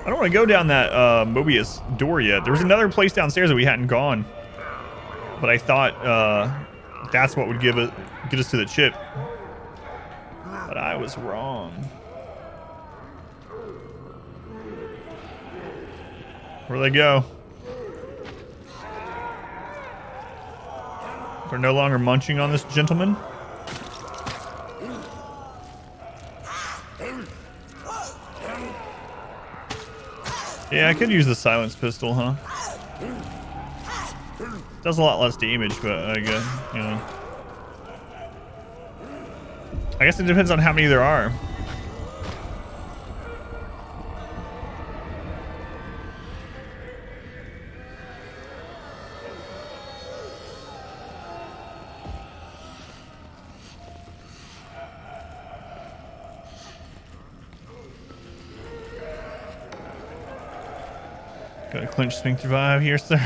Speaker 1: I don't want to go down that Mobius door yet. There was another place downstairs that we hadn't gone, but I thought that's what would get us to the chip. But I was wrong. Where'd they go? They're no longer munching on this gentleman. Yeah, I could use the silence pistol, huh? Does a lot less damage, but I guess, you know. I guess it depends on how many there are. Gotta clinch sphincter vibe here, sir.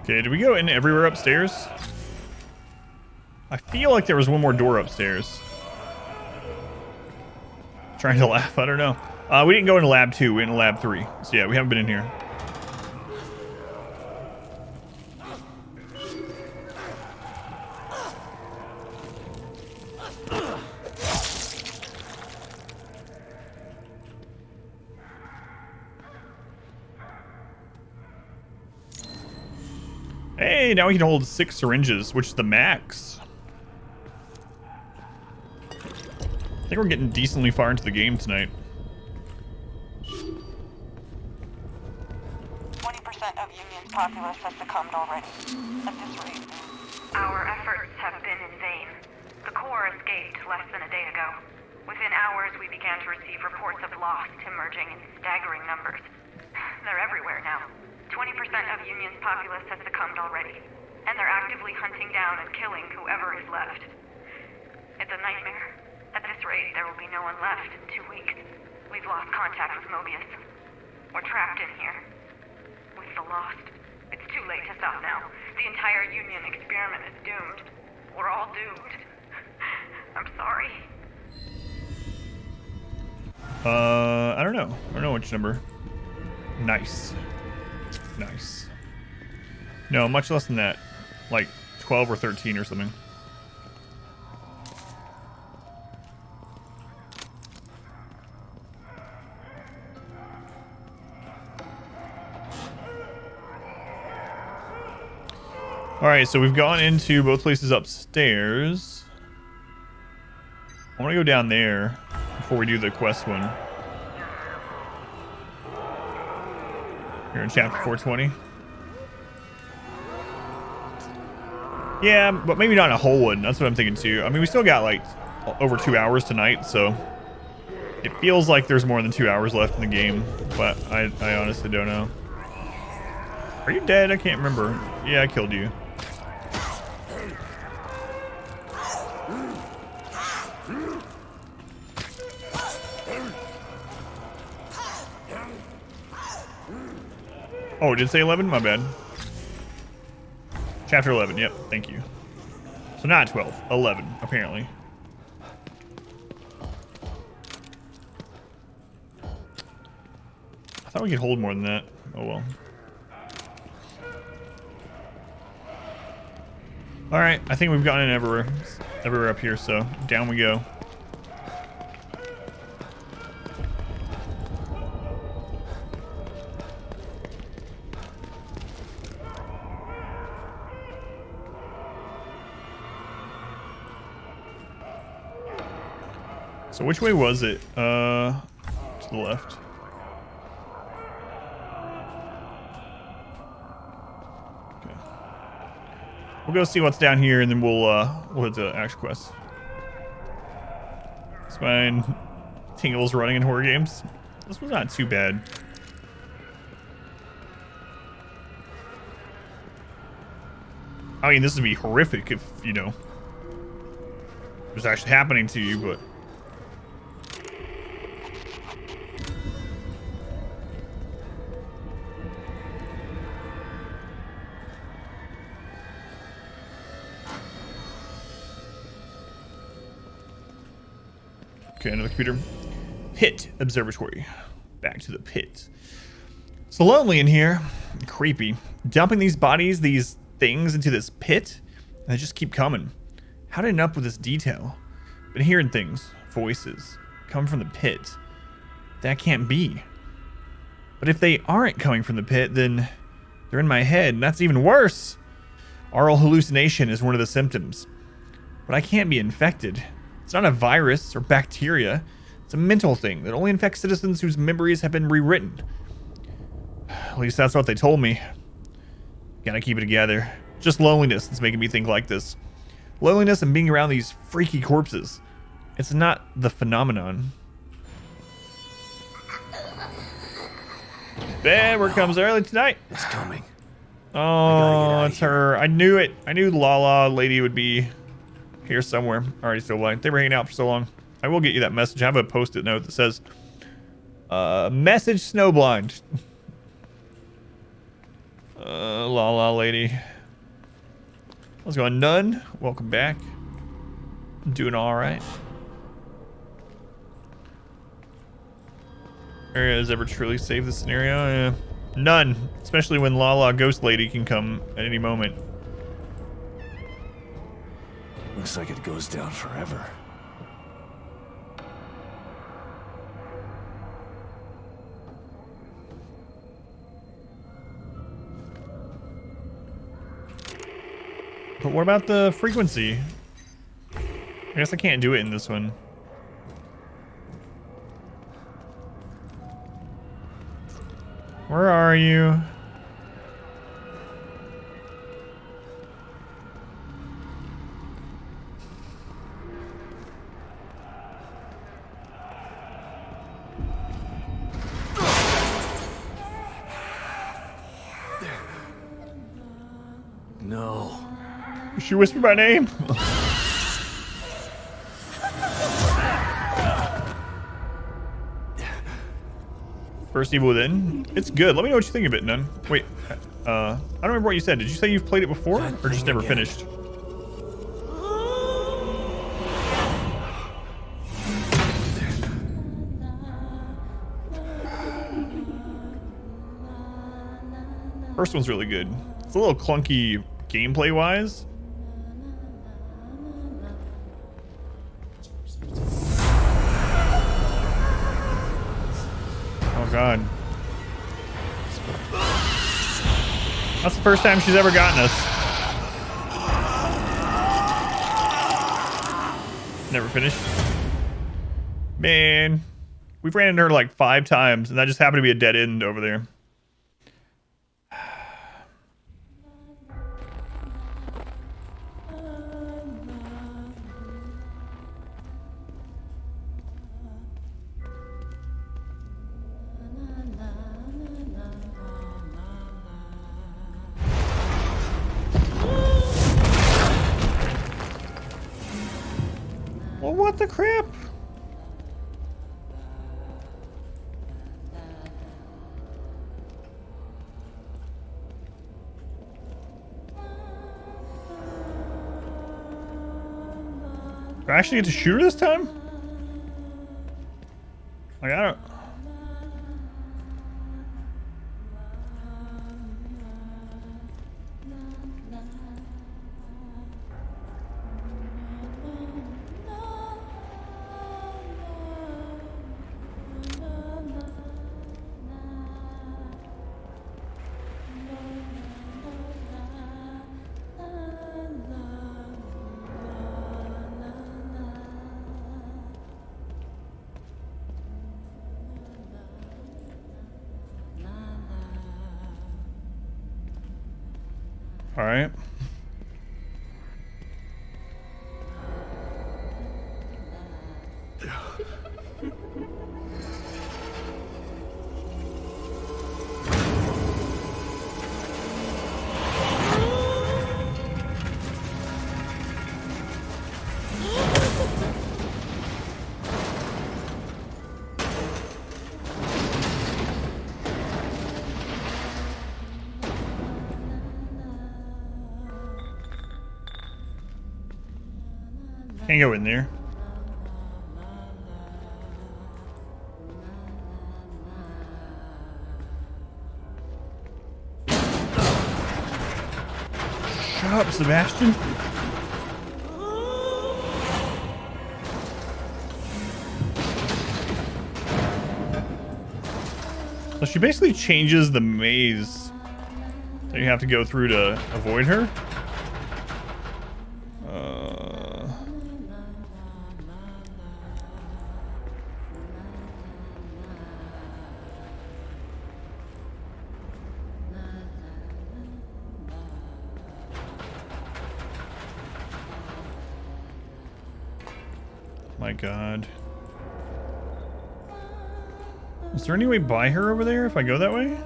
Speaker 1: Okay, did we go in everywhere upstairs? I feel like there was one more door upstairs. Trying to laugh, I don't know. We didn't go into lab 2, we went into lab 3. So yeah, we haven't been in here. Hey, now we can hold 6 syringes, which is the max. I think we're getting decently far into the game tonight.
Speaker 13: 20% of Union's populace has succumbed already. At this rate.
Speaker 5: Our efforts have been in vain. The core escaped less than a day ago. Within hours, we began to receive reports of lost emerging in staggering numbers. They're everywhere now. 20% of Union's populace has succumbed already, and they're actively hunting down and killing whoever is left. It's a nightmare. At this rate, there will be no one left in 2 weeks. We've lost contact with Mobius. We're trapped in here. With the Lost. It's too late to stop now. The entire Union experiment is doomed. We're all doomed. I'm sorry.
Speaker 1: I don't know. I don't know which number. Nice. Nice. No, much less than that. Like 12 or 13 or something. All right, so we've gone into both places upstairs. I want to go down there before we do the quest one. Here in chapter 420. Yeah, but maybe not a whole one. That's what I'm thinking too. I mean, we still got like over 2 hours tonight, so it feels like there's more than 2 hours left in the game, but I honestly don't know. Are you dead? I can't remember. Yeah, I killed you. Oh, it did say 11? My bad. Chapter 11. Yep, thank you. So not 12. 11, apparently. I thought we could hold more than that. Oh, well. Alright, I think we've gotten it everywhere up here, so down we go. So which way was it? To the left. Okay. We'll go see what's down here, and then we'll hit the action quest. It's fine. Tingles running in horror games. This was not too bad. I mean, this would be horrific if, you know, it was actually happening to you, but... Okay, another computer. Pit Observatory. Back to the pit. It's lonely in here. Creepy. Dumping these bodies, these things into this pit, and they just keep coming. How did it end up with this detail? Been hearing things, voices, come from the pit. That can't be. But if they aren't coming from the pit, then they're in my head, and that's even worse. Oral hallucination is one of the symptoms. But I can't be infected. It's not a virus or bacteria. It's a mental thing that only infects citizens whose memories have been rewritten. At least that's what they told me. Gotta keep it together. Just loneliness that's making me think like this. Loneliness and being around these freaky corpses. It's not the phenomenon. Bed comes early tonight.
Speaker 3: It's coming.
Speaker 1: Oh, it's her. I knew it. I knew Lala lady would be here somewhere. Already still blind. They were hanging out for so long. I will get you that message. I have a post-it note that says, message snowblind. Lala lady. How's it going? None. Welcome back. I'm doing all right. Has ever truly saved the scenario? Yeah. None. Especially when Lala Ghost Lady can come at any moment.
Speaker 3: Looks like it goes down forever.
Speaker 1: But what about the frequency? I guess I can't do it in this one. Where are you?
Speaker 3: No.
Speaker 1: She whispered my name. First Evil Within. It's good. Let me know what you think of it, Nun. Wait, I don't remember what you said. Did you say you've played it before, or just never finished? First one's really good. It's a little clunky gameplay-wise. Oh god. That's the first time she's ever gotten us. Never finished. Man, we've ran into her like 5 times, and that just happened to be a dead end over there. Well, what the crap? Do I actually get to shoot her this time? Like, I don't... All right. Can't go in there. Shut up, Sebastian. So she basically changes the maze that you have to go through to avoid her. My God. Is there any way by her over there if I go that way?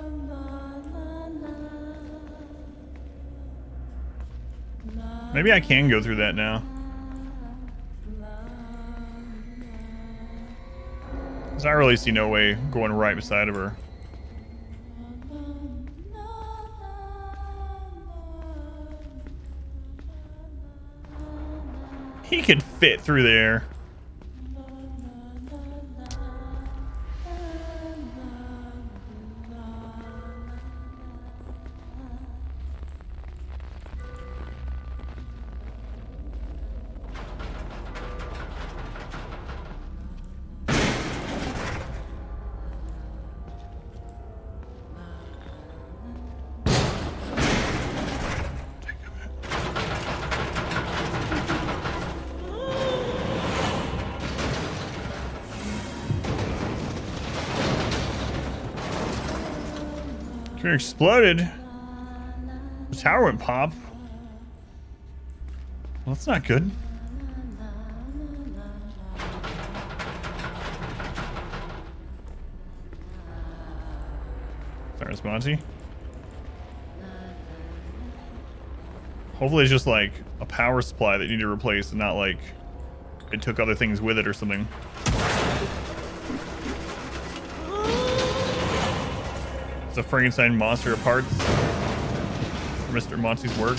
Speaker 1: Maybe I can go through that now. Cause I really see no way going right beside of her. He could fit through there. It exploded. The tower went pop. Well, that's not good. Sorry, it's Monty. Hopefully it's just like a power supply that you need to replace and not like it took other things with it or something. It's a Frankenstein monster of parts for Mr. Monty's work.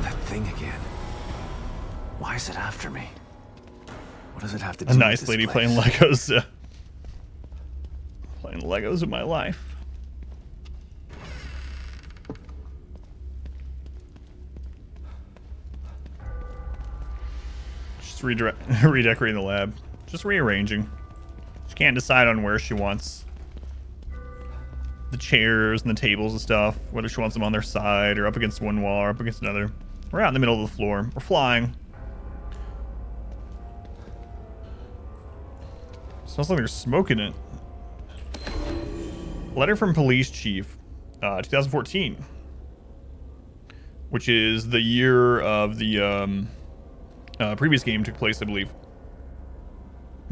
Speaker 3: That thing again. Why is it after me? What does it have to do
Speaker 1: A
Speaker 3: with
Speaker 1: nice
Speaker 3: this
Speaker 1: lady
Speaker 3: place?
Speaker 1: playing Legos. Playing Legos in my life. Just redecorating the lab. Just rearranging. Can't decide on where she wants the chairs and the tables and stuff. Whether she wants them on their side or up against one wall or up against another. We're out in the middle of the floor. We're flying. Smells like they're smoking it. Letter from Police Chief, 2014. Which is the year of the previous game took place, I believe.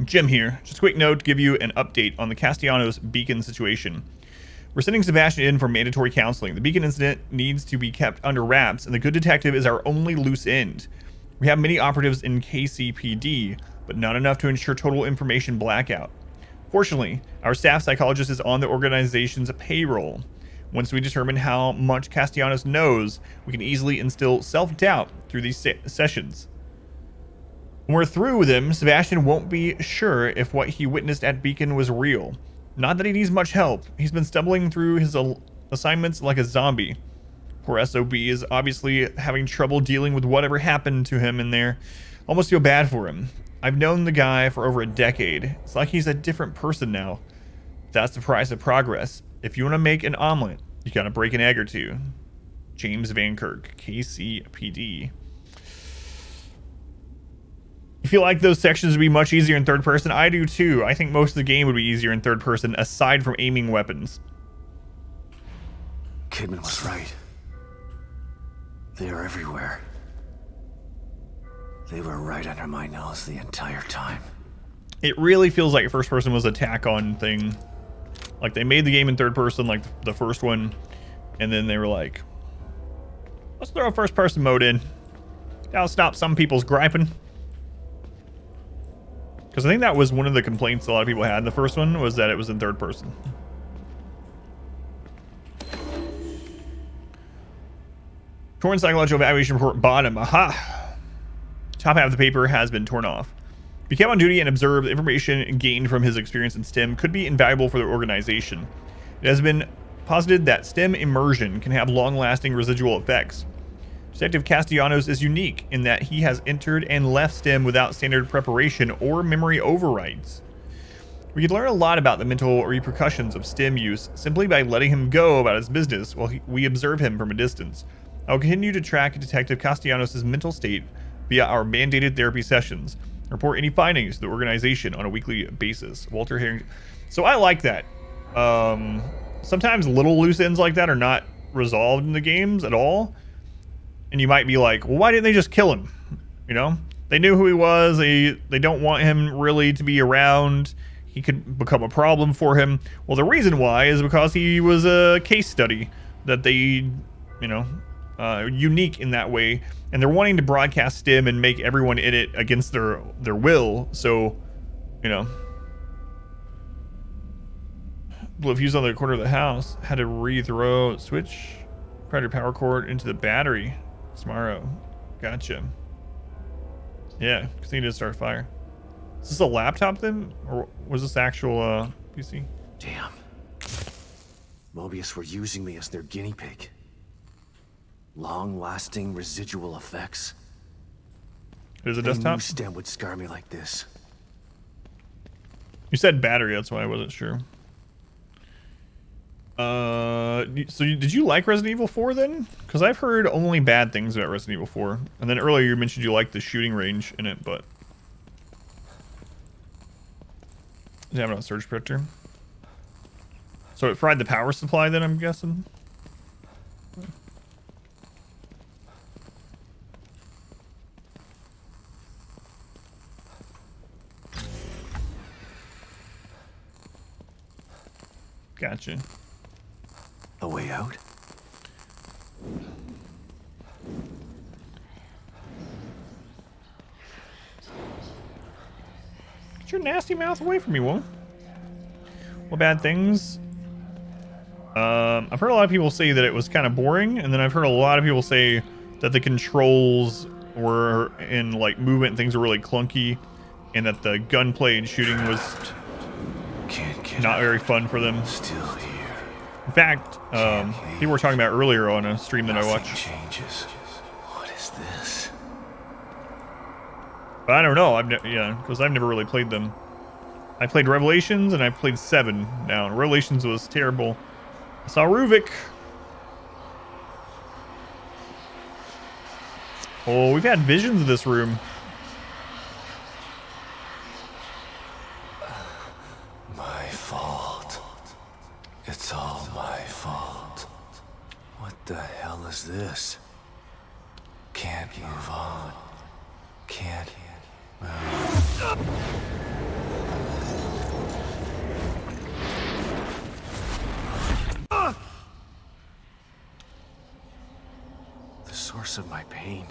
Speaker 1: Jim here. Just a quick note to give you an update on the Castellanos beacon situation. We're sending Sebastian in for mandatory counseling. The beacon incident needs to be kept under wraps, and the good detective is our only loose end. We have many operatives in KCPD, but not enough to ensure total information blackout. Fortunately, our staff psychologist is on the organization's payroll. Once we determine how much Castellanos knows, we can easily instill self-doubt through these sessions. When we're through with him, Sebastian won't be sure if what he witnessed at Beacon was real. Not that he needs much help. He's been stumbling through his assignments like a zombie. Poor SOB is obviously having trouble dealing with whatever happened to him in there. Almost feel bad for him. I've known the guy for over a decade. It's like he's a different person now. That's the price of progress. If you want to make an omelet, you gotta break an egg or two. James Van Kirk, KCPD. You feel like those sections would be much easier in third person? I do too. I think most of the game would be easier in third person, aside from aiming weapons.
Speaker 3: Kidman was right. They are everywhere. They were right under my nose the entire time.
Speaker 1: It really feels like first person was a tack-on thing. Like they made the game in third person, like the first one, and then they were like, let's throw a first person mode in. That'll stop some people's griping. Because I think that was one of the complaints a lot of people had in the first one, was that it was in third person. Torn psychological evaluation report bottom. Aha! Top half of the paper has been torn off. If you kept on duty and observed, the information gained from his experience in STEM could be invaluable for the organization. It has been posited that STEM immersion can have long-lasting residual effects. Detective Castellanos is unique in that he has entered and left STEM without standard preparation or memory overrides. We could learn a lot about the mental repercussions of STEM use simply by letting him go about his business while we observe him from a distance. I will continue to track Detective Castellanos' mental state via our mandated therapy sessions. Report any findings to the organization on a weekly basis. Walter Herring. So I like that. Sometimes little loose ends like that are not resolved in the games at all. And you might be like, well, why didn't they just kill him? You know? They knew who he was. They don't want him really to be around. He could become a problem for him. Well, the reason why is because he was a case study that they, you know, unique in that way. And they're wanting to broadcast STEM and make everyone in it against their will. So, you know. Blew fuse on the corner of the house. Had to re-throw switch predator power cord into the battery. Tomorrow. Gotcha. Yeah, because he did start fire. Is this a laptop then? Or was this actual PC?
Speaker 3: Damn. Mobius were using me as their guinea pig. Long-lasting residual effects.
Speaker 1: There's a
Speaker 3: They
Speaker 1: desktop?
Speaker 3: knew STEM would scar me like this.
Speaker 1: You said battery, that's why I wasn't sure. Did you like Resident Evil 4 then? Because I've heard only bad things about Resident Evil 4. And then earlier you mentioned you liked the shooting range in it, but... Does it have it on surge protector? So it fried the power supply then, I'm guessing? Gotcha.
Speaker 3: A way out?
Speaker 1: Get your nasty mouth away from me, woman. What bad things? I've heard a lot of people say that it was kind of boring, and then I've heard a lot of people say that the controls were in like movement and things were really clunky, and that the gunplay and shooting was not very fun for them.
Speaker 3: Still here.
Speaker 1: In fact, people were talking about earlier on a stream that I watched.
Speaker 3: Changes. What is this?
Speaker 1: But I don't know. Yeah, because I've never really played them. I played Revelations and I played 7 now. Revelations was terrible. I saw Ruvik. Oh, we've had visions of this room.
Speaker 3: My fault. It's all my fault. What the hell is this? Can't move on. Can't move. The source of my pain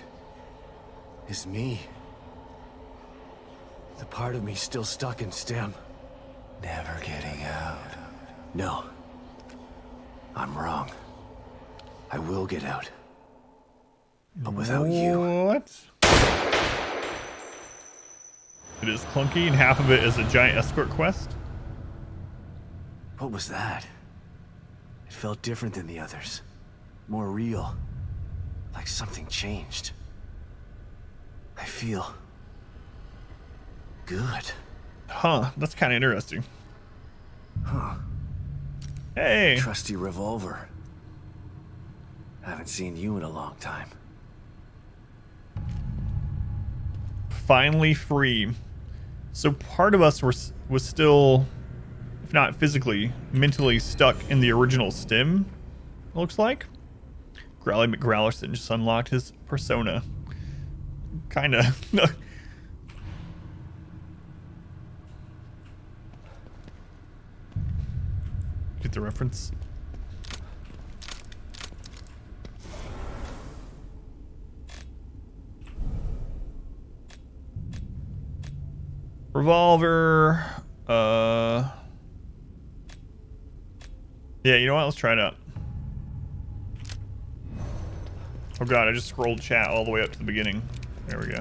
Speaker 3: is me. The part of me still stuck in STEM. Never getting out. No. I'm wrong. I will get out. But without you...
Speaker 1: What? It is clunky and half of it is a giant escort quest.
Speaker 3: What was that? It felt different than the others. More real. Like something changed. I feel... good.
Speaker 1: Huh, that's kind of interesting.
Speaker 3: Huh.
Speaker 1: Hey!
Speaker 3: Trusty revolver. Haven't seen you in a long time.
Speaker 1: Finally free. So part of us was still, if not physically, mentally stuck in the original stim, it looks like. Growly McGrowlerson just unlocked his persona. Kinda. Get the reference? Revolver. Yeah, you know what? Let's try it out. Oh god, I just scrolled chat all the way up to the beginning. There we go.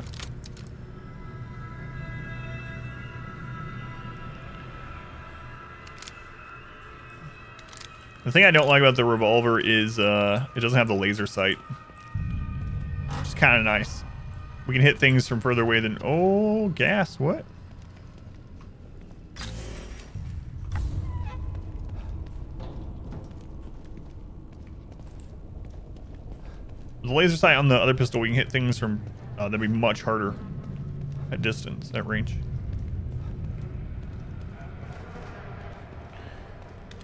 Speaker 1: The thing I don't like about the revolver is it doesn't have the laser sight. Which is kind of nice. We can hit things from further away than... Oh, gas. What? The laser sight on the other pistol, we can hit things from... that'd be much harder at distance, at range.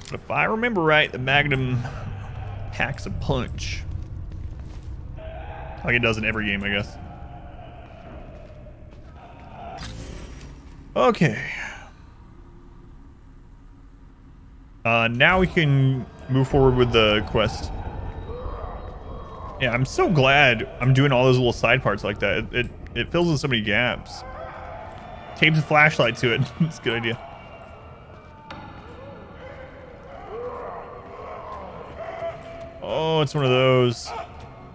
Speaker 1: But if I remember right, the Magnum packs a punch. Like it does in every game, I guess. Okay. Now we can move forward with the quest. Yeah, I'm so glad I'm doing all those little side parts like that. It fills in so many gaps. Tape the flashlight to it. It's a good idea. Oh, it's one of those.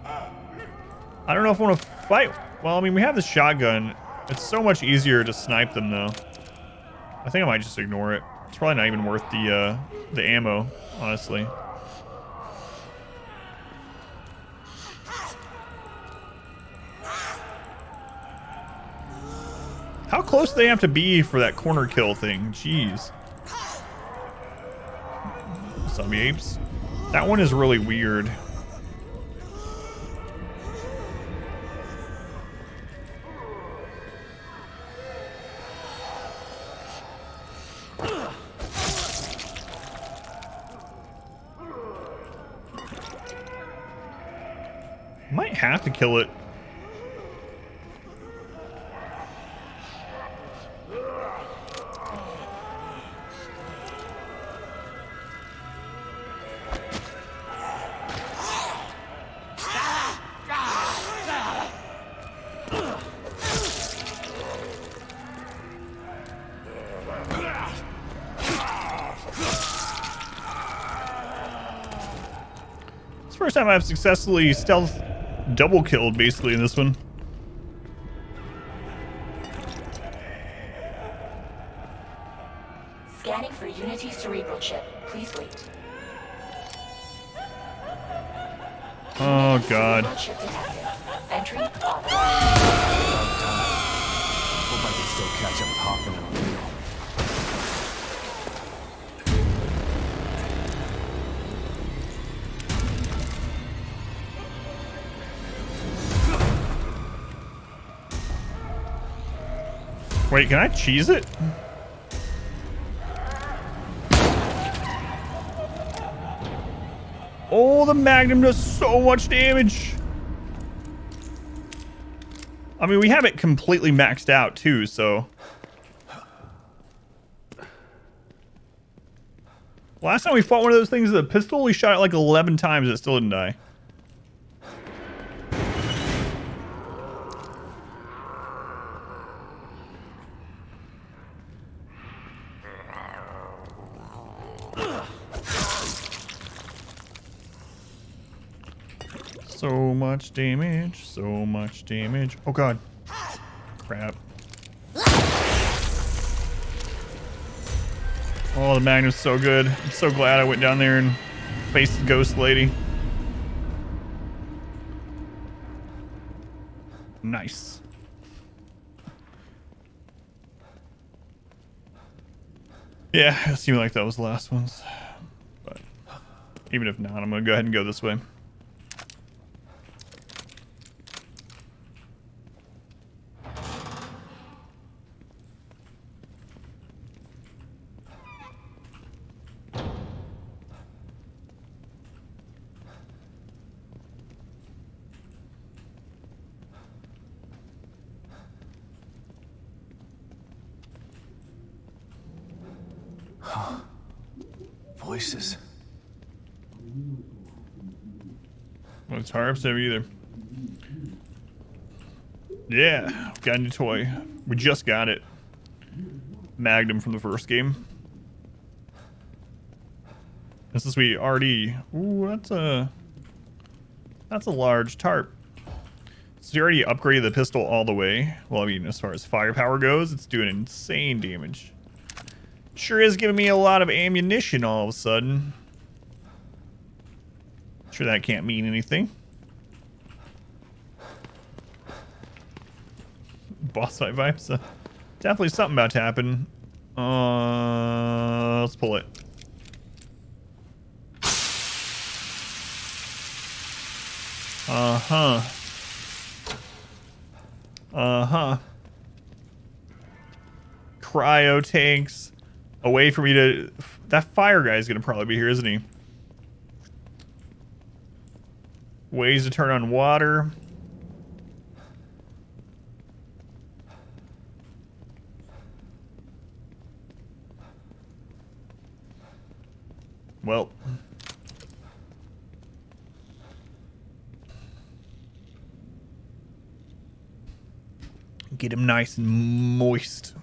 Speaker 1: I don't know if I want to fight. Well, I mean, we have the shotgun. It's so much easier to snipe them, though. I think I might just ignore it. It's probably not even worth the ammo, honestly. How close do they have to be for that corner kill thing? Jeez. Zombie apes. That one is really weird. Might have to kill it. First time I've successfully stealth double killed basically in this one.
Speaker 14: Scanning for Unity cerebral chip. Please wait.
Speaker 1: Oh god.
Speaker 14: Chip detected. Entry on.
Speaker 3: Hope I can still catch up with Hoffman and O'Neill.
Speaker 1: Wait, can I cheese it? Oh, the Magnum does so much damage. I mean, we have it completely maxed out too, so. Last time we fought one of those things with a pistol, we shot it like 11 times, it still didn't die. So much damage, so much damage. Oh god. Crap. Oh, the Magnum's so good. I'm so glad I went down there and faced the ghost lady. Nice. Yeah, it seemed like that was the last ones. But even if not, I'm gonna go ahead and go this way.
Speaker 3: Voices.
Speaker 1: Well, it's hard to either. Yeah, got a new toy. We just got it. Magnum from the first game. And since we already... Ooh, that's a large tarp. So we already upgraded the pistol all the way. Well, I mean, as far as firepower goes, it's doing insane damage. Sure is giving me a lot of ammunition all of a sudden. Sure that can't mean anything. Boss fight vibes. Definitely something about to happen. Let's pull it. Uh-huh. Uh-huh. Cryo tanks. A way for me to... That fire guy's gonna probably be here, isn't he? Ways to turn on water. Well. Get him nice and moist.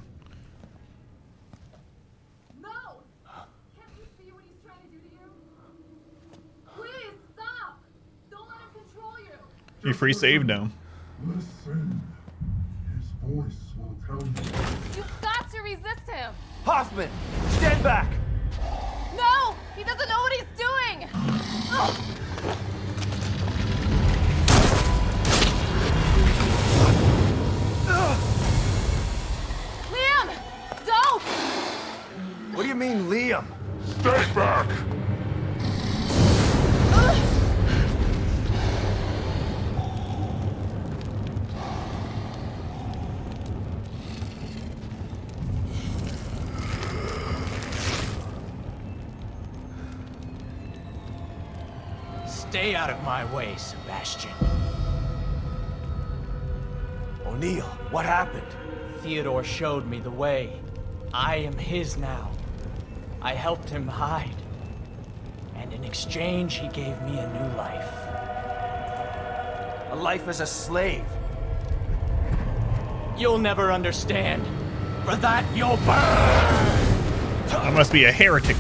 Speaker 1: You free save now.
Speaker 15: Listen. His voice will tell you.
Speaker 16: You've got to resist him.
Speaker 3: Hoffman, stand back.
Speaker 16: No, he doesn't know what he's doing. Ugh. Liam, don't.
Speaker 3: What do you mean, Liam?
Speaker 15: Stay back.
Speaker 17: Stay out of my way, Sebastian.
Speaker 3: O'Neill, what happened?
Speaker 17: Theodore showed me the way. I am his now. I helped him hide. And in exchange, he gave me a new life.
Speaker 3: A life as a slave.
Speaker 17: You'll never understand. For that, you'll burn!
Speaker 1: I must be a heretic.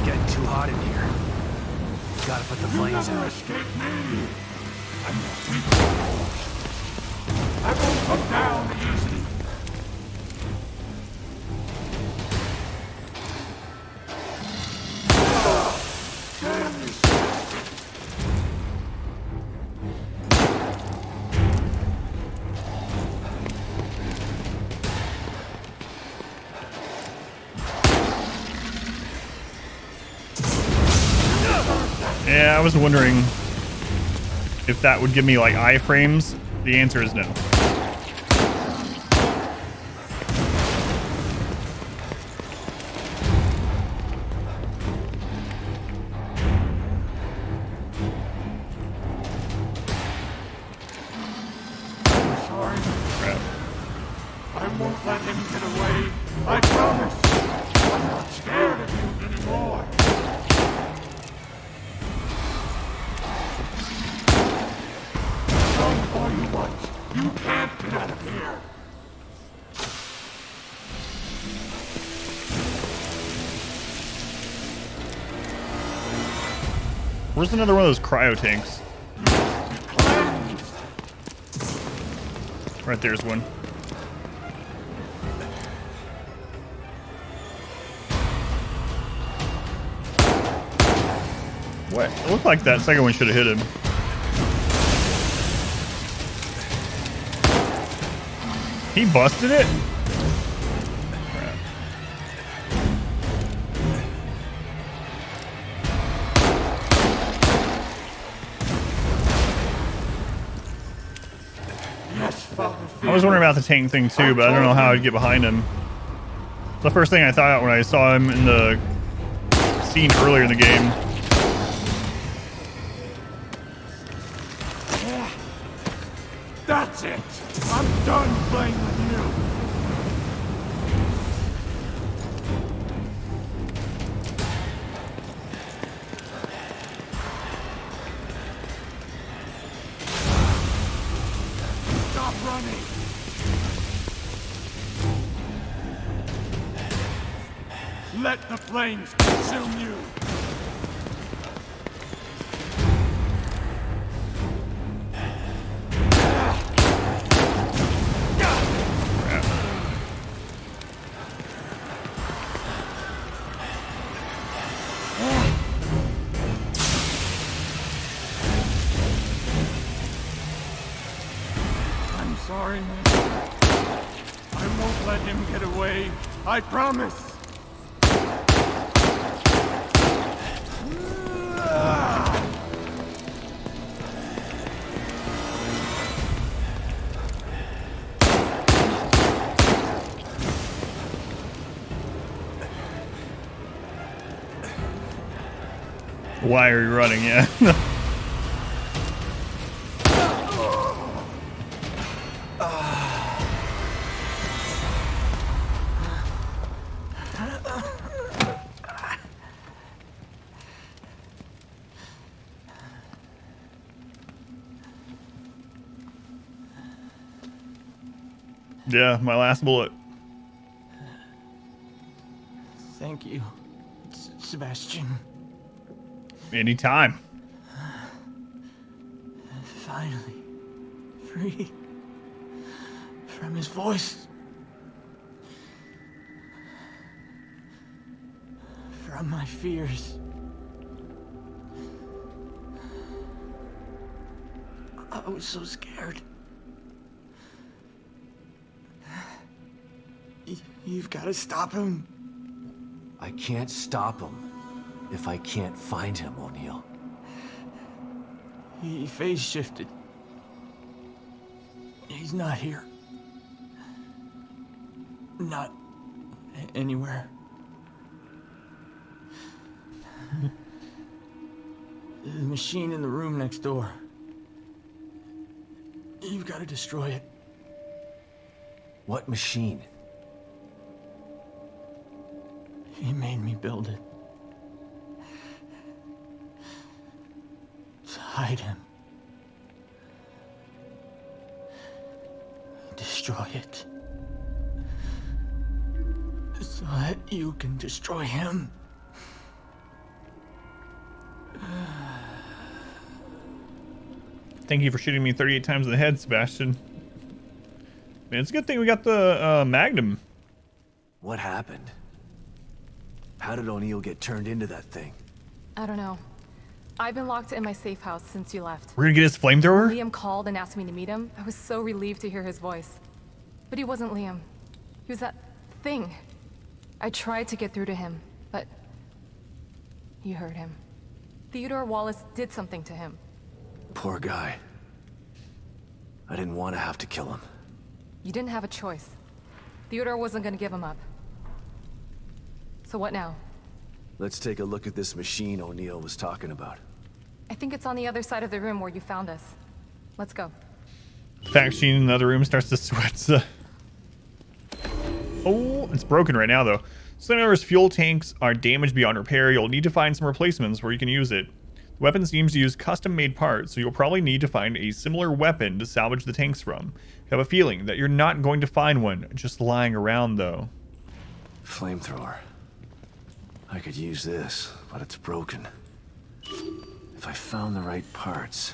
Speaker 3: Getting too hot in here. Gotta put the flames out.
Speaker 15: I won't come down easy.
Speaker 1: Yeah, I was wondering if that would give me like iframes. The answer is no.
Speaker 15: I won't let him get away. I promise. I'm not scared of you anymore. Don't all you want. You can't get out of here.
Speaker 1: Where's another one of those cryo tanks? Right there's one. What? It looked like that second one should have hit him. He busted it? Crap.
Speaker 15: Yes, Father.
Speaker 1: I was wondering about the tank thing too, but I don't know how I'd get behind him. The first thing I thought when I saw him in the scene earlier in the game.
Speaker 15: That's it. I'm done playing with you. Stop running. Let the flames consume you. I'm sorry, man. I won't let him get away. I promise.
Speaker 1: Why are you running? Yeah. Yeah, my last bullet.
Speaker 17: Thank you, Sebastian.
Speaker 1: Anytime.
Speaker 17: Finally, free from his voice. From my fears. I was so scared. You've got to stop him.
Speaker 3: I can't stop him if I can't find him, O'Neill.
Speaker 17: He phase shifted. He's not here. Not anywhere. The machine in the room next door. You've got to destroy it.
Speaker 3: What machine?
Speaker 17: He made me build it. To hide him. Destroy it. So that you can destroy him.
Speaker 1: Thank you for shooting me 38 times in the head, Sebastian. Man, it's a good thing we got the Magnum.
Speaker 3: What happened? How did O'Neill get turned into that thing?
Speaker 16: I don't know. I've been locked in my safe house since you left.
Speaker 1: We're gonna get his flamethrower?
Speaker 16: When Liam called and asked me to meet him, I was so relieved to hear his voice. But he wasn't Liam. He was that thing. I tried to get through to him, but you heard him. Theodore Wallace did something to him.
Speaker 3: Poor guy. I didn't want to have to kill him.
Speaker 16: You didn't have a choice. Theodore wasn't gonna give him up. So what now?
Speaker 3: Let's take a look at this machine O'Neill was talking about.
Speaker 16: I think it's on the other side of the room where you found us. Let's go.
Speaker 1: Fact machine in the other room starts to sweat. Oh, it's broken right now, though. Slinger's fuel tanks are damaged beyond repair. You'll need to find some replacements where you can use it. The weapon seems to use custom-made parts, so you'll probably need to find a similar weapon to salvage the tanks from. I have a feeling that you're not going to find one just lying around, though.
Speaker 3: Flamethrower. I could use this, but it's broken. If I found the right parts...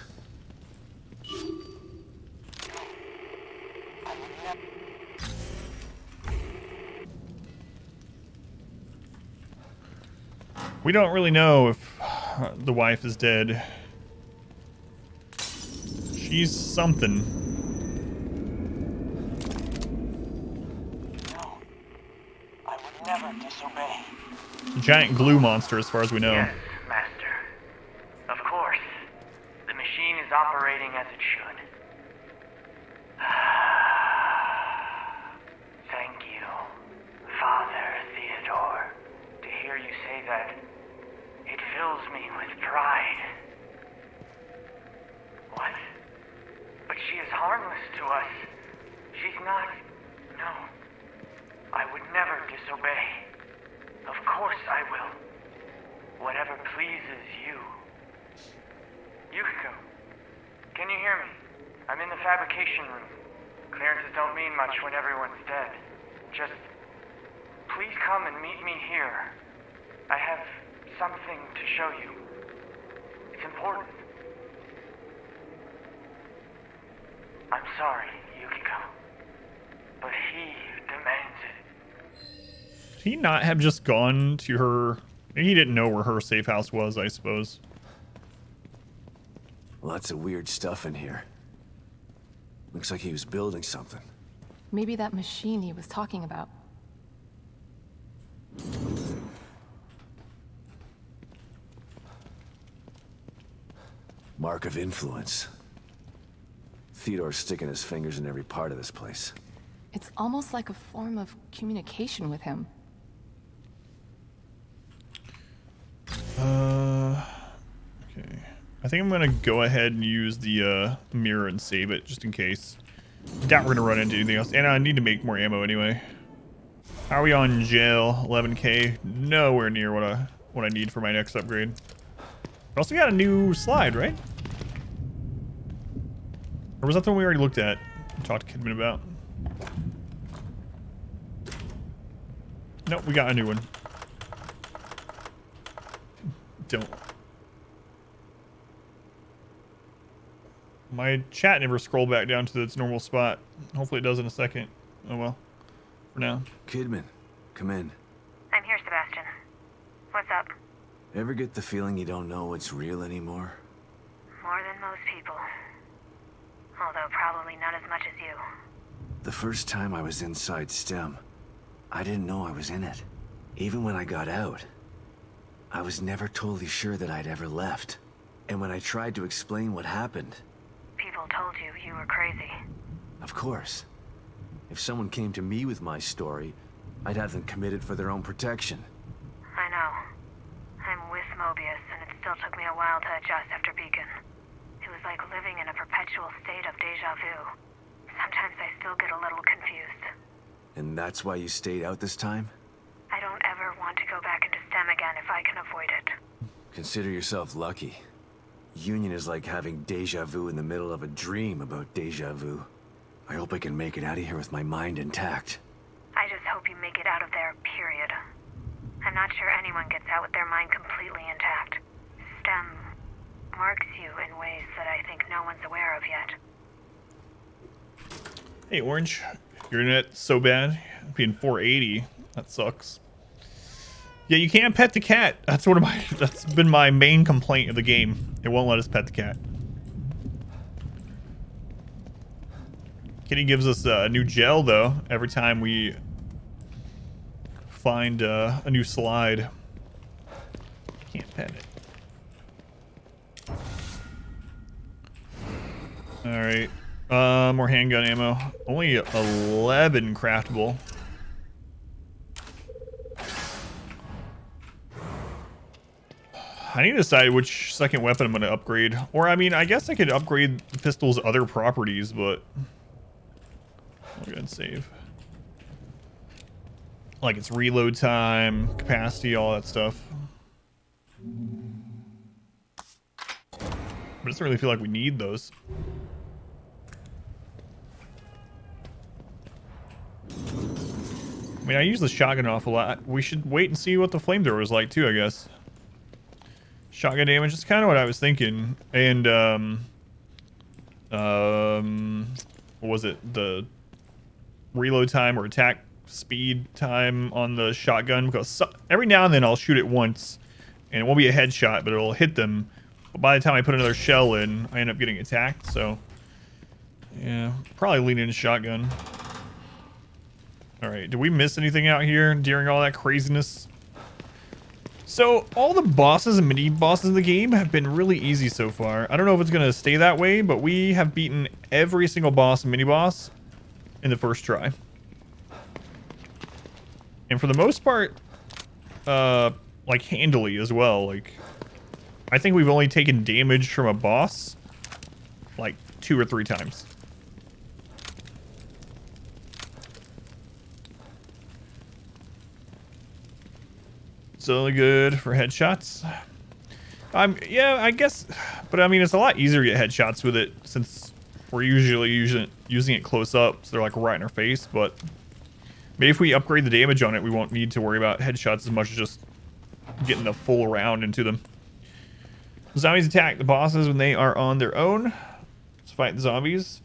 Speaker 1: We don't really know if the wife is dead. She's something.
Speaker 17: No. I would never disobey.
Speaker 1: A giant glue monster, as far as we know.
Speaker 18: Yes, Master. Of course. The machine is operating as it should. Thank you, Father Theodore. To hear you say that, it fills me with pride. What? But she is harmless to us. She's not... No. I would never disobey. Of course I will. Whatever pleases you. Yukiko, can you hear me? I'm in the fabrication room. Clearances don't mean much when everyone's dead. Just... please come and meet me here. I have something to show you. It's important. I'm sorry, Yukiko, but he demands it.
Speaker 1: Did he not have just gone to her... He didn't know where her safe house was, I suppose.
Speaker 3: Lots of weird stuff in here. Looks like he was building something.
Speaker 16: Maybe that machine he was talking about.
Speaker 3: Mark of influence. Theodore's sticking his fingers in every part of this place.
Speaker 16: It's almost like a form of communication with him.
Speaker 1: Okay. I think I'm gonna go ahead and use the mirror and save it, just in case. Doubt we're gonna run into anything else. And I need to make more ammo anyway. How are we on jail? 11k. Nowhere near what I need for my next upgrade. We also got a new slide, right? Or was that the one we already looked at and talked to Kidman about? Nope, we got a new one. Don't. My chat never scrolled back down to its normal spot. Hopefully it does in a second. Oh well. For now.
Speaker 3: Kidman, come in.
Speaker 10: I'm here, Sebastian. What's up?
Speaker 3: Ever get the feeling you don't know what's real anymore?
Speaker 10: More than most people. Although probably not as much as you.
Speaker 3: The first time I was inside STEM, I didn't know I was in it. Even when I got out, I was never totally sure that I'd ever left. And when I tried to explain what happened...
Speaker 10: People told you you were crazy.
Speaker 3: Of course. If someone came to me with my story, I'd have them committed for their own protection.
Speaker 10: I know. I'm with Mobius, and it still took me a while to adjust after Beacon. It was like living in a perpetual state of deja vu. Sometimes I still get a little confused.
Speaker 3: And that's why you stayed out this time?
Speaker 10: I don't ever want to go back into STEM again if I can avoid it.
Speaker 3: Consider yourself lucky. Union is like having deja vu in the middle of a dream about deja vu. I hope I can make it out of here with my mind intact.
Speaker 10: I just hope you make it out of there, period. I'm not sure anyone gets out with their mind completely intact. STEM marks you in ways that I think no one's aware of yet.
Speaker 1: Hey, Orange. Your internet's so bad. Being 480. That sucks. Yeah, you can't pet the cat. That's been my main complaint of the game. It won't let us pet the cat. Kitty gives us a new gel though every time we find a new slide. Can't pet it. Alright. More handgun ammo. Only 11 craftable. I need to decide which second weapon I'm going to upgrade. Or, I mean, I guess I could upgrade the pistol's other properties, but... I'll go ahead and save. Like its reload time, capacity, all that stuff. But it doesn't really feel like we need those. I mean, I use the shotgun an awful lot. We should wait and see what the flamethrower is like, too, I guess. Shotgun damage is kind of what I was thinking. And, what was it? The reload time or attack speed time on the shotgun. Because every now and then I'll shoot it once, and it won't be a headshot, but it'll hit them. But by the time I put another shell in, I end up getting attacked, so... Yeah, probably lean into shotgun. Alright, did we miss anything out here during all that craziness? So, all the bosses and mini-bosses in the game have been really easy so far. I don't know if it's going to stay that way, but we have beaten every single boss and mini-boss in the first try. And for the most part, like, handily as well. Like, I think we've only taken damage from a boss, like, 2 or 3 times. It's only good for headshots. Yeah, I guess, but I mean, it's a lot easier to get headshots with it since we're usually using it close up, so they're like right in our face. But maybe if we upgrade the damage on it, we won't need to worry about headshots as much as just getting the full round into them. Zombies attack the bosses when they are on their own. Let's fight the zombies.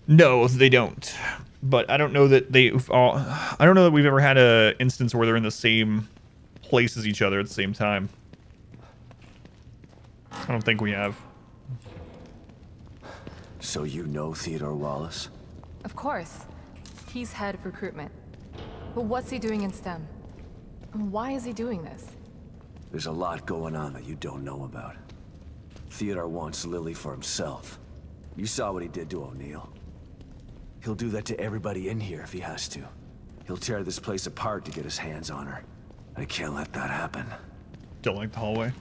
Speaker 1: No, they don't. But I don't know that I don't know that we've ever had a instance where they're in the same place as each other at the same time. I don't think we have.
Speaker 3: So you know Theodore Wallace?
Speaker 16: Of course. He's head of recruitment. But what's he doing in STEM? And why is he doing this?
Speaker 3: There's a lot going on that you don't know about. Theodore wants Lily for himself. You saw what he did to O'Neill. He'll do that to everybody in here if he has to. He'll tear this place apart to get his hands on her. I can't let that happen.
Speaker 1: Don't like the hallway.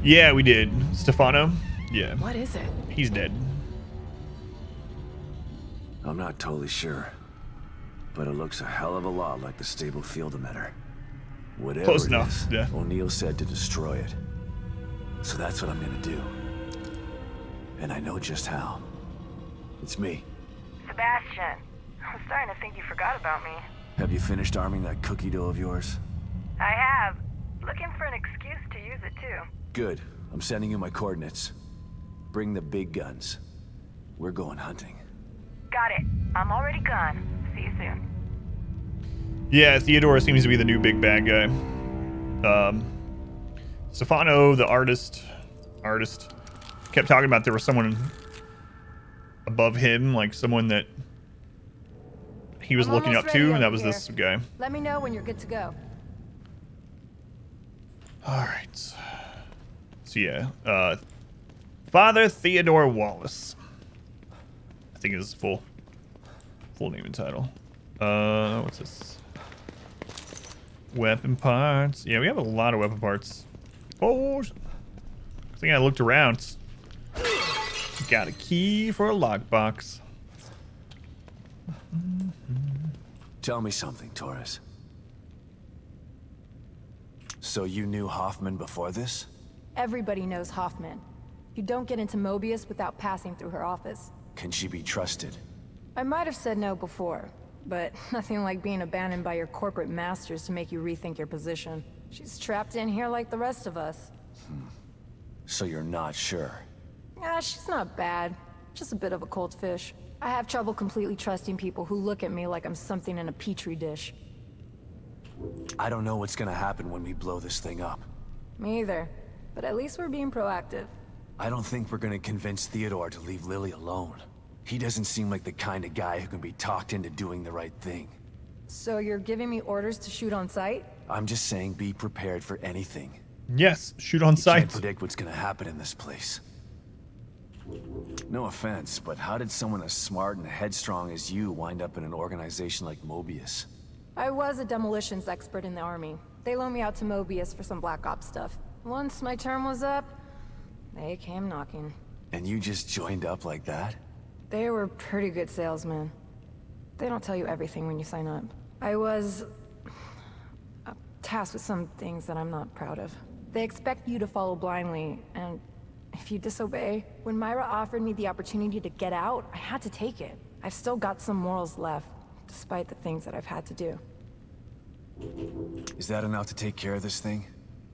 Speaker 1: Yeah, we did. Stefano? Yeah.
Speaker 16: What is it?
Speaker 1: He's dead.
Speaker 3: I'm not totally sure, but it looks a hell of a lot like the stable field emitter. Whatever
Speaker 1: Close
Speaker 3: it
Speaker 1: enough,
Speaker 3: is,
Speaker 1: yeah.
Speaker 3: O'Neill said to destroy it. So that's what I'm gonna do. And I know just how. It's me.
Speaker 5: Sebastian, I'm starting to think you forgot about me.
Speaker 3: Have you finished arming that cookie dough of yours?
Speaker 5: I have. Looking for an excuse to use it too.
Speaker 3: Good. I'm sending you my coordinates. Bring the big guns. We're going hunting.
Speaker 5: Got it. I'm already gone. See you soon.
Speaker 1: Yeah, Theodore seems to be the new big bad guy. Stefano, the artist, kept talking about there was someone above him, like someone that he was looking up to, and that was this guy.
Speaker 12: Let me know when you're good to go.
Speaker 1: All right. So yeah, Father Theodore Wallace. I think is his full name and title. What's this? Weapon parts. Yeah, we have a lot of weapon parts. Oh, I think I looked around. Got a key for a lockbox.
Speaker 3: Tell me something, Torres. So you knew Hoffman before this?
Speaker 12: Everybody knows Hoffman. You don't get into Mobius without passing through her office.
Speaker 3: Can she be trusted?
Speaker 12: I might have said no before, but nothing like being abandoned by your corporate masters to make you rethink your position. She's trapped in here like the rest of us.
Speaker 3: So you're not sure?
Speaker 12: Yeah, she's not bad. Just a bit of a cold fish. I have trouble completely trusting people who look at me like I'm something in a petri dish.
Speaker 3: I don't know what's gonna happen when we blow this thing up.
Speaker 12: Me either. But at least we're being proactive.
Speaker 3: I don't think we're gonna convince Theodore to leave Lily alone. He doesn't seem like the kind of guy who can be talked into doing the right thing.
Speaker 12: So you're giving me orders to shoot on sight?
Speaker 3: I'm just saying be prepared for anything.
Speaker 1: Yes, shoot on
Speaker 3: You
Speaker 1: sight.
Speaker 3: can't predict what's gonna happen in this place. No offense, but how did someone as smart and headstrong as you wind up in an organization like Mobius?
Speaker 12: I was a demolitions expert in the army. They loaned me out to Mobius for some Black Ops stuff. Once my term was up, they came knocking.
Speaker 3: And you just joined up like that?
Speaker 12: They were pretty good salesmen. They don't tell you everything when you sign up. I was tasked with some things that I'm not proud of. They expect you to follow blindly, and if you disobey, when Myra offered me the opportunity to get out, I had to take it. I've still got some morals left, despite the things that I've had to do.
Speaker 3: Is that enough to take care of this thing?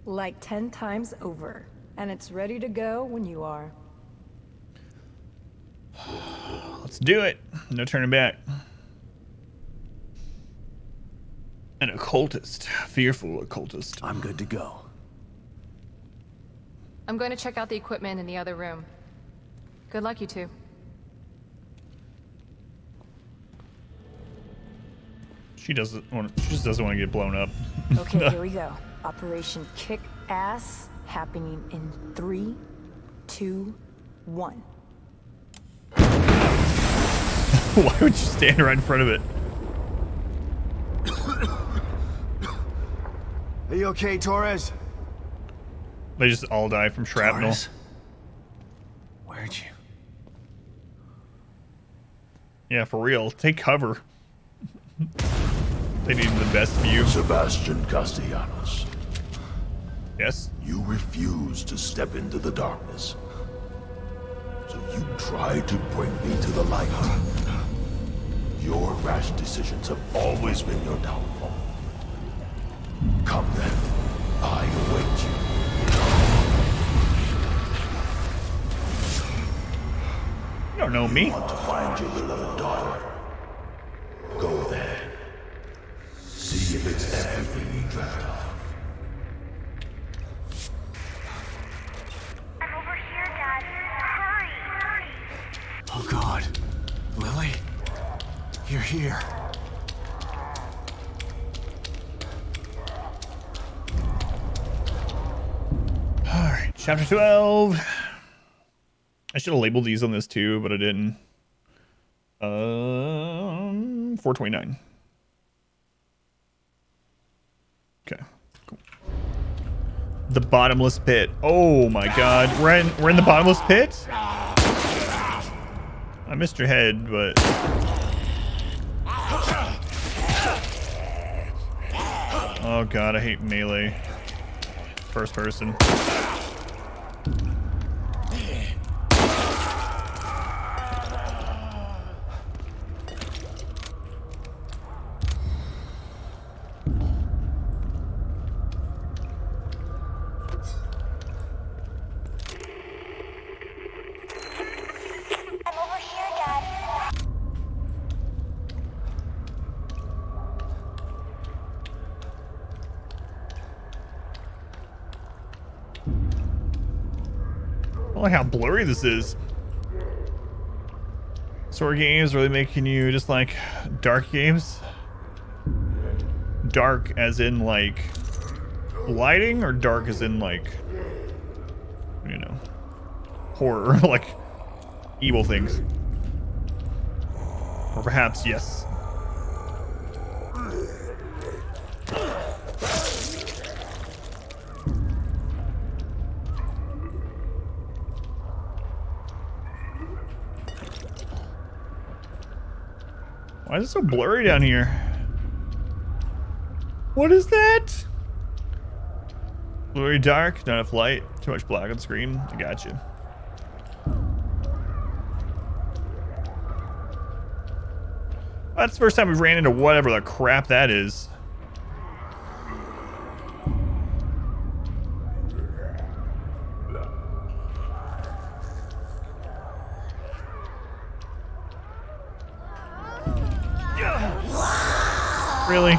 Speaker 12: Like 10 times over. And it's ready to go when you are.
Speaker 1: Let's do it. No turning back. An occultist. Fearful occultist.
Speaker 3: I'm good to go.
Speaker 16: I'm going to check out the equipment in the other room. Good luck, you two.
Speaker 1: She just doesn't want to get blown up.
Speaker 12: Okay, here we go. Operation Kick Ass happening in 3, 2, 1.
Speaker 1: Why would you stand right in front of it?
Speaker 3: Are you okay, Torres?
Speaker 1: They just all die from shrapnel.
Speaker 3: Torres? Where'd you?
Speaker 1: Yeah, for real. Take cover. They need the best view.
Speaker 11: Sebastian Castellanos.
Speaker 1: Yes?
Speaker 11: You refuse to step into the darkness. So you try to bring me to the light. Your rash decisions have always been your downfall. Come then. I await you.
Speaker 1: You don't know me.
Speaker 11: You want to find your beloved daughter. Go there. See if it's everything you dreamt of.
Speaker 10: I'm over here, Dad. Hurry!
Speaker 3: Oh God. Lily? You're here.
Speaker 1: Alright, chapter 12. I should have labeled these on this too, but I didn't. 429. Okay, cool. The bottomless pit. Oh my god. We're in the bottomless pit? I missed your head, but oh god, I hate melee. First person. I like how blurry this is. Sword games really making you just like dark games? Dark as in like lighting, or dark as in like, you know, horror, like evil things? Or perhaps, yes. Why is it so blurry down here? What is that? Blurry dark, not enough light, too much black on the screen. I got you. That's the first time we've ran into whatever the crap that is. Really?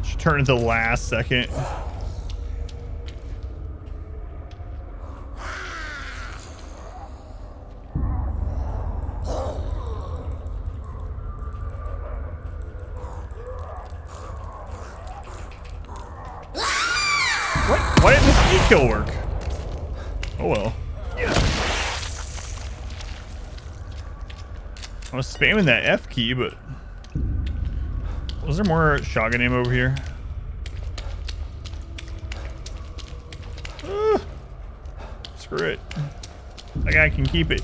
Speaker 1: Should turn into the last second. What? Why didn't the sneak kill work? Oh well. I was spamming that F key, but was there more shotgun ammo over here? Screw it. That guy can keep it.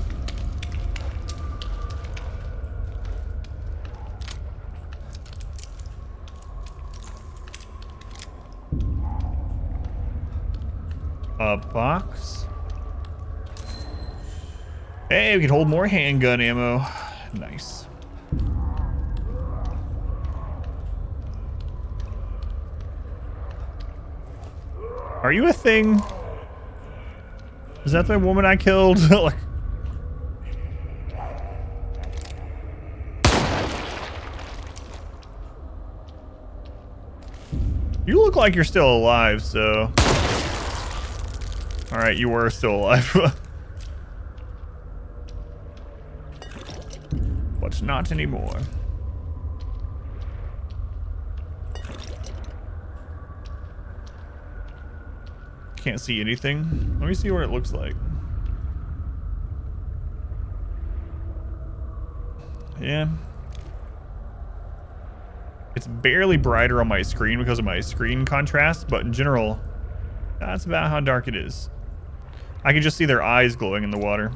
Speaker 1: A box. Hey, we can hold more handgun ammo. Nice. Are you a thing? Is that the woman I killed? Like, you look like you're still alive, so. Alright, you were still alive. But not anymore. Can't see anything. Let me see what it looks like. Yeah. It's barely brighter on my screen because of my screen contrast, but in general, that's about how dark it is. I can just see their eyes glowing in the water.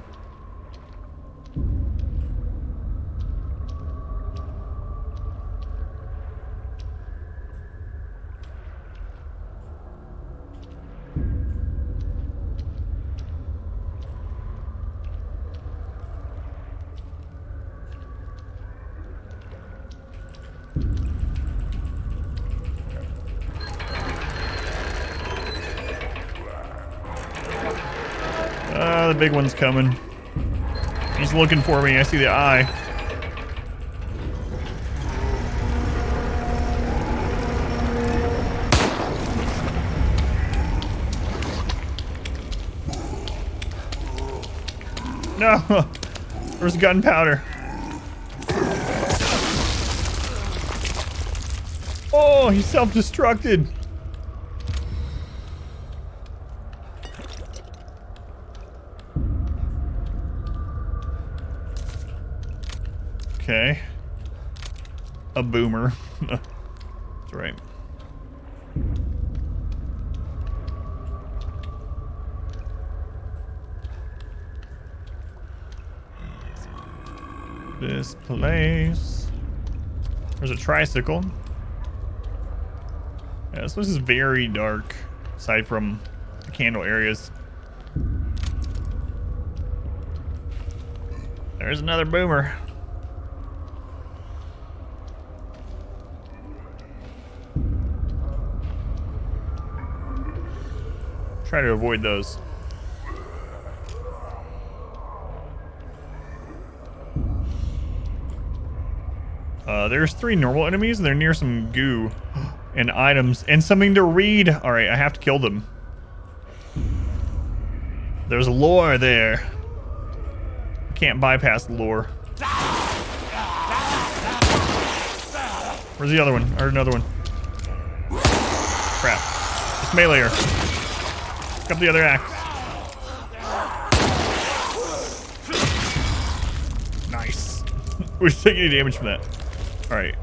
Speaker 1: The big one's coming. He's looking for me. I see the eye. No! There's gunpowder. Oh, he self-destructed. Okay. A boomer. That's right. This place. There's a tricycle. Yeah, this place is very dark, aside from the candle areas. There's another boomer. Try to avoid those. There's 3 normal enemies, and they're near some goo and items and something to read. All right, I have to kill them. There's lore there. Can't bypass the lore. Where's the other one? I heard another one. Crap. Just melee her. Pick up the other axe. Nice. We didn't take any damage from that. Alright.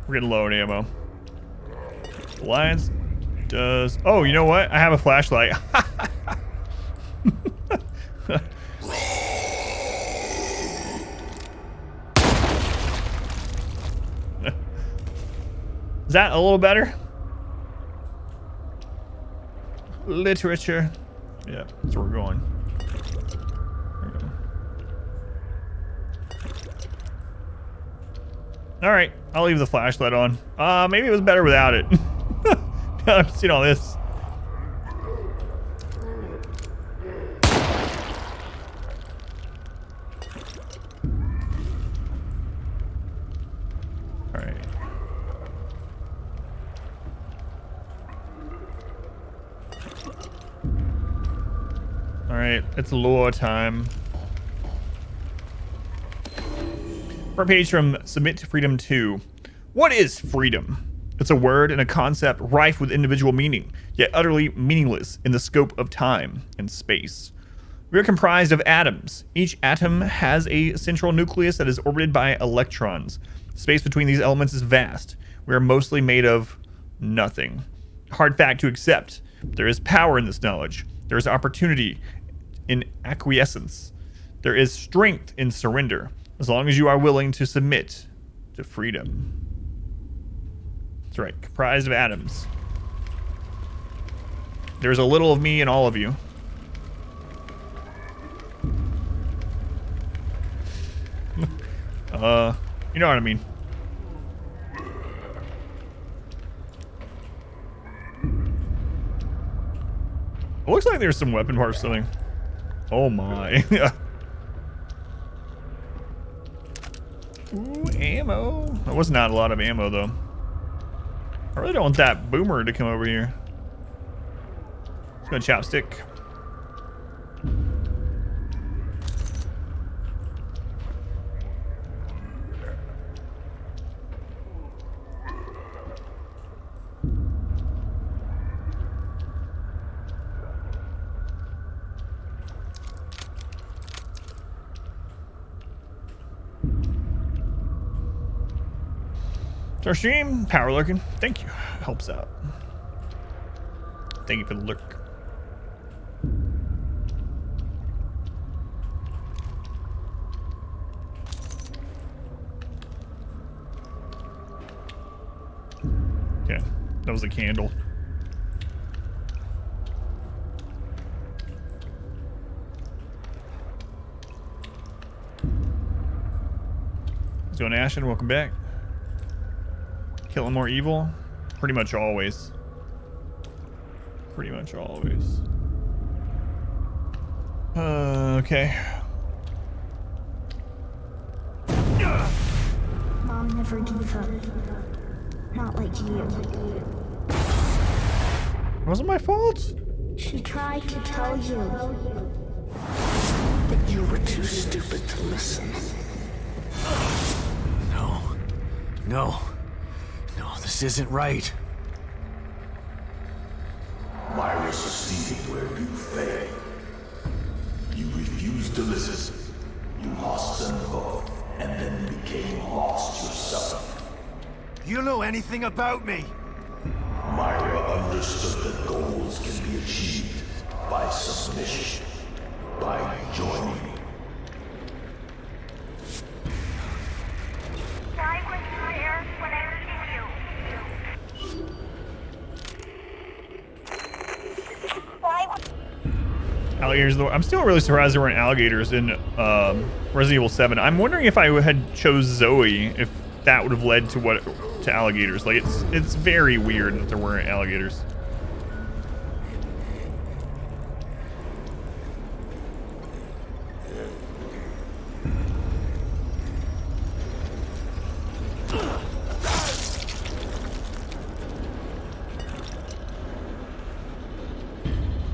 Speaker 1: We're getting low on ammo. Alliance does... Oh, you know what? I have a flashlight. Is that a little better? Literature. Yeah, that's where we're going. There we go. All right, I'll leave the flashlight on. Maybe it was better without it. Now I've seen all this. All right. All right, it's lore time. Front page from Submit to Freedom 2. What is freedom? It's a word and a concept rife with individual meaning, yet utterly meaningless in the scope of time and space. We are comprised of atoms. Each atom has a central nucleus that is orbited by electrons. Space between these elements is vast. We are mostly made of nothing. Hard fact to accept. There is power in this knowledge. There is opportunity in acquiescence. There is strength in surrender, as long as you are willing to submit to freedom. That's right, comprised of atoms. There's a little of me in all of you. You know what I mean. It looks like there's some weapon parts or something. Oh my. Ooh, ammo. That was not a lot of ammo though. I really don't want that boomer to come over here. Let's go chopstick. Our stream, power lurking. Thank you. Helps out. Thank you for the lurk. Okay, that was a candle. Let's go, Ashen. Welcome back. Killing more evil? Pretty much always. Pretty much always. Okay.
Speaker 8: Mom never gave up. Not like you.
Speaker 1: It wasn't my fault.
Speaker 8: She tried to tell you.
Speaker 3: But you were too stupid to listen. No. No. No, this isn't right.
Speaker 11: Myra succeeded where you failed. You refused to listen. You lost them both, and then became lost yourself.
Speaker 3: You know anything about me?
Speaker 11: Myra understood that goals can be achieved by submission, by joining.
Speaker 10: I was there when I needed you.
Speaker 1: Alligators. I'm still really surprised there weren't alligators in Resident Evil 7. I'm wondering if I had chose Zoe, if that would have led to alligators. Like it's very weird that there weren't alligators.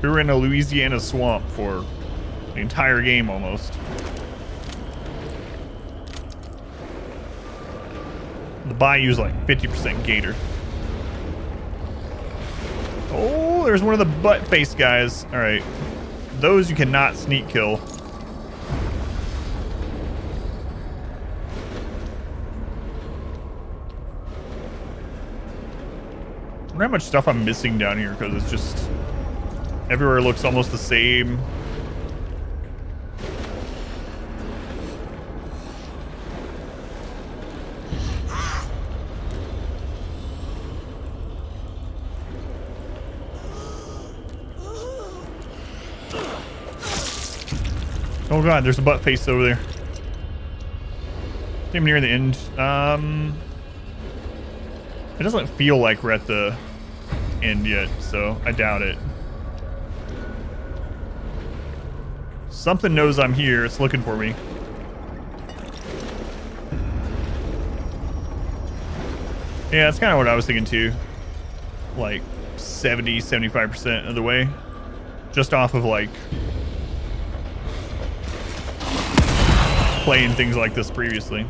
Speaker 1: We were in a Louisiana swamp for the entire game almost. The bayou's like 50% gator. Oh, there's one of the butt face guys. All right, those you cannot sneak kill. I wonder how much stuff I'm missing down here because it's just everywhere looks almost the same. Oh god, there's a butt face over there. I'm near the end. It doesn't feel like we're at the end yet, so I doubt it. Something knows I'm here. It's looking for me. Yeah, that's kind of what I was thinking too. Like 70, 75% of the way. Just off of like playing things like this previously.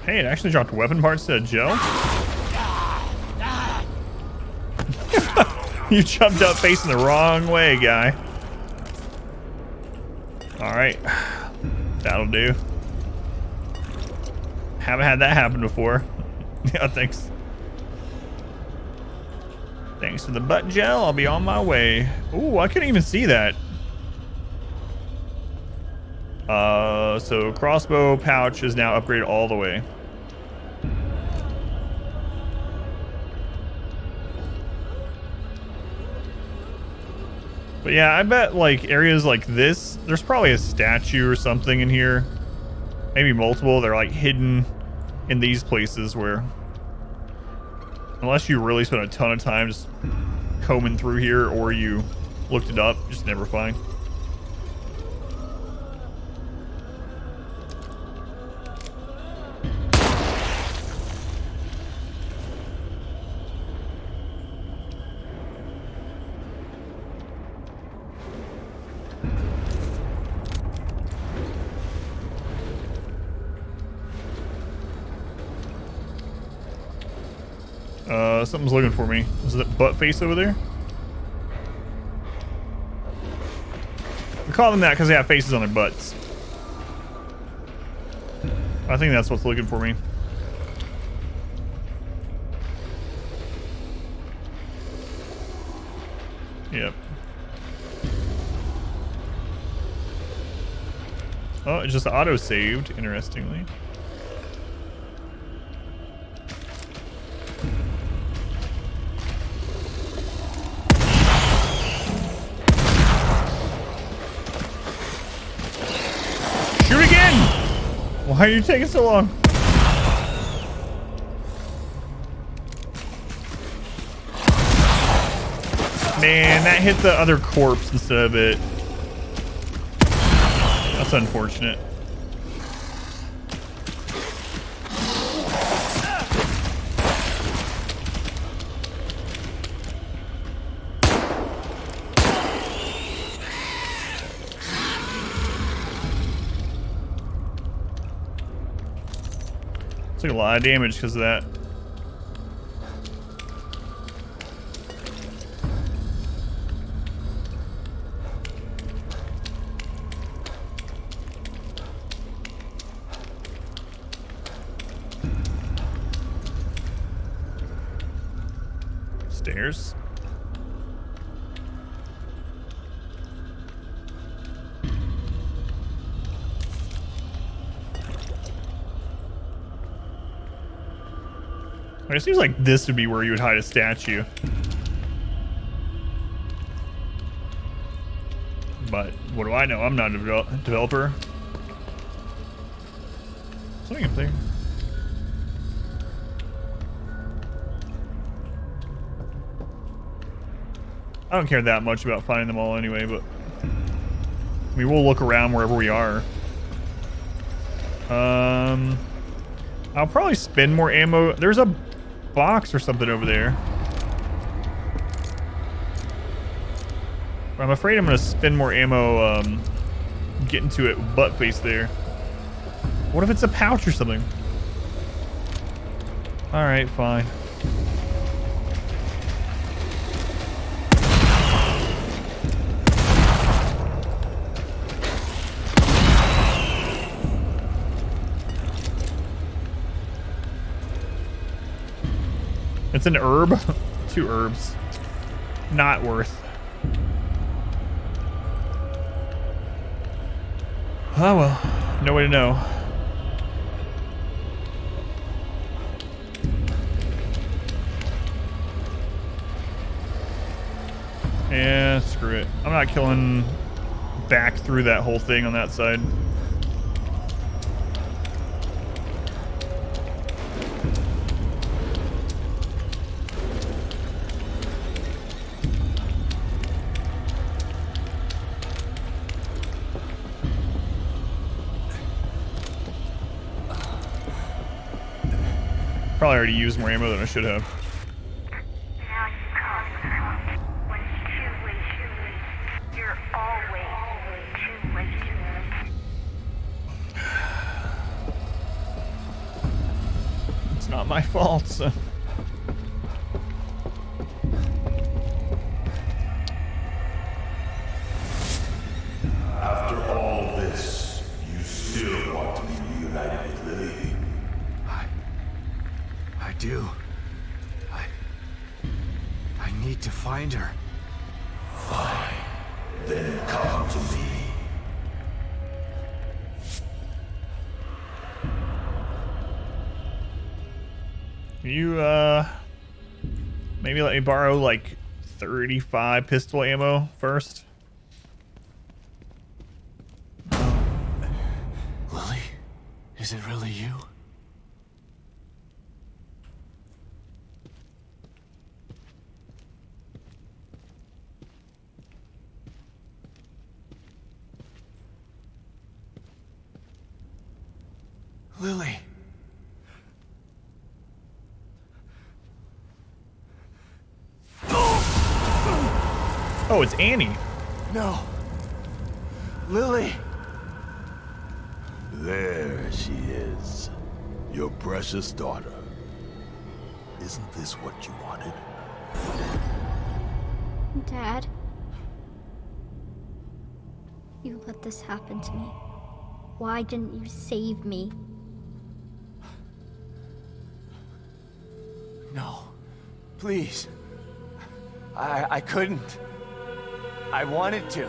Speaker 1: Hey, it actually dropped weapon parts to Joe. You jumped up facing the wrong way, guy. Alright. That'll do. Haven't had that happen before. Yeah, thanks. Thanks for the butt gel. I'll be on my way. Ooh, I couldn't even see that. So crossbow pouch is now upgraded all the way. But yeah, I bet like areas like this, there's probably a statue or something in here. Maybe multiple. They're like hidden in these places where, unless you really spent a ton of time just combing through here or you looked it up, just never find. Something's looking for me. Is that butt face over there? We call them that because they have faces on their butts. I think that's what's looking for me. Yep. Oh, it just auto-saved, interestingly. Why are you taking so long? Man, that hit the other corpse instead of it. That's unfortunate. A lot of damage because of that. Stairs. It seems like this would be where you would hide a statue. But what do I know? I'm not a developer. Something up there. I don't care that much about finding them all anyway, but I mean, we'll look around wherever we are. I'll probably spend more ammo. There's a box or something over there. I'm afraid I'm gonna spend more ammo getting to it butt face there. What if it's a pouch or something? Alright, fine. It's an herb. 2 herbs. Not worth. Oh well. No way to know. Yeah, screw it. I'm not killing back through that whole thing on that side. Probably already used more ammo than I should have.
Speaker 10: Now you come. When it's too late, you're always too late.
Speaker 1: Not my fault.
Speaker 11: After all this, you still want to be reunited with Lily?
Speaker 3: I do. I need to find her.
Speaker 11: Fine. Then come to me.
Speaker 1: You, maybe let me borrow, like, 35 pistol ammo first?
Speaker 3: Lily? Is it really you? Lily.
Speaker 1: Oh, it's Annie.
Speaker 3: No. Lily.
Speaker 11: There she is. Your precious daughter. Isn't this what you wanted?
Speaker 8: Dad. You let this happen to me. Why didn't you save me?
Speaker 17: No. Please. I couldn't. I wanted to.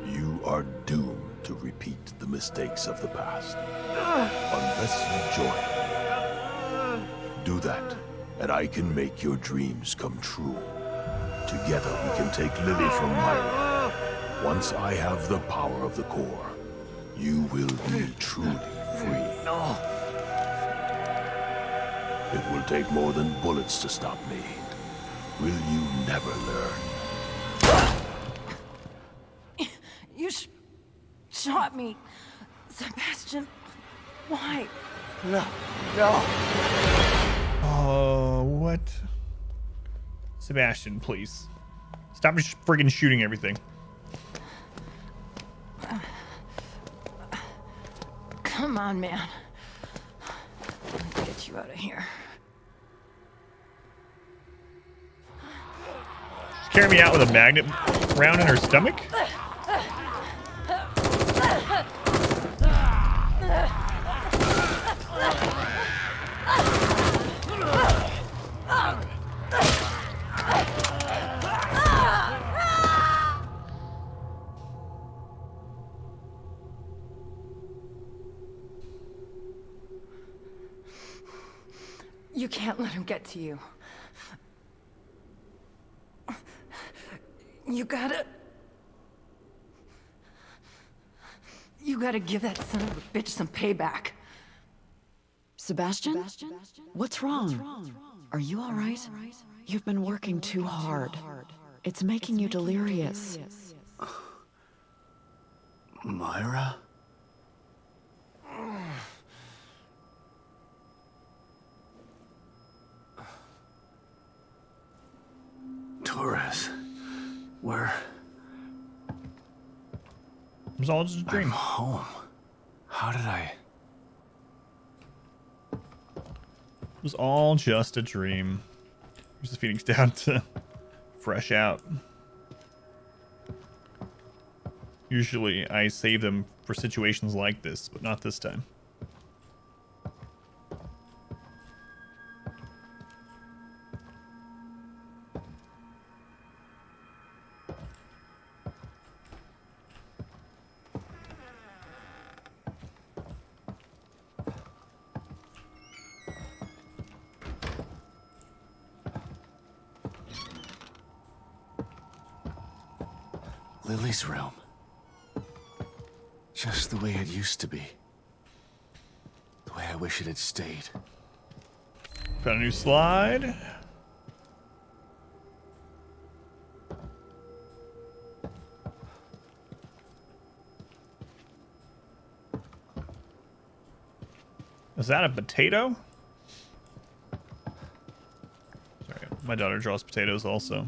Speaker 11: You are doomed to repeat the mistakes of the past. Unless you join me. Do that, and I can make your dreams come true. Together we can take Lily from Myra. Once I have the power of the core, you will be truly free.
Speaker 17: No.
Speaker 11: It will take more than bullets to stop me. Will you never learn?
Speaker 12: You shot me. Sebastian, why?
Speaker 17: No.
Speaker 1: Oh, what? Sebastian, please. Stop friggin' shooting everything.
Speaker 12: Come on, man. Let's get you out of here.
Speaker 1: Just carry me out with a magnet round in her stomach?
Speaker 12: You can't let him get to you. You gotta give that son of a bitch some payback.
Speaker 9: Sebastian? What's wrong? Are you all right? You've been working too hard. It's making you delirious.
Speaker 3: Myra? Torres, where?
Speaker 1: It was all just a dream.
Speaker 3: I'm home. How did I?
Speaker 1: It was all just a dream. Here's the Phoenix down to fresh out. Usually I save them for situations like this, but not this time.
Speaker 3: Lily's room. Just the way it used to be. The way I wish it had stayed.
Speaker 1: Found a new slide. Is that a potato? Sorry, my daughter draws potatoes also.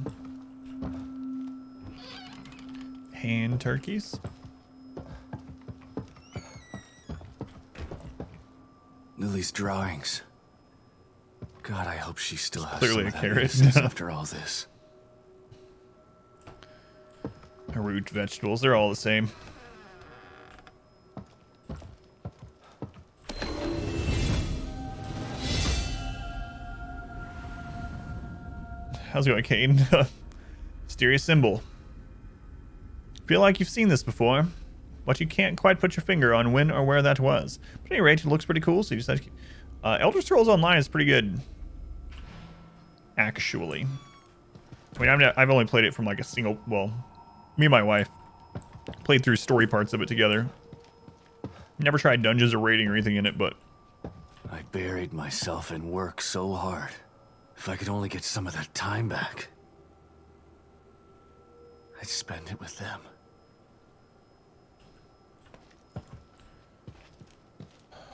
Speaker 1: Hand turkeys.
Speaker 3: Lily's drawings. God, I hope she still has
Speaker 1: Clearly
Speaker 3: some
Speaker 1: a
Speaker 3: of that
Speaker 1: carrot.
Speaker 3: innocence after all this.
Speaker 1: Root vegetables, they're all the same. How's it going, Kane? Mysterious symbol. Feel like you've seen this before, but you can't quite put your finger on when or where that was. But at any rate, it looks pretty cool, so you decided to keep... Elder Scrolls Online is pretty good. Actually. I mean, I've only played it from like a single... Well, me and my wife played through story parts of it together. Never tried dungeons or raiding or anything in it, but...
Speaker 3: I buried myself in work so hard. If I could only get some of that time back, I'd spend it with them.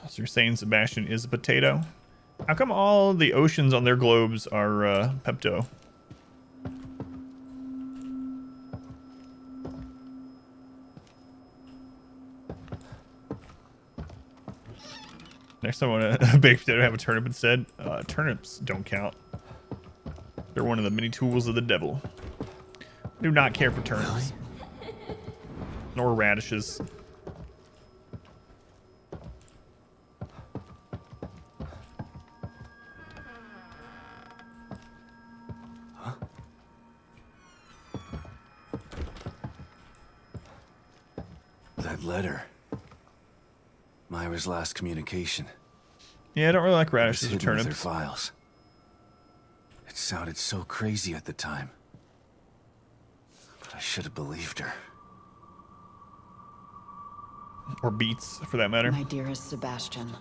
Speaker 1: So you're saying Sebastian is a potato? How come all the oceans on their globes are Pepto? Next time I want a baked potato, have a turnip instead. Turnips don't count. They're one of the many tools of the devil. I do not care for turnips. Nor radishes.
Speaker 3: Huh? That letter. Myra's last communication.
Speaker 1: Yeah, I don't really like radishes or
Speaker 3: Hidden with
Speaker 1: turnips.
Speaker 3: her files. It sounded so crazy at the time. But I should have believed her.
Speaker 1: Or beets, for that matter.
Speaker 9: My dearest Sebastian,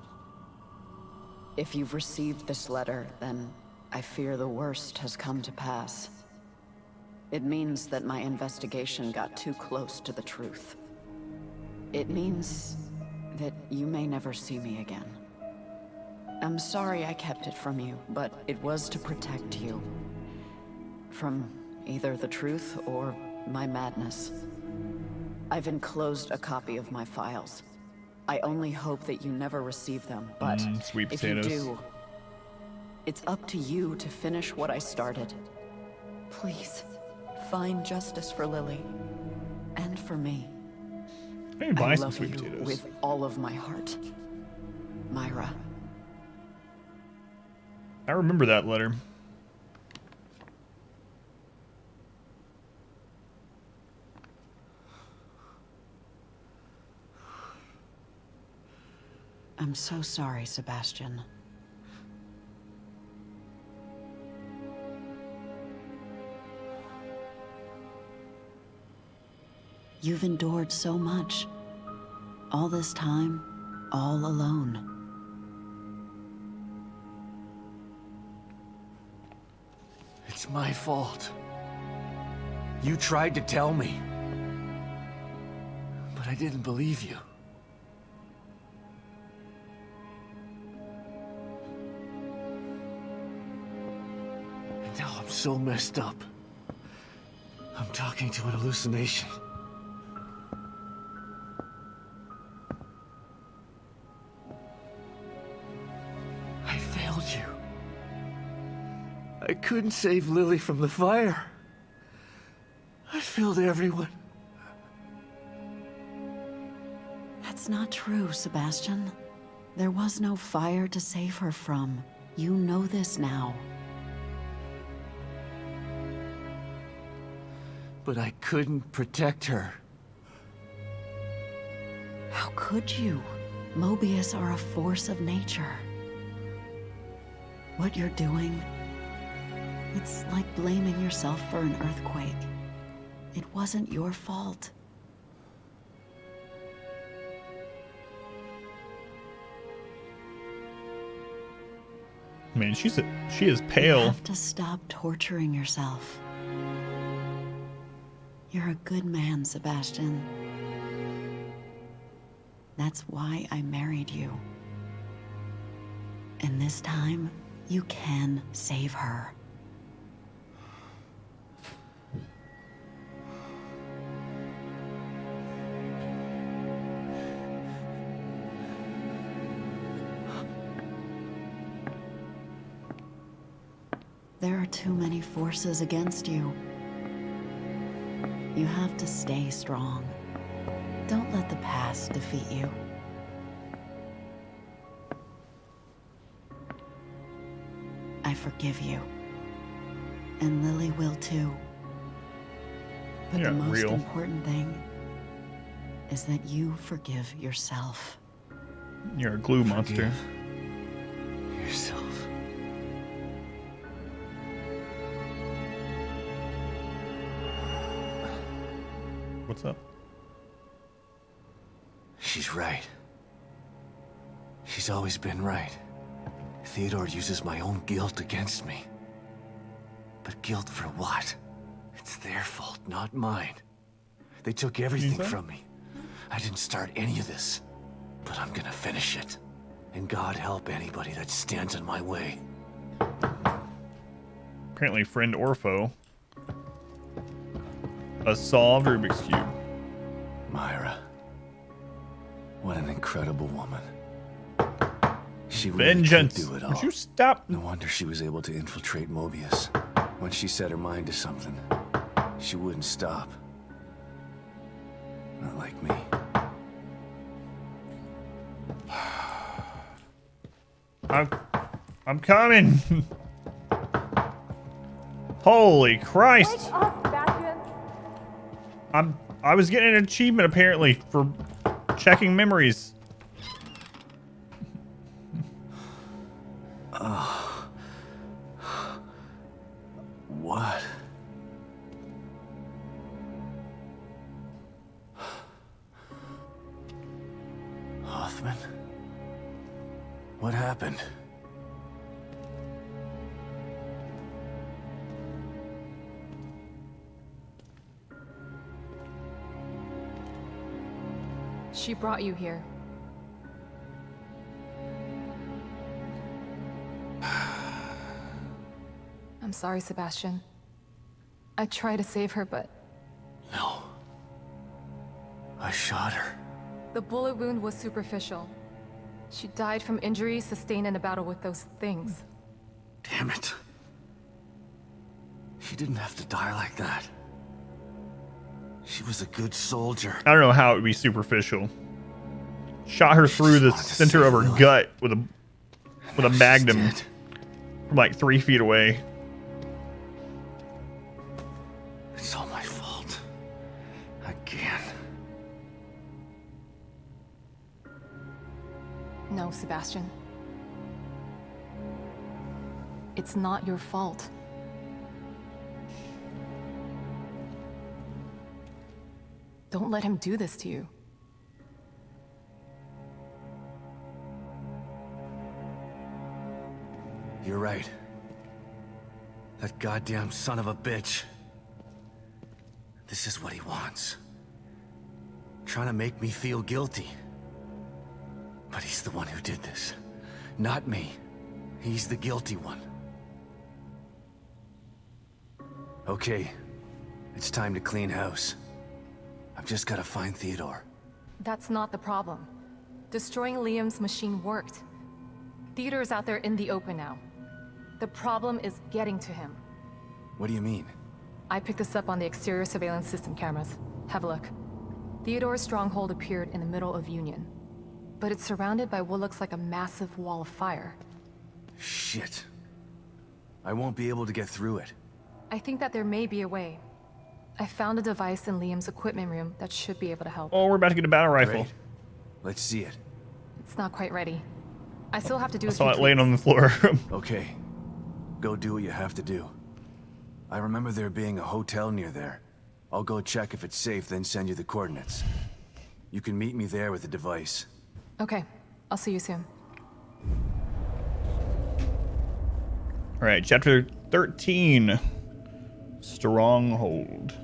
Speaker 9: if you've received this letter, then I fear the worst has come to pass. It means that my investigation got too close to the truth. It means that you may never see me again. I'm sorry I kept it from you, but it was to protect you. From either the truth or my madness. I've enclosed a copy of my files. I only hope that you never receive them, but
Speaker 1: sweet
Speaker 9: if
Speaker 1: potatoes.
Speaker 9: you do, it's up to you to finish what I started. Please, find justice for Lily. And for me.
Speaker 1: Maybe buy
Speaker 9: I
Speaker 1: some
Speaker 9: love
Speaker 1: sweet
Speaker 9: you
Speaker 1: potatoes.
Speaker 9: with all of my heart. Myra.
Speaker 1: I remember that letter.
Speaker 9: I'm so sorry, Sebastian. You've endured so much. All this time, all alone.
Speaker 3: It's my fault. You tried to tell me. But I didn't believe you. And now I'm so messed up. I'm talking to an hallucination. I failed you. I couldn't save Lily from the fire. I failed everyone.
Speaker 9: That's not true, Sebastian. There was no fire to save her from. You know this now.
Speaker 3: But I couldn't protect her.
Speaker 9: How could you? Mobius are a force of nature. What you're doing, it's like blaming yourself for an earthquake. It wasn't your fault.
Speaker 1: Man, she is
Speaker 9: You
Speaker 1: pale.
Speaker 9: have to stop torturing yourself. You're a good man, Sebastian. That's why I married you. And this time, you can save her. There are too many forces against you. You have to stay strong. Don't let the past defeat you. I forgive you. And Lily will too. But
Speaker 1: You're
Speaker 9: the
Speaker 1: not
Speaker 9: most
Speaker 1: real.
Speaker 9: important thing is that you forgive yourself.
Speaker 1: You're a glue monster.
Speaker 3: Yourself.
Speaker 1: What's up?
Speaker 3: She's right. She's always been right. Theodore uses my own guilt against me. But guilt for what? It's their fault, not mine. They took everything from me. I didn't start any of this. But I'm gonna finish it. And God help anybody that stands in my way.
Speaker 1: Apparently friend or foe. A solved Rubik's Cube.
Speaker 3: Myra. What an incredible woman. She really
Speaker 1: Vengeance.
Speaker 3: could do it all.
Speaker 1: Would you stop?
Speaker 3: No wonder she was able to infiltrate Mobius. Once she set her mind to something, she wouldn't stop. Not like me.
Speaker 1: I'm coming. Holy Christ. I was getting an achievement apparently for checking memories.
Speaker 3: What? Hoffman? What happened?
Speaker 16: She brought you here. I'm sorry, Sebastian. I tried to save her, but...
Speaker 3: No. I shot her.
Speaker 16: The bullet wound was superficial. She died from injuries sustained in a battle with those things.
Speaker 3: Damn it. She didn't have to die like that. She was a good soldier.
Speaker 1: I don't know how it would be superficial. Shot her through the center of her gut with a magnum from like 3 feet away.
Speaker 3: It's all my fault. Again.
Speaker 16: No, Sebastian. It's not your fault. Don't let him do this to you.
Speaker 3: You're right. That goddamn son of a bitch. This is what he wants. Trying to make me feel guilty. But he's the one who did this. Not me. He's the guilty one. Okay. It's time to clean house. I've just gotta find Theodore.
Speaker 16: That's not the problem. Destroying Liam's machine worked. Theodore's out there in the open now. The problem is getting to him.
Speaker 3: What do you mean?
Speaker 16: I picked this up on the exterior surveillance system cameras. Have a look. Theodore's stronghold appeared in the middle of Union. But it's surrounded by what looks like a massive wall of fire.
Speaker 3: Shit. I won't be able to get through it.
Speaker 16: I think that there may be a way. I found a device in Liam's equipment room that should be able to help.
Speaker 1: Oh, we're about to get a battle rifle.
Speaker 3: Great. Let's see it.
Speaker 16: It's not quite ready. I still have to do
Speaker 1: I
Speaker 16: a
Speaker 1: saw
Speaker 16: few
Speaker 1: it laying on the floor.
Speaker 3: Okay. Go do what you have to do. I remember there being a hotel near there. I'll go check if it's safe, then send you the coordinates. You can meet me there with the device.
Speaker 16: Okay, I'll see you soon.
Speaker 1: All right, chapter 13, Stronghold.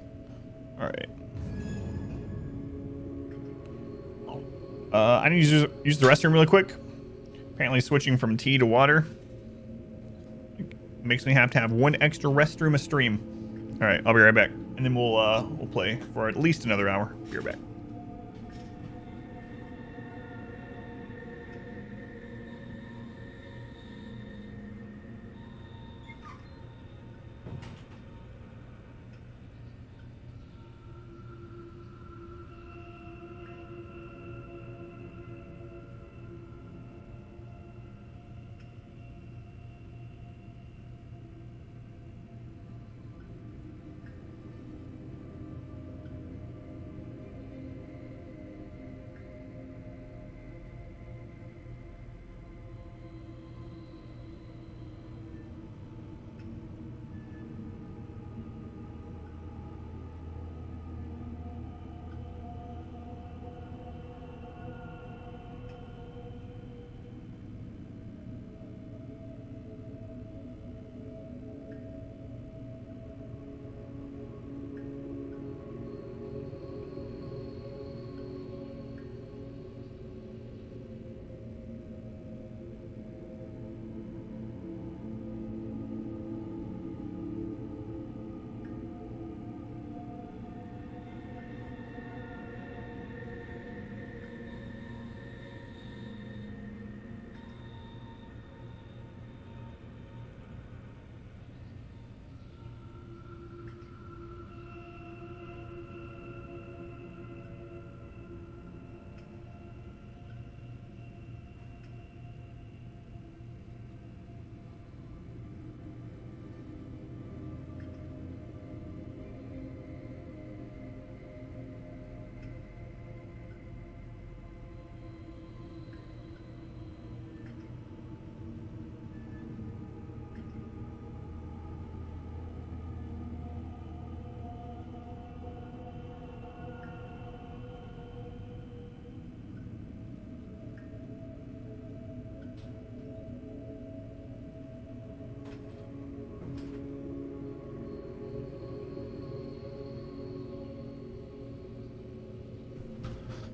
Speaker 1: All right. I need to use the restroom really quick. Apparently switching from tea to water makes me have to have one extra restroom a stream. All right, I'll be right back. And then we'll play for at least another hour. Be right back.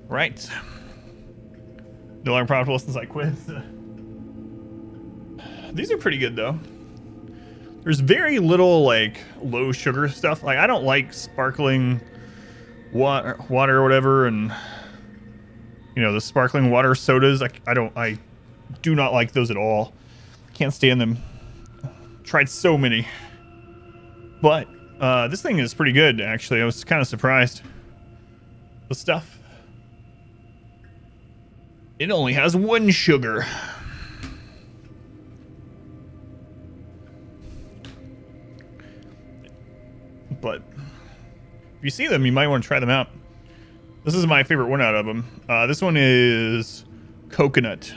Speaker 1: Right. No longer profitable since I quit. These are pretty good though. There's very little like low sugar stuff. Like I don't like sparkling water or whatever, and you know the sparkling water sodas. I do not like those at all. Can't stand them. Tried so many, but this thing is pretty good actually. I was kind of surprised. The stuff. It only has one sugar. But if you see them, you might want to try them out. This is my favorite one out of them. This one is coconut.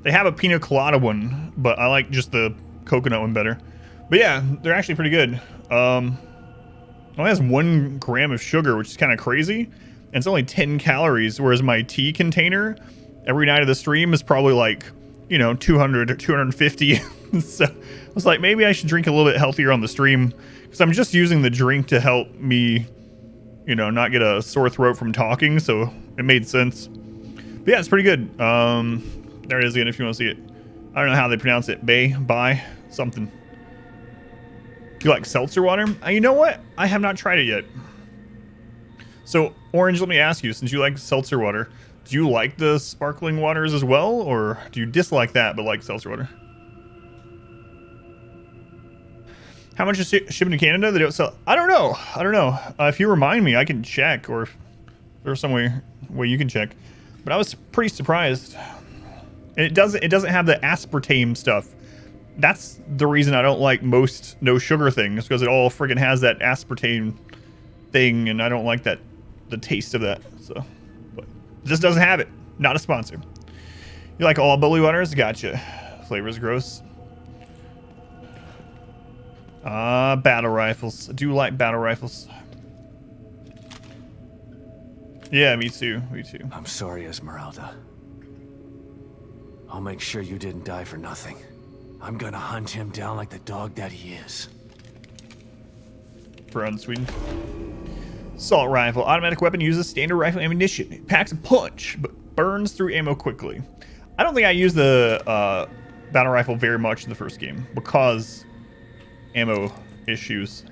Speaker 1: They have a pina colada one, but I like just the coconut one better. But yeah, they're actually pretty good. It only has 1 gram of sugar, which is kind of crazy. And it's only 10 calories, whereas my tea container every night of the stream is probably like, you know, 200 or 250. So I was like, maybe I should drink a little bit healthier on the stream because I'm just using the drink to help me, you know, not get a sore throat from talking. So it made sense. But yeah, it's pretty good. There it is again if you want to see it. I don't know how they pronounce it. Bay, something. Do you like seltzer water? You know what? I have not tried it yet. So Orange, let me ask you, since you like seltzer water, do you like the sparkling waters as well, or do you dislike that but like seltzer water? How much is shipping to Canada? They don't sell. I don't know. If you remind me, I can check, or if there's some way you can check. But I was pretty surprised. And it doesn't have the aspartame stuff. That's the reason I don't like most no sugar things, because it all friggin' has that aspartame thing, and I don't like the taste of that. So. Just doesn't have it. Not a sponsor. You like all bubbly waters? Gotcha. Flavor's gross. Battle rifles. I do like battle rifles. Yeah, me too. Me too.
Speaker 3: I'm sorry, Esmeralda. I'll make sure you didn't die for nothing. I'm gonna hunt him down like the dog that he is.
Speaker 1: For Sweden. Assault rifle. Automatic weapon uses standard rifle ammunition. It packs a punch, but burns through ammo quickly. I don't think I used the battle rifle very much in the first game because ammo issues.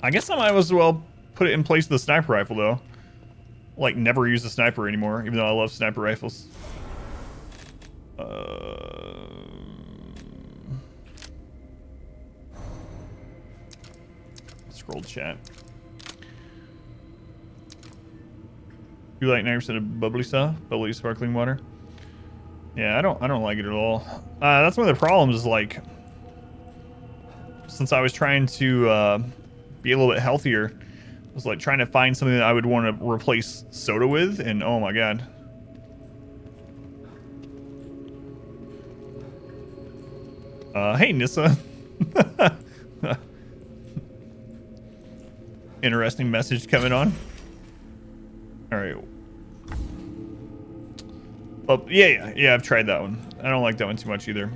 Speaker 1: I guess I might as well put it in place of the sniper rifle, though. Like, never use a sniper anymore, even though I love sniper rifles. Scroll chat. You like 90% of bubbly stuff? Bubbly sparkling water? Yeah, I don't like it at all. That's one of the problems is, like, since I was trying to be a little bit healthier, I was like trying to find something that I would want to replace soda with, and oh my god. Hey Nissa. Interesting message coming on. Alright. Oh, yeah, I've tried that one. I don't like that one too much either.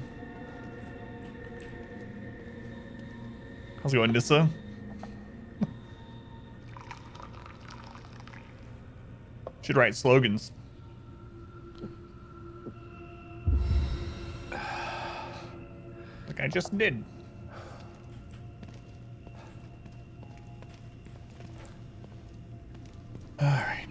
Speaker 1: How's it going, Nissa? Should write slogans. Like I just did. All right.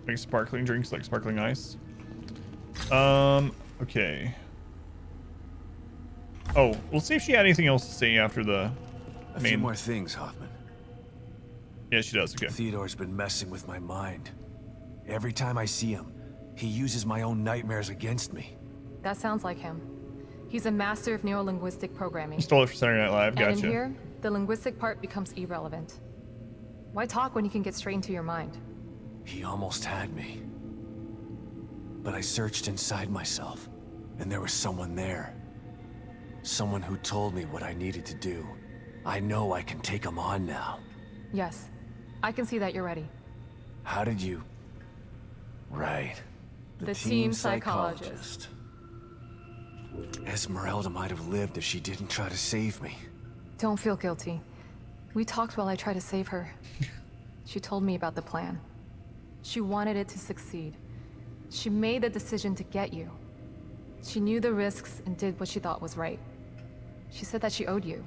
Speaker 1: Like sparkling drinks, like sparkling ice. Okay. Oh, we'll see if she had anything else to say after the
Speaker 3: A few more things, Hoffman.
Speaker 1: Yeah, she does. Okay.
Speaker 3: Theodore's been messing with my mind. Every time I see him, he uses my own nightmares against me.
Speaker 16: That sounds like him. He's a master of neurolinguistic programming.
Speaker 1: He stole it for Saturday Night Live. Gotcha.
Speaker 16: And in here, the linguistic part becomes irrelevant. Why talk when you can get straight into your mind?
Speaker 3: He almost had me. But I searched inside myself, and there was someone there. Someone who told me what I needed to do. I know I can take him on now.
Speaker 16: Yes, I can see that you're ready.
Speaker 3: How did you... Right.
Speaker 16: The team psychologist.
Speaker 3: Esmeralda might have lived if she didn't try to save me.
Speaker 16: Don't feel guilty. We talked while I tried to save her. She told me about the plan. She wanted it to succeed. She made the decision to get you. She knew the risks and did what she thought was right. She said that she owed you.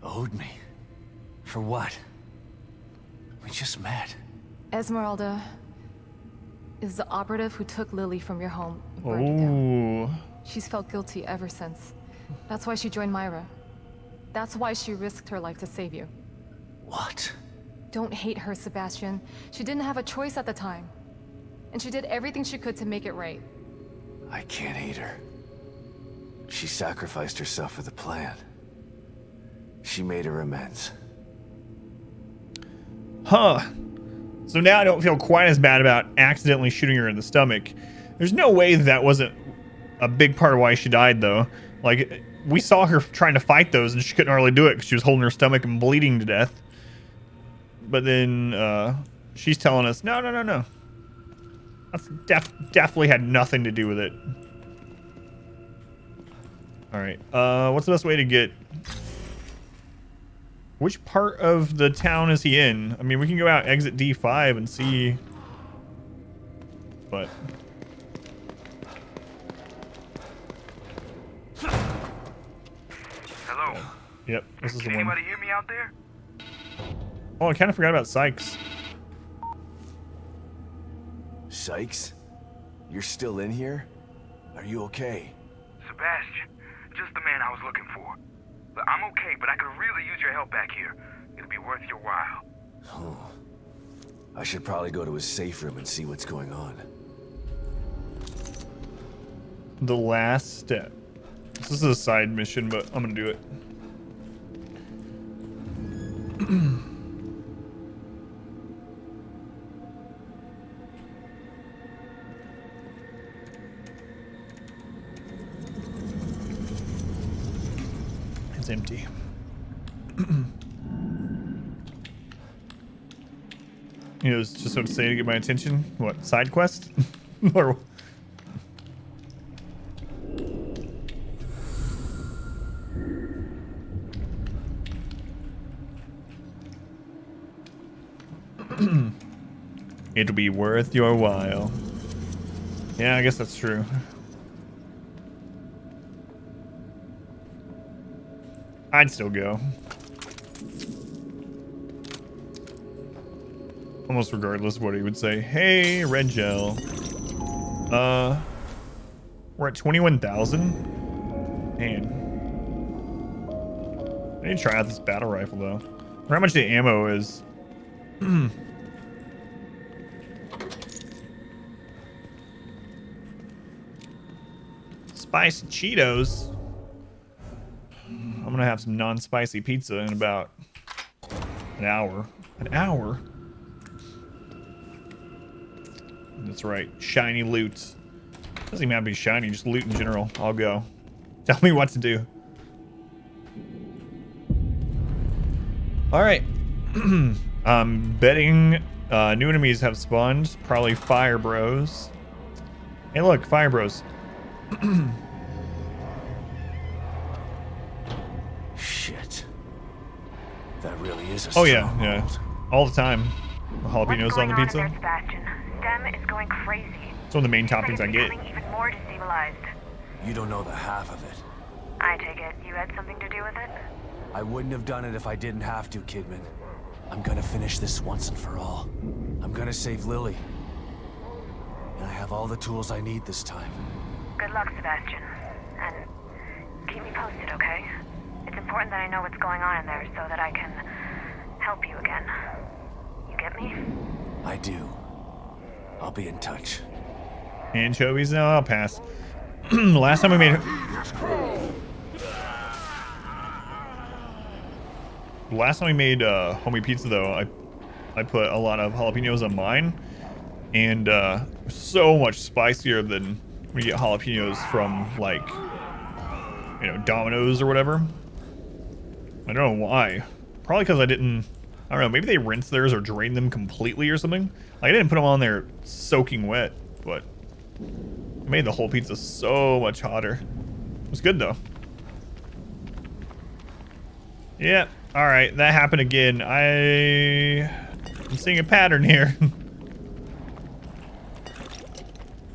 Speaker 3: Owed me? For what? We just met.
Speaker 16: Esmeralda is the operative who took Lily from your home and burned you down. She's felt guilty ever since. That's why she joined Myra. That's why she risked her life to save you.
Speaker 3: What?
Speaker 16: Don't hate her, Sebastian. She didn't have a choice at the time. And she did everything she could to make it right.
Speaker 3: I can't hate her. She sacrificed herself for the plan. She made her amends.
Speaker 1: Huh. So now I don't feel quite as bad about accidentally shooting her in the stomach. There's no way that wasn't a big part of why she died, though. Like, we saw her trying to fight those, and she couldn't hardly do it because she was holding her stomach and bleeding to death. But then she's telling us, no. That's definitely had nothing to do with it. All right. What's the best way to get... Which part of the town is he in? I mean, we can go out, exit D5 and see... But...
Speaker 2: Hello?
Speaker 1: Yep, this is the
Speaker 2: Can
Speaker 1: one.
Speaker 2: anybody hear me out there?
Speaker 1: Oh, I kind of forgot about Sykes.
Speaker 3: Sykes? You're still in here? Are you okay?
Speaker 2: Sebastian, just the man I was looking for. But I'm okay, but I could really use your help back here. It'll be worth your while.
Speaker 3: Oh. I should probably go to his safe room and see what's going on.
Speaker 1: The last step. This is a side mission, but I'm gonna do it. It's empty. You know, it's just what to say to get my attention. What, side quest? Or it'll be worth your while. Yeah, I guess that's true. I'd still go. Almost regardless of what he would say. Hey, red gel. We're at 21,000. Man. I need to try out this battle rifle though. Or how much the ammo is. Spicy Cheetos. I'm gonna have some non-spicy pizza in about an hour. An hour? That's right. Shiny loot. Doesn't even have to be shiny, just loot in general. I'll go. Tell me what to do. Alright. I'm betting new enemies have spawned. Probably Fire Bros. Hey look, Fire Bros.
Speaker 3: Shit. That really is a
Speaker 1: Oh yeah,
Speaker 3: stronghold.
Speaker 1: yeah. All the time. Jalapenos on the pizza.
Speaker 10: There, Sebastian? Stem is going crazy.
Speaker 1: It's one of the main
Speaker 10: Seems like
Speaker 1: toppings
Speaker 10: it's
Speaker 1: I get.
Speaker 10: becoming even more destabilized.
Speaker 3: You don't know the half of it.
Speaker 10: I take it you had something to do with it?
Speaker 3: I wouldn't have done it if I didn't have to, Kidman. I'm gonna finish this once and for all. I'm gonna save Lily. And I have all the tools I need this time.
Speaker 10: Good luck, Sebastian. And keep me posted, okay? It's important that I know what's going on in there so that I can help you again. You get me?
Speaker 3: I do. I'll be in touch.
Speaker 1: Anchovies? No, I'll pass. Last time we made... Last time we made homie pizza, though, I put a lot of jalapenos on mine. And so much spicier than when you get jalapenos from, like, you know, Domino's or whatever. I don't know why. Probably because I don't know, maybe they rinse theirs or drain them completely or something. Like, I didn't put them on there soaking wet, but it made the whole pizza so much hotter. It was good, though. Yeah, alright, that happened again. I'm seeing a pattern here.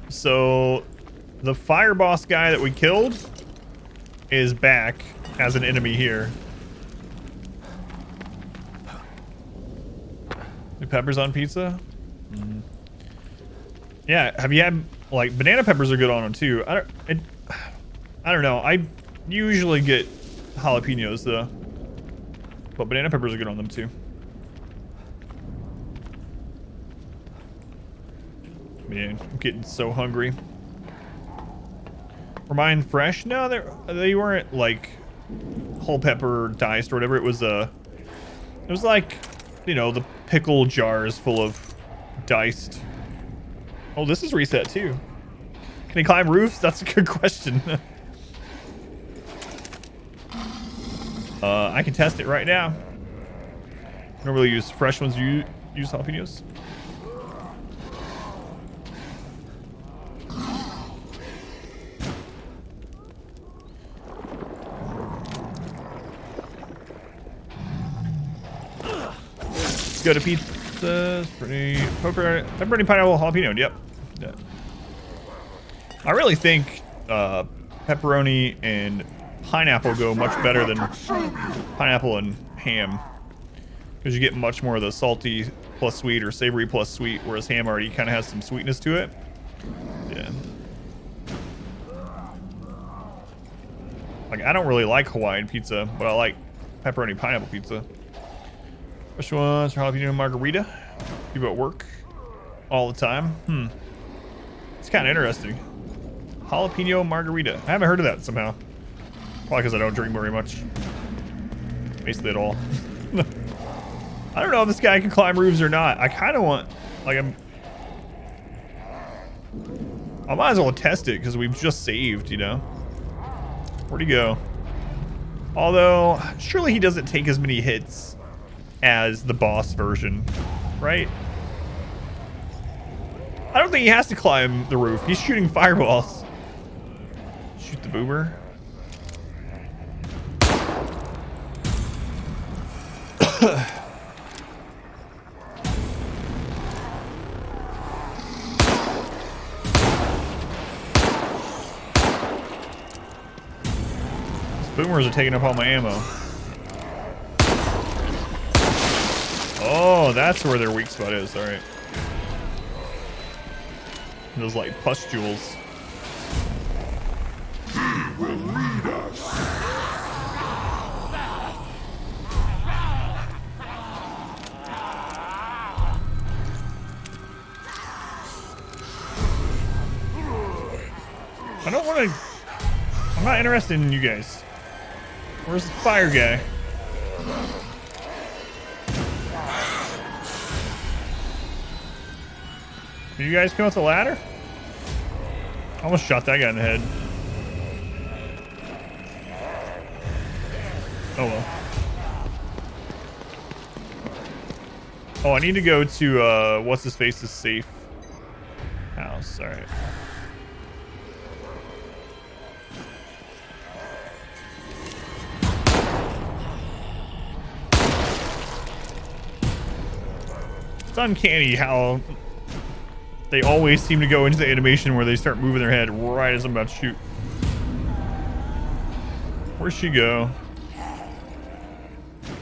Speaker 1: So, the fire boss guy that we killed is back as an enemy here. New peppers on pizza? Yeah, have you had, like, banana peppers are good on them too. I don't know. I usually get jalapenos though, but banana peppers are good on them too. Man, I'm getting so hungry. Were mine fresh? No, they weren't like whole pepper diced or whatever. It was like, you know, the pickle jars full of diced. Oh, this is reset too. Can he climb roofs? That's a good question. I can test it right now. I don't really use fresh ones. You use jalapenos? Let's go to pizza. Pepperoni pineapple jalapeno. Yep. Yeah. I really think pepperoni and pineapple go much better than pineapple and ham, because you get much more of the salty plus sweet or savory plus sweet, whereas ham already kind of has some sweetness to it. Yeah. Like, I don't really like Hawaiian pizza, but I like pepperoni pineapple pizza. Which one's jalapeno margarita? People at work all the time. It's kind of interesting. Jalapeno margarita. I haven't heard of that somehow. Probably because I don't drink very much. Basically at all. I don't know if this guy can climb roofs or not. I kind of want, like, I might as well test it because we've just saved, you know. Where'd he go? Although, surely he doesn't take as many hits as the boss version, right? I don't think he has to climb the roof. He's shooting fireballs. Shoot the boomer. Boomers are taking up all my ammo. Oh, that's where their weak spot is. All right. Those like pustules.
Speaker 15: He will lead us.
Speaker 1: I don't want to. I'm not interested in you guys. Where's the fire guy? Did you guys come with the ladder? I almost shot that guy in the head. Oh well. Oh, I need to go to what's his face's safe house. All right. It's uncanny how they always seem to go into the animation where they start moving their head right as I'm about to shoot. Where'd she go?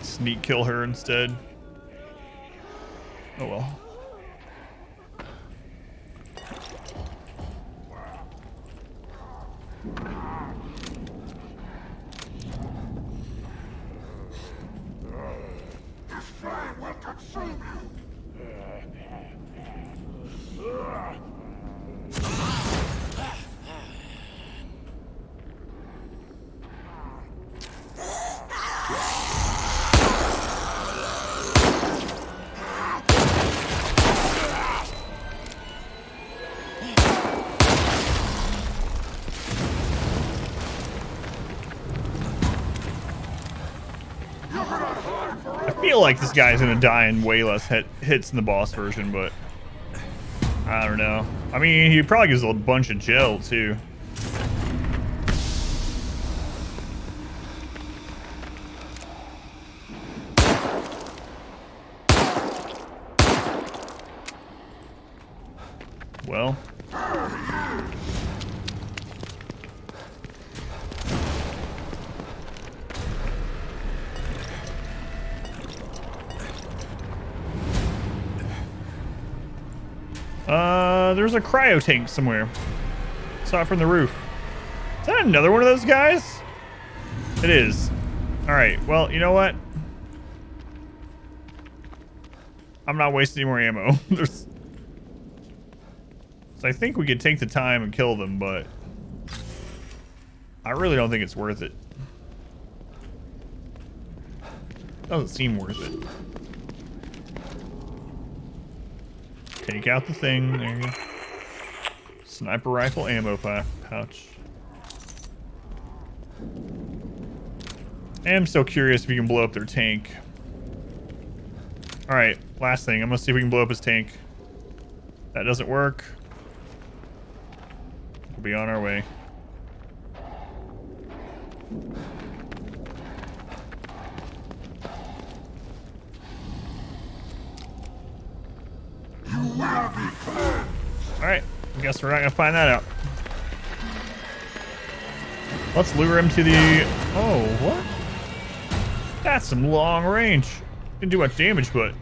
Speaker 1: Sneak kill her instead. Oh well.
Speaker 15: This flame will consume you.
Speaker 1: I feel like this guy's gonna die in way less hits in the boss version, but I don't know. I mean, he probably gives a bunch of gel too. Well. There's a cryo tank somewhere. Saw it from the roof. Is that another one of those guys? It is. All right. Well, you know what? I'm not wasting any more ammo. So I think we could take the time and kill them, but I really don't think it's worth it. Doesn't seem worth it. Take out the thing. There you go. Sniper rifle ammo pouch. I am so curious if you can blow up their tank. Alright, last thing. I'm gonna see if we can blow up his tank. That doesn't work. We'll be on our way. Alright, I guess we're not gonna find that out. Let's lure him to the... Oh, what? That's some long range. Didn't do much damage, but...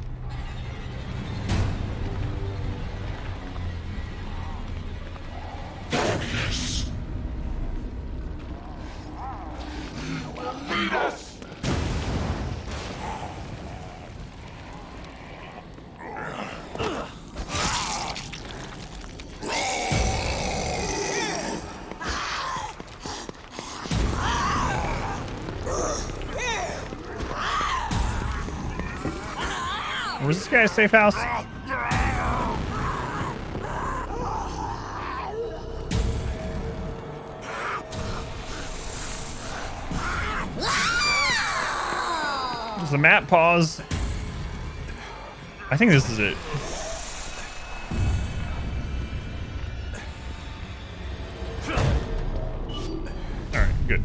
Speaker 1: Where's this guy's safe house? Does the map pause? I think this is it. Alright, good.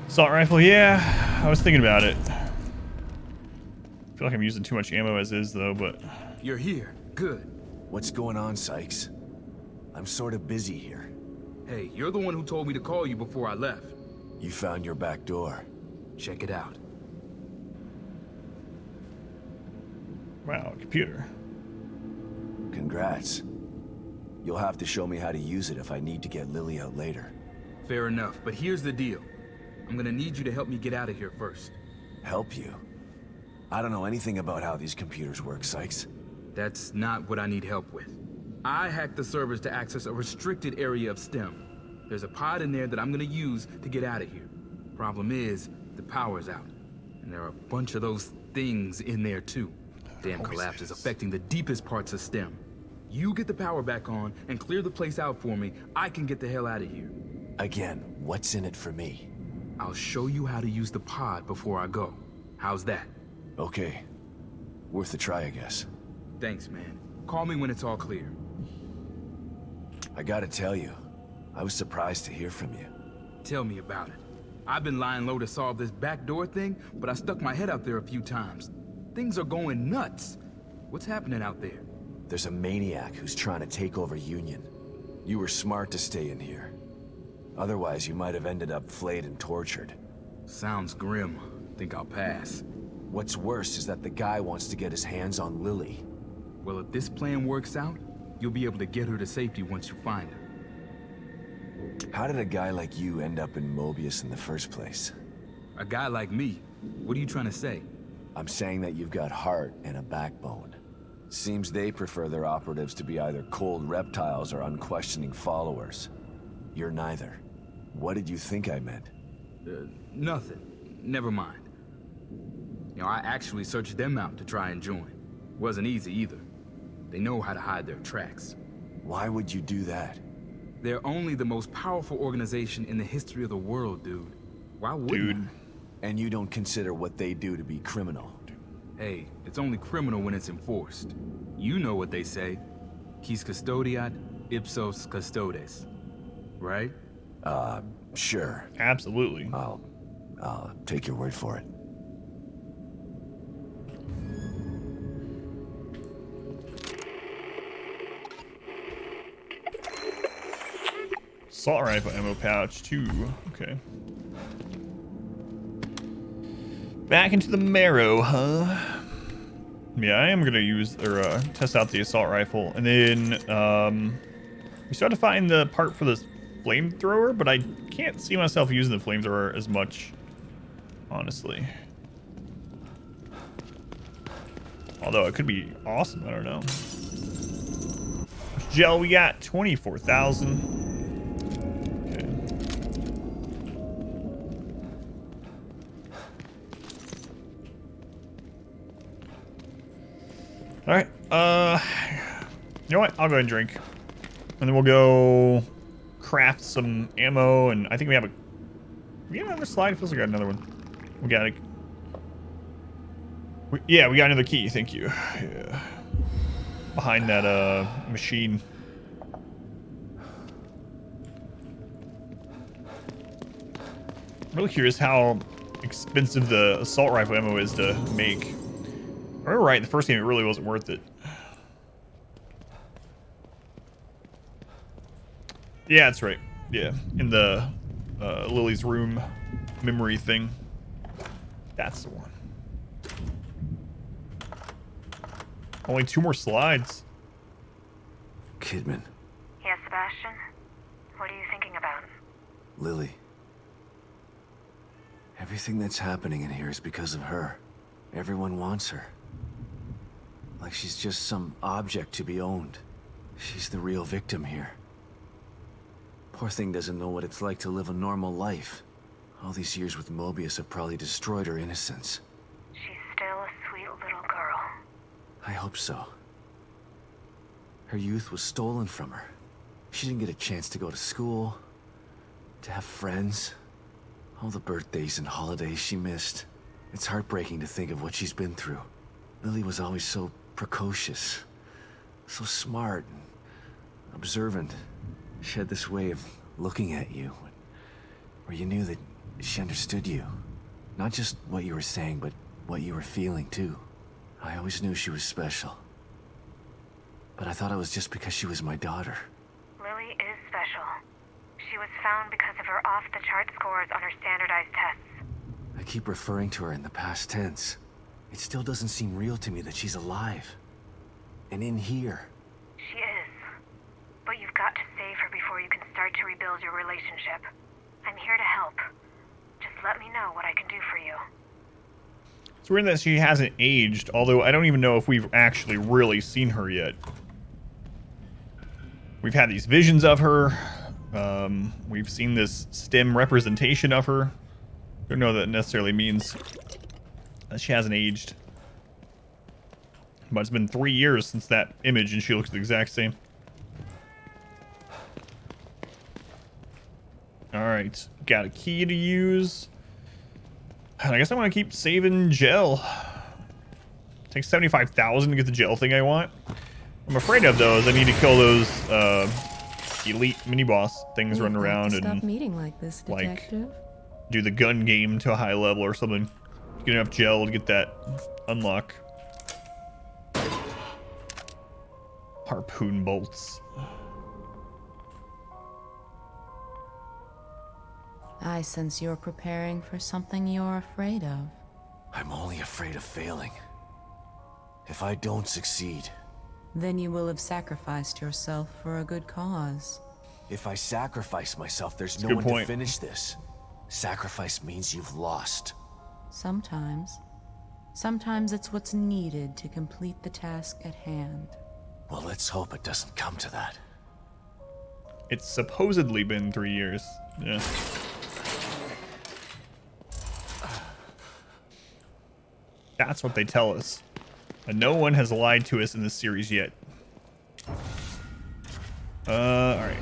Speaker 1: Assault rifle, yeah. I was thinking about it. I feel like I'm using too much ammo as is, though, but...
Speaker 3: You're here. Good. What's going on, Sykes? I'm sort of busy here.
Speaker 4: Hey, you're the one who told me to call you before I left.
Speaker 3: You found your back door.
Speaker 4: Check it out.
Speaker 1: Wow, computer.
Speaker 3: Congrats. You'll have to show me how to use it if I need to get Lily out later.
Speaker 4: Fair enough, but here's the deal. I'm gonna need you to help me get out of here first.
Speaker 3: Help you? I don't know anything about how these computers work, Sykes.
Speaker 4: That's not what I need help with. I hacked the servers to access a restricted area of STEM. There's a pod in there that I'm gonna use to get out of here. Problem is, the power's out. And there are a bunch of those things in there too. Damn collapse is affecting the deepest parts of STEM. You get the power back on and clear the place out for me, I can get the hell out of here.
Speaker 3: Again, what's in it for me?
Speaker 4: I'll show you how to use the pod before I go. How's that?
Speaker 3: Okay. Worth a try, I guess.
Speaker 4: Thanks, man. Call me when it's all clear.
Speaker 3: I gotta tell you, I was surprised to hear from you.
Speaker 4: Tell me about it. I've been lying low to solve this backdoor thing, but I stuck my head out there a few times. Things are going nuts. What's happening out there?
Speaker 3: There's a maniac who's trying to take over Union. You were smart to stay in here. Otherwise, you might have ended up flayed and tortured.
Speaker 4: Sounds grim. Think I'll pass.
Speaker 3: What's worse is that the guy wants to get his hands on Lily.
Speaker 4: Well, if this plan works out, you'll be able to get her to safety once you find her.
Speaker 3: How did a guy like you end up in Mobius in the first place?
Speaker 4: A guy like me? What are you trying to say?
Speaker 3: I'm saying that you've got heart and a backbone. Seems they prefer their operatives to be either cold reptiles or unquestioning followers. You're neither. What did you think I meant?
Speaker 4: Nothing. Never mind. You know, I actually searched them out to try and join. Wasn't easy either. They know how to hide their tracks.
Speaker 3: Why would you do that?
Speaker 4: They're only the most powerful organization in the history of the world, dude. Why wouldn't I?
Speaker 3: And you don't consider what they do to be criminal?
Speaker 4: Hey, it's only criminal when it's enforced. You know what they say. Quis custodiat, ipsos custodes. Right?
Speaker 3: Sure.
Speaker 1: Absolutely.
Speaker 3: I'll take your word for it.
Speaker 1: Assault rifle ammo pouch, 2. Okay. Back into the marrow, huh? Yeah, I am gonna use or test out the assault rifle, and then we still have to find the part for this flamethrower, but I can't see myself using the flamethrower as much, honestly. Although it could be awesome, I don't know. Gel, we got 24,000. All right, you know what? I'll go ahead and drink. And then we'll go craft some ammo, and I think we have another slide? It feels like we got another one. We got it. Yeah, we got another key, thank you. Yeah. Behind that, machine. I'm really curious how expensive the assault rifle ammo is to make. I remember right, the first game it really wasn't worth it. Yeah, that's right. Yeah, in the Lily's room memory thing. That's the one. Only 2 more slides.
Speaker 3: Kidman.
Speaker 10: Yes, Sebastian? What are you thinking about?
Speaker 3: Lily. Everything that's happening in here is because of her. Everyone wants her. Like she's just some object to be owned. She's the real victim here. Poor thing doesn't know what it's like to live a normal life. All these years with Mobius have probably destroyed her innocence.
Speaker 10: She's still a sweet little
Speaker 3: I hope so. Her youth was stolen from her. She didn't get a chance to go to school, to have friends. All the birthdays and holidays she missed. It's heartbreaking to think of what she's been through. Lily was always so precocious, so smart and observant. She had this way of looking at you, where you knew that she understood you. Not just what you were saying, but what you were feeling too. I always knew she was special. But I thought it was just because she was my daughter.
Speaker 10: Lily is special. She was found because of her off-the-chart scores on her standardized tests.
Speaker 3: I keep referring to her in the past tense. It still doesn't seem real to me that she's alive. And in here.
Speaker 10: She is. But you've got to save her before you can start to rebuild your relationship. I'm here to help. Just let me know what I can do for you.
Speaker 1: It's weird that she hasn't aged, although I don't even know if we've actually really seen her yet. We've had these visions of her. We've seen this STEM representation of her. Don't know that necessarily means that she hasn't aged. But it's been 3 years since that image and she looks the exact same. Alright, got a key to use. And I guess I want to keep saving gel. Takes 75,000 to get the gel thing I want. I'm afraid of those. I need to kill those elite mini-boss things running around and
Speaker 6: stop meeting like this, detective.
Speaker 1: Do the gun game to a high level or something. Get enough gel to get that unlock. Harpoon bolts.
Speaker 6: I sense you're preparing for something you're afraid of.
Speaker 3: I'm only afraid of failing. If I don't succeed...
Speaker 6: Then you will have sacrificed yourself for a good cause.
Speaker 3: If I sacrifice myself, there's
Speaker 1: That's
Speaker 3: no
Speaker 1: one
Speaker 3: to finish this. Sacrifice means you've lost.
Speaker 6: Sometimes. Sometimes it's what's needed to complete the task at hand.
Speaker 3: Well, let's hope it doesn't come to that.
Speaker 1: It's supposedly been 3 years. Yeah. That's what they tell us. And no one has lied to us in this series yet. Alright.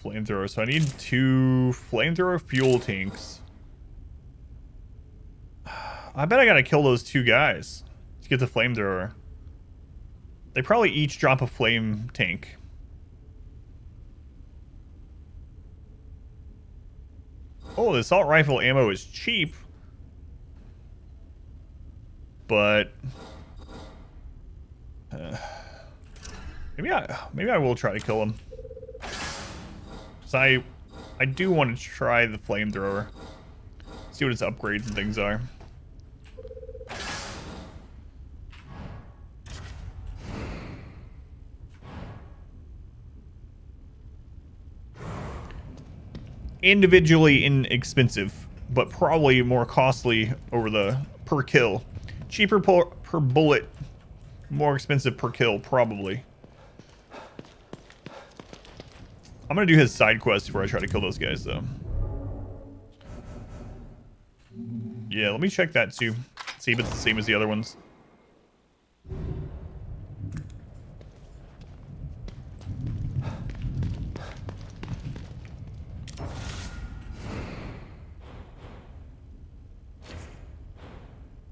Speaker 1: Flamethrower. So I need 2 flamethrower fuel tanks. I bet I gotta kill those 2 guys to get the flamethrower. They probably each drop a flame tank. Oh, the assault rifle ammo is cheap. But maybe I will try to kill him. 'Cause I do want to try the flamethrower. See what its upgrades and things are. Individually inexpensive, but probably more costly over the per kill. Cheaper per bullet, more expensive per kill, probably. I'm gonna do his side quest before I try to kill those guys, though. Yeah, let me check that too. See if it's the same as the other ones.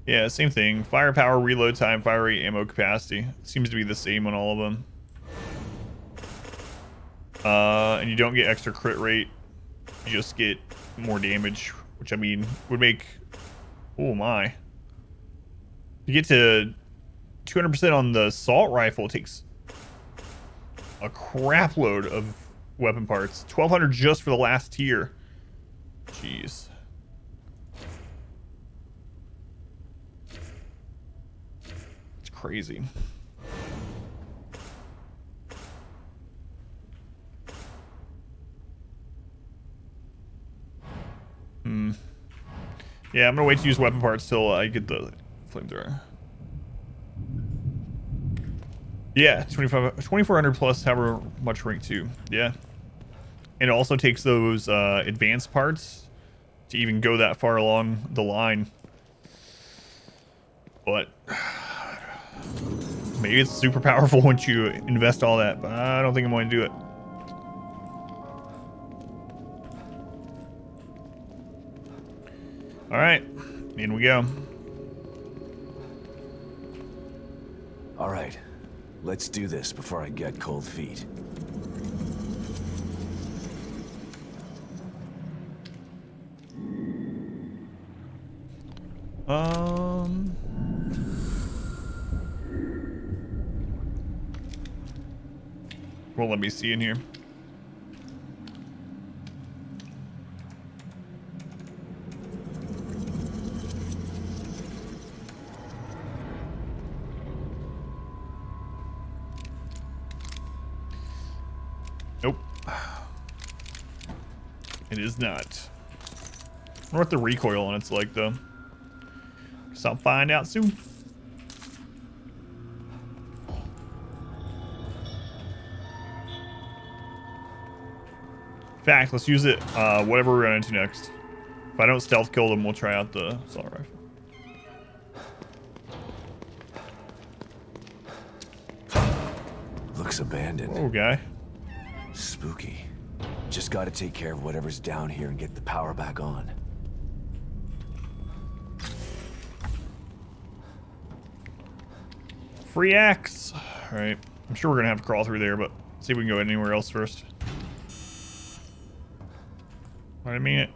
Speaker 1: Yeah, same thing. Firepower, reload time, fire rate, ammo capacity. Seems to be the same on all of them. And you don't get extra crit rate. You just get more damage, which I mean would make... Oh my. You get to 200% on the assault rifle. It takes a crap load of weapon parts. 1,200 just for the last tier. Jeez. Crazy. Yeah, I'm gonna wait to use weapon parts till I get the flamethrower. Yeah, 2,400 plus however much rank 2. Yeah. And it also takes those advanced parts to even go that far along the line. But maybe it's super powerful once you invest all that, but I don't think I'm going to do it. All right, in we go.
Speaker 3: All right, let's do this before I get cold feet.
Speaker 1: Well, let me see in here. Nope. It is not. I wonder what the recoil on it's like, though. So I'll find out soon. In fact, let's use it, whatever we're going to do next. If I don't stealth kill them, we'll try out the assault rifle.
Speaker 3: Looks abandoned.
Speaker 1: Oh, guy.
Speaker 3: Spooky. Just gotta take care of whatever's down here and get the power back on.
Speaker 1: Free axe. All right. I'm sure we're going to have to crawl through there, but see if we can go anywhere else first. I didn't mean it.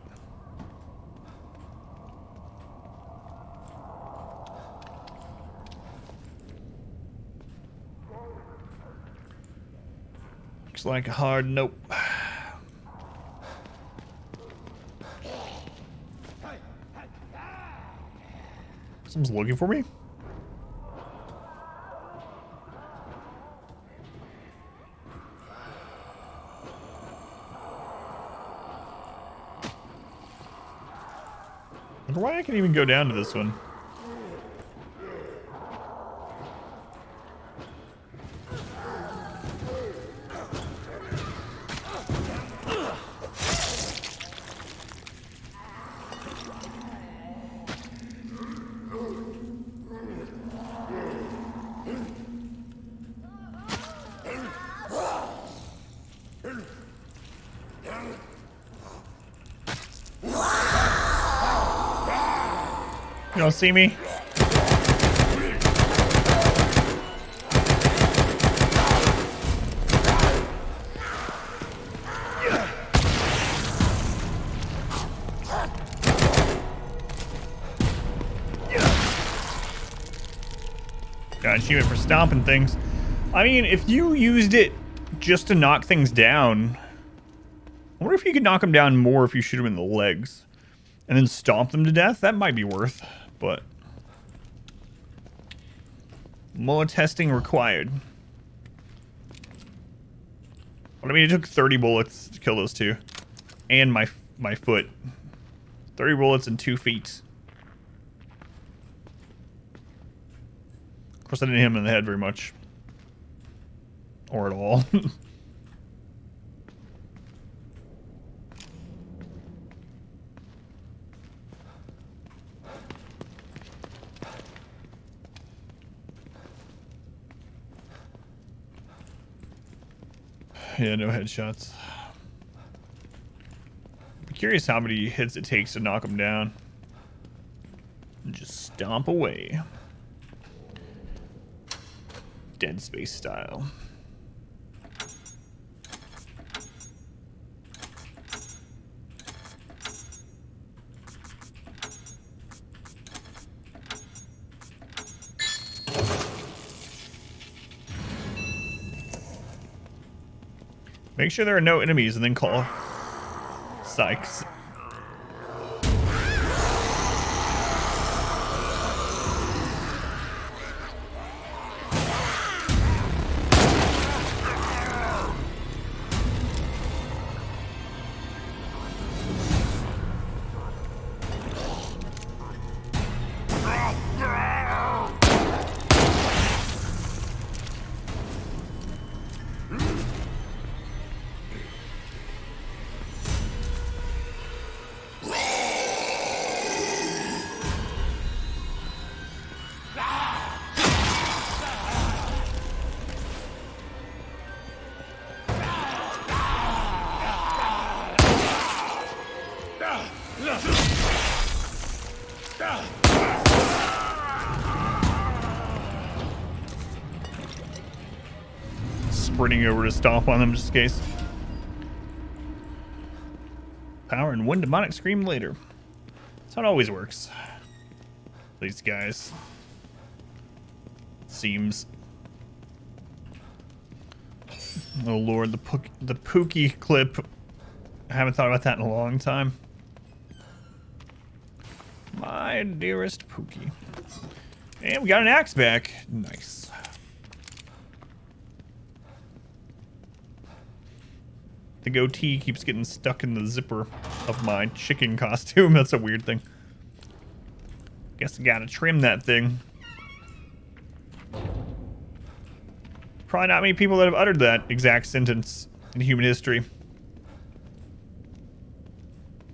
Speaker 1: Looks like a hard nope. Someone's looking for me? I wonder why I can even go down to this one. You don't see me? Got an achievement for stomping things. I mean, if you used it just to knock things down, I wonder if you could knock them down more if you shoot them in the legs and then stomp them to death. That might be worth, but more testing required. But I mean, it took 30 bullets to kill those two, and my foot. 30 bullets and 2 feet. Of course, I didn't hit him in the head very much, or at all. Yeah, no headshots. I'm curious how many hits it takes to knock them down. And just stomp away. Dead Space style. Make sure there are no enemies and then call. Sykes. sprinting over to stomp on them just in case. Power and one demonic scream later. That's how it always works. These guys. Seems. Oh lord, the Pookie clip. I haven't thought about that in a long time. My dearest Pookie. And we got an axe back. Nice. The goatee keeps getting stuck in the zipper of my chicken costume. That's a weird thing. Guess I gotta trim that thing. Probably not many people that have uttered that exact sentence in human history.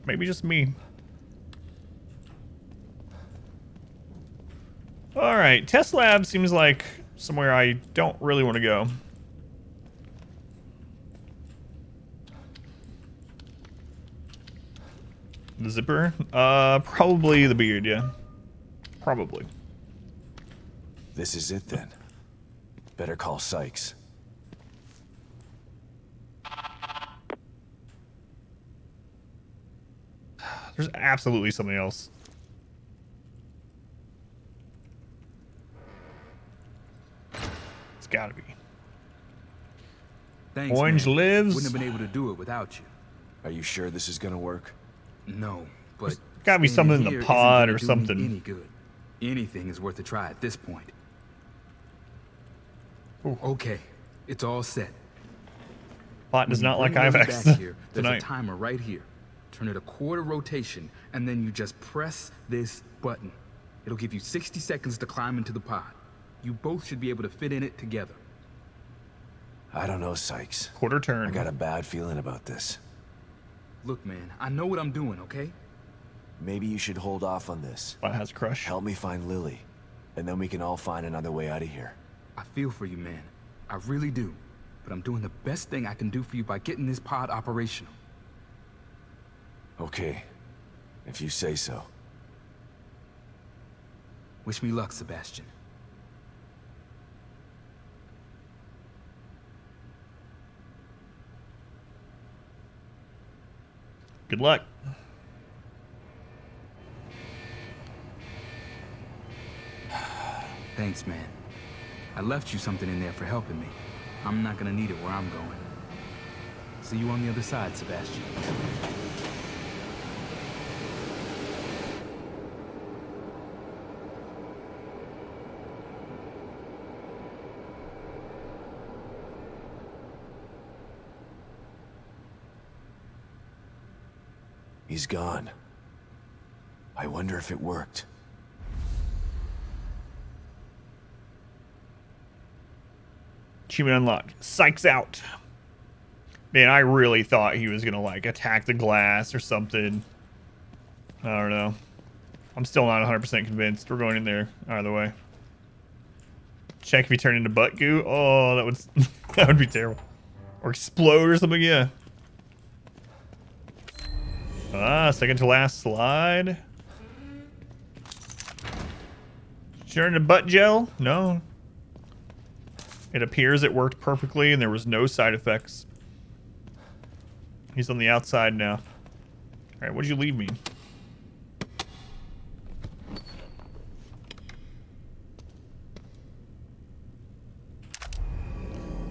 Speaker 1: Maybe just me. Alright, test lab seems like somewhere I don't really want to go. The zipper? Probably the beard, yeah. Probably.
Speaker 3: This is it then. Better call Sykes.
Speaker 1: There's absolutely something else. It's gotta be.
Speaker 4: Thanks,
Speaker 1: Orange
Speaker 4: man.
Speaker 1: lives.
Speaker 4: Wouldn't have been able to do it without you.
Speaker 3: Are you sure this is gonna work?
Speaker 4: No, but
Speaker 1: gotta be something in
Speaker 4: here
Speaker 1: the
Speaker 4: isn't
Speaker 1: pod
Speaker 4: gonna
Speaker 1: or
Speaker 4: do me
Speaker 1: something.
Speaker 4: Any good. Anything is worth a try at this point.
Speaker 1: Ooh.
Speaker 4: Okay, it's all set.
Speaker 1: Pot does
Speaker 4: When
Speaker 1: not
Speaker 4: you
Speaker 1: like
Speaker 4: bring Lily
Speaker 1: IVX
Speaker 4: back here, there's
Speaker 1: tonight.
Speaker 4: a timer right here. Turn it a quarter rotation, and then you just press this button. It'll give you 60 seconds to climb into the pod. You both should be able to fit in it together.
Speaker 3: I don't know, Sykes.
Speaker 1: Quarter turn.
Speaker 3: I got a bad feeling about this.
Speaker 4: Look, man, I know what I'm doing, okay?
Speaker 3: Maybe you should hold off on this.
Speaker 1: Pot has a crush.
Speaker 3: Help me find Lily, and then we can all find another way out of here.
Speaker 4: I feel for you, man. I really do. But I'm doing the best thing I can do for you by getting this pod operational.
Speaker 3: Okay, if you say so.
Speaker 4: Wish me luck, Sebastian.
Speaker 1: Good luck.
Speaker 4: Thanks, man. I left you something in there for helping me. I'm not gonna need it where I'm going. See you on the other side, Sebastian.
Speaker 3: He's gone. I wonder if it worked.
Speaker 1: Achievement unlocked. Sykes out. Man, I really thought he was gonna like attack the glass or something. I don't know. I'm still not 100% convinced. We're going in there either way. Check if he turned into butt goo. Oh, that would that would be terrible. Or explode or something. Yeah. Second to last slide. Turn into butt gel? No. It appears it worked perfectly and there was no side effects. He's on the outside now. Alright, what'd you leave me?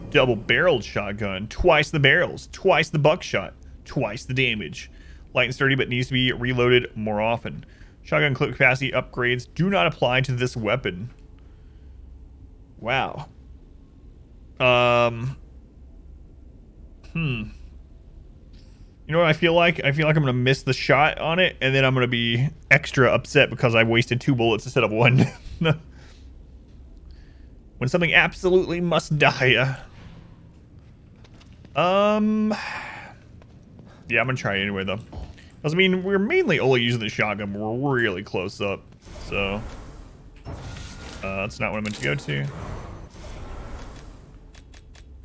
Speaker 1: Double-barreled shotgun. Twice the barrels. Twice the buckshot. Twice the damage. Light and sturdy, but needs to be reloaded more often. Shotgun clip capacity upgrades do not apply to this weapon. Wow. You know what I feel like? I feel like I'm gonna miss the shot on it, and then I'm gonna be extra upset because I wasted 2 bullets instead of 1. When something absolutely must die. Yeah, I'm gonna try it anyway, though. Because, I mean, we're mainly only using the shotgun, but we're really close up. So, that's not what I meant to go to.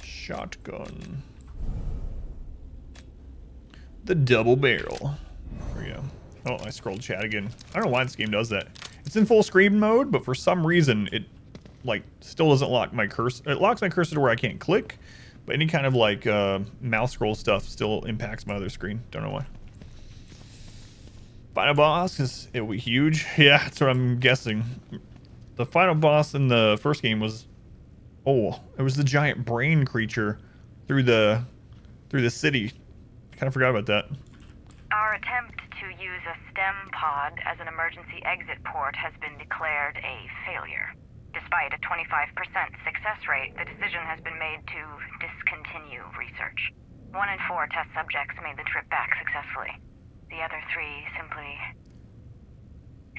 Speaker 1: Shotgun. The double barrel. There we go. Oh, I scrolled chat again. I don't know why this game does that. It's in full screen mode, but for some reason, it, like, still doesn't lock my cursor. It locks my cursor to where I can't click, But any kind of like mouse scroll stuff still impacts my other screen. Don't know why. Final boss is it will be huge. Yeah, that's what I'm guessing. The final boss in the first game was, it was the giant brain creature through the city. Kind of forgot about that.
Speaker 10: Our attempt to use a STEM pod as an emergency exit port has been declared a failure. Despite a 25% success rate, the decision has been made to discontinue research. 1 in 4 test subjects made the trip back successfully. The other 3 simply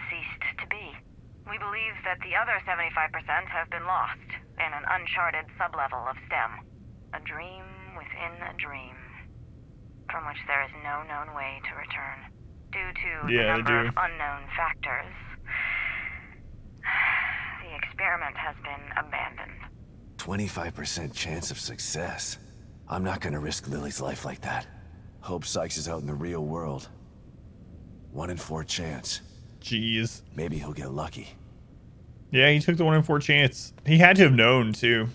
Speaker 10: ceased to be. We believe that the other 75% have been lost in an uncharted sublevel of STEM. A dream within a dream, from which there is no known way to return. Due to the number of unknown factors, the experiment has been abandoned.
Speaker 3: 25% chance of success. I'm not gonna risk Lily's life like that. Hope Sykes is out in the real world. 1 in 4 chance.
Speaker 1: Jeez.
Speaker 3: Maybe he'll get lucky.
Speaker 1: Yeah, he took the 1 in 4 chance. He had to have known, too.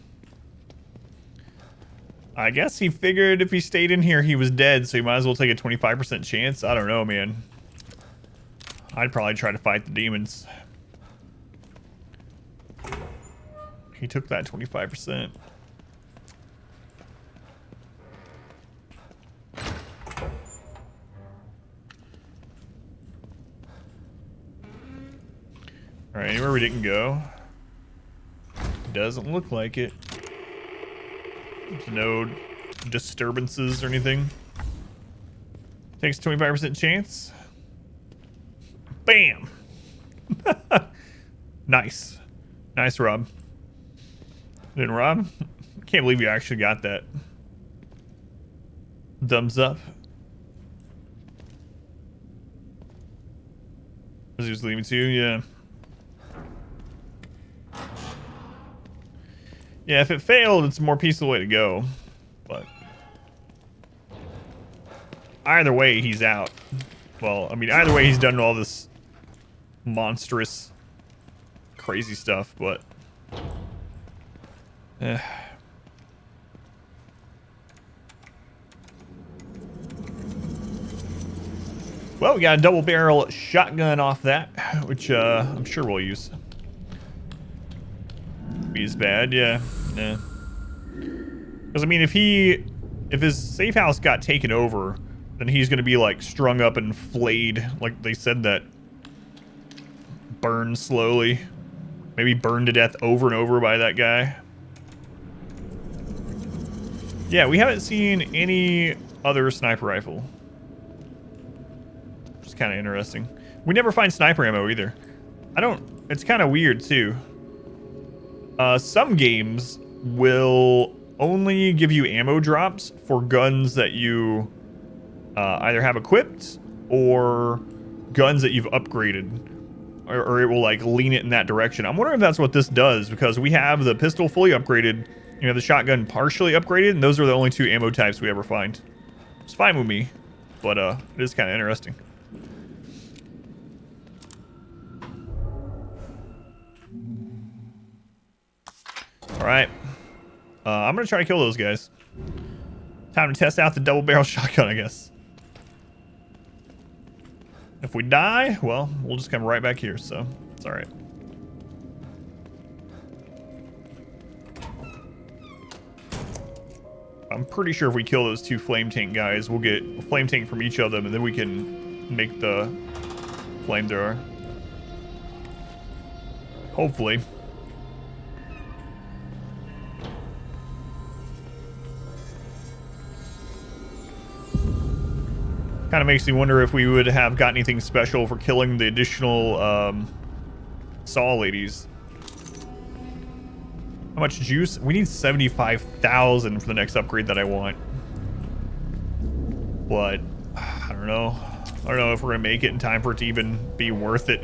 Speaker 1: I guess he figured if he stayed in here, he was dead, so he might as well take a 25% chance. I don't know, man. I'd probably try to fight the demons. He took that 25%. Alright, anywhere we didn't go? Doesn't look like it. There's no disturbances or anything. Takes 25% chance. Bam! Nice. Nice, Rob. Didn't Rob? Can't believe you actually got that. Thumbs up. Was he just leaving to you? Yeah. Yeah, if it failed, it's a more peaceful way to go. But either way, he's out. Well, I mean, either way, he's done all this monstrous, crazy stuff, but... Well, we got a double barrel shotgun off that, which I'm sure we'll use. Be as bad, yeah. Because I mean, if his safe house got taken over, then he's gonna be like strung up and flayed, like they said, that burn slowly, maybe burned to death over and over by that guy. Yeah, we haven't seen any other sniper rifle, which is kind of interesting. We never find sniper ammo either. It's kind of weird too. Some games will only give you ammo drops for guns that you either have equipped or guns that you've upgraded, or it will like lean it in that direction. I'm wondering if that's what this does, because we have the pistol fully upgraded, you know, the shotgun partially upgraded, and those are the only 2 ammo types we ever find. It's fine with me, but it is kind of interesting. Alright. I'm gonna try to kill those guys. Time to test out the double barrel shotgun, I guess. If we die, well, we'll just come right back here, so it's alright. I'm pretty sure if we kill those 2 flame tank guys, we'll get a flame tank from each of them, and then we can make the flamethrower. Hopefully. Kind of makes me wonder if we would have got anything special for killing the additional saw ladies. How much juice? We need 75,000 for the next upgrade that I want. But I don't know. I don't know if we're gonna make it in time for it to even be worth it.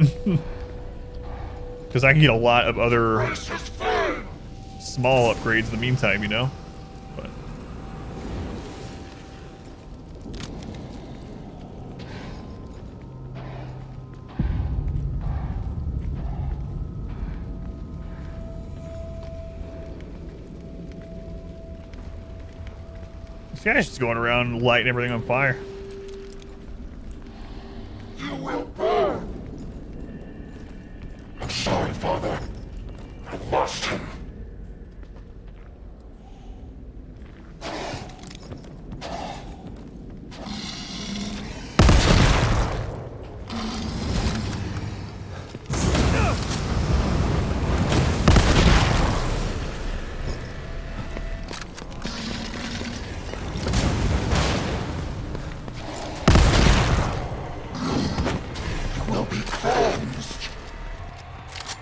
Speaker 1: Because I can get a lot of other small upgrades in the meantime, you know? But This guy's just going around lighting everything on fire.
Speaker 15: You will burn. I'm sorry, Father. I lost him.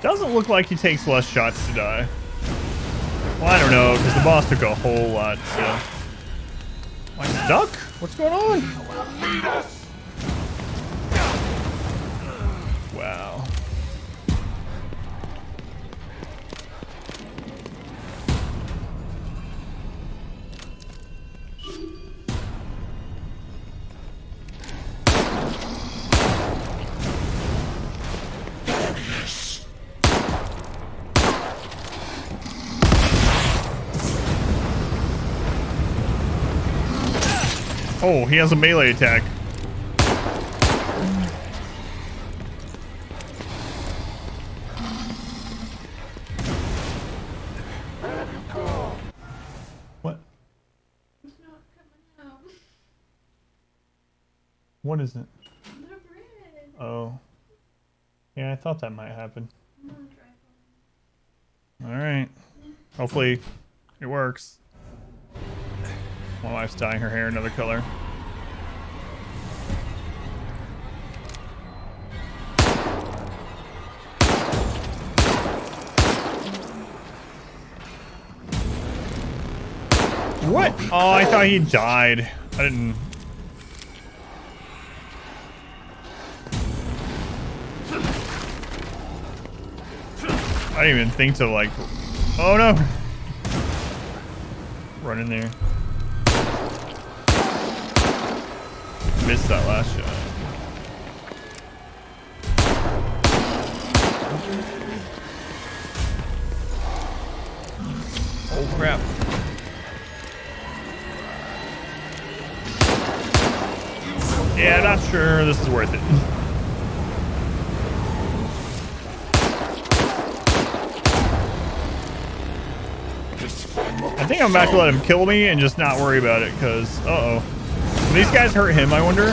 Speaker 1: Doesn't look like he takes less shots to die. Well, I don't know, because the boss took a whole lot, so... Am I stuck? What's going on? Wow. Oh, he has a melee attack. What?
Speaker 19: It's not coming out.
Speaker 1: What is it?
Speaker 19: The bridge.
Speaker 1: Oh. Yeah, I thought that might happen.
Speaker 19: I'm gonna try.
Speaker 1: Alright. Hopefully it works. My wife's dyeing her hair another color. What? Oh, I thought he died. I didn't... I didn't even think to, like... Oh, no! Run in there. Missed that last shot. Oh, crap. Yeah, not sure this is worth it. I think I'm about to let him kill me and just not worry about it, because, uh-oh. Will these guys hurt him, I wonder? Yeah,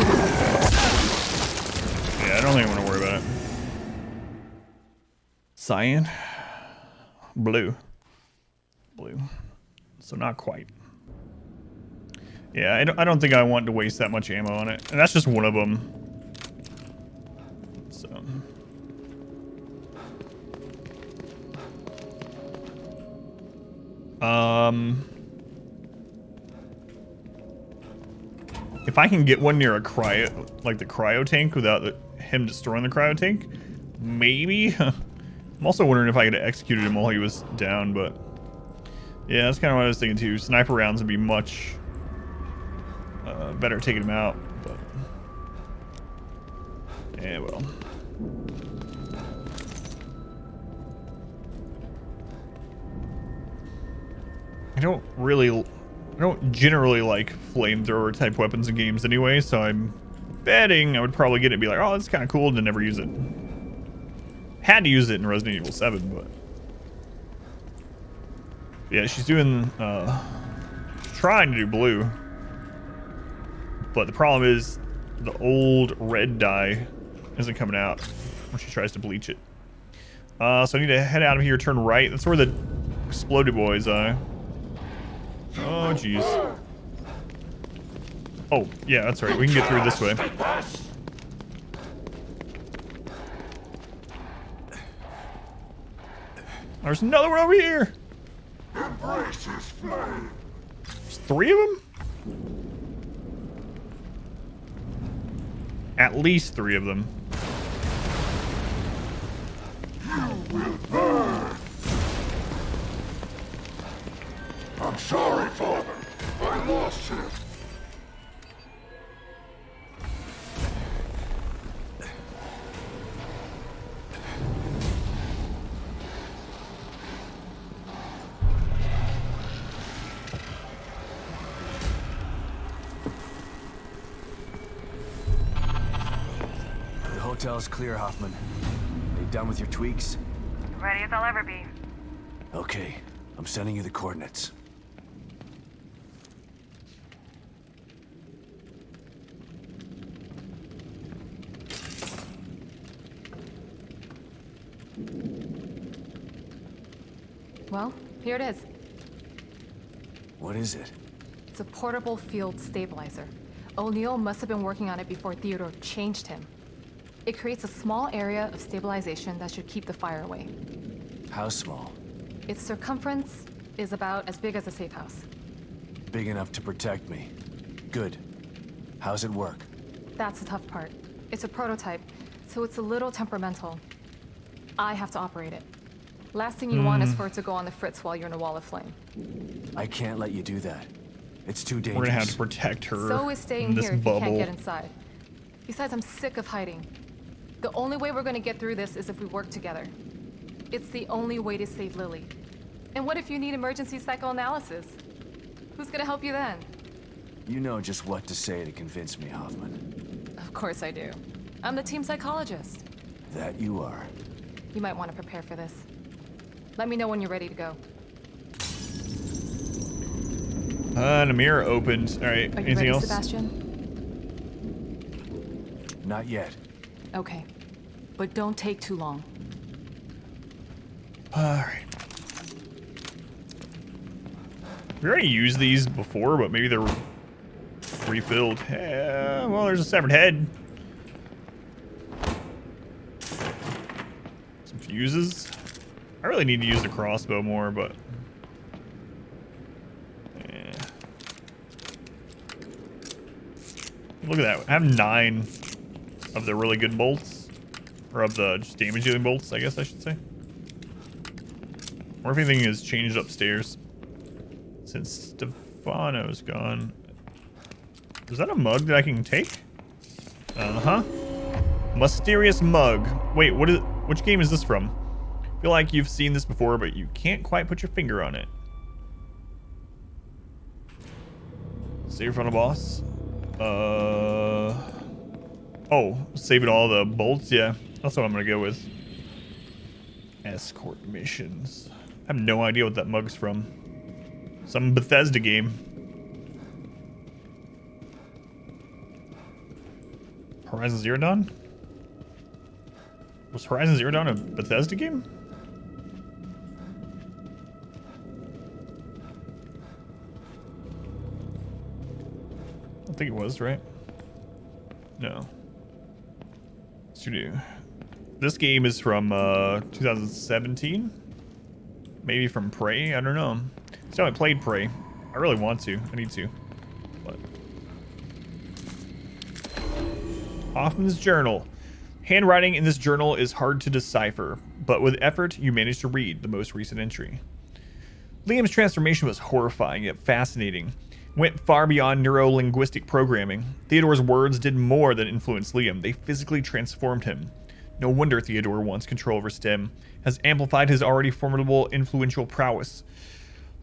Speaker 1: I don't think I want to worry about it. Cyan. Blue. Blue. So not quite. Yeah, I don't think I want to waste that much ammo on it. And that's just one of them. So. If I can get one near a cryo, like the cryo tank without him destroying the cryo tank, maybe. I'm also wondering if I could have executed him while he was down, but yeah, that's kind of what I was thinking too. Sniper rounds would be much better taking him out, but yeah, well. I don't generally like flamethrower type weapons in games anyway, so I'm betting I would probably get it and be like, oh, that's kind of cool, and then never use it. Had to use it in Resident Evil 7, but yeah, she's doing trying to do blue, but the problem is the old red dye isn't coming out when she tries to bleach it. So I need to head out of here, turn right. That's where the exploded boys are. Oh, jeez. Oh, yeah, that's right. We can get through this way. There's another one over here.
Speaker 15: Embrace his flame.
Speaker 1: There's 3 of them? At least 3 of them.
Speaker 15: You will burn. I'm sorry, Father. I lost him.
Speaker 3: Intel's clear, Hoffman. Are you done with your tweaks?
Speaker 10: Ready as I'll ever be.
Speaker 3: Okay, I'm sending you the coordinates.
Speaker 16: Well, here it is.
Speaker 3: What is it?
Speaker 16: It's a portable field stabilizer. O'Neill must have been working on it before Theodore changed him. It creates a small area of stabilization that should keep the fire away.
Speaker 3: How small?
Speaker 16: Its circumference is about as big as a safe house.
Speaker 3: Big enough to protect me. Good. How's it work?
Speaker 16: That's the tough part. It's a prototype, so it's a little temperamental. I have to operate it. Last thing you want is for it to go on the fritz while you're in a wall of flame.
Speaker 3: I can't let you do that. It's too dangerous.
Speaker 1: We're gonna have to protect her.
Speaker 16: So is staying
Speaker 1: in this
Speaker 16: here if
Speaker 1: bubble.
Speaker 16: you can't get inside. Besides, I'm sick of hiding. The only way we're gonna get through this is if we work together. It's the only way to save Lily. And what if you need emergency psychoanalysis? Who's gonna help you then?
Speaker 3: You know just what to say to convince me, Hoffman.
Speaker 16: Of course I do. I'm the team psychologist.
Speaker 3: That you are.
Speaker 16: You might want to prepare for this. Let me know when you're ready to go.
Speaker 1: And a mirror opened. All right.
Speaker 16: Are you
Speaker 1: Anything
Speaker 16: ready,
Speaker 1: else?
Speaker 16: Sebastian?
Speaker 3: Not yet.
Speaker 16: Okay. But don't take too long.
Speaker 1: All right. We already used these before, but maybe they're refilled. Well, there's a severed head. Some fuses. I really need to use the crossbow more, but yeah. Look at that. I have 9 of the really good bolts, or of the just damage dealing bolts, I guess I should say. Or if anything has changed upstairs since Stefano's gone. Is that a mug that I can take? Uh-huh. Mysterious mug. Wait, which game is this from? I feel like you've seen this before, but you can't quite put your finger on it. Save from a boss. Oh, saving all the bolts? Yeah, that's what I'm gonna go with. Escort missions. I have no idea what that mug's from. Some Bethesda game. Horizon Zero Dawn? Was Horizon Zero Dawn a Bethesda game? I think it was, right? No. Studio. This game is from 2017? Maybe from Prey? I don't know. So I played Prey. I really want to. I need to. But Hoffman's journal. Handwriting in this journal is hard to decipher, but with effort, you manage to read the most recent entry. Liam's transformation was horrifying yet fascinating. Went far beyond neuro-linguistic programming. Theodore's words did more than influence Liam. They physically transformed him. No wonder Theodore wants control over STEM, has amplified his already formidable influential prowess.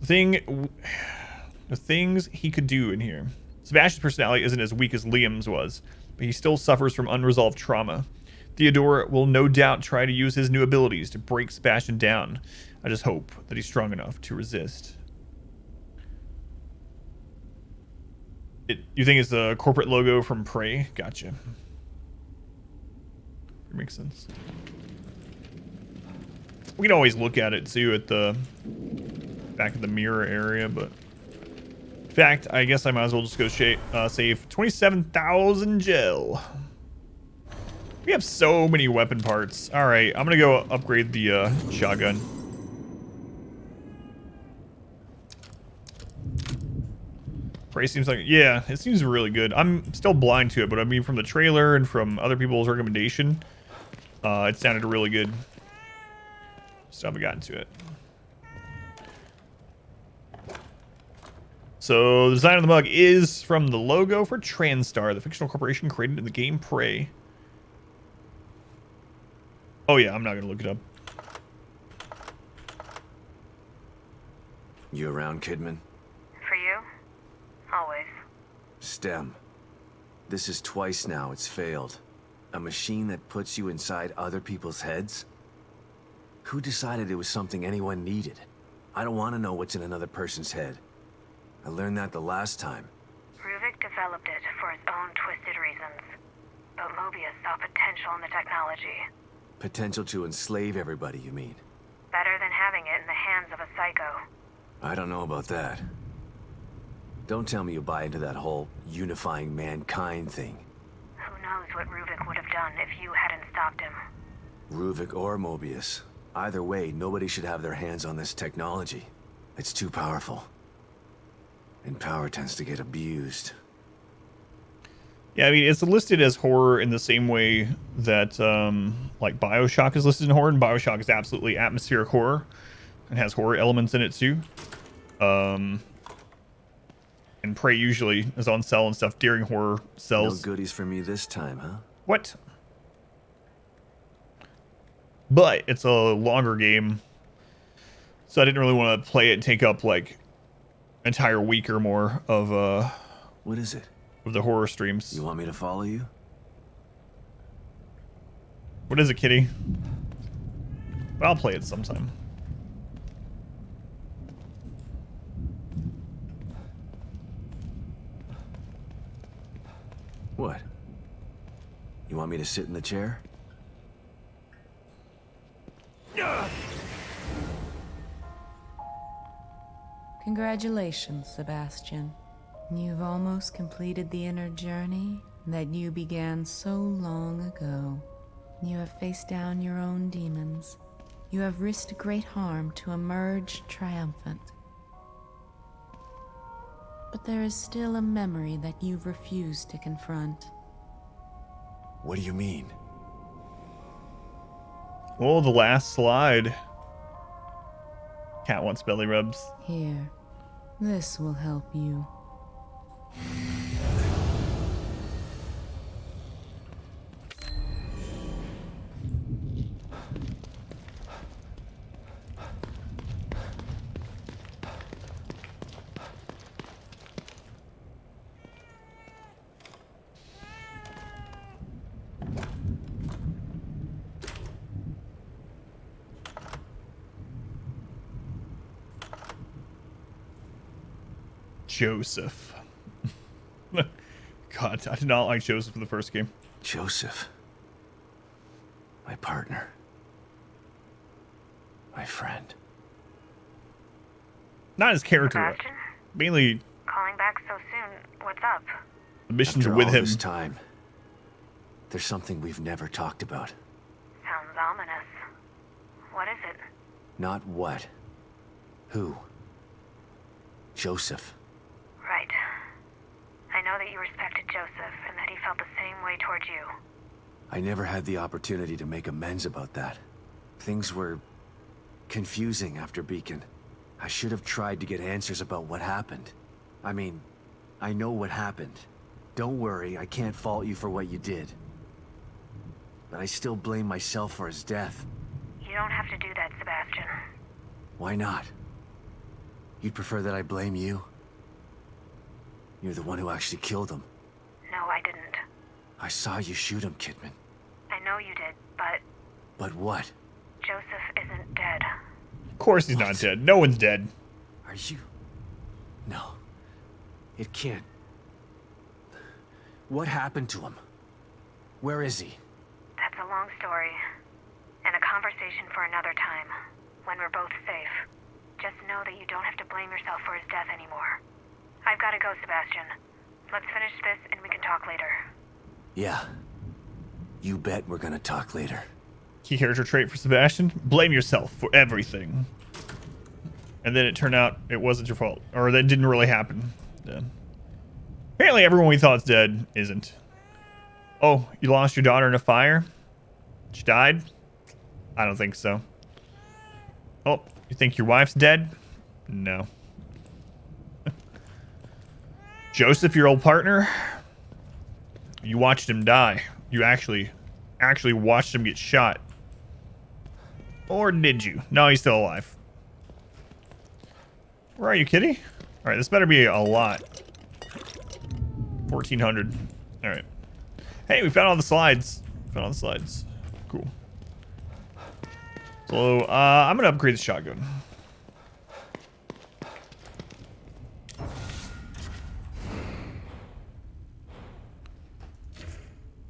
Speaker 1: The things he could do in here. Sebastian's personality isn't as weak as Liam's was, but he still suffers from unresolved trauma. Theodore will no doubt try to use his new abilities to break Sebastian down. I just hope that he's strong enough to resist. You think it's the corporate logo from Prey? Gotcha. It makes sense. We can always look at it too at the back of the mirror area, but in fact, I guess I might as well just go save 27,000 gel. We have so many weapon parts. All right, I'm gonna go upgrade the shotgun. Prey seems like, yeah, it seems really good. I'm still blind to it, but I mean, from the trailer and from other people's recommendation, it sounded really good. Still haven't gotten to it. So the design of the mug is from the logo for TranStar, the fictional corporation created in the game Prey. Oh yeah, I'm not gonna look it up.
Speaker 3: You around, Kidman?
Speaker 10: For you? Always.
Speaker 3: STEM. This is twice now it's failed. A machine that puts you inside other people's heads? Who decided it was something anyone needed? I don't want to know what's in another person's head. I learned that the last time.
Speaker 10: Ruvik developed it for his own twisted reasons. But Mobius saw potential in the technology.
Speaker 3: Potential to enslave everybody, you mean?
Speaker 10: Better than having it in the hands of a psycho.
Speaker 3: I don't know about that. Don't tell me you buy into that whole unifying mankind thing.
Speaker 10: Who knows what Ruvik would have done if you hadn't stopped him.
Speaker 3: Ruvik or Mobius. Either way, nobody should have their hands on this technology. It's too powerful. And power tends to get abused.
Speaker 1: Yeah, I mean, it's listed as horror in the same way that, like, Bioshock is listed in horror, and Bioshock is absolutely atmospheric horror, and has horror elements in it, too. And Prey usually is on sale and stuff during horror sales.
Speaker 3: No goodies for me this time, huh?
Speaker 1: What? But it's a longer game, so I didn't really want to play it and take up, like, an entire week or more of,
Speaker 3: What is it?
Speaker 1: Of the horror streams.
Speaker 3: You want me to follow you?
Speaker 1: What is it, kitty? I'll play it sometime.
Speaker 3: What? You want me to sit in the chair?
Speaker 6: Congratulations, Sebastian. You've almost completed the inner journey that you began so long ago. You have faced down your own demons. You have risked great harm to emerge triumphant. But there is still a memory that you've refused to confront.
Speaker 3: What do you mean?
Speaker 1: Oh, the last slide. Cat wants belly rubs.
Speaker 6: Here, this will help you.
Speaker 1: Joseph. God, I did not like Joseph in the first game.
Speaker 3: Joseph. My partner. My friend.
Speaker 1: Not his character.
Speaker 10: Sebastian?
Speaker 1: Mainly
Speaker 10: Calling back so soon. What's up?
Speaker 1: the missions
Speaker 3: After
Speaker 1: with
Speaker 3: all
Speaker 1: him.
Speaker 3: this time, there's something we've never talked about.
Speaker 10: Sounds ominous. What is it?
Speaker 3: Not what. Who. Joseph.
Speaker 10: Right. I know that you respected Joseph and that he felt the same way towards you.
Speaker 3: I never had the opportunity to make amends about that. Things were confusing after Beacon. I should have tried to get answers about what happened. I mean, I know what happened. Don't worry, I can't fault you for what you did. But I still blame myself for his death.
Speaker 10: You don't have to do that, Sebastian.
Speaker 3: Why not? You'd prefer that I blame you? You're the one who actually killed him.
Speaker 10: No, I didn't.
Speaker 3: I saw you shoot him, Kidman.
Speaker 10: I know you did, but
Speaker 3: But what?
Speaker 10: Joseph isn't dead.
Speaker 1: Of course he's not dead. No one's dead.
Speaker 3: Are you? No. It can't. What happened to him? Where is he?
Speaker 10: That's a long story. And a conversation for another time. When we're both safe. Just know that you don't have to blame yourself for his death anymore. I've got to go, Sebastian. Let's finish this and we can talk later.
Speaker 3: Yeah. You bet we're gonna talk later.
Speaker 1: Key character trait for Sebastian: blame yourself for everything. And then it turned out it wasn't your fault. Or that didn't really happen. Yeah. Apparently everyone we thought's dead isn't. Oh, you lost your daughter in a fire? She died? I don't think so. Oh, you think your wife's dead? No. Joseph, your old partner? You watched him die. You actually watched him get shot. Or did you? No, he's still alive. Where are you, kitty? Alright, this better be a lot. 1,400. Alright. Hey, we found all the slides. Found on the slides. Cool. So, I'm gonna upgrade the shotgun.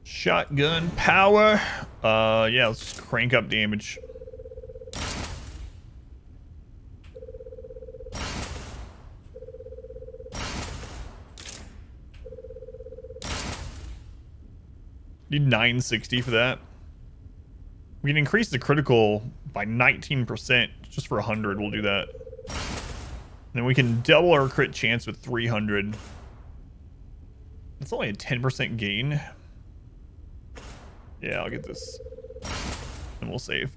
Speaker 1: Shotgun power. Yeah, let's just crank up damage. Need 960 for that. We can increase the critical by 19% just for 100. We'll do that. Then we can double our crit chance with 300. It's only a 10% gain. Yeah, I'll get this. And we'll save.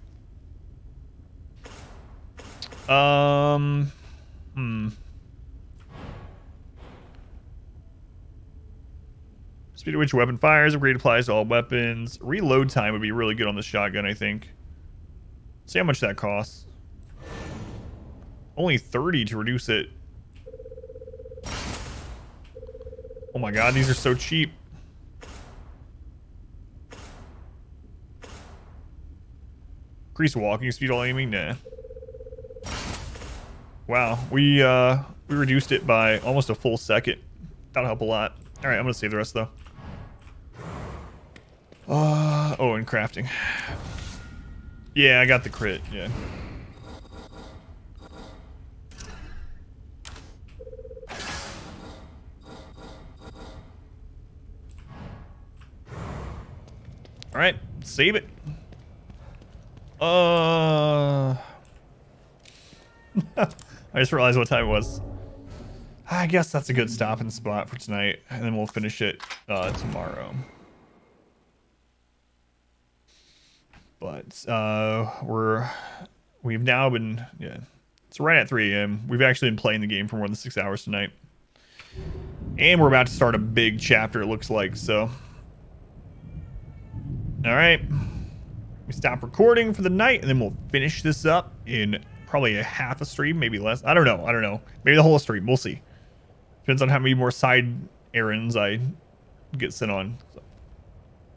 Speaker 1: Speed at which a weapon fires, upgrade applies to all weapons. Reload time would be really good on the shotgun, I think. See how much that costs. Only 30 to reduce it. Oh my god, these are so cheap. Increase walking speed while aiming? Nah. Wow, we reduced it by almost a full second. That'll help a lot. Alright, I'm gonna save the rest though. Oh, and crafting. Yeah, I got the crit, yeah. Alright, save it. I just realized what time it was. I guess that's a good stopping spot for tonight, and then we'll finish it tomorrow. But we've now been, yeah, it's right at 3 a.m. We've actually been playing the game for more than 6 hours tonight, and we're about to start a big chapter, it looks like. So, all right, we stop recording for the night, and then we'll finish this up in probably a half a stream, maybe less. I don't know. Maybe the whole stream. We'll see. Depends on how many more side errands I get sent on. So.